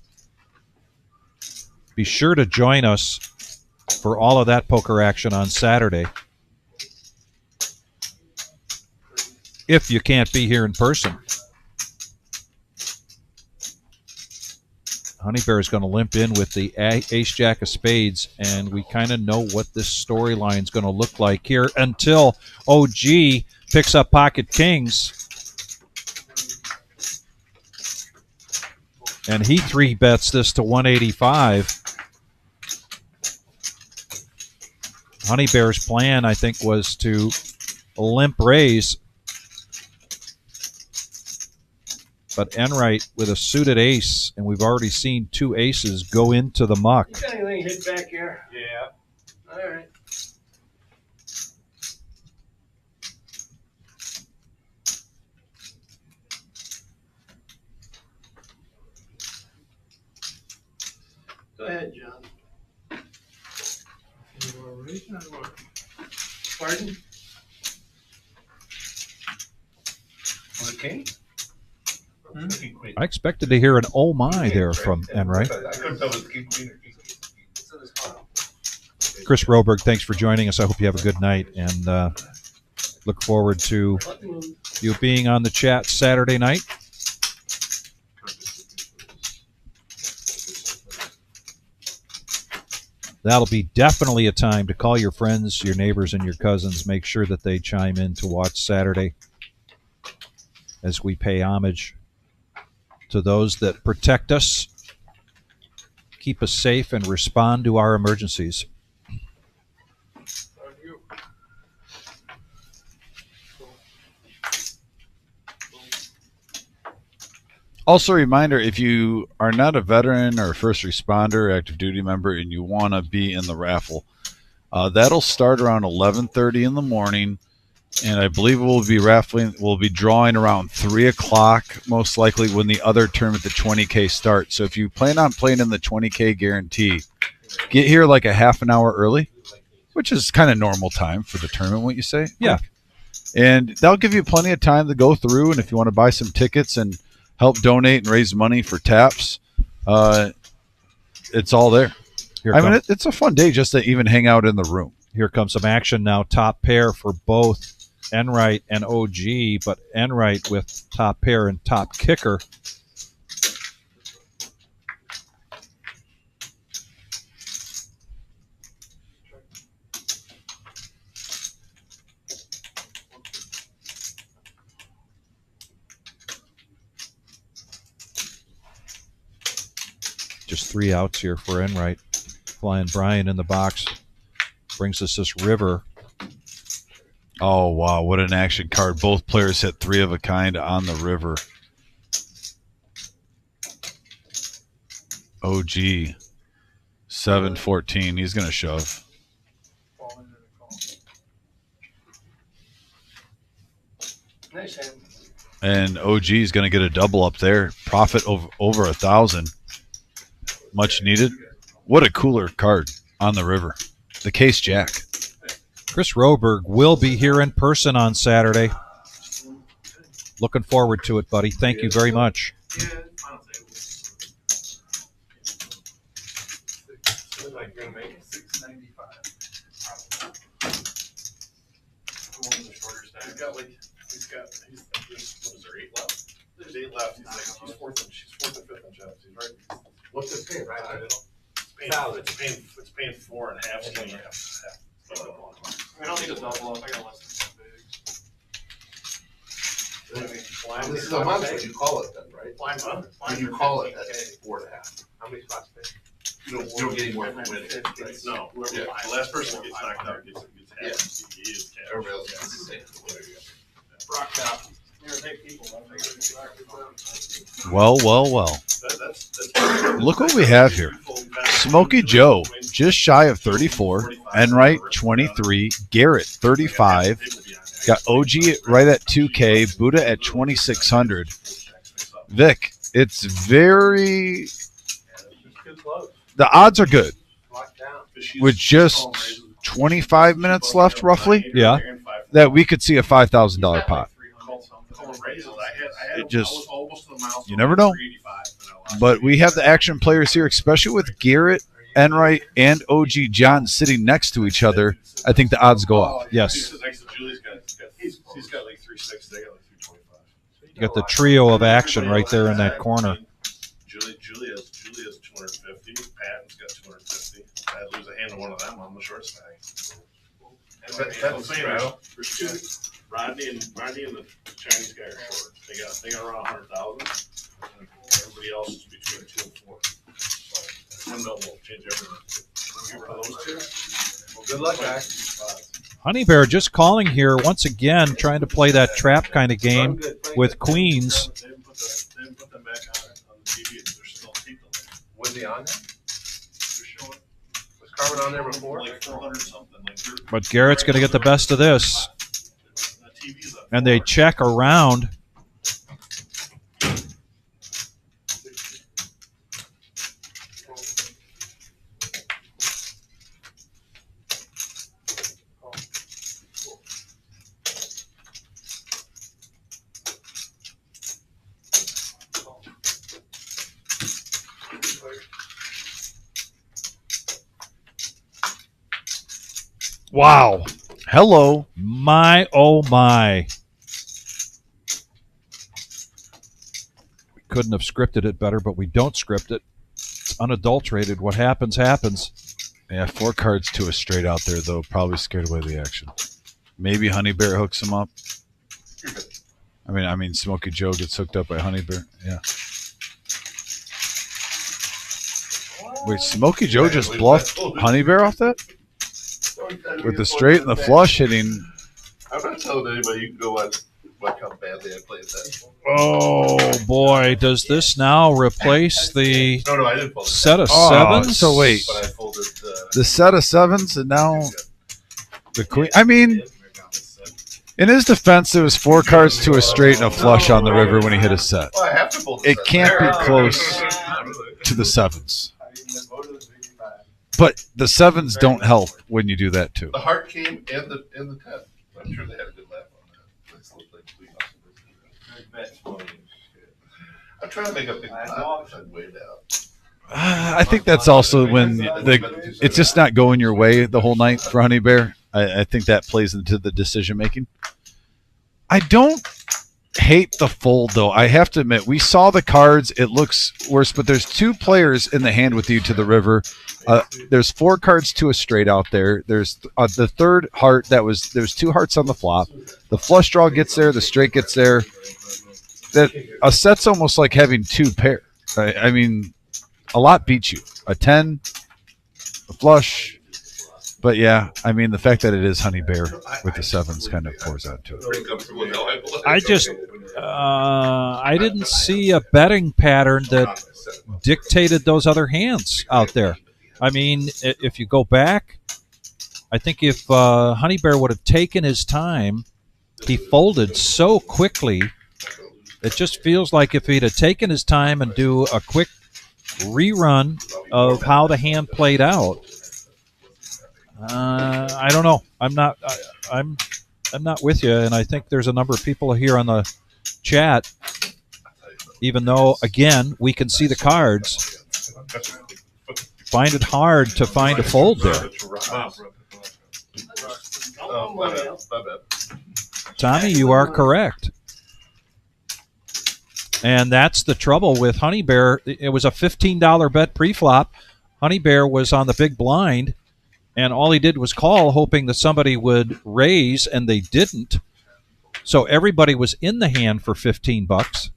Be sure to join us for all of that poker action on Saturday. If you can't be here in person. Honey Bear is going to limp in with the ace-jack of spades, and we kind of know what this storyline is going to look like here until OG picks up pocket kings. And he 3-bets this to 185. Honey Bear's plan, I think, was to limp raise. But Enright with a suited ace, and we've already seen 2 aces go into the muck. You got anything hit back here? Yeah. All right. Go ahead, John. Pardon? Was it king? King, queen. I expected to hear an oh my there from Enright. I couldn't tell if it was king, queen, or king. Chris Roberg, thanks for joining us. I hope you have a good night, and look forward to you being on the chat Saturday night. That'll be definitely a time to call your friends, your neighbors, and your cousins. Make sure that they chime in to watch Saturday as we pay homage to those that protect us, keep us safe, and respond to our emergencies. Also, a reminder, if you are not a veteran or a first responder, active duty member, and you want to be in the raffle, that'll start around 11:30 in the morning, and I believe we'll be drawing around 3 o'clock, most likely, when the other tournament, the 20K, starts. So if you plan on playing in the 20K guarantee, get here like a half an hour early, which is kind of normal time for the tournament, wouldn't you say? Yeah. And that'll give you plenty of time to go through, and if you want to buy some tickets and help donate and raise money for TAPS, it's all there. It's a fun day just to even hang out in the room. Here comes some action now. Top pair for both Enright and OG, but Enright with top pair and top kicker. Just 3 outs here for Enright. Flying Brian in the box. Brings us this river. Oh, wow. What an action card. Both players hit 3 of a kind on the river. OG. 7-14. He's going to shove. Nice hand. And OG is going to get a double up there. Profit over 1,000. Much needed. What a cooler card on the river. The Case Jack. Chris Roberg will be here in person on Saturday. Looking forward to it, buddy. Thank you very much. Like you're gonna make it 695. There's 8 left. There's 8 left. She's fourth and fifth in jobs. He's right. What's it pay, right? It's paying 4 and a half. I mean, I don't need a double up. I got less than big. This is a month when you call it then, right? When you call it, that's 4.5. How many spots pay? You don't get any more from winning. Right? No, Yeah. the last person that gets knocked out gets half. Yeah. He is cash. Everybody else is the same. There you go. Rock top. Well. Look what we have here. Smokey Joe, just shy of 34. Enright, 23. Garrett, 35. Got OG right at 2K. Buddha at 2,600. Vic, it's very... The odds are good. With just 25 minutes left, roughly, Yeah. that we could see a $5,000 pot. It just, you never know. But we have the action players here, especially with Garrett, Enright, and OG John sitting next to each other. I think the odds go up. Yes. He's got like 360. They got like 325. You got the trio of action right there in that corner. Julie has got 250. I'd lose a hand to one of them on the short stack. That's There's two. Rodney and the Chinese guy are short. They got around 100,000. Everybody else is between 2 and 4. So 10 double will change everything. For those two. Well, good luck, guys. Honey Bear just calling here once again, trying to play that trap kind of game with queens. They didn't put them back on the TV. They're still keeping them. Was he on there? They're showing Was Carmen on there before? like 400 something. Like But Garrett's going to get the best of this. the TV's up. And they check around. Wow. Hello. My, oh my. We couldn't have scripted it better, but we don't script it. It's unadulterated. What happens, happens. Yeah, 4 cards to a straight out there, though. Probably scared away the action. Maybe Honey Bear hooks him up. I mean, Smokey Joe gets hooked up by Honey Bear. Yeah. Wait, Smokey Joe just bluffed Honey Bear off that? With the straight and the flush hitting. I'm not telling anybody. You can go watch how badly I played that. Oh, boy. Does this now replace the No, I didn't fold it. set of Oh, sevens? so wait. But I folded The set of sevens and now the queen. I mean, in his defense, it was 4 cards to a straight and a flush on the river when he hit a set. Well, I have to fold the It set. can't be close to the sevens. But the sevens don't help when you do that too. The heart came and the 10. I'm sure they had a good laugh on that. It's like I'm trying to make a big pot. I'm way down. I think that's also when it's just not going your way the whole night for Honey Bear. I think that plays into the decision making. I don't hate the fold though. I have to admit, we saw the cards. It looks worse, but there's 2 players in the hand with you to the river. There's 4 cards to a straight out there. There's the third heart there's 2 hearts on the flop. The flush draw gets there. The straight gets there. That a set's almost like having 2 pair. I mean, a lot beats you. A 10, a flush. But yeah, I mean, the fact that it is Honey Bear with the sevens kind of pours out to it. I just, I didn't see a betting pattern that dictated those other hands out there. I mean, if you go back, I think if Honey Bear would have taken his time, he folded so quickly. It just feels like if he'd have taken his time and do a quick rerun of how the hand played out. I don't know. I'm not with you, and I think there's a number of people here on the chat. Even though, again, we can see the cards, find it hard to find a fold there. Tommy, you are correct. And that's the trouble with Honey Bear. It was a $15 bet pre-flop. Honey Bear was on the big blind, and all he did was call, hoping that somebody would raise, and they didn't. So everybody was in the hand for $15.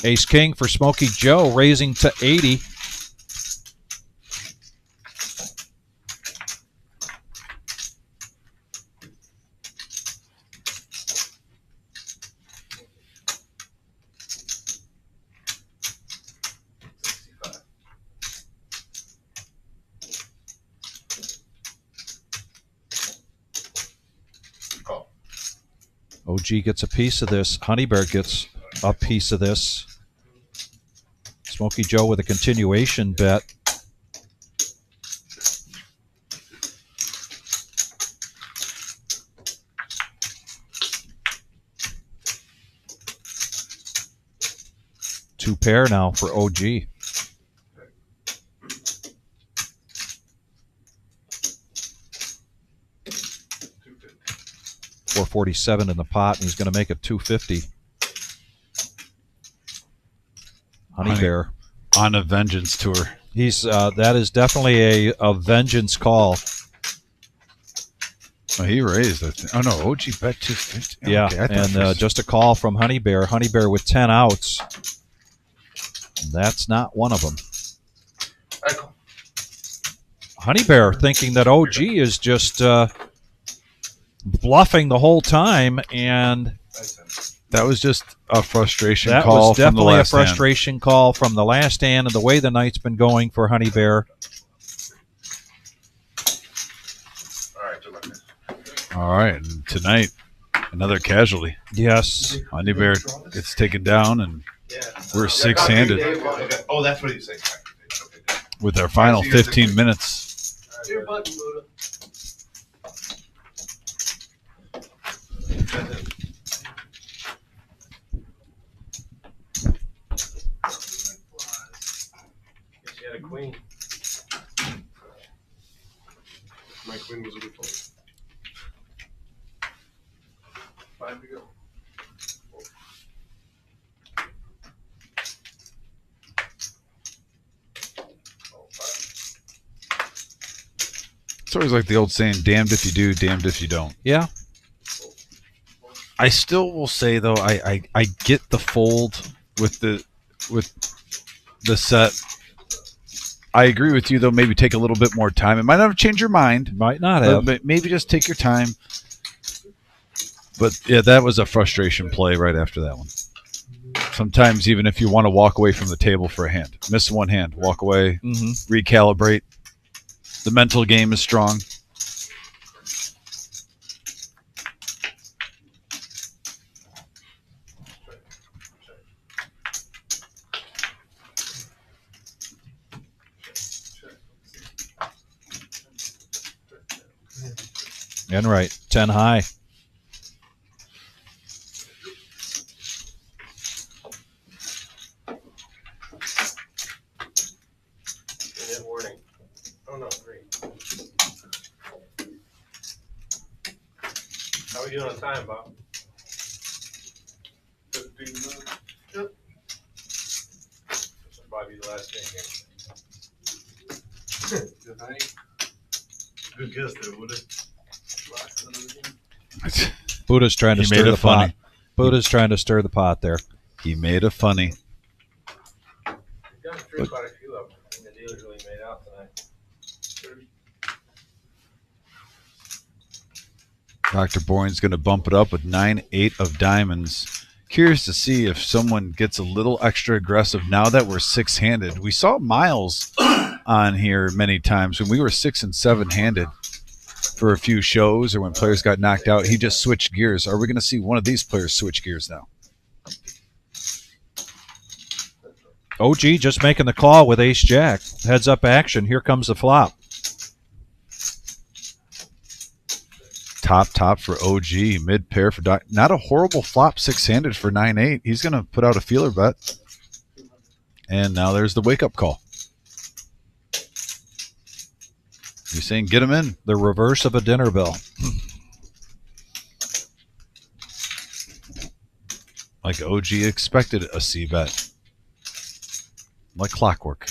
Ace King for Smokey Joe, raising to 80. OG gets a piece of this. Honey Bear gets a piece of this. Smokey Joe with a continuation bet. pair now for OG. 447 in the pot, and he's going to make it 250. Honey Bear on a vengeance tour. He's that is definitely a vengeance call. Oh, he raised. Oh no, OG bet 250. Yeah, okay, and just a call from Honey Bear. Honey Bear with 10 outs. That's not one of them. Honey Bear thinking that OG is just bluffing the whole time, and that was just a frustration that call. Was definitely from the a last frustration hand. Call from the last hand, and the way the night's been going for Honey Bear. All right, and tonight another casualty. Yes, Honey Bear gets taken down, and we're six-handed. Oh, that's what he's saying. With our final 15 minutes. Your button, Buddha. She had a queen. My queen was a good player. 5 to go. It's always like the old saying, damned if you do, damned if you don't. Yeah. I still will say, though, I get the fold with the set. I agree with you, though. Maybe take a little bit more time. It might not have changed your mind. Might not have. But maybe just take your time. But, yeah, that was a frustration play right after that one. Sometimes even if you want to walk away from the table for a hand. Miss one hand. Walk away. Recalibrate. The mental game is strong. And right, 10 high. Warning. Oh no, great. How are we doing on time, Bob? 15 minutes. Yep. This will probably be the last game. Good night. Good guess there, would it? Last of the game. Buddha's trying to He stir made the it funny. pot. Buddha's trying to stir the pot there. He made a funny. We've gone through quite a few of them. I think the dealers really made out tonight. Dr. Boyne's going to bump it up with 9-8 of diamonds. Curious to see if someone gets a little extra aggressive now that we're six-handed. We saw Miles on here many times when we were 6 and 7-handed for a few shows, or when players got knocked out. He just switched gears. Are we going to see one of these players switch gears now? OG just making the call with ace-jack. Heads-up action. Here comes the flop. Top for OG. Mid-pair for Doc. Not a horrible flop six-handed for 9-8. He's going to put out a feeler bet. And now there's the wake-up call. You're saying get him in. The reverse of a dinner bell. Like OG expected a C-bet. Like clockwork.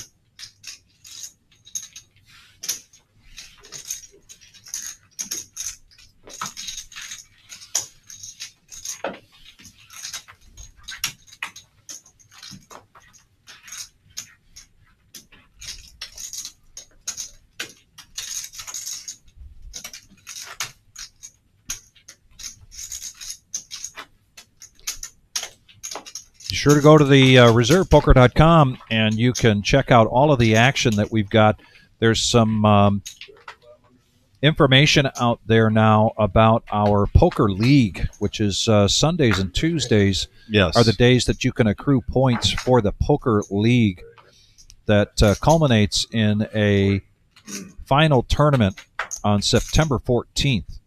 Be sure to go to the reservepoker.com and you can check out all of the action that we've got. There's some information out there now about our poker league, which is Sundays and Tuesdays Yes. are the days that you can accrue points for the poker league that culminates in a final tournament on September 14th.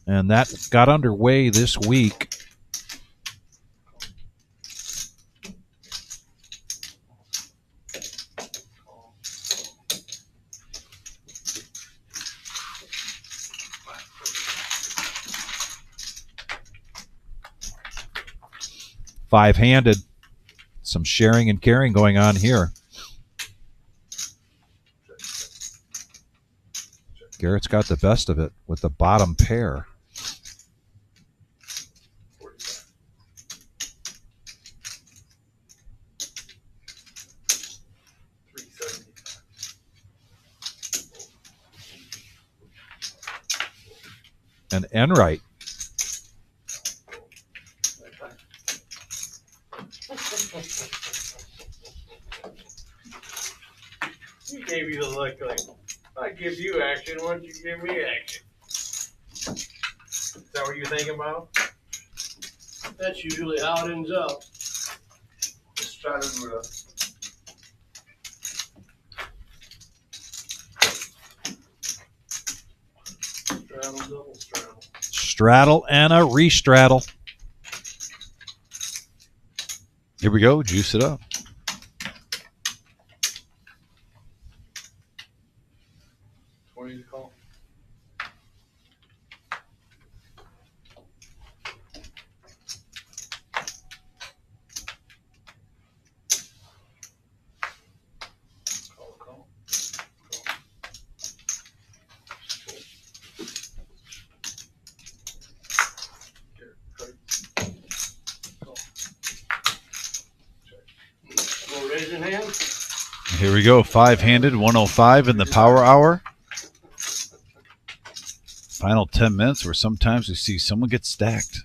And that got underway this week. 5-handed. Some sharing and caring going on here. Garrett's got the best of it with the bottom pair. And Enright. He gave you the look like, I give you action, why don't you give me action? Is that what you're thinking about? That's usually how it ends up. Let's try to do it. Straddle, double straddle. Straddle and a re-straddle. Here we go. Juice it up. To call. We'll raise your hand. Here we go. 5-handed, 105 in the power hour. Final 10 minutes where sometimes we see someone get stacked.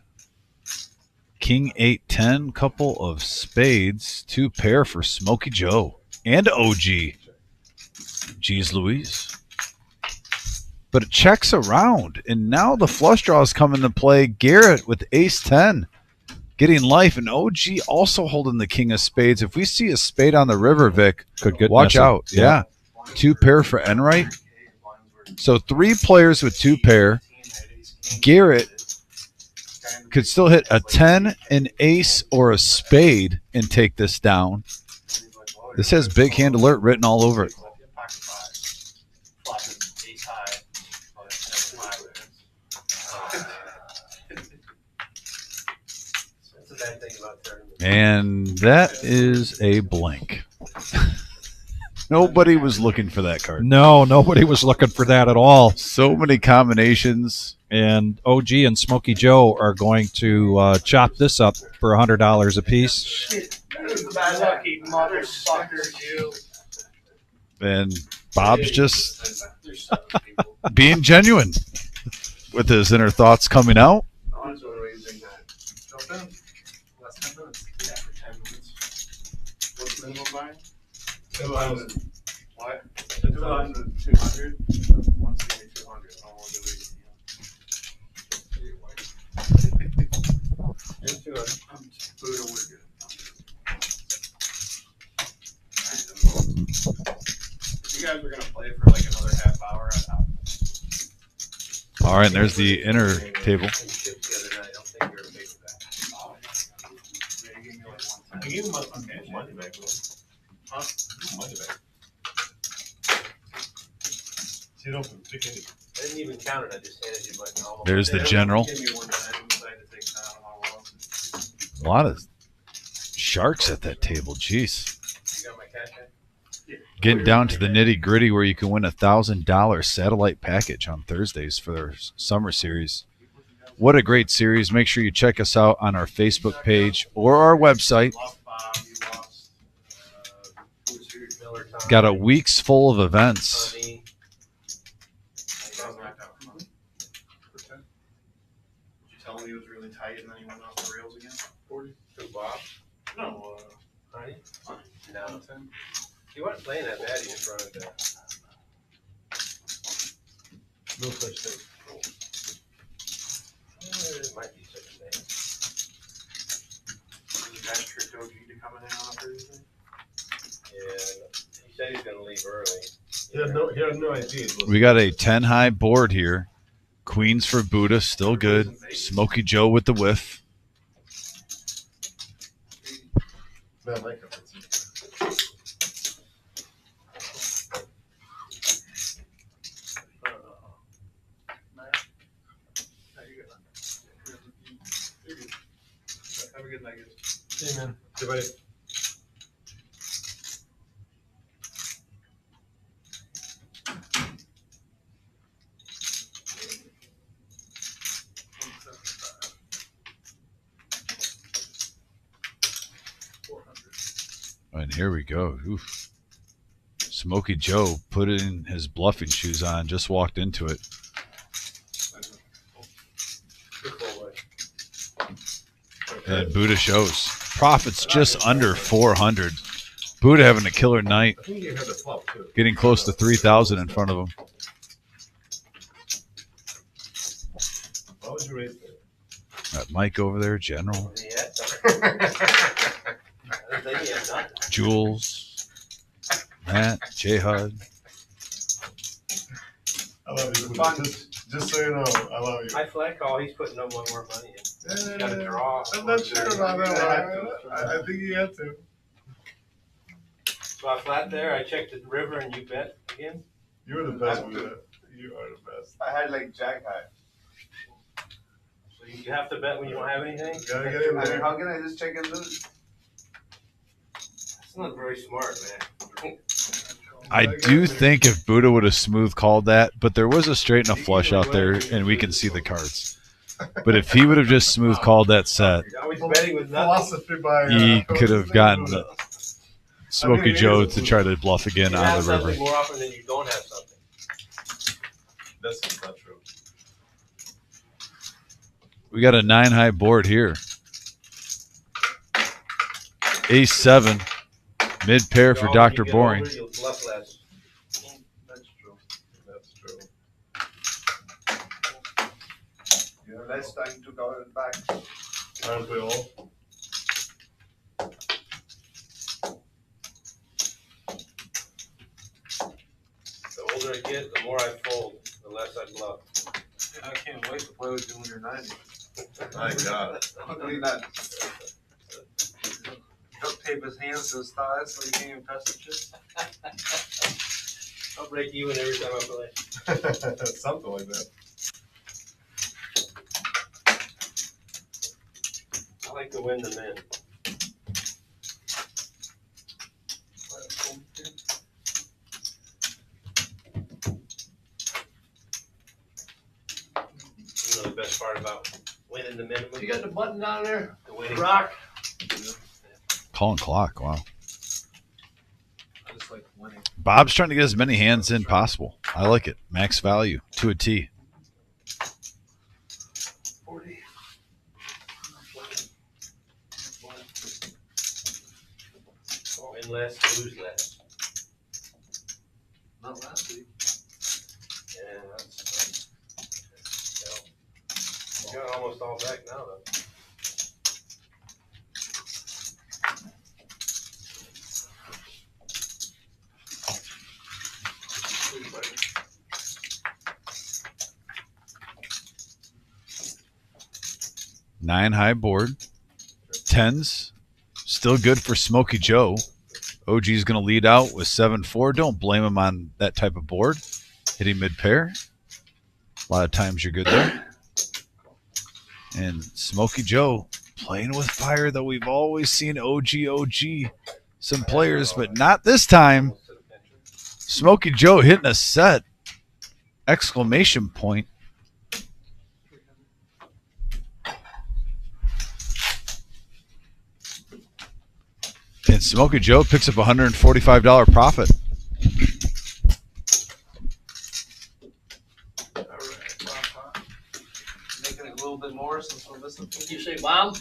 King 8-10, couple of spades, 2 pair for Smokey Joe and OG. Geez Louise. But it checks around, and now the flush draws come into play. Garrett with ace-10 getting life, and OG also holding the king of spades. If we see a spade on the river, Vic, Could get watch messy. out. Yeah. 2 pair for Enright. So 3 players with 2 pair. Garrett could still hit a 10, an ace, or a spade and take this down. This has big hand alert written all over it. And that is a blank. Nobody was looking for that card. No, nobody was looking for that at all. So many combinations. And OG and Smokey Joe are going to chop this up for $100 a piece. Lucky motherfucker, you. And Bob's just being genuine with his inner thoughts coming out. Jump in. Last 10 minutes. Yeah, for 10 minutes. What's the minimum buying? 200. What? 200. 200. Once you give me 200, I don't want to do it. Here's 200. Buddha, we're good. You guys are going to play for like another half hour. All right, and there's the inner table. I gave him money back. Huh? Money back. See, you don't pick any. I didn't even count it, I just handed you like almost. There's the general. Give me one that I didn't decide to take down. A lot of sharks at that table. Jeez. You got my cash back? Getting down to the nitty gritty where you can win $1,000 satellite package on Thursdays for their summer series. What a great series. Make sure you check us out on our Facebook page or our website. Got a week's full of events. Honey. Tell him he was really tight and then he went off the rails again? 40. Who, Bob? No, Honey? No. He wasn't playing that bad, he just run it down. no such thing. It might be such a thing. You guys tricked OG to coming in on a Thursday? Yeah, he said he's gonna leave early. He had no idea. We got a 10 high board here. Queens for Buddha, still good. Smokey Joe with the whiff. Man, I like it. Have a good night, guys. See you, man. See you, buddy. And here we go. Oof. Smokey Joe put in his bluffing shoes on, just walked into it. And Buddha shows. Profits just under 400. Buddha having a killer night. I think you had the flop too. Getting close to 3,000 in front of him. Why would you raise that? Got Mike over there, General. Yeah. Jules. Matt. J Hud. I love you. Just so you know, I love you. I flat call. He's putting no more money in. Got to draw. I'm not sure about that one. I think you have to. So I flat there. I checked the river and you bet again. You're the best with it. You are the best. I had like jack high. So you have to bet when you don't have anything. Gotta get in I mean, there. how can I just check and lose? That's not very smart, man. I do think if Buddha would have smooth called that, but there was a straight and a flush out there, and we can see the cards. But if he would have just smooth called that set, You're always betting with nothing. Philosophy by he could have gotten Buddha. Smokey Joe to try to bluff You again have on the river. something more often than you don't have something. That's not true. We got a 9-high board here. Ace 7, mid pair for When Dr. you get Boring. older, you'll bluff less. That's true. That's true. You have less time to cover it back. Aren't we all? The older I get, the more I fold, the less I bluff. I can't wait to play with you when you're 90. My God. Ugly that. Duct tape his hands to his thighs so he can't even touch the chips. I'll break even every time I play. Something like that. I like to win the men. You know the best part about winning the men? You got the button down there? The winning Rock. Calling clock, wow. I just like winning. Bob's trying to get as many hands in possible. I like it. Max value to a T. 40. Win less, lose less. Not last week. Yeah, that's you got almost all back now, though. Nine high board. Tens. Still good for Smokey Joe. OG's going to lead out with 7-4. Don't blame him on that type of board. Hitting mid pair. A lot of times you're good there. And Smokey Joe playing with fire, though we've always seen OG some players, but not this time. Smokey Joe hitting a set. Exclamation point. And Smokey Joe picks up a $145 profit. All right, Papa. Making it a little bit more since we're missing. Did you say bomb?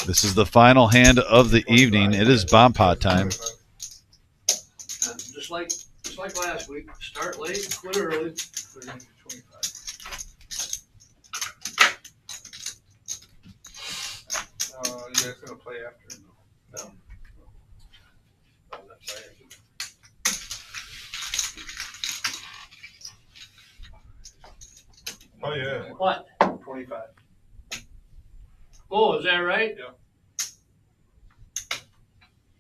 This is the final hand of the evening. It is bomb pot time. Just like last week, start late, quit early. 30 to 25. You guys gonna play after? No. I'm not playing. Oh, yeah. What? 25. Oh, is that right? Yeah.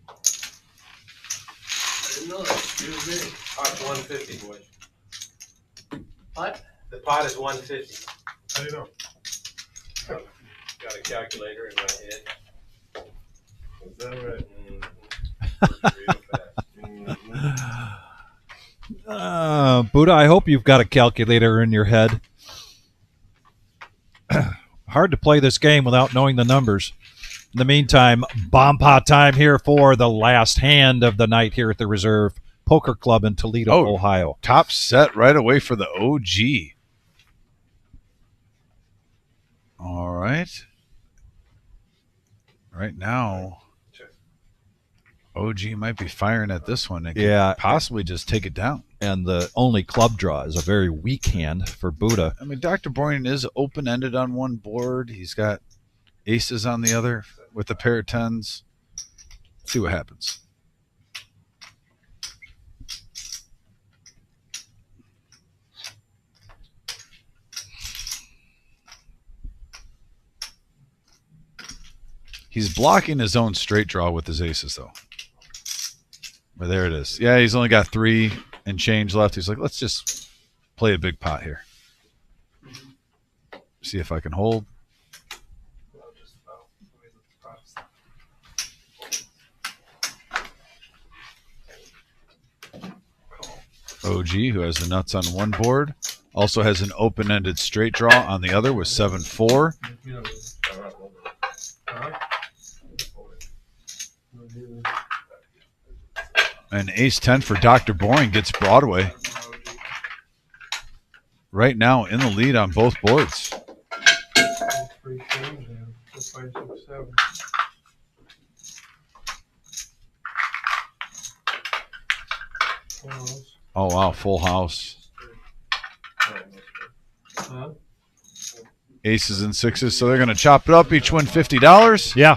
I didn't know that. Excuse me. Pot's 150, boys. What? The pot is 150. How do you know? Got a calculator in my head. Is that right? Buddha, I hope you've got a calculator in your head. Hard to play this game without knowing the numbers. In the meantime, bomb pot time here for the last hand of the night here at the Reserve Poker Club in Toledo, Ohio. Top set right away for the OG. All right. Right now, OG might be firing at this one. It could possibly just take it down. And the only club draw is a very weak hand for Buddha. I mean, Dr. Boyne is open-ended on one board. He's got aces on the other with a pair of tens. Let's see what happens. He's blocking his own straight draw with his aces, though. But there it is. Yeah, he's only got 3 and change left. He's like, let's just play a big pot here. See if I can hold. OG, who has the nuts on one board, also has an open-ended straight draw on the other with 7-4. And ace-10 for Dr. Boring gets Broadway. Right now in the lead on both boards. Oh, wow, full house. Aces and sixes, so they're going to chop it up. Each win $50. Yeah.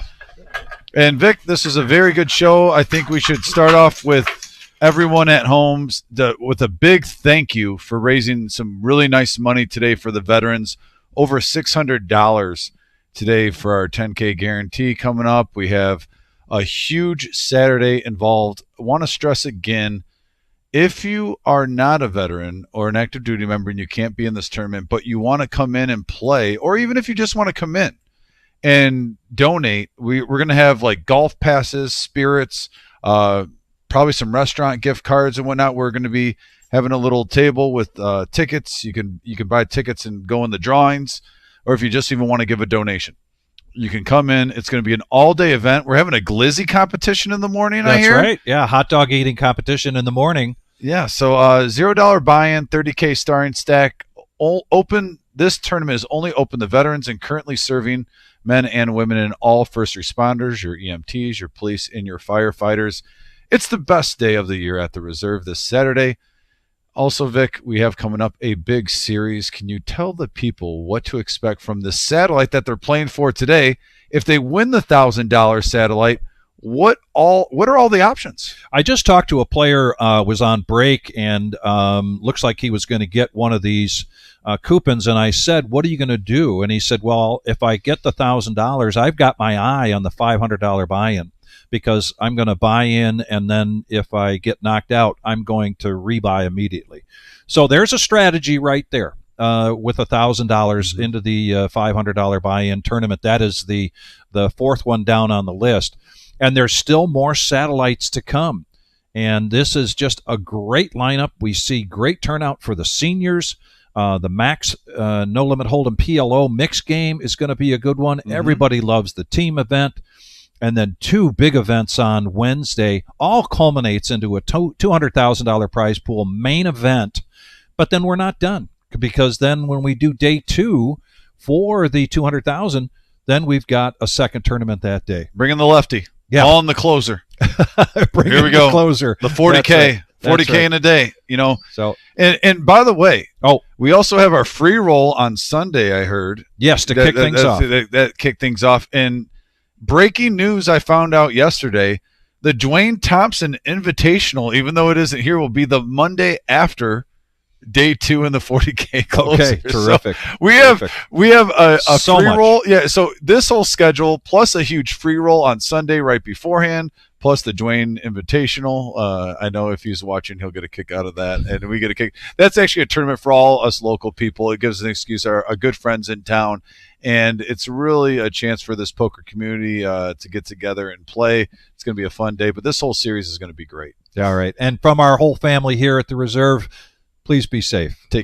And, Vic, this is a very good show. I think we should start off with everyone at home with a big thank you for raising some really nice money today for the veterans. Over $600 today for our 10K guarantee coming up. We have a huge Saturday involved. I want to stress again, if you are not a veteran or an active duty member and you can't be in this tournament, but you want to come in and play, or even if you just want to come in and donate, we're going to have like golf passes, spirits, probably some restaurant gift cards and whatnot. We're going to be having a little table with tickets. You can buy tickets and go in the drawings, or if you just even want to give a donation, you can come in. It's going to be an all-day event. We're having a glizzy competition in the morning, I hear. That's right. Yeah, hot dog eating competition in the morning. Yeah, so $0 buy-in, 30K starring stack. Open. This tournament is only open to veterans and currently serving men and women and all first responders, your EMTs, your police, and your firefighters. It's the best day of the year at the Reserve this Saturday. Also, Vic, we have coming up a big series. Can you tell the people what to expect from the satellite that they're playing for today? If they win the $1,000 satellite, what are all the options? I just talked to a player, was on break, and looks like he was going to get one of these coupons. And I said, what are you going to do? And he said, well, if I get the $1,000, I've got my eye on the $500 buy-in, because I'm going to buy in, and then if I get knocked out, I'm going to rebuy immediately. So there's a strategy right there with $1,000 into the $500 buy-in tournament. That is the fourth one down on the list. And there's still more satellites to come. And this is just a great lineup. We see great turnout for the seniors. The Max No Limit Hold'em PLO mixed game is going to be a good one. Mm-hmm. Everybody loves the team event. And then 2 big events on Wednesday, all culminates into a $200,000 prize pool main event. But then we're not done, because then when we do day 2 for the $200,000, then we've got a second tournament that day. Bring in the lefty. Yeah. On the closer. Here we go. The closer. The 40K. 40K in a day, you know. So, and by the way, we also have our free roll on Sunday, I heard. Yes, to kick things off. That kicked things off. And breaking news I found out yesterday, the Dwayne Thompson Invitational, even though it isn't here, will be the Monday after day 2 in the 40K closer. Okay, terrific. So we have a free roll. Yeah, so this whole schedule plus a huge free roll on Sunday right beforehand, plus the Dwayne Invitational. I know if he's watching, he'll get a kick out of that, and we get a kick. That's actually a tournament for all us local people. It gives an excuse, our good friends in town, and it's really a chance for this poker community to get together and play. It's going to be a fun day, but this whole series is going to be great. All right. And from our whole family here at the Reserve, please be safe. Take care.